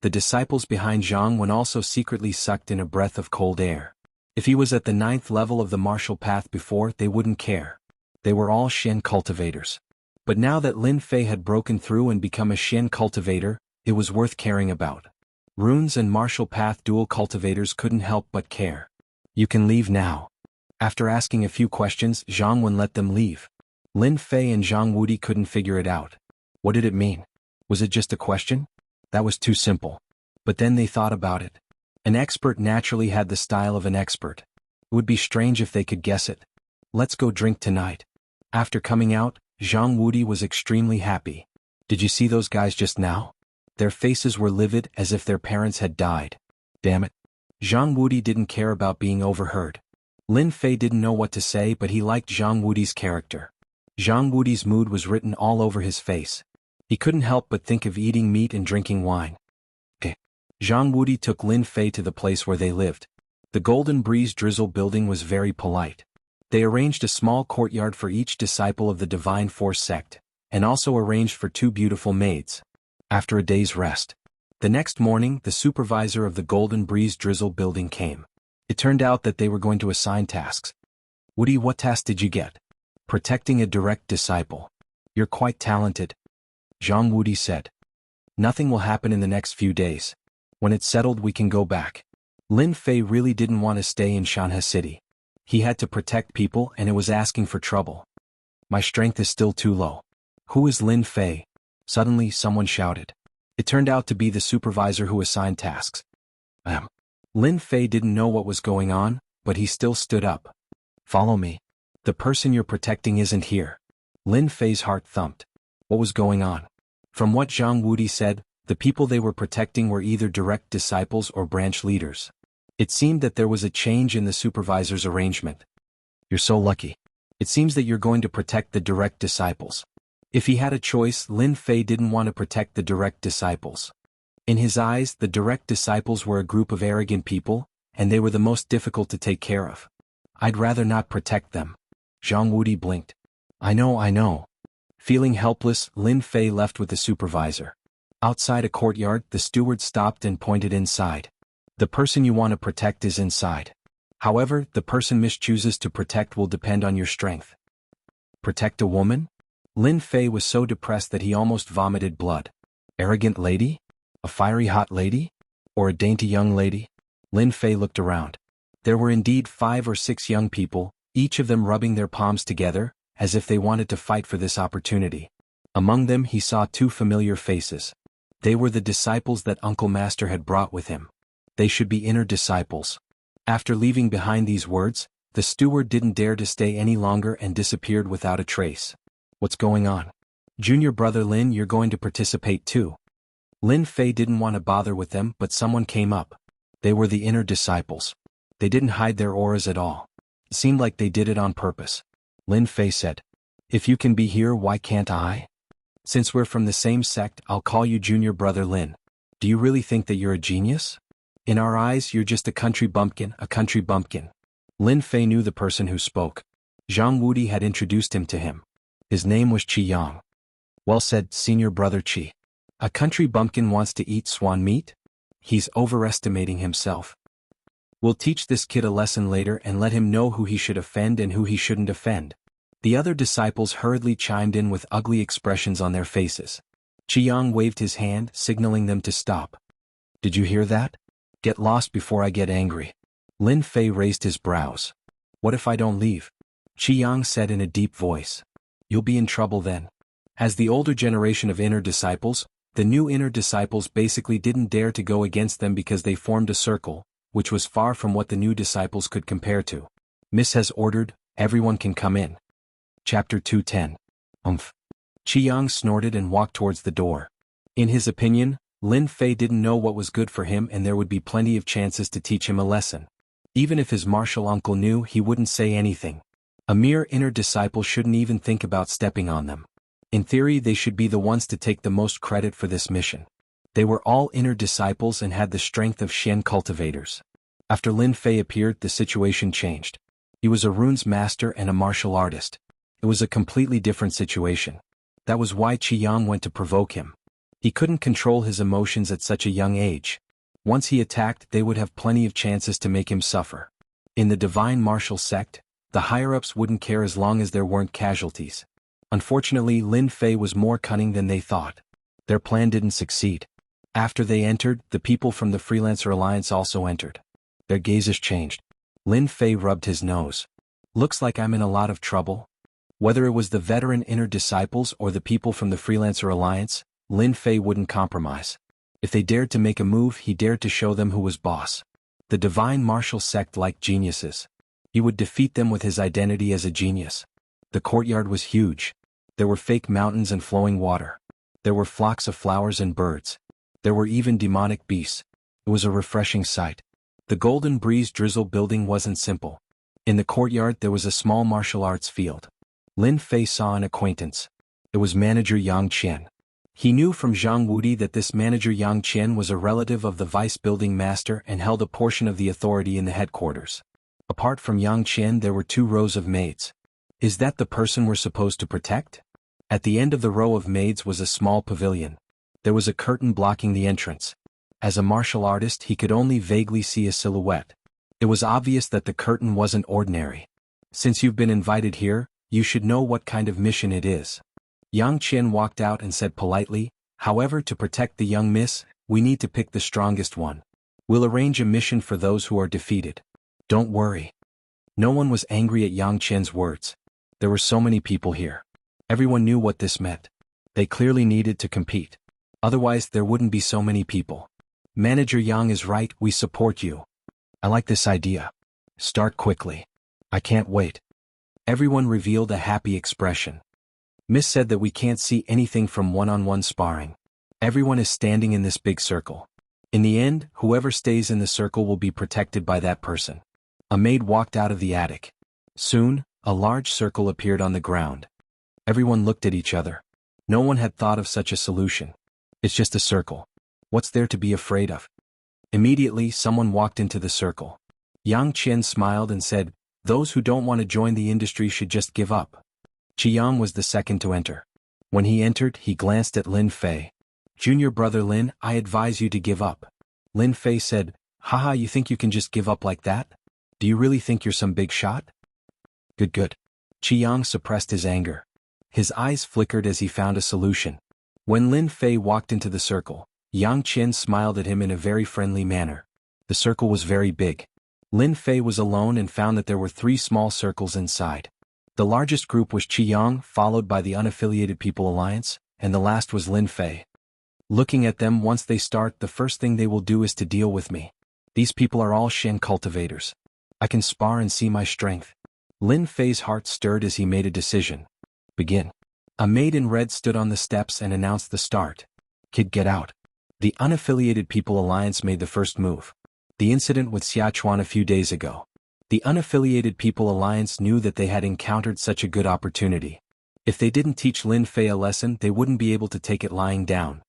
The disciples behind Jiang Wen also secretly sucked in a breath of cold air. If he was at the 9th level of the martial path before, they wouldn't care. They were all Xian cultivators. But now that Lin Fei had broken through and become a Xian cultivator, it was worth caring about. Runes and martial path dual cultivators couldn't help but care. You can leave now. After asking a few questions, Jiang Wen let them leave. Lin Fei and Jiang Wudi couldn't figure it out. What did it mean? Was it just a question? That was too simple. But then they thought about it. An expert naturally had the style of an expert. It would be strange if they could guess it. Let's go drink tonight. After coming out, Jiang Wudi was extremely happy. Did you see those guys just now? Their faces were livid as if their parents had died. Damn it. Jiang Wudi didn't care about being overheard. Lin Fei didn't know what to say, but he liked Jiang Wudi's character. Jiang Wudi's mood was written all over his face. He couldn't help but think of eating meat and drinking wine. Jiang Wudi took Lin Fei to the place where they lived. The Golden Breeze Drizzle building was very polite. They arranged a small courtyard for each disciple of the Divine Force sect, and also arranged for 2 beautiful maids. After a day's rest, the next morning the supervisor of the Golden Breeze Drizzle building came. It turned out that they were going to assign tasks. Woody, what task did you get? Protecting a direct disciple. You're quite talented. Jiang Wudi said. Nothing will happen in the next few days. When it's settled, we can go back. Lin Fei really didn't want to stay in Shanhe City. He had to protect people and it was asking for trouble. My strength is still too low. Who is Lin Fei? Suddenly someone shouted. It turned out to be the supervisor who assigned tasks. Lin Fei didn't know what was going on, but he still stood up. Follow me. The person you're protecting isn't here. Lin Fei's heart thumped. What was going on? From what Jiang Wudi said, the people they were protecting were either direct disciples or branch leaders. It seemed that there was a change in the supervisor's arrangement. You're so lucky. It seems that you're going to protect the direct disciples. If he had a choice, Lin Fei didn't want to protect the direct disciples. In his eyes, the direct disciples were a group of arrogant people, and they were the most difficult to take care of. I'd rather not protect them. Jiang Wudi blinked. I know. Feeling helpless, Lin Fei left with the supervisor. Outside a courtyard, the steward stopped and pointed inside. The person you want to protect is inside. However, the person Mish chooses to protect will depend on your strength. Protect a woman? Lin Fei was so depressed that he almost vomited blood. Arrogant lady? A fiery hot lady? Or a dainty young lady? Lin Fei looked around. There were indeed 5 or 6 young people, each of them rubbing their palms together, as if they wanted to fight for this opportunity. Among them he saw 2 familiar faces. They were the disciples that Uncle Master had brought with him. They should be inner disciples. After leaving behind these words, the steward didn't dare to stay any longer and disappeared without a trace. What's going on? Junior brother Lin, you're going to participate too. Lin Fei didn't want to bother with them, but someone came up. They were the inner disciples. They didn't hide their auras at all. It seemed like they did it on purpose. Lin Fei said, if you can be here, why can't I? Since we're from the same sect, I'll call you Junior Brother Lin. Do you really think that you're a genius? In our eyes, you're just a country bumpkin, a country bumpkin. Lin Fei knew the person who spoke. Jiang Wudi had introduced him to him. His name was Qi Yang. Well said, Senior Brother Qi. A country bumpkin wants to eat swan meat? He's overestimating himself. We'll teach this kid a lesson later and let him know who he should offend and who he shouldn't offend. The other disciples hurriedly chimed in with ugly expressions on their faces. Qi Yang waved his hand, signaling them to stop. Did you hear that? Get lost before I get angry. Lin Fei raised his brows. What if I don't leave? Qi Yang said in a deep voice. You'll be in trouble then. As the older generation of inner disciples, the new inner disciples basically didn't dare to go against them because they formed a circle, which was far from what the new disciples could compare to. Miss has ordered, everyone can come in. Chapter 210. Qi Yang snorted and walked towards the door. In his opinion, Lin Fei didn't know what was good for him and there would be plenty of chances to teach him a lesson. Even if his martial uncle knew, he wouldn't say anything. A mere inner disciple shouldn't even think about stepping on them. In theory, they should be the ones to take the most credit for this mission. They were all inner disciples and had the strength of Xian cultivators. After Lin Fei appeared, the situation changed. He was a runes master and a martial artist. It was a completely different situation. That was why Jianghu went to provoke him. He couldn't control his emotions at such a young age. Once he attacked, they would have plenty of chances to make him suffer. In the divine martial sect, the higher-ups wouldn't care as long as there weren't casualties. Unfortunately, Lin Fei was more cunning than they thought. Their plan didn't succeed. After they entered, the people from the Freelancer Alliance also entered. Their gazes changed. Lin Fei rubbed his nose. Looks like I'm in a lot of trouble. Whether it was the veteran inner disciples or the people from the Freelancer Alliance, Lin Fei wouldn't compromise. If they dared to make a move, he dared to show them who was boss. The divine martial sect liked geniuses. He would defeat them with his identity as a genius. The courtyard was huge. There were fake mountains and flowing water. There were flocks of flowers and birds. There were even demonic beasts. It was a refreshing sight. The Golden Breeze Drizzle building wasn't simple. In the courtyard there was a small martial arts field. Lin Fei saw an acquaintance. It was manager Yang Qian. He knew from Jianghu that this manager Yang Qian was a relative of the vice building master and held a portion of the authority in the headquarters. Apart from Yang Qian there were 2 rows of maids. Is that the person we're supposed to protect? At the end of the row of maids was a small pavilion. There was a curtain blocking the entrance. As a martial artist he could only vaguely see a silhouette. It was obvious that the curtain wasn't ordinary. Since you've been invited here, you should know what kind of mission it is. Yang Qian walked out and said politely, however, to protect the young miss, we need to pick the strongest one. We'll arrange a mission for those who are defeated. Don't worry. No one was angry at Yang Qian's words. There were so many people here. Everyone knew what this meant. They clearly needed to compete. Otherwise there wouldn't be so many people. Manager Yang is right, we support you. I like this idea. Start quickly. I can't wait. Everyone revealed a happy expression. Miss said that we can't see anything from one-on-one sparring. Everyone is standing in this big circle. In the end, whoever stays in the circle will be protected by that person. A maid walked out of the attic. Soon, a large circle appeared on the ground. Everyone looked at each other. No one had thought of such a solution. It's just a circle. What's there to be afraid of? Immediately, someone walked into the circle. Yang Qian smiled and said, those who don't want to join the industry should just give up. Jianghu was the second to enter. When he entered, he glanced at Lin Fei. Junior brother Lin, I advise you to give up. Lin Fei said, haha, you think you can just give up like that? Do you really think you're some big shot? Good. Jianghu suppressed his anger. His eyes flickered as he found a solution. When Lin Fei walked into the circle, Yang Qian smiled at him in a very friendly manner. The circle was very big. Lin Fei was alone and found that there were 3 small circles inside. The largest group was Jianghu, followed by the Unaffiliated People Alliance, and the last was Lin Fei. Looking at them, once they start, the first thing they will do is to deal with me. These people are all Shen cultivators. I can spar and see my strength. Lin Fei's heart stirred as he made a decision. Begin. A maid in red stood on the steps and announced the start. Kid, get out. The Unaffiliated People Alliance made the first move. The incident with Xiachuan a few days ago. The Unaffiliated People Alliance knew that they had encountered such a good opportunity. If they didn't teach Lin Fei a lesson, they wouldn't be able to take it lying down.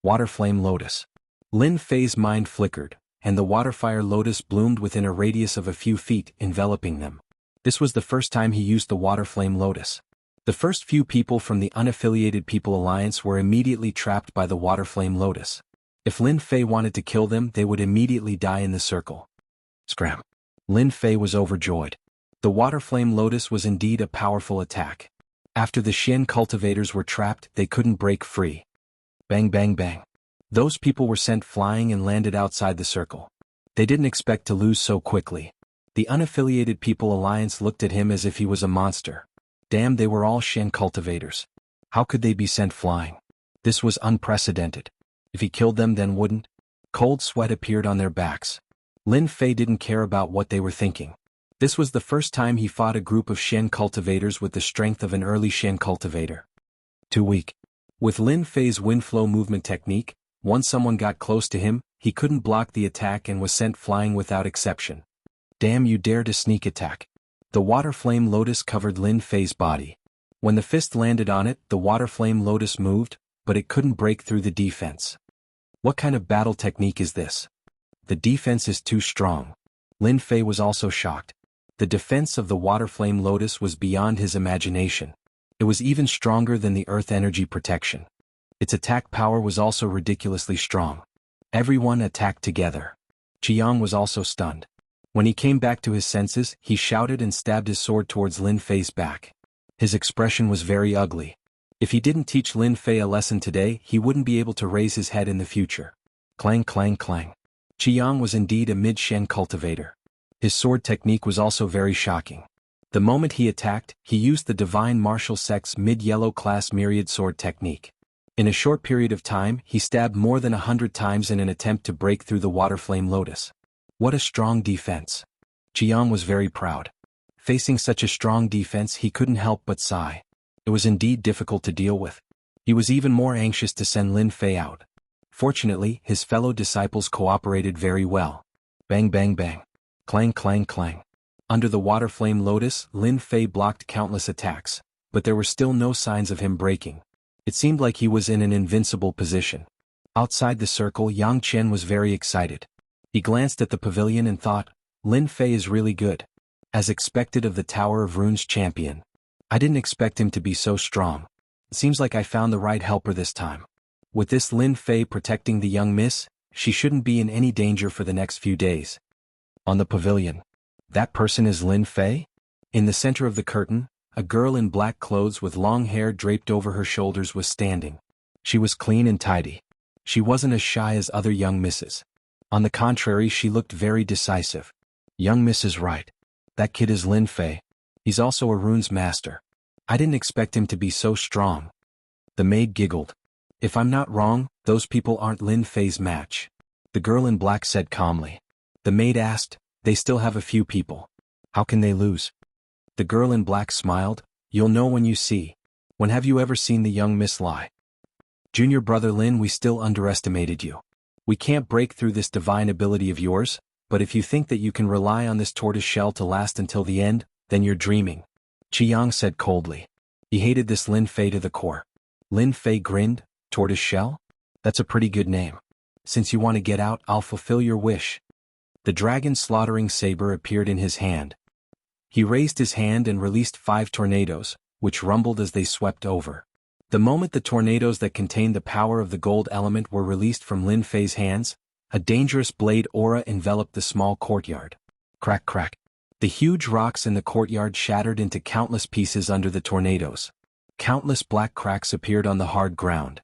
Water Flame Lotus. Lin Fei's mind flickered, and the Waterfire Lotus bloomed within a radius of a few feet, enveloping them. This was the first time he used the Water Flame Lotus. The first few people from the Unaffiliated People Alliance were immediately trapped by the Water Flame Lotus. If Lin Fei wanted to kill them, they would immediately die in the circle. Scram. Lin Fei was overjoyed. The Water Flame Lotus was indeed a powerful attack. After the Shen cultivators were trapped, they couldn't break free. Bang bang bang. Those people were sent flying and landed outside the circle. They didn't expect to lose so quickly. The Unaffiliated People Alliance looked at him as if he was a monster. Damn, they were all Shen cultivators. How could they be sent flying? This was unprecedented. If he killed them, then wouldn't? Cold sweat appeared on their backs. Lin Fei didn't care about what they were thinking. This was the first time he fought a group of Shen cultivators with the strength of an early Shen cultivator. Too weak. With Lin Fei's wind flow movement technique, once someone got close to him, he couldn't block the attack and was sent flying without exception. Damn, you dare to sneak attack. The Water Flame Lotus covered Lin Fei's body. When the fist landed on it, the Water Flame Lotus moved, but it couldn't break through the defense. What kind of battle technique is this? The defense is too strong. Lin Fei was also shocked. The defense of the water flame lotus was beyond his imagination. It was even stronger than the earth energy protection. Its attack power was also ridiculously strong. Everyone attacked together. Jianghu was also stunned. When he came back to his senses, he shouted and stabbed his sword towards Lin Fei's back. His expression was very ugly. If he didn't teach Lin Fei a lesson today, he wouldn't be able to raise his head in the future. Clang clang clang. Jianghu was indeed a mid-shen cultivator. His sword technique was also very shocking. The moment he attacked, he used the divine martial sect's mid-yellow class myriad sword technique. In a short period of time, he stabbed more than 100 times in an attempt to break through the water flame lotus. What a strong defense. Jianghu was very proud. Facing such a strong defense, he couldn't help but sigh. It was indeed difficult to deal with. He was even more anxious to send Lin Fei out. Fortunately, his fellow disciples cooperated very well. Bang bang bang. Clang clang clang. Under the water flame lotus, Lin Fei blocked countless attacks, but there were still no signs of him breaking. It seemed like he was in an invincible position. Outside the circle, Yang Qian was very excited. He glanced at the pavilion and thought, Lin Fei is really good. As expected of the Tower of Runes champion. I didn't expect him to be so strong. It seems like I found the right helper this time. With this Lin Fei protecting the young miss, she shouldn't be in any danger for the next few days. On the pavilion. That person is Lin Fei? In the center of the curtain, a girl in black clothes with long hair draped over her shoulders was standing. She was clean and tidy. She wasn't as shy as other young misses. On the contrary, she looked very decisive. Young miss is right. That kid is Lin Fei. He's also a runes master. I didn't expect him to be so strong. The maid giggled. If I'm not wrong, those people aren't Lin Fei's match. The girl in black said calmly. The maid asked, they still have a few people. How can they lose? The girl in black smiled. You'll know when you see. When have you ever seen the young miss lie? Junior brother Lin, we still underestimated you. We can't break through this divine ability of yours, but if you think that you can rely on this tortoise shell to last until the end, then you're dreaming. Jianghu said coldly. He hated this Lin Fei to the core. Lin Fei grinned. Tortoise shell? That's a pretty good name. Since you want to get out, I'll fulfill your wish. The dragon slaughtering saber appeared in his hand. He raised his hand and released 5 tornadoes, which rumbled as they swept over. The moment the tornadoes that contained the power of the gold element were released from Lin Fei's hands, a dangerous blade aura enveloped the small courtyard. Crack crack. The huge rocks in the courtyard shattered into countless pieces under the tornadoes. Countless black cracks appeared on the hard ground.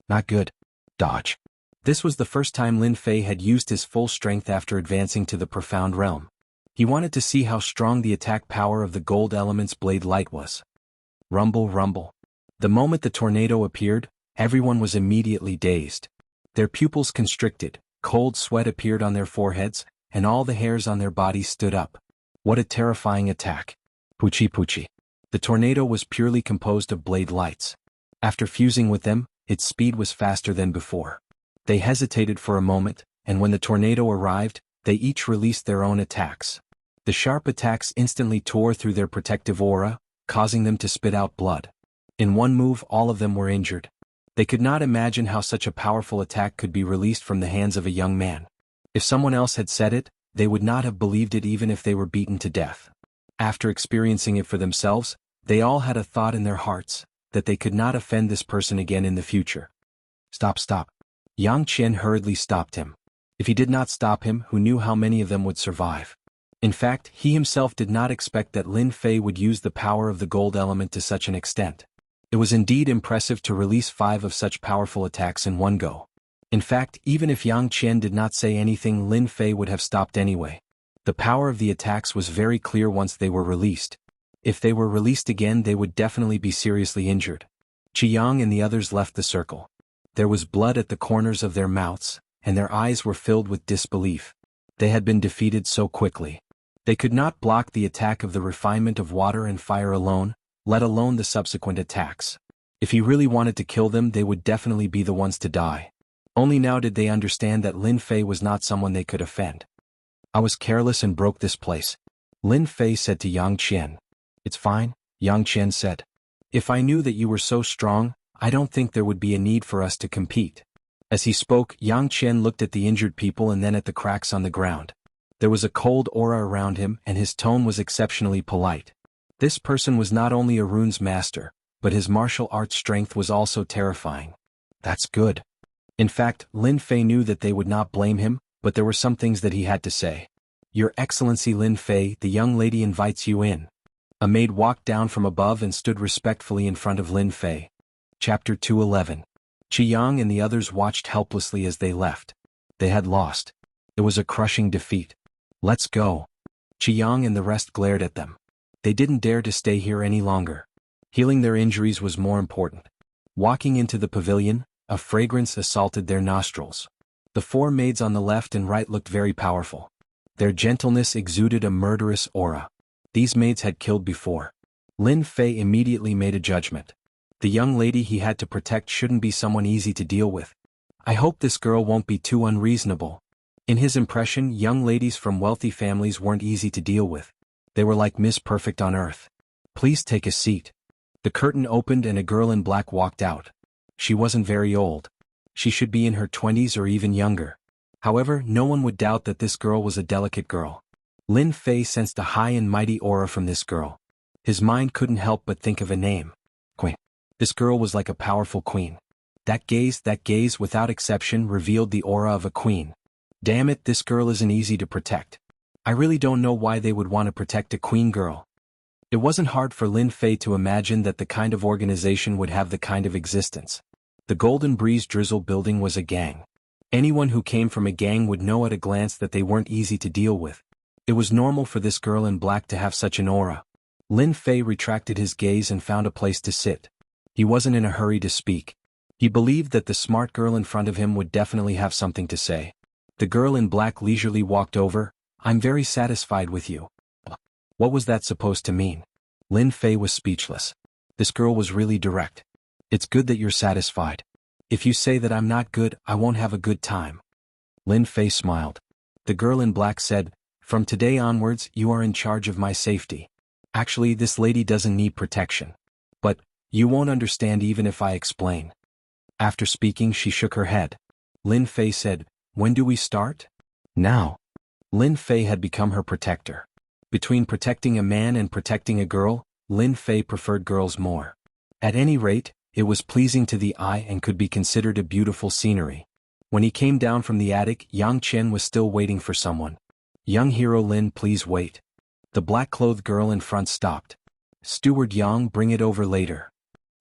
Not good. Dodge. This was the first time Lin Fei had used his full strength after advancing to the profound realm. He wanted to see how strong the attack power of the gold element's blade light was. Rumble rumble. The moment the tornado appeared, everyone was immediately dazed. Their pupils constricted, cold sweat appeared on their foreheads, and all the hairs on their bodies stood up. What a terrifying attack. Poochie poochie. The tornado was purely composed of blade lights. After fusing with them, its speed was faster than before. They hesitated for a moment, and when the tornado arrived, they each released their own attacks. The sharp attacks instantly tore through their protective aura, causing them to spit out blood. In one move, all of them were injured. They could not imagine how such a powerful attack could be released from the hands of a young man. If someone else had said it, they would not have believed it even if they were beaten to death. After experiencing it for themselves, they all had a thought in their hearts, that they could not offend this person again in the future. Stop stop. Yang Qian hurriedly stopped him. If he did not stop him, who knew how many of them would survive? In fact, he himself did not expect that Lin Fei would use the power of the gold element to such an extent. It was indeed impressive to release 5 of such powerful attacks in one go. In fact, even if Yang Qian did not say anything, Lin Fei would have stopped anyway. The power of the attacks was very clear once they were released. If they were released again, they would definitely be seriously injured. Jianghu and the others left the circle. There was blood at the corners of their mouths, and their eyes were filled with disbelief. They had been defeated so quickly. They could not block the attack of the refinement of water and fire alone, let alone the subsequent attacks. If he really wanted to kill them, they would definitely be the ones to die. Only now did they understand that Lin Fei was not someone they could offend. I was careless and broke this place. Lin Fei said to Yang Qian. It's fine, Yang Qian said. If I knew that you were so strong, I don't think there would be a need for us to compete. As he spoke, Yang Qian looked at the injured people and then at the cracks on the ground. There was a cold aura around him and his tone was exceptionally polite. This person was not only a runes master, but his martial arts strength was also terrifying. That's good. In fact, Lin Fei knew that they would not blame him, but there were some things that he had to say. Your Excellency Lin Fei, the young lady invites you in. A maid walked down from above and stood respectfully in front of Lin Fei. Chapter 211. Yang and the others watched helplessly as they left. They had lost. It was a crushing defeat. Let's go. Yang and the rest glared at them. They didn't dare to stay here any longer. Healing their injuries was more important. Walking into the pavilion, a fragrance assaulted their nostrils. The four maids on the left and right looked very powerful. Their gentleness exuded a murderous aura. These maids had killed before. Lin Fei immediately made a judgment. The young lady he had to protect shouldn't be someone easy to deal with. I hope this girl won't be too unreasonable. In his impression, young ladies from wealthy families weren't easy to deal with. They were like Miss Perfect on Earth. Please take a seat. The curtain opened and a girl in black walked out. She wasn't very old. She should be in her 20s or even younger. However, no one would doubt that this girl was a delicate girl. Lin Fei sensed a high and mighty aura from this girl. His mind couldn't help but think of a name. Queen. This girl was like a powerful queen. That gaze without exception revealed the aura of a queen. Damn it, this girl isn't easy to protect. I really don't know why they would want to protect a queen girl. It wasn't hard for Lin Fei to imagine that the kind of organization would have the kind of existence. The Golden Breeze Drizzle building was a gang. Anyone who came from a gang would know at a glance that they weren't easy to deal with. It was normal for this girl in black to have such an aura. Lin Fei retracted his gaze and found a place to sit. He wasn't in a hurry to speak. He believed that the smart girl in front of him would definitely have something to say. The girl in black leisurely walked over. I'm very satisfied with you. What was that supposed to mean? Lin Fei was speechless. This girl was really direct. It's good that you're satisfied. If you say that I'm not good, I won't have a good time. Lin Fei smiled. The girl in black said, from today onwards, you are in charge of my safety. Actually, this lady doesn't need protection. But, you won't understand even if I explain. After speaking, she shook her head. Lin Fei said, when do we start? Now. Lin Fei had become her protector. Between protecting a man and protecting a girl, Lin Fei preferred girls more. At any rate, it was pleasing to the eye and could be considered a beautiful scenery. When he came down from the attic, Yang Chen was still waiting for someone. Young hero Lin, please wait. The black-clothed girl in front stopped. Steward Yang, bring it over later.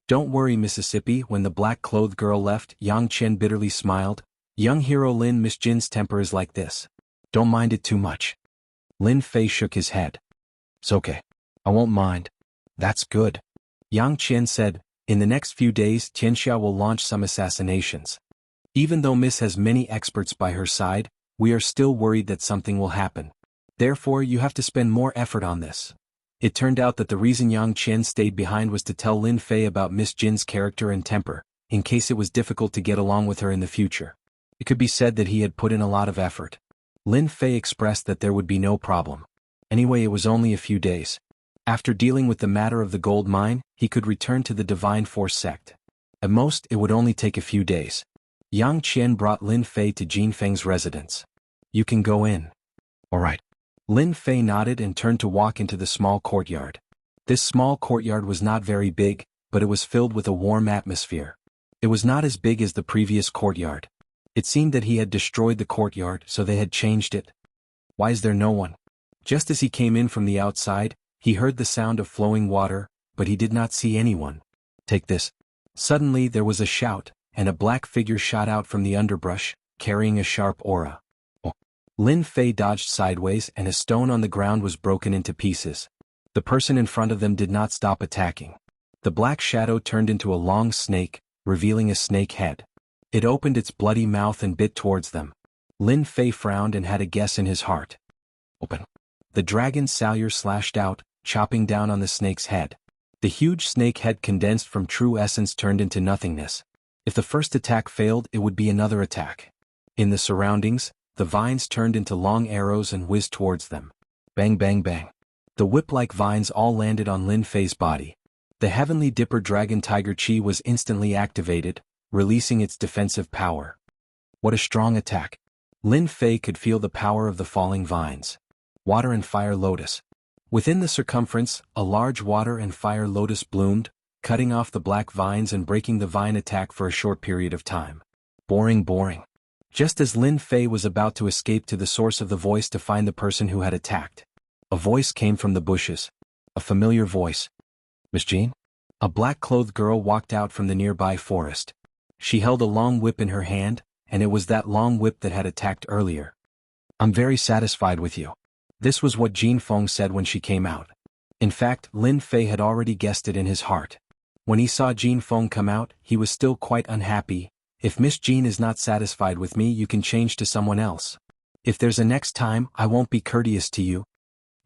Don't worry, Mississippi. When the black-clothed girl left, Yang Chen bitterly smiled. Young hero Lin, Miss Jin's temper is like this. Don't mind it too much. Lin Fei shook his head. It's okay. I won't mind. That's good. Yang Chen said, in the next few days Tianxia will launch some assassinations. Even though Miss has many experts by her side, we are still worried that something will happen. Therefore you have to spend more effort on this. It turned out that the reason Yang Chen stayed behind was to tell Lin Fei about Miss Jin's character and temper, in case it was difficult to get along with her in the future. It could be said that he had put in a lot of effort. Lin Fei expressed that there would be no problem. Anyway, it was only a few days. After dealing with the matter of the gold mine, he could return to the Divine Force sect. At most, it would only take a few days. Yang Chen brought Lin Fei to Jin Feng's residence. You can go in. All right. Lin Fei nodded and turned to walk into the small courtyard. This small courtyard was not very big, but it was filled with a warm atmosphere. It was not as big as the previous courtyard. It seemed that he had destroyed the courtyard, so they had changed it. Why is there no one? Just as he came in from the outside, he heard the sound of flowing water, but he did not see anyone. Take this. Suddenly there was a shout, and a black figure shot out from the underbrush, carrying a sharp aura. Oh. Lin Fei dodged sideways and a stone on the ground was broken into pieces. The person in front of them did not stop attacking. The black shadow turned into a long snake, revealing a snake head. It opened its bloody mouth and bit towards them. Lin Fei frowned and had a guess in his heart. Open. The dragon's salure slashed out, chopping down on the snake's head. The huge snake head condensed from true essence turned into nothingness. If the first attack failed, it would be another attack. In the surroundings, the vines turned into long arrows and whizzed towards them. Bang bang bang. The whip-like vines all landed on Lin Fei's body. The Heavenly Dipper Dragon Tiger Chi was instantly activated, releasing its defensive power. What a strong attack. Lin Fei could feel the power of the falling vines. Water and fire lotus. Within the circumference, a large water and fire lotus bloomed, cutting off the black vines and breaking the vine attack for a short period of time. Boring. Just as Lin Fei was about to escape to the source of the voice to find the person who had attacked, a voice came from the bushes. A familiar voice. Miss Jean? A black-clothed girl walked out from the nearby forest. She held a long whip in her hand, and it was that long whip that had attacked earlier. I'm very satisfied with you. This was what Jin Feng said when she came out. In fact, Lin Fei had already guessed it in his heart. When he saw Jin Feng come out, he was still quite unhappy. If Miss Jean is not satisfied with me, you can change to someone else. If there's a next time, I won't be courteous to you.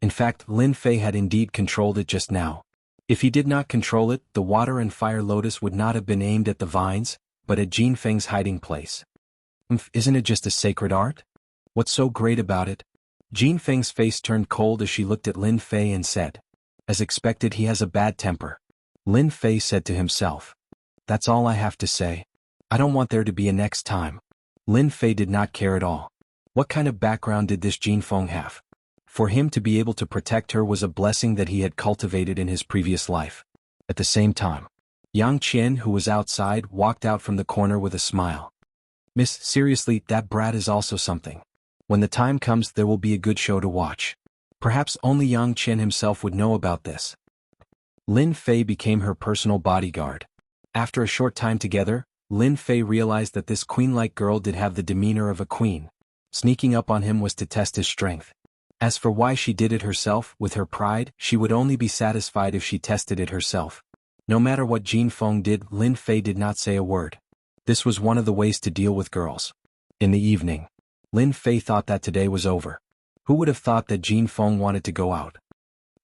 In fact, Lin Fei had indeed controlled it just now. If he did not control it, the water and fire lotus would not have been aimed at the vines, but at Jin Feng's hiding place. Isn't it just a sacred art? What's so great about it? Jin Feng's face turned cold as she looked at Lin Fei and said. As expected, he has a bad temper. Lin Fei said to himself. That's all I have to say. I don't want there to be a next time. Lin Fei did not care at all. What kind of background did this Jin Feng have? For him to be able to protect her was a blessing that he had cultivated in his previous life. At the same time, Yang Qian, who was outside, walked out from the corner with a smile. Miss, seriously, that brat is also something. When the time comes, there will be a good show to watch. Perhaps only Yang Qian himself would know about this. Lin Fei became her personal bodyguard. After a short time together, Lin Fei realized that this queen-like girl did have the demeanor of a queen. Sneaking up on him was to test his strength. As for why she did it herself, with her pride, she would only be satisfied if she tested it herself. No matter what Jin Feng did, Lin Fei did not say a word. This was one of the ways to deal with girls. In the evening, Lin Fei thought that today was over. Who would have thought that Jin Feng wanted to go out?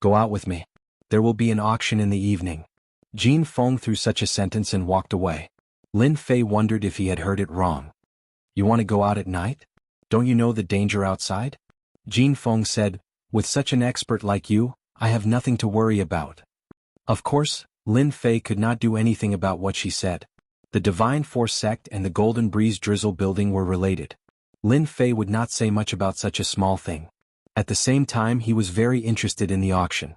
Go out with me. There will be an auction in the evening. Jin Feng threw such a sentence and walked away. Lin Fei wondered if he had heard it wrong. You want to go out at night? Don't you know the danger outside? Jin Feng said, with such an expert like you, I have nothing to worry about. Of course, Lin Fei could not do anything about what she said. The Divine Force sect and the Golden Breeze Drizzle building were related. Lin Fei would not say much about such a small thing. At the same time, he was very interested in the auction.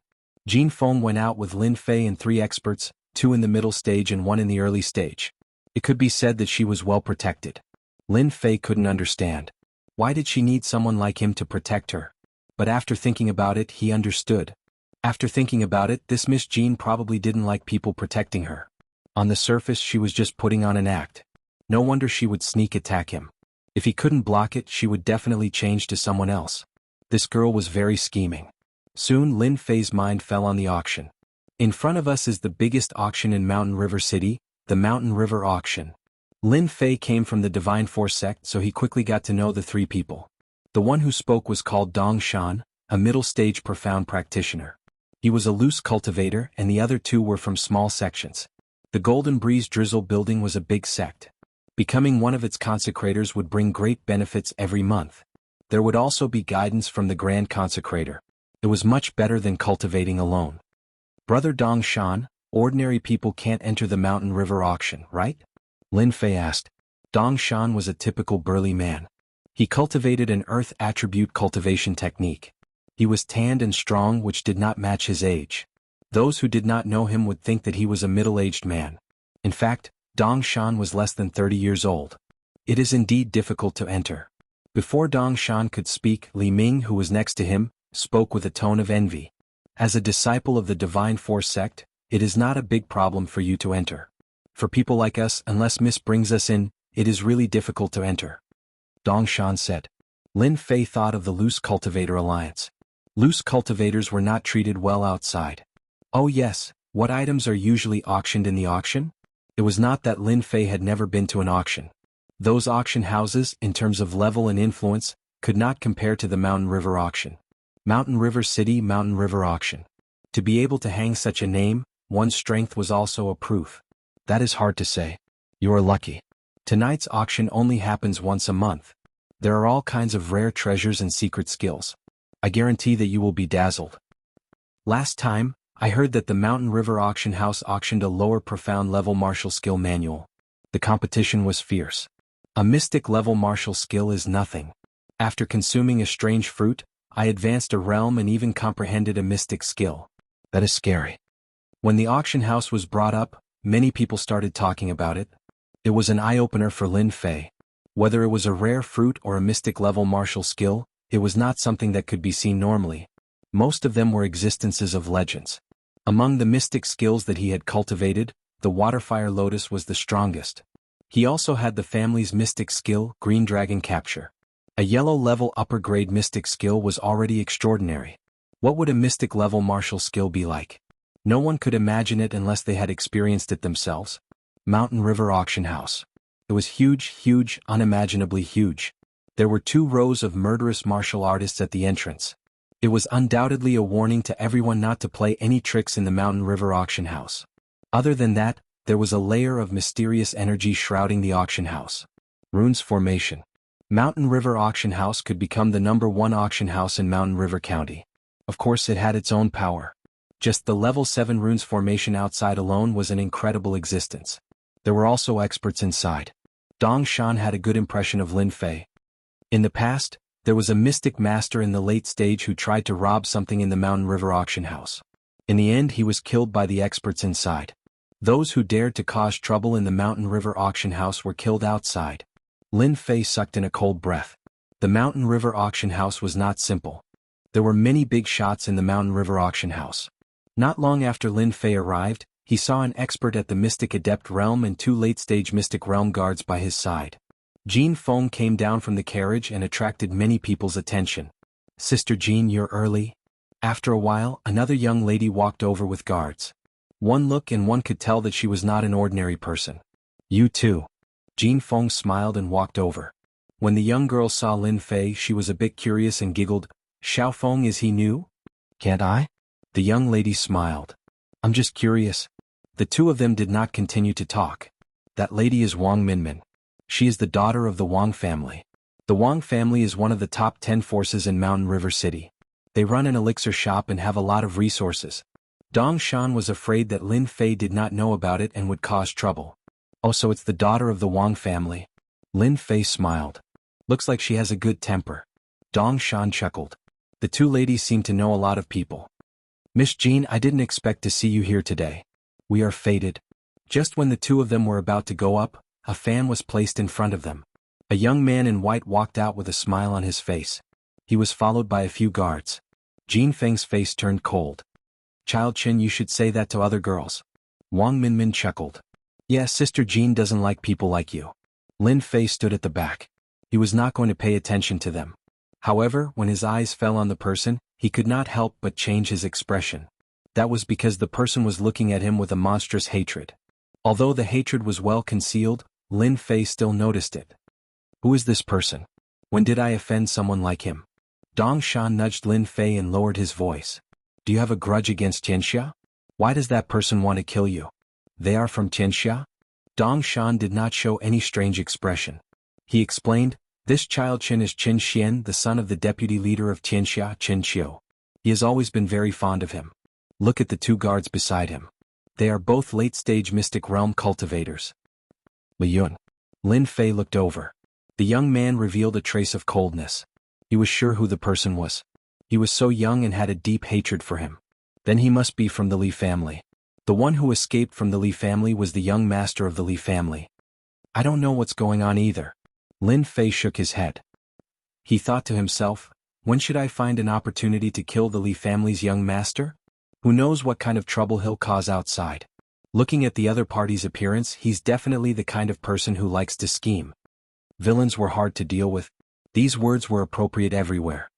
Jin Feng went out with Lin Fei and 3 experts, 2 in the middle stage and 1 in the early stage. It could be said that she was well protected. Lin Fei couldn't understand. Why did she need someone like him to protect her? But after thinking about it, he understood. After thinking about it, this Miss Jean probably didn't like people protecting her. On the surface, she was just putting on an act. No wonder she would sneak attack him. If he couldn't block it, she would definitely change to someone else. This girl was very scheming. Soon Lin Fei's mind fell on the auction. In front of us is the biggest auction in Mountain River City, the Mountain River Auction. Lin Fei came from the Divine Force sect, so he quickly got to know the 3 people. The one who spoke was called Dong Shan, a middle-stage profound practitioner. He was a loose cultivator, and the other 2 were from small sections. The Golden Breeze Drizzle building was a big sect. Becoming one of its consecrators would bring great benefits every month. There would also be guidance from the Grand Consecrator. It was much better than cultivating alone. Brother Dong Shan, ordinary people can't enter the Mountain River Auction, right? Lin Fei asked. Dong Shan was a typical burly man. He cultivated an earth attribute cultivation technique. He was tanned and strong, which did not match his age. Those who did not know him would think that he was a middle-aged man. In fact, Dong Shan was less than 30 years old. It is indeed difficult to enter. Before Dong Shan could speak, Li Ming, who was next to him, spoke with a tone of envy. As a disciple of the Divine Force sect, it is not a big problem for you to enter. For people like us, unless Miss brings us in, it is really difficult to enter. Dong Shan said. Lin Fei thought of the Loose Cultivator Alliance. Loose cultivators were not treated well outside. Oh yes, what items are usually auctioned in the auction? It was not that Lin Fei had never been to an auction. Those auction houses, in terms of level and influence, could not compare to the Mountain River Auction. Mountain River City Mountain River Auction. To be able to hang such a name, one's strength was also a proof. That is hard to say. You are lucky. Tonight's auction only happens once a month. There are all kinds of rare treasures and secret skills. I guarantee that you will be dazzled. Last time, I heard that the Mountain River Auction House auctioned a lower profound level martial skill manual. The competition was fierce. A mystic level martial skill is nothing. After consuming a strange fruit, I advanced a realm and even comprehended a mystic skill. That is scary. When the auction house was brought up, many people started talking about it. It was an eye-opener for Lin Fei. Whether it was a rare fruit or a mystic-level martial skill, it was not something that could be seen normally. Most of them were existences of legends. Among the mystic skills that he had cultivated, the Waterfire Lotus was the strongest. He also had the family's mystic skill, Green Dragon Capture. A yellow-level upper-grade mystic skill was already extraordinary. What would a mystic-level martial skill be like? No one could imagine it unless they had experienced it themselves. Mountain River Auction House. It was huge, unimaginably huge. There were 2 rows of murderous martial artists at the entrance. It was undoubtedly a warning to everyone not to play any tricks in the Mountain River Auction House. Other than that, there was a layer of mysterious energy shrouding the auction house. Runes Formation. Mountain River Auction House could become the #1 auction house in Mountain River County. Of course, it had its own power. Just the level 7 runes formation outside alone was an incredible existence. There were also experts inside. Dong Shan had a good impression of Lin Fei. In the past, there was a mystic master in the late stage who tried to rob something in the Mountain River Auction House. In the end, he was killed by the experts inside. Those who dared to cause trouble in the Mountain River Auction House were killed outside. Lin Fei sucked in a cold breath. The Mountain River Auction House was not simple. There were many big shots in the Mountain River Auction House. Not long after Lin Fei arrived, he saw an expert at the Mystic Adept Realm and 2 late-stage Mystic Realm guards by his side. Jean Feng came down from the carriage and attracted many people's attention. "Sister Jean, you're early?" After a while, another young lady walked over with guards. One look and one could tell that she was not an ordinary person. "You too." Jean Feng smiled and walked over. When the young girl saw Lin Fei, she was a bit curious and giggled. "Xiao Feng, is he new?" "Can't I?" The young lady smiled. "I'm just curious." The 2 of them did not continue to talk. "That lady is Wang Minmin. She is the daughter of the Wang family. The Wang family is one of the top 10 forces in Mountain River City. They run an elixir shop and have a lot of resources." Dong Shan was afraid that Lin Fei did not know about it and would cause trouble. "Oh, so it's the daughter of the Wang family." Lin Fei smiled. "Looks like she has a good temper." Dong Shan chuckled. The 2 ladies seemed to know a lot of people. "Miss Jean, I didn't expect to see you here today. We are fated." Just when the 2 of them were about to go up, a fan was placed in front of them. A young man in white walked out with a smile on his face. He was followed by a few guards. Jean Feng's face turned cold. "Child Chin, you should say that to other girls." Wang Minmin chuckled. "Yeah, Sister Jean doesn't like people like you." Lin Fei stood at the back. He was not going to pay attention to them. However, when his eyes fell on the person, he could not help but change his expression. That was because the person was looking at him with a monstrous hatred. Although the hatred was well concealed, Lin Fei still noticed it. "Who is this person? When did I offend someone like him?" Dong Shan nudged Lin Fei and lowered his voice. "Do you have a grudge against Tianxia? Why does that person want to kill you? They are from Tianxia?" Dong Shan did not show any strange expression. He explained, "This child Qin is Qin Xian, the son of the deputy leader of Tianxia, Qin Qiu. He has always been very fond of him." Look at the 2 guards beside him. They are both late-stage Mystic Realm cultivators. "Li Yun." Lin Fei looked over. The young man revealed a trace of coldness. He was sure who the person was. He was so young and had a deep hatred for him. Then he must be from the Li family. The one who escaped from the Li family was the young master of the Li family. "I don't know what's going on either." Lin Fei shook his head. He thought to himself, "When should I find an opportunity to kill the Li family's young master? Who knows what kind of trouble he'll cause outside." Looking at the other party's appearance, he's definitely the kind of person who likes to scheme. Villains were hard to deal with. These words were appropriate everywhere.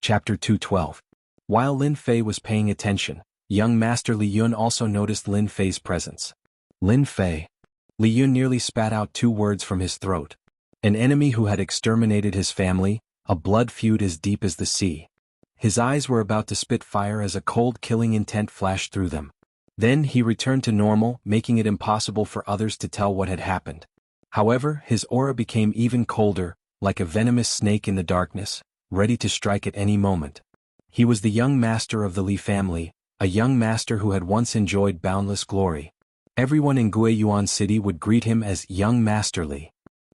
Chapter 212. While Lin Fei was paying attention, young Master Li Yun also noticed Lin Fei's presence. "Lin Fei." Li Yun nearly spat out 2 words from his throat. An enemy who had exterminated his family, a blood feud as deep as the sea. His eyes were about to spit fire as a cold killing intent flashed through them. Then he returned to normal, making it impossible for others to tell what had happened. However, his aura became even colder, like a venomous snake in the darkness, ready to strike at any moment. He was the young master of the Li family, a young master who had once enjoyed boundless glory. Everyone in Guiyuan City would greet him as Young Master Li.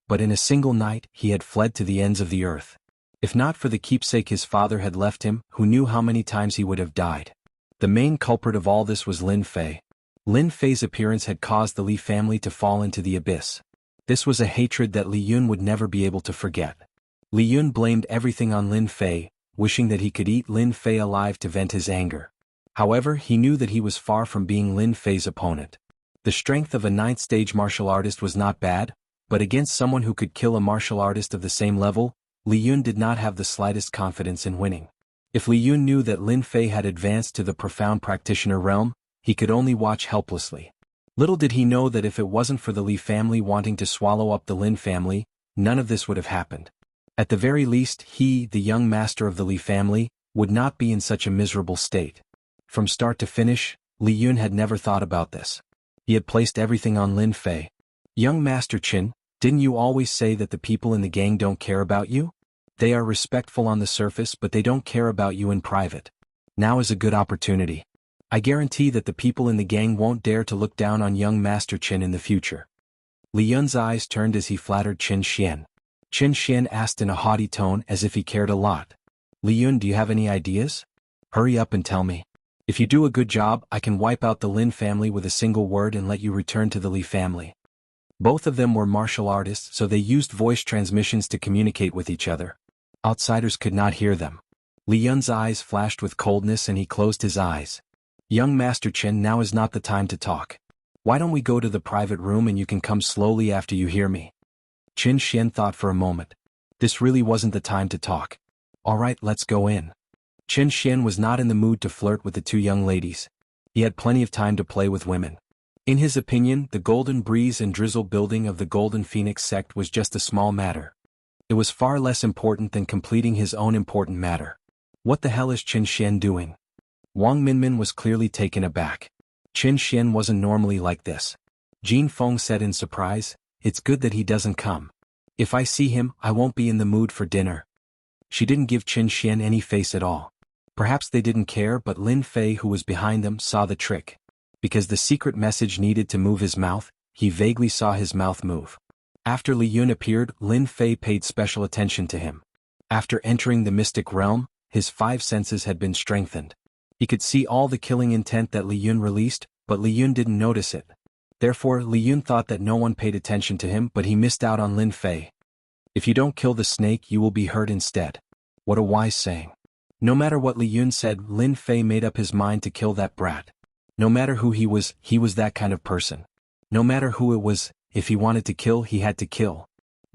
But in a single night, he had fled to the ends of the earth. If not for the keepsake his father had left him, who knew how many times he would have died. The main culprit of all this was Lin Fei. Lin Fei's appearance had caused the Li family to fall into the abyss. This was a hatred that Li Yun would never be able to forget. Li Yun blamed everything on Lin Fei, wishing that he could eat Lin Fei alive to vent his anger. However, he knew that he was far from being Lin Fei's opponent. The strength of a 9th-stage martial artist was not bad, but against someone who could kill a martial artist of the same level, Li Yun did not have the slightest confidence in winning. If Li Yun knew that Lin Fei had advanced to the profound practitioner realm, he could only watch helplessly. Little did he know that if it wasn't for the Li family wanting to swallow up the Lin family, none of this would have happened. At the very least, he, the young master of the Li family, would not be in such a miserable state. From start to finish, Li Yun had never thought about this. He had placed everything on Lin Fei. Young Master Qin, didn't you always say that the people in the gang don't care about you? They are respectful on the surface but they don't care about you in private. Now is a good opportunity. I guarantee that the people in the gang won't dare to look down on young Master Qin in the future. Li Yun's eyes turned as he flattered Qin Xian. Qin Xian asked in a haughty tone as if he cared a lot. Li Yun, do you have any ideas? Hurry up and tell me. If you do a good job, I can wipe out the Lin family with a single word and let you return to the Li family. Both of them were martial artists, so they used voice transmissions to communicate with each other. Outsiders could not hear them. Li Yun's eyes flashed with coldness and he closed his eyes. Young Master Qin, now is not the time to talk. Why don't we go to the private room and you can come slowly after you hear me? Qin Xian thought for a moment. This really wasn't the time to talk. Alright, let's go in. Qin Xian was not in the mood to flirt with the two young ladies. He had plenty of time to play with women. In his opinion, the Golden Breeze and Drizzle building of the Golden Phoenix sect was just a small matter. It was far less important than completing his own important matter. What the hell is Qin Xian doing? Wang Minmin was clearly taken aback. Qin Xian wasn't normally like this. Jin Feng said in surprise, it's good that he doesn't come. If I see him, I won't be in the mood for dinner. She didn't give Qin Xian any face at all. Perhaps they didn't care, but Lin Fei, who was behind them, saw the trick. Because the secret message needed to move his mouth, he vaguely saw his mouth move. After Li Yun appeared, Lin Fei paid special attention to him. After entering the mystic realm, his 5 senses had been strengthened. He could see all the killing intent that Li Yun released, but Li Yun didn't notice it. Therefore, Li Yun thought that no one paid attention to him, but he missed out on Lin Fei. If you don't kill the snake, you will be hurt instead. What a wise saying. No matter what Li Yun said, Lin Fei made up his mind to kill that brat. No matter who he was that kind of person. No matter who it was, if he wanted to kill, he had to kill.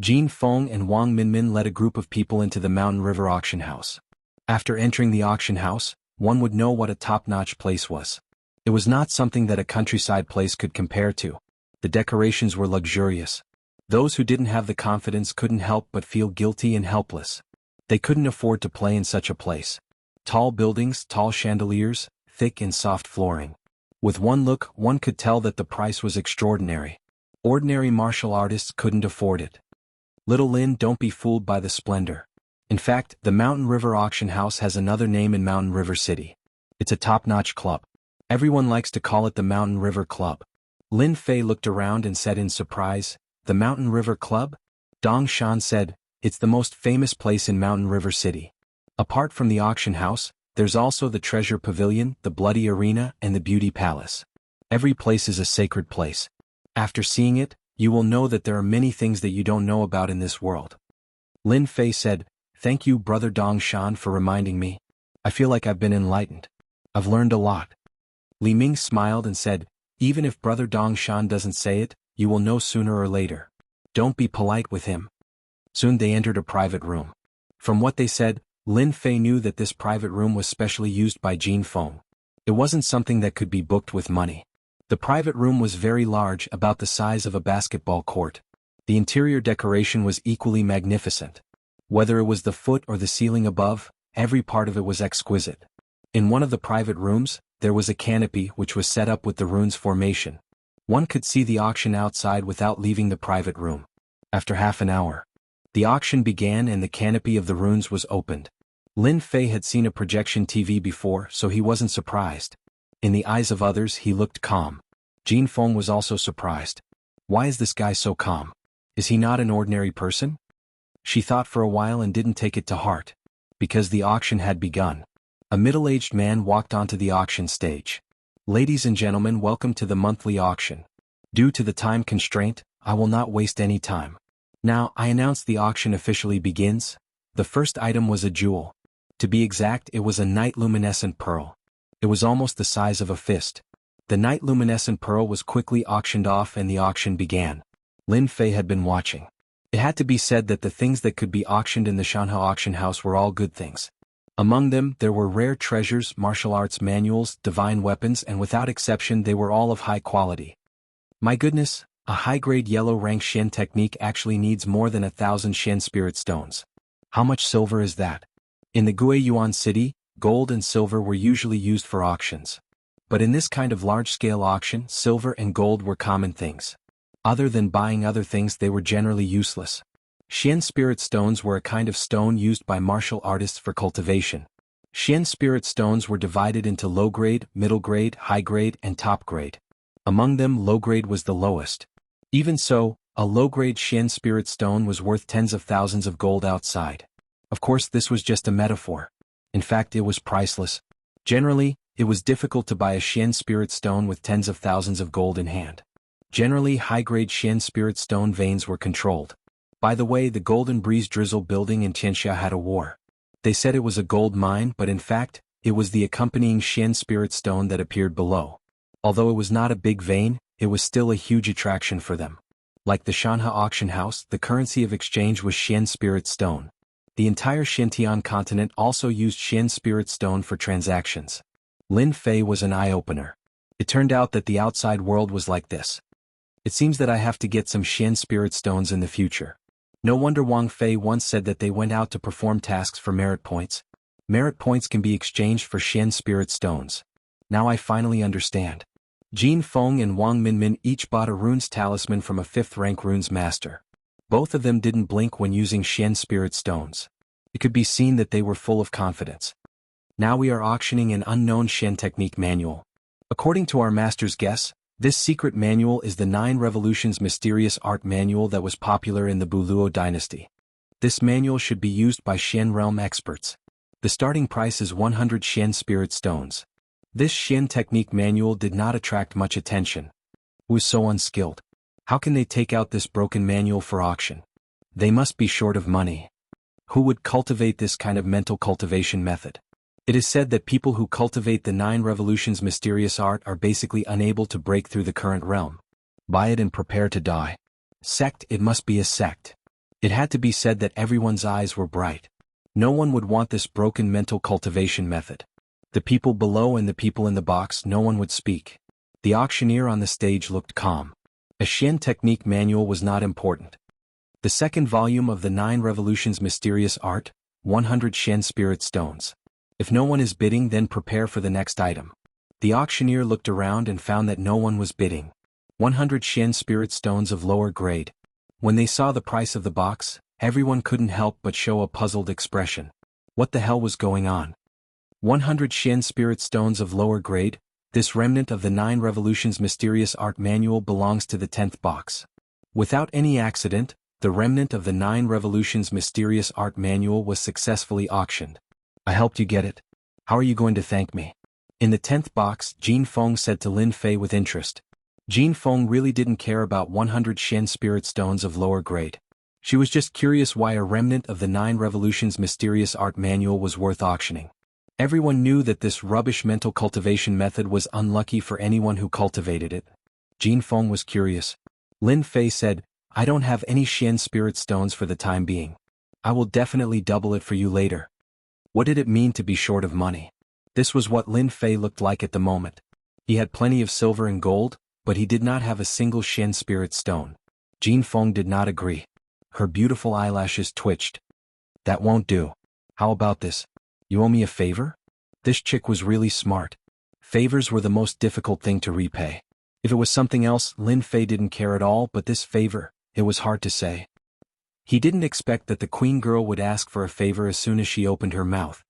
Jin Feng and Wang Minmin led a group of people into the Mountain River auction house. After entering the auction house, one would know what a top-notch place was. It was not something that a countryside place could compare to. The decorations were luxurious. Those who didn't have the confidence couldn't help but feel guilty and helpless. They couldn't afford to play in such a place. Tall buildings, tall chandeliers, thick and soft flooring. With one look, one could tell that the price was extraordinary. Ordinary martial artists couldn't afford it. Little Lin, don't be fooled by the splendor. In fact, the Mountain River Auction House has another name in Mountain River City. It's a top-notch club. Everyone likes to call it the Mountain River Club. Lin Fei looked around and said in surprise, the Mountain River Club? Dong Shan said, it's the most famous place in Mountain River City. Apart from the auction house, there's also the Treasure Pavilion, the Bloody Arena, and the Beauty Palace. Every place is a sacred place. After seeing it, you will know that there are many things that you don't know about in this world. Lin Fei said, thank you, Brother Dong Shan, for reminding me. I feel like I've been enlightened. I've learned a lot. Li Ming smiled and said, even if Brother Dong Shan doesn't say it, you will know sooner or later. Don't be polite with him. Soon they entered a private room. From what they said, Lin Fei knew that this private room was specially used by Jin Feng. It wasn't something that could be booked with money. The private room was very large, about the size of a basketball court. The interior decoration was equally magnificent. Whether it was the foot or the ceiling above, every part of it was exquisite. In one of the private rooms, there was a canopy which was set up with the runes formation. One could see the auction outside without leaving the private room. After half an hour, the auction began and the canopy of the runes was opened. Lin Fei had seen a projection TV before, so he wasn't surprised. In the eyes of others, he looked calm. Jin Feng was also surprised. Why is this guy so calm? Is he not an ordinary person? She thought for a while and didn't take it to heart. Because the auction had begun. A middle-aged man walked onto the auction stage. Ladies and gentlemen, welcome to the monthly auction. Due to the time constraint, I will not waste any time. Now, I announce the auction officially begins. The first item was a jewel. To be exact, it was a night luminescent pearl. It was almost the size of a fist. The night luminescent pearl was quickly auctioned off and the auction began. Lin Fei had been watching. It had to be said that the things that could be auctioned in the Shanha auction house were all good things. Among them, there were rare treasures, martial arts manuals, divine weapons, and without exception they were all of high quality. My goodness, a high-grade yellow-rank Shen technique actually needs more than 1,000 Shen spirit stones. How much silver is that? In the Guiyuan city, gold and silver were usually used for auctions. But in this kind of large-scale auction, silver and gold were common things. Other than buying other things, they were generally useless. Shen spirit stones were a kind of stone used by martial artists for cultivation. Shen spirit stones were divided into low-grade, middle-grade, high-grade, and top-grade. Among them, low-grade was the lowest. Even so, a low-grade Shen spirit stone was worth tens of thousands of gold outside. Of course, this was just a metaphor. In fact, it was priceless. Generally, it was difficult to buy a Shen spirit stone with tens of thousands of gold in hand. Generally, high-grade Shen spirit stone veins were controlled. By the way, the Golden Breeze Drizzle building in Tianxia had a war. They said it was a gold mine, but in fact, it was the accompanying Shen spirit stone that appeared below. Although it was not a big vein, it was still a huge attraction for them. Like the Shanha auction house, the currency of exchange was Shen spirit stone. The entire Xintian continent also used Shen spirit stone for transactions. Lin Fei was an eye-opener. It turned out that the outside world was like this. It seems that I have to get some Shen spirit stones in the future. No wonder Wang Fei once said that they went out to perform tasks for merit points. Merit points can be exchanged for Shen spirit stones. Now I finally understand. Jin Feng and Wang Minmin each bought a runes talisman from a 5th-rank runes master. Both of them didn't blink when using Shen spirit stones. It could be seen that they were full of confidence. Now we are auctioning an unknown Shen technique manual. According to our master's guess, this secret manual is the 9 Revolutions Mysterious Art Manual that was popular in the Buluo dynasty. This manual should be used by Shen realm experts. The starting price is 100 Shen spirit stones. This Shen technique manual did not attract much attention. It was so unskilled. How can they take out this broken manual for auction? They must be short of money. Who would cultivate this kind of mental cultivation method? It is said that people who cultivate the 9 Revolutions Mysterious Art are basically unable to break through the current realm. Buy it and prepare to die. Sect, it must be a sect. It had to be said that everyone's eyes were bright. No one would want this broken mental cultivation method. The people below and the people in the box, no one would speak. The auctioneer on the stage looked calm. A Shen technique manual was not important. The second volume of the 9 Revolutions Mysterious Art, 100 Shen spirit stones. If no one is bidding, then prepare for the next item. The auctioneer looked around and found that no one was bidding. 100 Shen spirit stones of lower grade. When they saw the price of the box, everyone couldn't help but show a puzzled expression. What the hell was going on? 100 Shen spirit stones of lower grade. This remnant of the 9 Revolutions Mysterious Art Manual belongs to the 10th box. Without any accident, the remnant of the 9 Revolutions Mysterious Art Manual was successfully auctioned. I helped you get it. How are you going to thank me? In the 10th box, Jin Feng said to Lin Fei with interest. Jin Feng really didn't care about 100 Shen spirit stones of lower grade. She was just curious why a remnant of the 9 Revolutions Mysterious Art Manual was worth auctioning. Everyone knew that this rubbish mental cultivation method was unlucky for anyone who cultivated it. Jin Feng was curious. Lin Fei said, I don't have any Shen spirit stones for the time being. I will definitely double it for you later. What did it mean to be short of money? This was what Lin Fei looked like at the moment. He had plenty of silver and gold, but he did not have a single Shen spirit stone. Jin Feng did not agree. Her beautiful eyelashes twitched. That won't do. How about this? You owe me a favor? This chick was really smart. Favors were the most difficult thing to repay. If it was something else, Lin Fei didn't care at all, but this favor, it was hard to say. He didn't expect that the queen girl would ask for a favor as soon as she opened her mouth.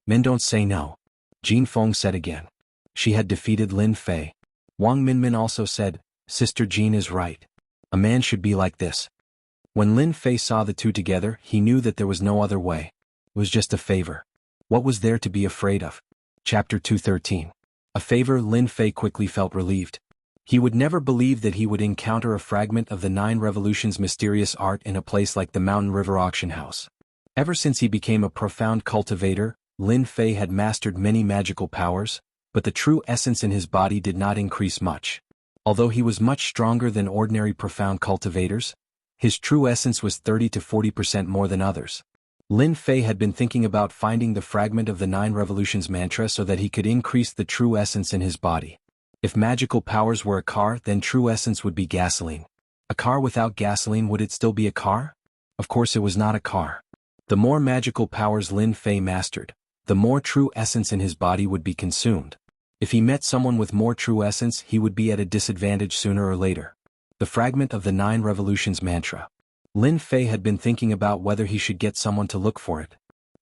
Men don't say no. Jin Feng said again. She had defeated Lin Fei. Wang Minmin also said, Sister Jean is right. A man should be like this. When Lin Fei saw the two together, he knew that there was no other way. It was just a favor. What was there to be afraid of? Chapter 213. A favor. Lin Fei quickly felt relieved. He would never believe that he would encounter a fragment of the 9 Revolutions' mysterious art in a place like the Mountain River Auction House. Ever since he became a profound cultivator, Lin Fei had mastered many magical powers, but the true essence in his body did not increase much. Although he was much stronger than ordinary profound cultivators, his true essence was 30 to 40% more than others. Lin Fei had been thinking about finding the fragment of the 9 Revolutions mantra so that he could increase the true essence in his body. If magical powers were a car, then true essence would be gasoline. A car without gasoline, would it still be a car? Of course it was not a car. The more magical powers Lin Fei mastered, the more true essence in his body would be consumed. If he met someone with more true essence, he would be at a disadvantage sooner or later. The fragment of the 9 Revolutions mantra. Lin Fei had been thinking about whether he should get someone to look for it.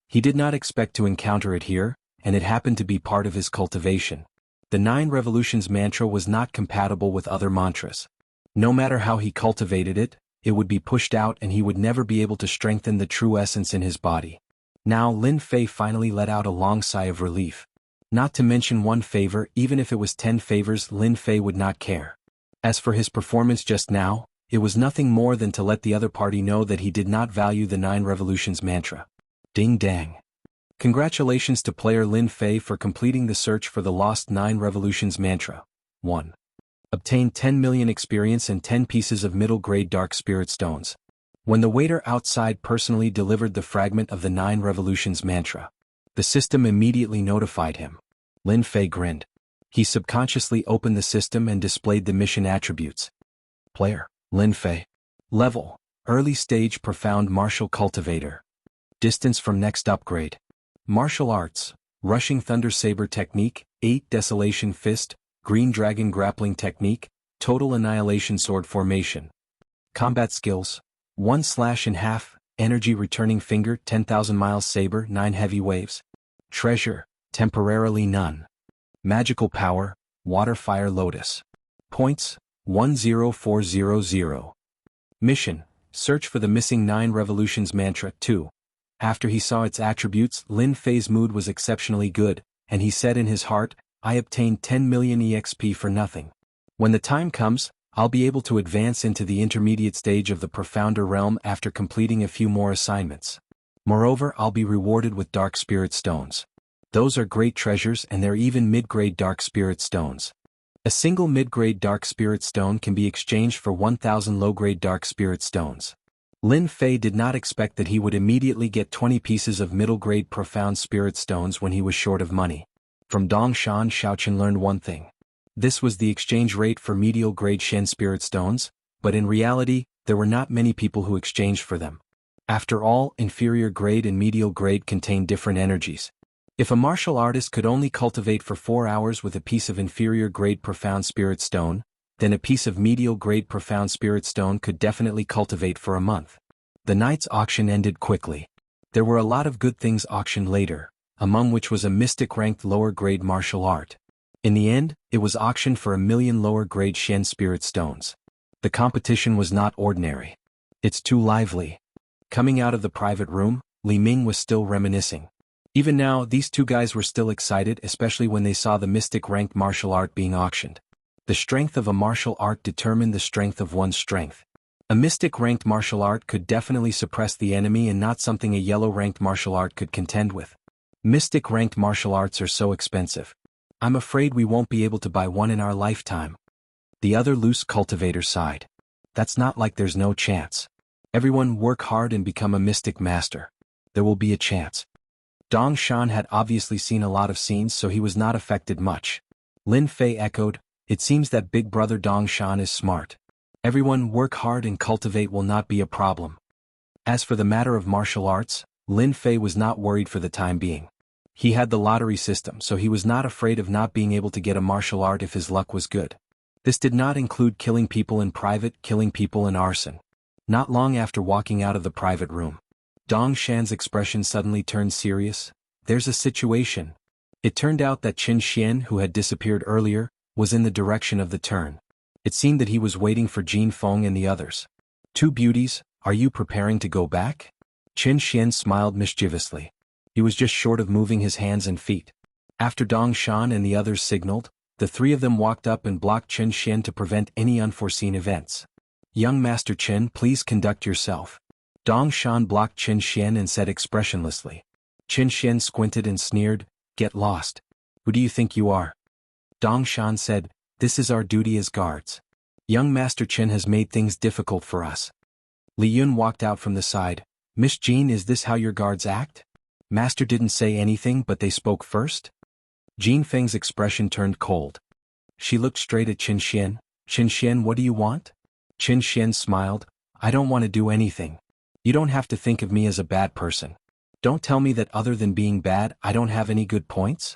He did not expect to encounter it here, and it happened to be part of his cultivation. The 9 Revolutions mantra was not compatible with other mantras. No matter how he cultivated it, it would be pushed out and he would never be able to strengthen the true essence in his body. Now Lin Fei finally let out a long sigh of relief. Not to mention one favor, even if it was 10 favors, Lin Fei would not care. As for his performance just now, it was nothing more than to let the other party know that he did not value the 9 Revolutions mantra. Ding dang. Congratulations to player Lin Fei for completing the search for the lost 9 Revolutions mantra. 1. Obtain 10 million experience and 10 pieces of middle-grade dark spirit stones. When the waiter outside personally delivered the fragment of the 9 Revolutions mantra, the system immediately notified him. Lin Fei grinned. He subconsciously opened the system and displayed the mission attributes. Player Lin Fei. Level: Early Stage Profound Martial Cultivator. Distance from next upgrade. Martial Arts: Rushing Thunder Saber Technique, 8 Desolation Fist, Green Dragon Grappling Technique, Total Annihilation Sword Formation. Combat Skills: 1 Slash in Half, Energy Returning Finger, 10,000 Miles Saber, 9 Heavy Waves. Treasure: Temporarily none. Magical Power: Water Fire Lotus. Points: 10400. Mission: Search for the missing 9 Revolutions mantra. 2. After he saw its attributes, Lin Fei's mood was exceptionally good, and he said in his heart, I obtained 10 million EXP for nothing. When the time comes, I'll be able to advance into the intermediate stage of the profounder realm after completing a few more assignments. Moreover, I'll be rewarded with dark spirit stones. Those are great treasures, and they're even mid-grade dark spirit stones. A single mid-grade dark spirit stone can be exchanged for 1,000 low-grade dark spirit stones. Lin Fei did not expect that he would immediately get 20 pieces of middle-grade profound spirit stones when he was short of money. From Dong Shan, Xiaoqin learned one thing. This was the exchange rate for medial-grade Shen spirit stones, but in reality, there were not many people who exchanged for them. After all, inferior grade and medial grade contain different energies. If a martial artist could only cultivate for 4 hours with a piece of inferior grade profound spirit stone, then a piece of medial grade profound spirit stone could definitely cultivate for a month. The night's auction ended quickly. There were a lot of good things auctioned later, among which was a mystic ranked lower grade martial art. In the end, it was auctioned for 1 million lower grade Shen spirit stones. The competition was not ordinary. It's too lively. Coming out of the private room, Li Ming was still reminiscing. Even now, these two guys were still excited, especially when they saw the mystic ranked martial art being auctioned. The strength of a martial art determined the strength of one's strength. A mystic ranked martial art could definitely suppress the enemy and not something a yellow ranked martial art could contend with. Mystic ranked martial arts are so expensive. I'm afraid we won't be able to buy one in our lifetime. The other loose cultivator sighed. That's not like there's no chance. Everyone work hard and become a mystic master. There will be a chance. Dong Shan had obviously seen a lot of scenes, so he was not affected much. Lin Fei echoed, it seems that big brother Dong Shan is smart. Everyone work hard and cultivate will not be a problem. As for the matter of martial arts, Lin Fei was not worried for the time being. He had the lottery system, so he was not afraid of not being able to get a martial art if his luck was good. This did not include killing people in private, killing people in arson. Not long after walking out of the private room, Dong Shan's expression suddenly turned serious. There's a situation. It turned out that Qin Xian, who had disappeared earlier, was in the direction of the turn. It seemed that he was waiting for Jin Feng and the others. Two beauties, Are you preparing to go back? Qin Xian smiled mischievously. He was just short of moving his hands and feet. After Dong Shan and the others signaled, the three of them walked up and blocked Qin Xian to prevent any unforeseen events. Young Master Qin, please conduct yourself. Dong Shan blocked Qin Xian and said expressionlessly. Qin Xian squinted and sneered, "Get lost. Who do you think you are?" Dong Shan said, "This is our duty as guards. Young Master Qin has made things difficult for us." Li Yun walked out from the side. "Miss Jean, is this how your guards act? Master didn't say anything but they spoke first?" Jean Feng's expression turned cold. She looked straight at Qin Xian. "Qin Xian, what do you want?" Qin Xian smiled. "I don't want to do anything. You don't have to think of me as a bad person. Don't tell me that other than being bad, I don't have any good points."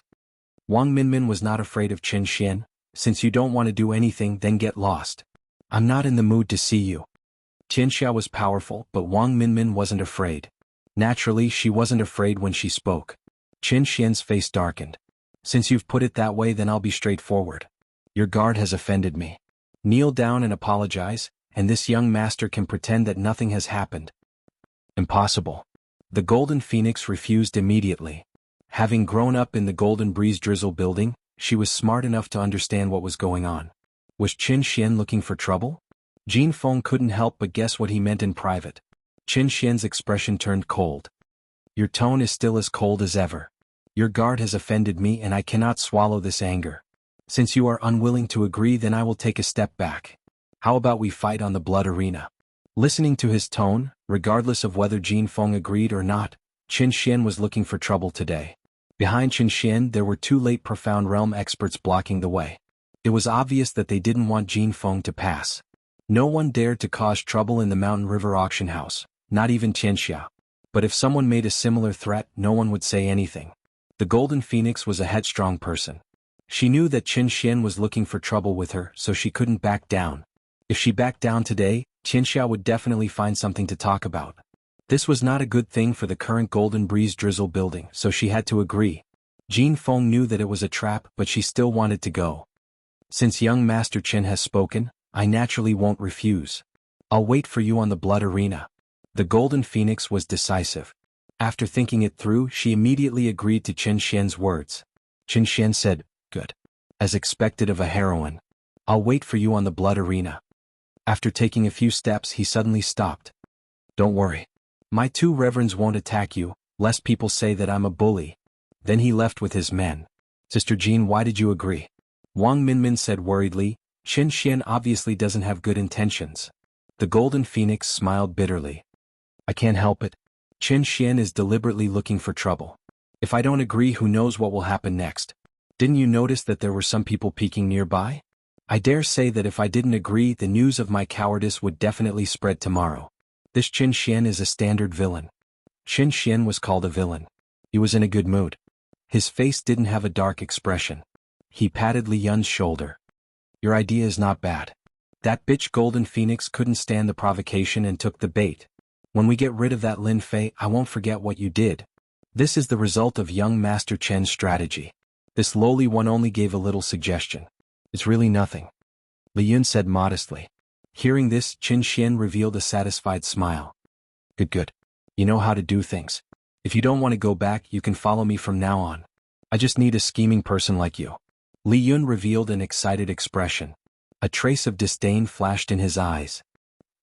Wang Minmin was not afraid of Qin Xian. "Since you don't want to do anything, then get lost. I'm not in the mood to see you." Tianxia was powerful, but Wang Minmin wasn't afraid. Naturally, she wasn't afraid when she spoke. Qin Xian's face darkened. "Since you've put it that way, then I'll be straightforward. Your guard has offended me. Kneel down and apologize, and this young master can pretend that nothing has happened." "Impossible." The Golden Phoenix refused immediately. Having grown up in the Golden Breeze Drizzle building, she was smart enough to understand what was going on. Was Qin Xian looking for trouble? Jin Feng couldn't help but guess what he meant in private. Qin Xian's expression turned cold. "Your tone is still as cold as ever. Your guard has offended me and I cannot swallow this anger. Since you are unwilling to agree, then I will take a step back. How about we fight on the blood arena?" Listening to his tone, regardless of whether Jin Feng agreed or not, Qin Xian was looking for trouble today. Behind Qin Xian there were two late Profound Realm experts blocking the way. It was obvious that they didn't want Jin Feng to pass. No one dared to cause trouble in the Mountain River auction house, not even Tianxia. But if someone made a similar threat, no one would say anything. The Golden Phoenix was a headstrong person. She knew that Qin Xian was looking for trouble with her, so she couldn't back down. If she backed down today, Tianxia would definitely find something to talk about. This was not a good thing for the current Golden Breeze Drizzle building, so she had to agree. Jin Feng knew that it was a trap, but she still wanted to go. "Since young Master Qin has spoken, I naturally won't refuse. I'll wait for you on the blood arena." The Golden Phoenix was decisive. After thinking it through, she immediately agreed to Qin Xian's words. Qin Xian said, "Good. As expected of a heroine. I'll wait for you on the blood arena." After taking a few steps, he suddenly stopped. "Don't worry. My two reverends won't attack you, lest people say that I'm a bully." Then he left with his men. "Sister Jean, why did you agree?" Wang Minmin said worriedly. "Qin Xian obviously doesn't have good intentions." The Golden Phoenix smiled bitterly. "I can't help it. Qin Xian is deliberately looking for trouble. If I don't agree, who knows what will happen next? Didn't you notice that there were some people peeking nearby? I dare say that if I didn't agree, the news of my cowardice would definitely spread tomorrow. This Qin Xian is a standard villain." Qin Xian was called a villain. He was in a good mood. His face didn't have a dark expression. He patted Li Yun's shoulder. "Your idea is not bad. That bitch Golden Phoenix couldn't stand the provocation and took the bait. When we get rid of that Lin Fei, I won't forget what you did. This is the result of young Master Chen's strategy." This lowly one only gave a little suggestion. "It's really nothing," Li Yun said modestly. Hearing this, Qin Xian revealed a satisfied smile. Good. You know how to do things. If you don't want to go back, you can follow me from now on. I just need a scheming person like you." Li Yun revealed an excited expression. A trace of disdain flashed in his eyes.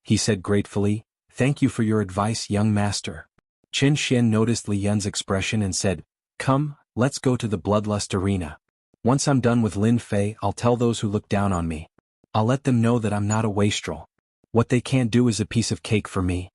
He said gratefully, "Thank you for your advice, young master." Qin Xian noticed Li Yun's expression and said, "Come, let's go to the Bloodlust Arena. Once I'm done with Lin Fei, I'll tell those who look down on me. I'll let them know that I'm not a wastrel. What they can't do is a piece of cake for me."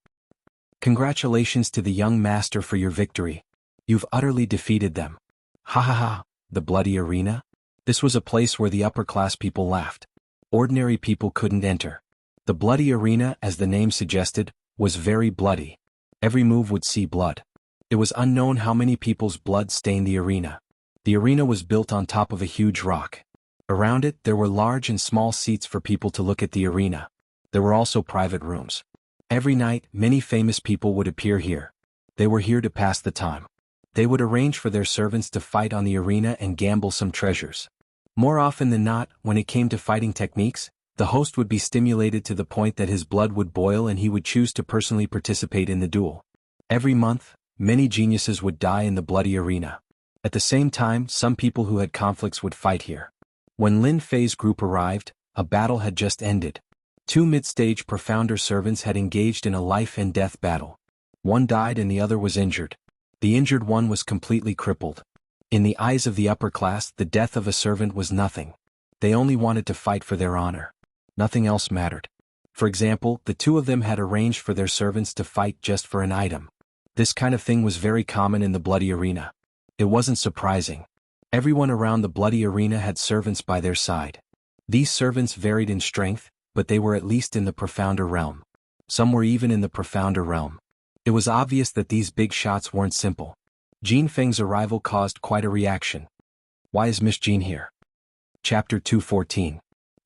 "Congratulations to the young master for your victory. You've utterly defeated them." Ha ha ha, the bloody arena? This was a place where the upper-class people laughed. Ordinary people couldn't enter. The bloody arena, as the name suggested, was very bloody. Every move would see blood. It was unknown how many people's blood stained the arena. The arena was built on top of a huge rock. Around it, there were large and small seats for people to look at the arena. There were also private rooms. Every night, many famous people would appear here. They were here to pass the time. They would arrange for their servants to fight on the arena and gamble some treasures. More often than not, when it came to fighting techniques, The host would be stimulated to the point that his blood would boil and he would choose to personally participate in the duel. Every month, many geniuses would die in the bloody arena. At the same time, some people who had conflicts would fight here. When Lin Fei's group arrived, a battle had just ended. Two mid-stage profounder servants had engaged in a life-and-death battle. One died and the other was injured. The injured one was completely crippled. In the eyes of the upper class, the death of a servant was nothing. They only wanted to fight for their honor. Nothing else mattered. For example, the two of them had arranged for their servants to fight just for an item. This kind of thing was very common in the bloody arena. It wasn't surprising. Everyone around the bloody arena had servants by their side. These servants varied in strength, but they were at least in the profounder realm. Some were even in the profounder realm. It was obvious that these big shots weren't simple. Jin Feng's arrival caused quite a reaction. Why is Miss Jin here? Chapter 214.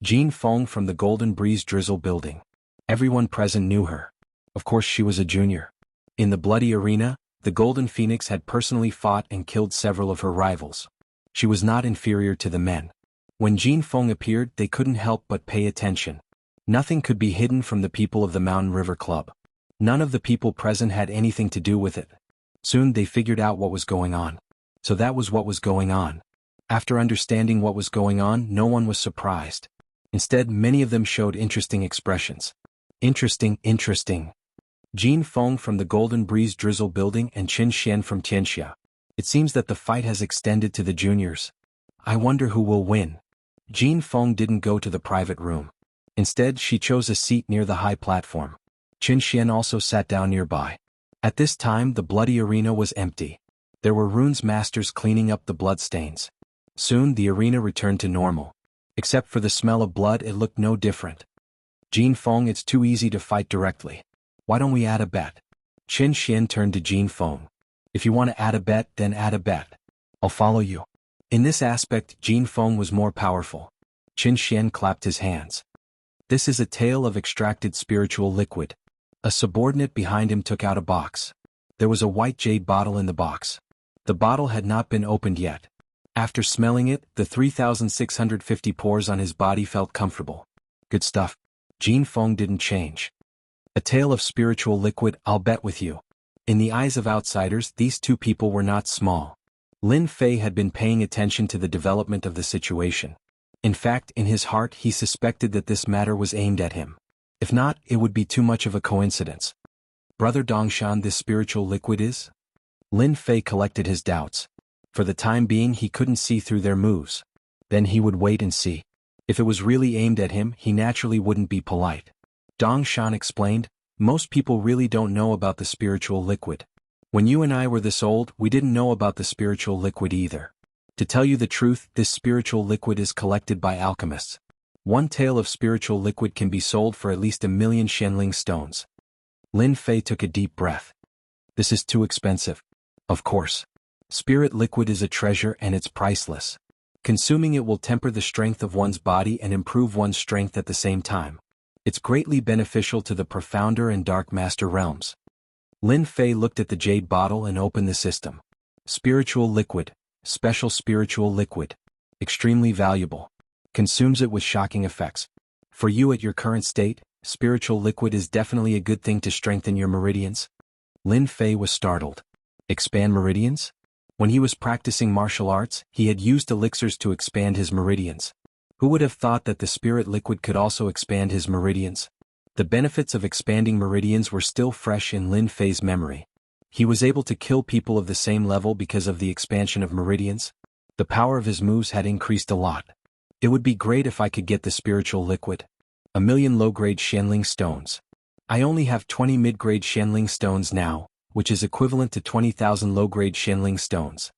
Jin Feng from the Golden Breeze Drizzle building. Everyone present knew her. Of course she was a junior. In the bloody arena, the Golden Phoenix had personally fought and killed several of her rivals. She was not inferior to the men. When Jin Feng appeared, they couldn't help but pay attention. Nothing could be hidden from the people of the Mountain River Club. None of the people present had anything to do with it. Soon they figured out what was going on. So that was what was going on. After understanding what was going on, no one was surprised. Instead, many of them showed interesting expressions. Interesting. Jin Feng from the Golden Breeze Drizzle building and Qin Xian from Tianxia. It seems that the fight has extended to the juniors. I wonder who will win. Jin Feng didn't go to the private room. Instead, she chose a seat near the high platform. Qin Xian also sat down nearby. At this time, the bloody arena was empty. There were runes masters cleaning up the bloodstains. Soon, the arena returned to normal. Except for the smell of blood, it looked no different. Jin Feng, it's too easy to fight directly. Why don't we add a bet? Qin Xian turned to Jin Feng. If you want to add a bet, then add a bet. I'll follow you. In this aspect, Jin Feng was more powerful. Qin Xian clapped his hands. This is a tale of extracted spiritual liquid. A subordinate behind him took out a box. There was a white jade bottle in the box. The bottle had not been opened yet. After smelling it, the 3,650 pores on his body felt comfortable. Good stuff. Jin Feng didn't change. A tale of spiritual liquid, I'll bet with you. In the eyes of outsiders, these two people were not small. Lin Fei had been paying attention to the development of the situation. In fact, in his heart he suspected that this matter was aimed at him. If not, it would be too much of a coincidence. Brother Dongshan, this spiritual liquid is? Lin Fei collected his doubts. For the time being he couldn't see through their moves. Then he would wait and see. If it was really aimed at him, he naturally wouldn't be polite. Dongshan explained, most people really don't know about the spiritual liquid. When you and I were this old, we didn't know about the spiritual liquid either. To tell you the truth, this spiritual liquid is collected by alchemists. One tael of spiritual liquid can be sold for at least 1,000,000 Shenling stones. Lin Fei took a deep breath. This is too expensive. Of course. Spirit liquid is a treasure and it's priceless. Consuming it will temper the strength of one's body and improve one's strength at the same time. It's greatly beneficial to the profounder and dark master realms. Lin Fei looked at the jade bottle and opened the system. Spiritual liquid. Special spiritual liquid. Extremely valuable. Consumes it with shocking effects. For you at your current state, spiritual liquid is definitely a good thing to strengthen your meridians. Lin Fei was startled. Expand meridians? When he was practicing martial arts, he had used elixirs to expand his meridians. Who would have thought that the spirit liquid could also expand his meridians? The benefits of expanding meridians were still fresh in Lin Fei's memory. He was able to kill people of the same level because of the expansion of meridians. The power of his moves had increased a lot. It would be great if I could get the spiritual liquid. 1,000,000 low-grade Shenling stones. I only have 20 mid-grade Shenling stones now, which is equivalent to 20,000 low-grade Shenling stones.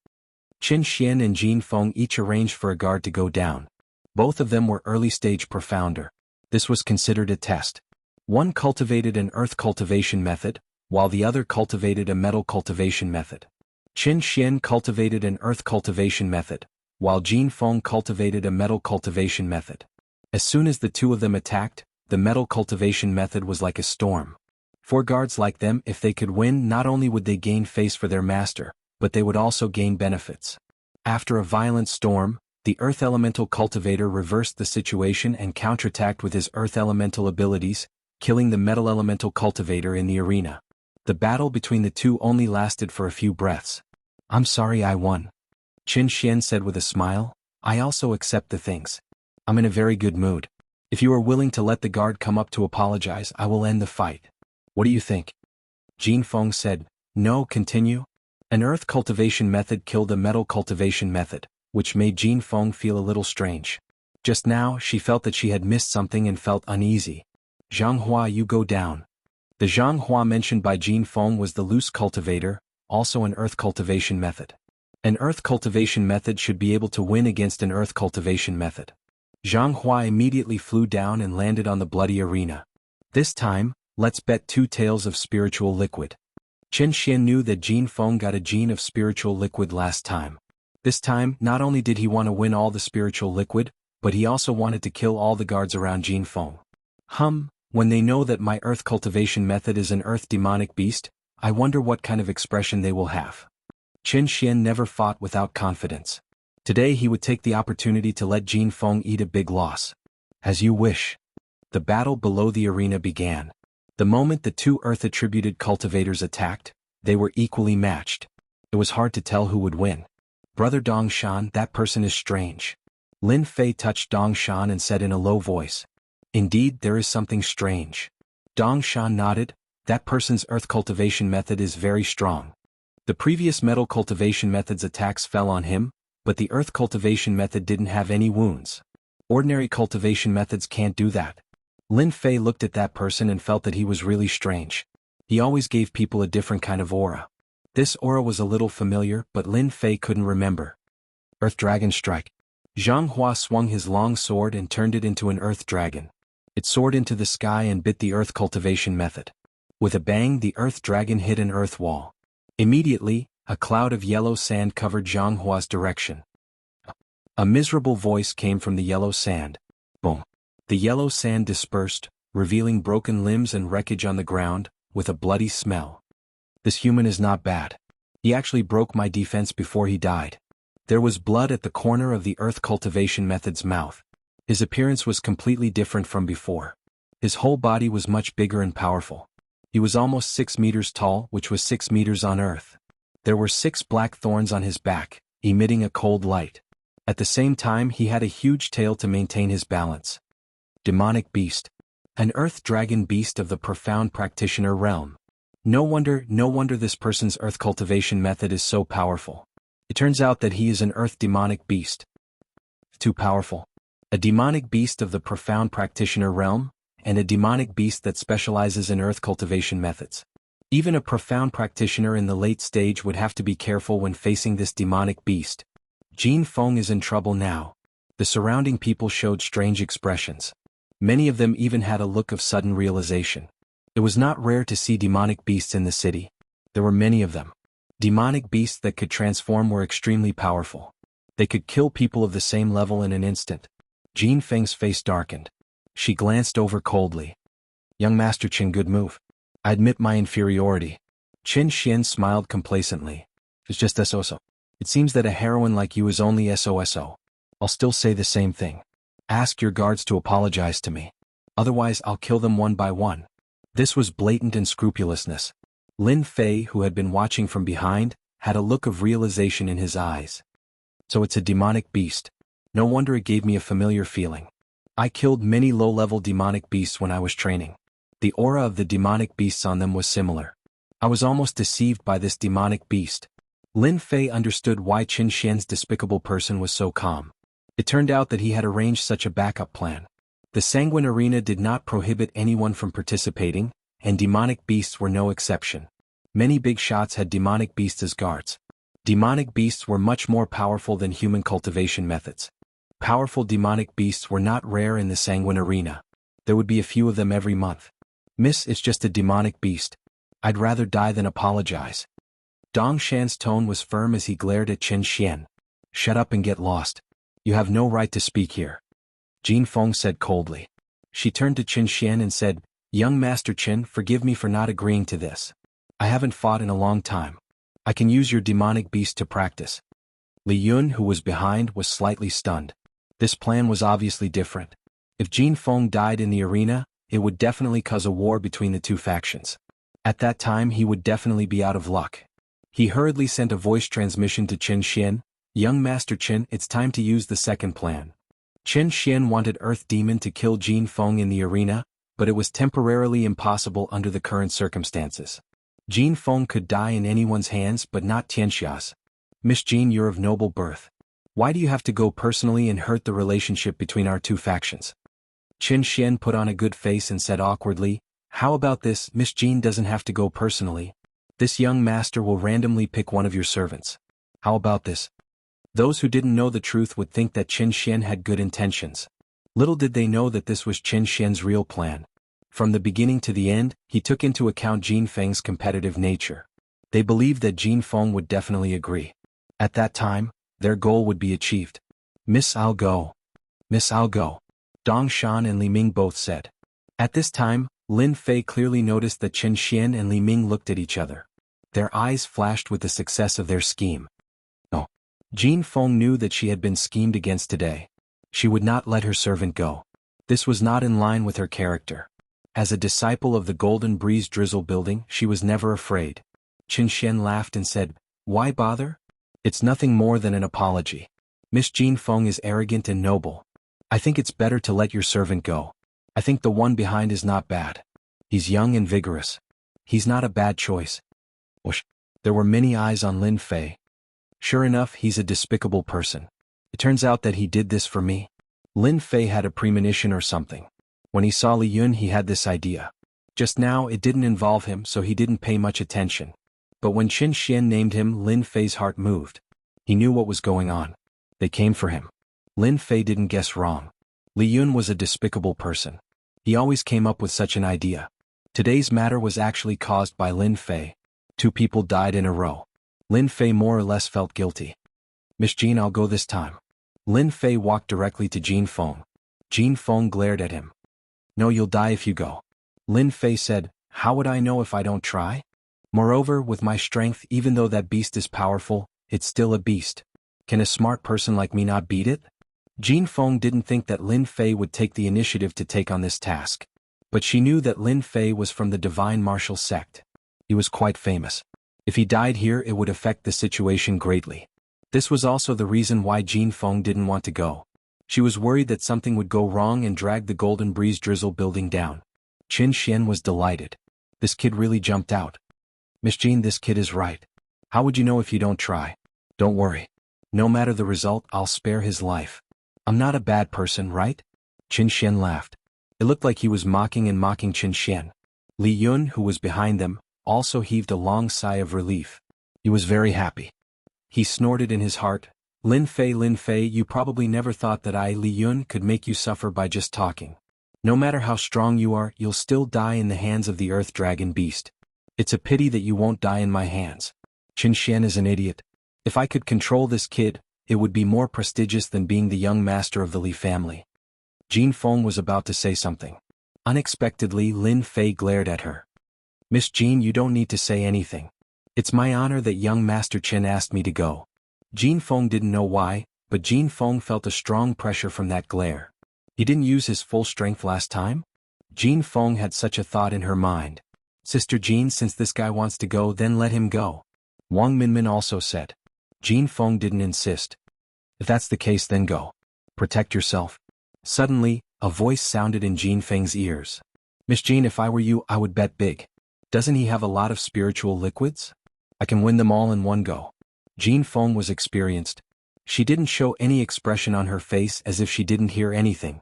Qin Xian and Jin Feng each arranged for a guard to go down. Both of them were early-stage profounder. This was considered a test. One cultivated an earth cultivation method, while the other cultivated a metal cultivation method. Qin Xian cultivated an earth cultivation method, while Jin Feng cultivated a metal cultivation method. As soon as the two of them attacked, the metal cultivation method was like a storm. For guards like them, if they could win, not only would they gain face for their master, but they would also gain benefits. After a violent storm, The Earth Elemental Cultivator reversed the situation and counterattacked with his Earth Elemental abilities, killing the Metal Elemental Cultivator in the arena. The battle between the two only lasted for a few breaths. "I'm sorry I won," Qin Xian said with a smile. "I also accept the things. I'm in a very good mood. If you are willing to let the guard come up to apologize, I will end the fight. What do you think?" Jin Feng said. "No, continue." An earth cultivation method killed a metal cultivation method, which made Jin Feng feel a little strange. Just now, she felt that she had missed something and felt uneasy. "Jianghua, you go down." The Jianghua mentioned by Jin Feng was the loose cultivator, also an earth cultivation method. An earth cultivation method should be able to win against an earth cultivation method. Jianghua immediately flew down and landed on the bloody arena. This time, let's bet 2 taels of spiritual liquid. Qin Xian knew that Jin Feng got a gene of spiritual liquid last time. This time, not only did he want to win all the spiritual liquid, but he also wanted to kill all the guards around Jin Feng. When they know that my earth cultivation method is an earth demonic beast, I wonder what kind of expression they will have. Qin Xian never fought without confidence. Today he would take the opportunity to let Jin Feng eat a big loss. "As you wish." The battle below the arena began. The moment the 2 earth-attributed cultivators attacked, they were equally matched. It was hard to tell who would win. "Brother Dongshan, that person is strange." Lin Fei touched Dongshan and said in a low voice. "Indeed, there is something strange." Dongshan nodded. "That person's earth cultivation method is very strong. The previous metal cultivation method's attacks fell on him, but the earth cultivation method didn't have any wounds. Ordinary cultivation methods can't do that." Lin Fei looked at that person and felt that he was really strange. He always gave people a different kind of aura. This aura was a little familiar, but Lin Fei couldn't remember. "Earth Dragon Strike." Zhang Hua swung his long sword and turned it into an earth dragon. It soared into the sky and bit the earth cultivation method. With a bang, the earth dragon hit an earth wall. Immediately, a cloud of yellow sand covered Zhang Hua's direction. A miserable voice came from the yellow sand. Boom. The yellow sand dispersed, revealing broken limbs and wreckage on the ground, with a bloody smell. "This human is not bad. He actually broke my defense before he died." There was blood at the corner of the earth cultivation method's mouth. His appearance was completely different from before. His whole body was much bigger and powerful. He was almost 6 meters tall, which was 6 meters on earth. There were 6 black thorns on his back, emitting a cold light. At the same time, he had a huge tail to maintain his balance. Demonic beast. An earth dragon beast of the profound practitioner realm. No wonder this person's earth cultivation method is so powerful. It turns out that he is an earth demonic beast. Too powerful. A demonic beast of the profound practitioner realm, and a demonic beast that specializes in earth cultivation methods. Even a profound practitioner in the late stage would have to be careful when facing this demonic beast. Jin Feng is in trouble now. The surrounding people showed strange expressions. Many of them even had a look of sudden realization. It was not rare to see demonic beasts in the city. There were many of them. Demonic beasts that could transform were extremely powerful. They could kill people of the same level in an instant. Jin Feng's face darkened. She glanced over coldly. "Young Master Qin, good move. I admit my inferiority." Qin Xian smiled complacently. "It's just SOSO. It seems that a heroine like you is only SOSO. I'll still say the same thing. Ask your guards to apologize to me. Otherwise I'll kill them one by one." This was blatant unscrupulousness. Lin Fei, who had been watching from behind, had a look of realization in his eyes. "So it's a demonic beast. No wonder it gave me a familiar feeling. I killed many low-level demonic beasts when I was training. The aura of the demonic beasts on them was similar. I was almost deceived by this demonic beast." Lin Fei understood why Qin Xian's despicable person was so calm. It turned out that he had arranged such a backup plan. The Sanguine Arena did not prohibit anyone from participating, and demonic beasts were no exception. Many big shots had demonic beasts as guards. Demonic beasts were much more powerful than human cultivation methods. Powerful demonic beasts were not rare in the Sanguine Arena. There would be a few of them every month. "Miss, it's just a demonic beast. I'd rather die than apologize." Dongshan's tone was firm as he glared at Qin Xian. "Shut up and get lost. You have no right to speak here." Jin Feng said coldly. She turned to Qin Xian and said, "Young Master Qin, forgive me for not agreeing to this. I haven't fought in a long time. I can use your demonic beast to practice." Li Yun, who was behind, was slightly stunned. This plan was obviously different. If Jin Feng died in the arena, it would definitely cause a war between the two factions. At that time he would definitely be out of luck. He hurriedly sent a voice transmission to Qin Xian. Young Master Qin, it's time to use the second plan. Qin Xian wanted Earth Demon to kill Jin Feng in the arena, but it was temporarily impossible under the current circumstances. Jin Feng could die in anyone's hands but not Tianxia's. Miss Jin, you're of noble birth. Why do you have to go personally and hurt the relationship between our two factions? Qin Xian put on a good face and said awkwardly, how about this? Miss Jin doesn't have to go personally. This young master will randomly pick one of your servants. How about this? Those who didn't know the truth would think that Qin Xian had good intentions. Little did they know that this was Qin Xian's real plan. From the beginning to the end, he took into account Jin Feng's competitive nature. They believed that Jin Feng would definitely agree. At that time, their goal would be achieved. Miss, I'll go. Miss, I'll go. Dong Shan and Li Ming both said. At this time, Lin Fei clearly noticed that Qin Xian and Li Ming looked at each other. Their eyes flashed with the success of their scheme. Oh. Jin Feng knew that she had been schemed against today. She would not let her servant go. This was not in line with her character. As a disciple of the Golden Breeze Drizzle building, she was never afraid. Qin Xian laughed and said, why bother? It's nothing more than an apology. Miss Jin Feng is arrogant and noble. I think it's better to let your servant go. I think the one behind is not bad. He's young and vigorous. He's not a bad choice. Whoosh. There were many eyes on Lin Fei. Sure enough, he's a despicable person. It turns out that he did this for me. Lin Fei had a premonition or something. When he saw Li Yun, he had this idea. Just now it didn't involve him, so he didn't pay much attention. But when Qin Xian named him, Lin Fei's heart moved. He knew what was going on. They came for him. Lin Fei didn't guess wrong. Li Yun was a despicable person. He always came up with such an idea. Today's matter was actually caused by Lin Fei. 2 people died in a row. Lin Fei more or less felt guilty. Miss Jin, I'll go this time. Lin Fei walked directly to Jin Feng. Jin Feng glared at him. No, you'll die if you go. Lin Fei said, how would I know if I don't try? Moreover, with my strength, even though that beast is powerful, it's still a beast. Can a smart person like me not beat it? Jin Feng didn't think that Lin Fei would take the initiative to take on this task. But she knew that Lin Fei was from the Divine Martial Sect. He was quite famous. If he died here, it would affect the situation greatly. This was also the reason why Jin Feng didn't want to go. She was worried that something would go wrong and drag the Golden Breeze Drizzle building down. Qin Xian was delighted. This kid really jumped out. Miss Jin, this kid is right. How would you know if you don't try? Don't worry. No matter the result, I'll spare his life. I'm not a bad person, right? Qin Xian laughed. It looked like he was mocking Qin Xian. Li Yun, who was behind them, also heaved a long sigh of relief. He was very happy. He snorted in his heart, Lin Fei, you probably never thought that I, Li Yun, could make you suffer by just talking. No matter how strong you are, you'll still die in the hands of the Earth Dragon Beast. It's a pity that you won't die in my hands. Qin Xian is an idiot. If I could control this kid, it would be more prestigious than being the young master of the Li family. Jin Feng was about to say something. Unexpectedly, Lin Fei glared at her. Miss Jin, you don't need to say anything. It's my honor that young Master Qin asked me to go. Jin Feng didn't know why, but Jin Feng felt a strong pressure from that glare. He didn't use his full strength last time? Jin Feng had such a thought in her mind. Sister Jin, since this guy wants to go, then let him go. Wang Minmin also said. Jin Feng didn't insist. If that's the case, then go. Protect yourself. Suddenly, a voice sounded in Jin Feng's ears. Miss Jin, if I were you, I would bet big. Doesn't he have a lot of spiritual liquids? I can win them all in one go. Jin Feng was experienced. She didn't show any expression on her face as if she didn't hear anything.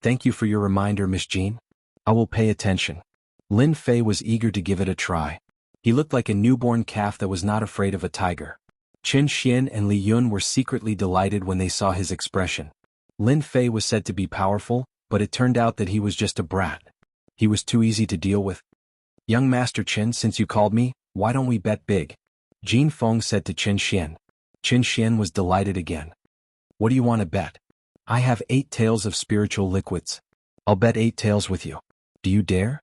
Thank you for your reminder, Miss Jin. I will pay attention. Lin Fei was eager to give it a try. He looked like a newborn calf that was not afraid of a tiger. Qin Xian and Li Yun were secretly delighted when they saw his expression. Lin Fei was said to be powerful, but it turned out that he was just a brat. He was too easy to deal with. Young Master Qin, since you called me, why don't we bet big? Jin Feng said to Qin Xian. Qin Xian was delighted again. What do you want to bet? I have 8 taels of spiritual liquids. I'll bet 8 taels with you. Do you dare?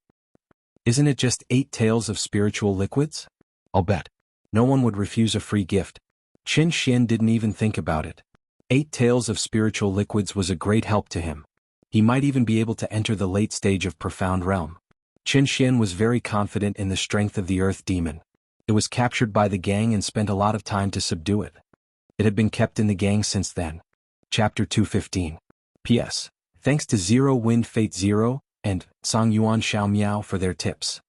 Isn't it just 8 taels of spiritual liquids? I'll bet. No one would refuse a free gift. Qin Xian didn't even think about it. 8 tails of spiritual liquids was a great help to him. He might even be able to enter the late stage of profound realm. Qin Xian was very confident in the strength of the earth demon. It was captured by the gang and spent a lot of time to subdue it. It had been kept in the gang since then. Chapter 215. P.S. Thanks to Zero Wind Fate Zero and Song Yuan Xiao Miao for their tips.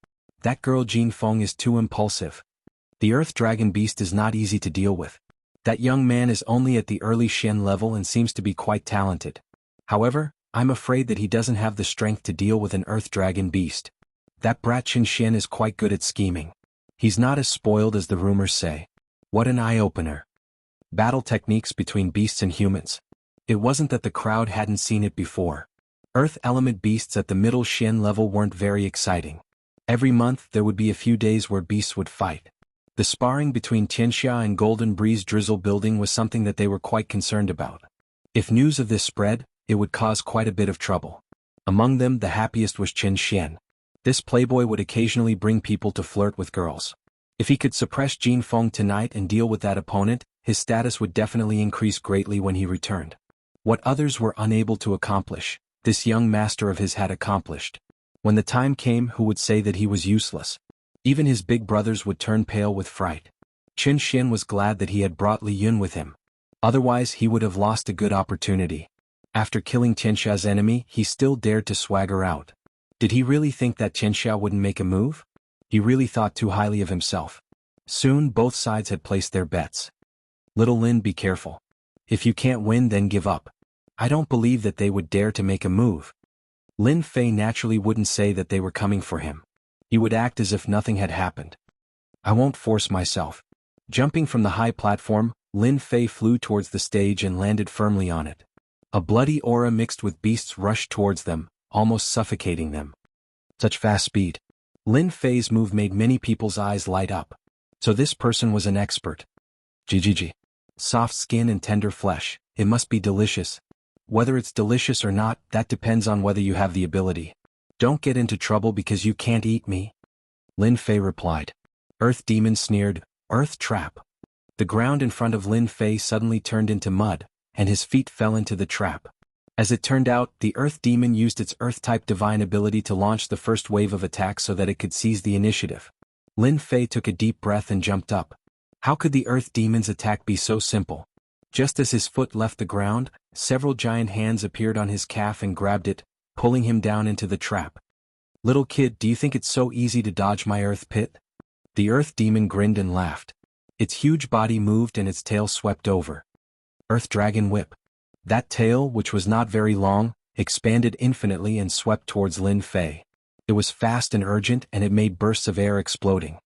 That girl Jin Feng is too impulsive. The Earth Dragon Beast is not easy to deal with. That young man is only at the early Xian level and seems to be quite talented. However, I'm afraid that he doesn't have the strength to deal with an Earth Dragon Beast. That brat Qin Xian is quite good at scheming. He's not as spoiled as the rumors say. What an eye-opener. Battle techniques between beasts and humans. It wasn't that the crowd hadn't seen it before. Earth element beasts at the middle Xian level weren't very exciting. Every month there would be a few days where beasts would fight. The sparring between Tianxia and Golden Breeze Drizzle Building was something that they were quite concerned about. If news of this spread, it would cause quite a bit of trouble. Among them, the happiest was Qin Xian. This playboy would occasionally bring people to flirt with girls. If he could suppress Jin Feng tonight and deal with that opponent, his status would definitely increase greatly when he returned. What others were unable to accomplish, this young master of his had accomplished. When the time came, who would say that he was useless? Even his big brothers would turn pale with fright. Qin Xian was glad that he had brought Li Yun with him. Otherwise he would have lost a good opportunity. After killing Tianxia's enemy, he still dared to swagger out. Did he really think that Tianxia wouldn't make a move? He really thought too highly of himself. Soon both sides had placed their bets. Little Lin, be careful. If you can't win, then give up. I don't believe that they would dare to make a move. Lin Fei naturally wouldn't say that they were coming for him. He would act as if nothing had happened. I won't force myself. Jumping from the high platform, Lin Fei flew towards the stage and landed firmly on it. A bloody aura mixed with beasts rushed towards them, almost suffocating them. Such fast speed. Lin Fei's move made many people's eyes light up. So this person was an expert. GGG. Soft skin and tender flesh, it must be delicious. Whether it's delicious or not, that depends on whether you have the ability. Don't get into trouble because you can't eat me. Lin Fei replied. Earth Demon sneered, Earth Trap. The ground in front of Lin Fei suddenly turned into mud, and his feet fell into the trap. As it turned out, the Earth Demon used its Earth-type divine ability to launch the first wave of attacks so that it could seize the initiative. Lin Fei took a deep breath and jumped up. How could the Earth Demon's attack be so simple? Just as his foot left the ground, several giant hands appeared on his calf and grabbed it, pulling him down into the trap. Little kid, do you think it's so easy to dodge my Earth Pit? The Earth Demon grinned and laughed. Its huge body moved and its tail swept over. Earth Dragon Whip. That tail, which was not very long, expanded infinitely and swept towards Lin Fei. It was fast and urgent, and it made bursts of air exploding.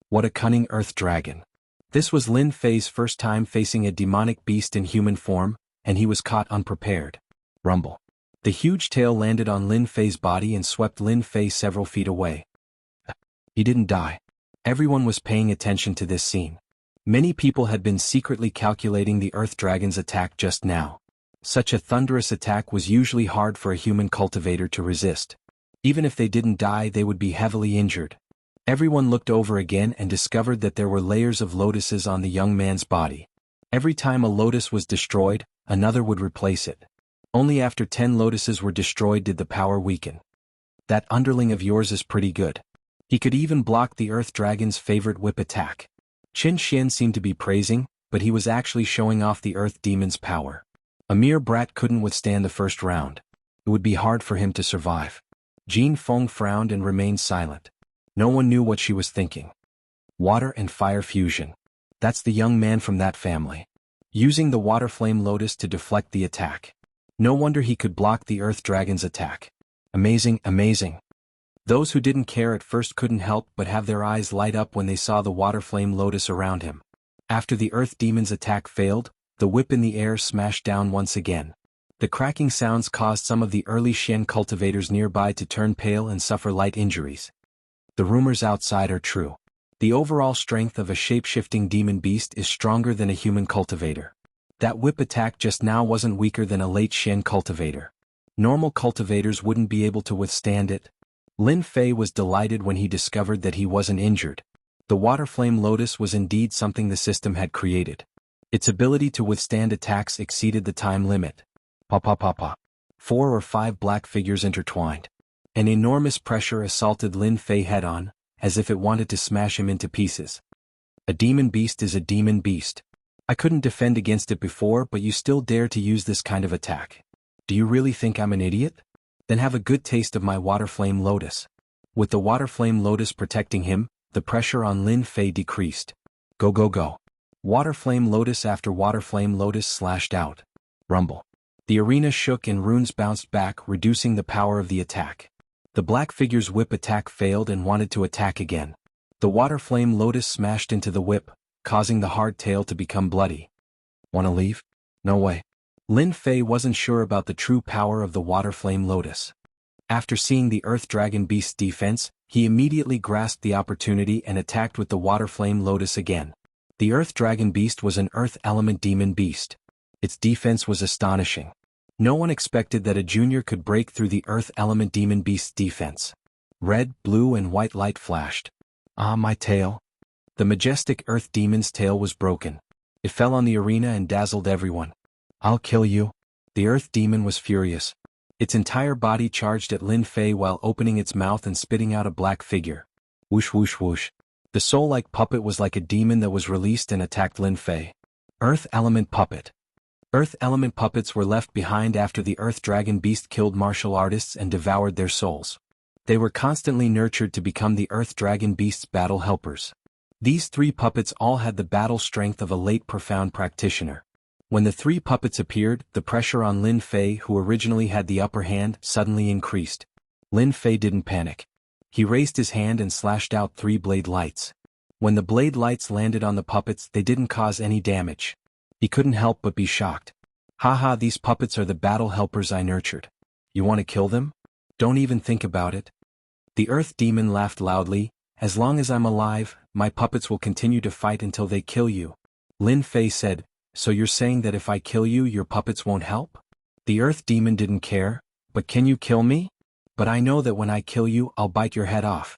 What a cunning Earth Dragon. This was Lin Fei's first time facing a demonic beast in human form, and he was caught unprepared. Rumble. The huge tail landed on Lin Fei's body and swept Lin Fei several feet away. He didn't die. Everyone was paying attention to this scene. Many people had been secretly calculating the Earth Dragon's attack just now. Such a thunderous attack was usually hard for a human cultivator to resist. Even if they didn't die, they would be heavily injured. Everyone looked over again and discovered that there were layers of lotuses on the young man's body. Every time a lotus was destroyed, another would replace it. Only after 10 lotuses were destroyed did the power weaken. That underling of yours is pretty good. He could even block the Earth Dragon's favorite whip attack. Qin Xian seemed to be praising, but he was actually showing off the Earth Demon's power. A mere brat couldn't withstand the first round. It would be hard for him to survive. Jin Feng frowned and remained silent. No one knew what she was thinking. Water and fire fusion. That's the young man from that family. Using the water flame lotus to deflect the attack. No wonder he could block the Earth Dragon's attack. Amazing, amazing. Those who didn't care at first couldn't help but have their eyes light up when they saw the water flame lotus around him. After the Earth Demon's attack failed, the whip in the air smashed down once again. The cracking sounds caused some of the early Xian cultivators nearby to turn pale and suffer light injuries. The rumors outside are true. The overall strength of a shape-shifting demon beast is stronger than a human cultivator. That whip attack just now wasn't weaker than a late Xian cultivator. Normal cultivators wouldn't be able to withstand it. Lin Fei was delighted when he discovered that he wasn't injured. The water flame lotus was indeed something the system had created. Its ability to withstand attacks exceeded the time limit. Pa pa pa pa. 4 or 5 black figures intertwined. An enormous pressure assaulted Lin Fei head-on, as if it wanted to smash him into pieces. A demon beast is a demon beast. I couldn't defend against it before, but you still dare to use this kind of attack. Do you really think I'm an idiot? Then have a good taste of my water flame lotus. With the water flame lotus protecting him, the pressure on Lin Fei decreased. Go go go. Water flame lotus after water flame lotus slashed out. Rumble. The arena shook and runes bounced back, reducing the power of the attack. The black figure's whip attack failed and wanted to attack again. The water flame lotus smashed into the whip, causing the hard tail to become bloody. Wanna leave? No way. Lin Fei wasn't sure about the true power of the water flame lotus. After seeing the Earth Dragon Beast's defense, he immediately grasped the opportunity and attacked with the water flame lotus again. The Earth Dragon Beast was an Earth Element Demon Beast. Its defense was astonishing. No one expected that a junior could break through the Earth Element Demon Beast's defense. Red, blue and white light flashed. Ah, my tail. The majestic Earth Demon's tail was broken. It fell on the arena and dazzled everyone. I'll kill you. The Earth Demon was furious. Its entire body charged at Lin Fei while opening its mouth and spitting out a black figure. Whoosh whoosh whoosh. The soul-like puppet was like a demon that was released and attacked Lin Fei. Earth Element Puppet. Earth Element puppets were left behind after the Earth Dragon Beast killed martial artists and devoured their souls. They were constantly nurtured to become the Earth Dragon Beast's battle helpers. These 3 puppets all had the battle strength of a late profound practitioner. When the 3 puppets appeared, the pressure on Lin Fei, who originally had the upper hand, suddenly increased. Lin Fei didn't panic. He raised his hand and slashed out 3 blade lights. When the blade lights landed on the puppets, they didn't cause any damage. He couldn't help but be shocked. Haha, these puppets are the battle helpers I nurtured. You want to kill them? Don't even think about it. The Earth Demon laughed loudly. As long as I'm alive, my puppets will continue to fight until they kill you. Lin Fei said, so you're saying that if I kill you, your puppets won't help? The Earth Demon didn't care. But can you kill me? But I know that when I kill you, I'll bite your head off.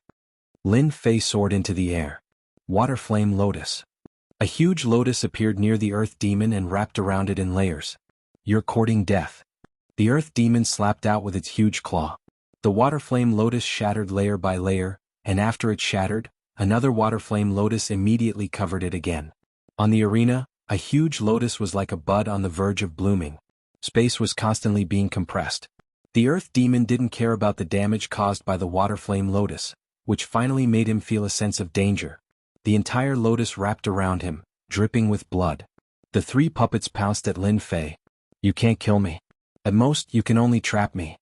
Lin Fei soared into the air. Water Flame Lotus. A huge lotus appeared near the Earth Demon and wrapped around it in layers. You're courting death. The Earth Demon slapped out with its huge claw. The Water Flame Lotus shattered layer by layer, and after it shattered, another Water Flame Lotus immediately covered it again. On the arena, a huge lotus was like a bud on the verge of blooming. Space was constantly being compressed. The Earth Demon didn't care about the damage caused by the Water Flame Lotus, which finally made him feel a sense of danger. The entire lotus wrapped around him, dripping with blood. The 3 puppets pounced at Lin Fei. You can't kill me. At most, you can only trap me.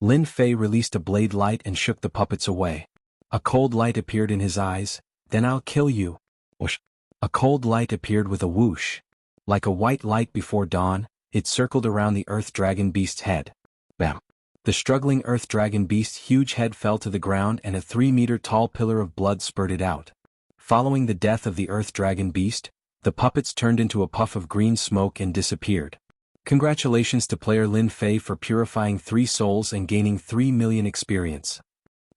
Lin Fei released a blade light and shook the puppets away. A cold light appeared in his eyes. Then I'll kill you. Whoosh. A cold light appeared with a whoosh. Like a white light before dawn, it circled around the Earth Dragon Beast's head. Bam. The struggling Earth Dragon Beast's huge head fell to the ground and a 3-meter-tall pillar of blood spurted out. Following the death of the Earth Dragon Beast, the puppets turned into a puff of green smoke and disappeared. Congratulations to player Lin Fei for purifying 3 souls and gaining 3 million experience.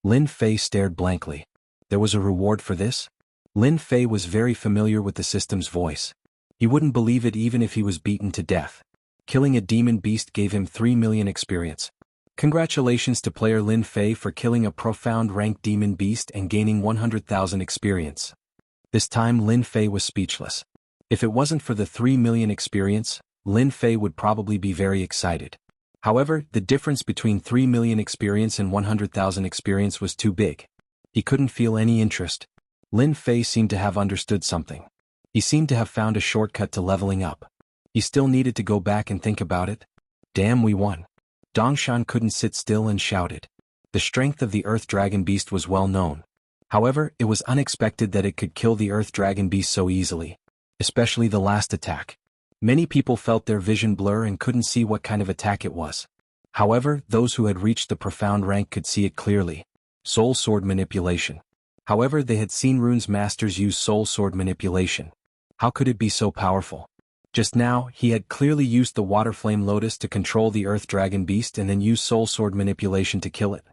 Lin Fei stared blankly. There was a reward for this? Lin Fei was very familiar with the system's voice. He wouldn't believe it even if he was beaten to death. Killing a demon beast gave him 3 million experience. Congratulations to player Lin Fei for killing a profound ranked demon beast and gaining 100,000 experience. This time Lin Fei was speechless. If it wasn't for the 3 million experience, Lin Fei would probably be very excited. However, the difference between 3 million experience and 100,000 experience was too big. He couldn't feel any interest. Lin Fei seemed to have understood something. He seemed to have found a shortcut to leveling up. He still needed to go back and think about it. Damn, we won. Dongshan couldn't sit still and shouted. The strength of the Earth Dragon Beast was well known. However, it was unexpected that it could kill the Earth Dragon Beast so easily. Especially the last attack. Many people felt their vision blur and couldn't see what kind of attack it was. However, those who had reached the profound rank could see it clearly. Soul Sword Manipulation. However, they had seen Rune's masters use Soul Sword Manipulation. How could it be so powerful? Just now, he had clearly used the Water Flame Lotus to control the Earth Dragon Beast and then use Soul Sword Manipulation to kill it.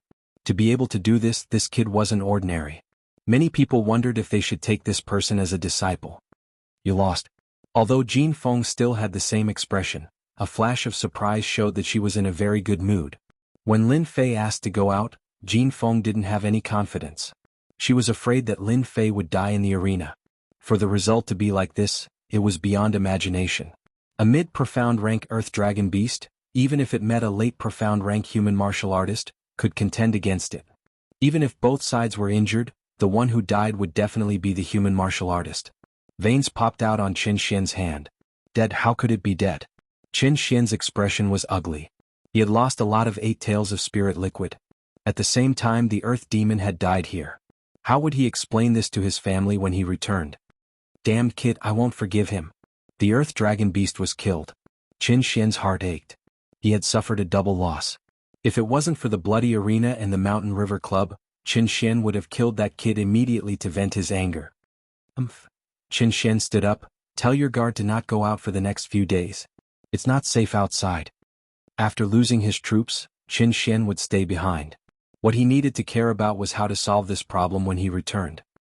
To be able to do this kid wasn't ordinary. Many people wondered if they should take this person as a disciple. You lost. Although Jin Feng still had the same expression, a flash of surprise showed that she was in a very good mood. When Lin Fei asked to go out, Jin Feng didn't have any confidence. She was afraid that Lin Fei would die in the arena. For the result to be like this, it was beyond imagination. A mid-profound rank Earth Dragon Beast, even if it met a late profound rank human martial artist, could contend against it. Even if both sides were injured, the one who died would definitely be the human martial artist. Veins popped out on Qin Xian's hand. Dead? How could it be dead? Qin Xian's expression was ugly. He had lost a lot of 8 taels of spirit liquid. At the same time, the Earth Demon had died here. How would he explain this to his family when he returned? Damned kid, I won't forgive him. The Earth Dragon Beast was killed. Qin Xian's heart ached. He had suffered a double loss. If it wasn't for the Bloody Arena and the Mountain River Club, Qin Xian would have killed that kid immediately to vent his anger. Qin Xian stood up. Tell your guard to not go out for the next few days. It's not safe outside. After losing his troops, Qin Xian would stay behind. What he needed to care about was how to solve this problem when he returned.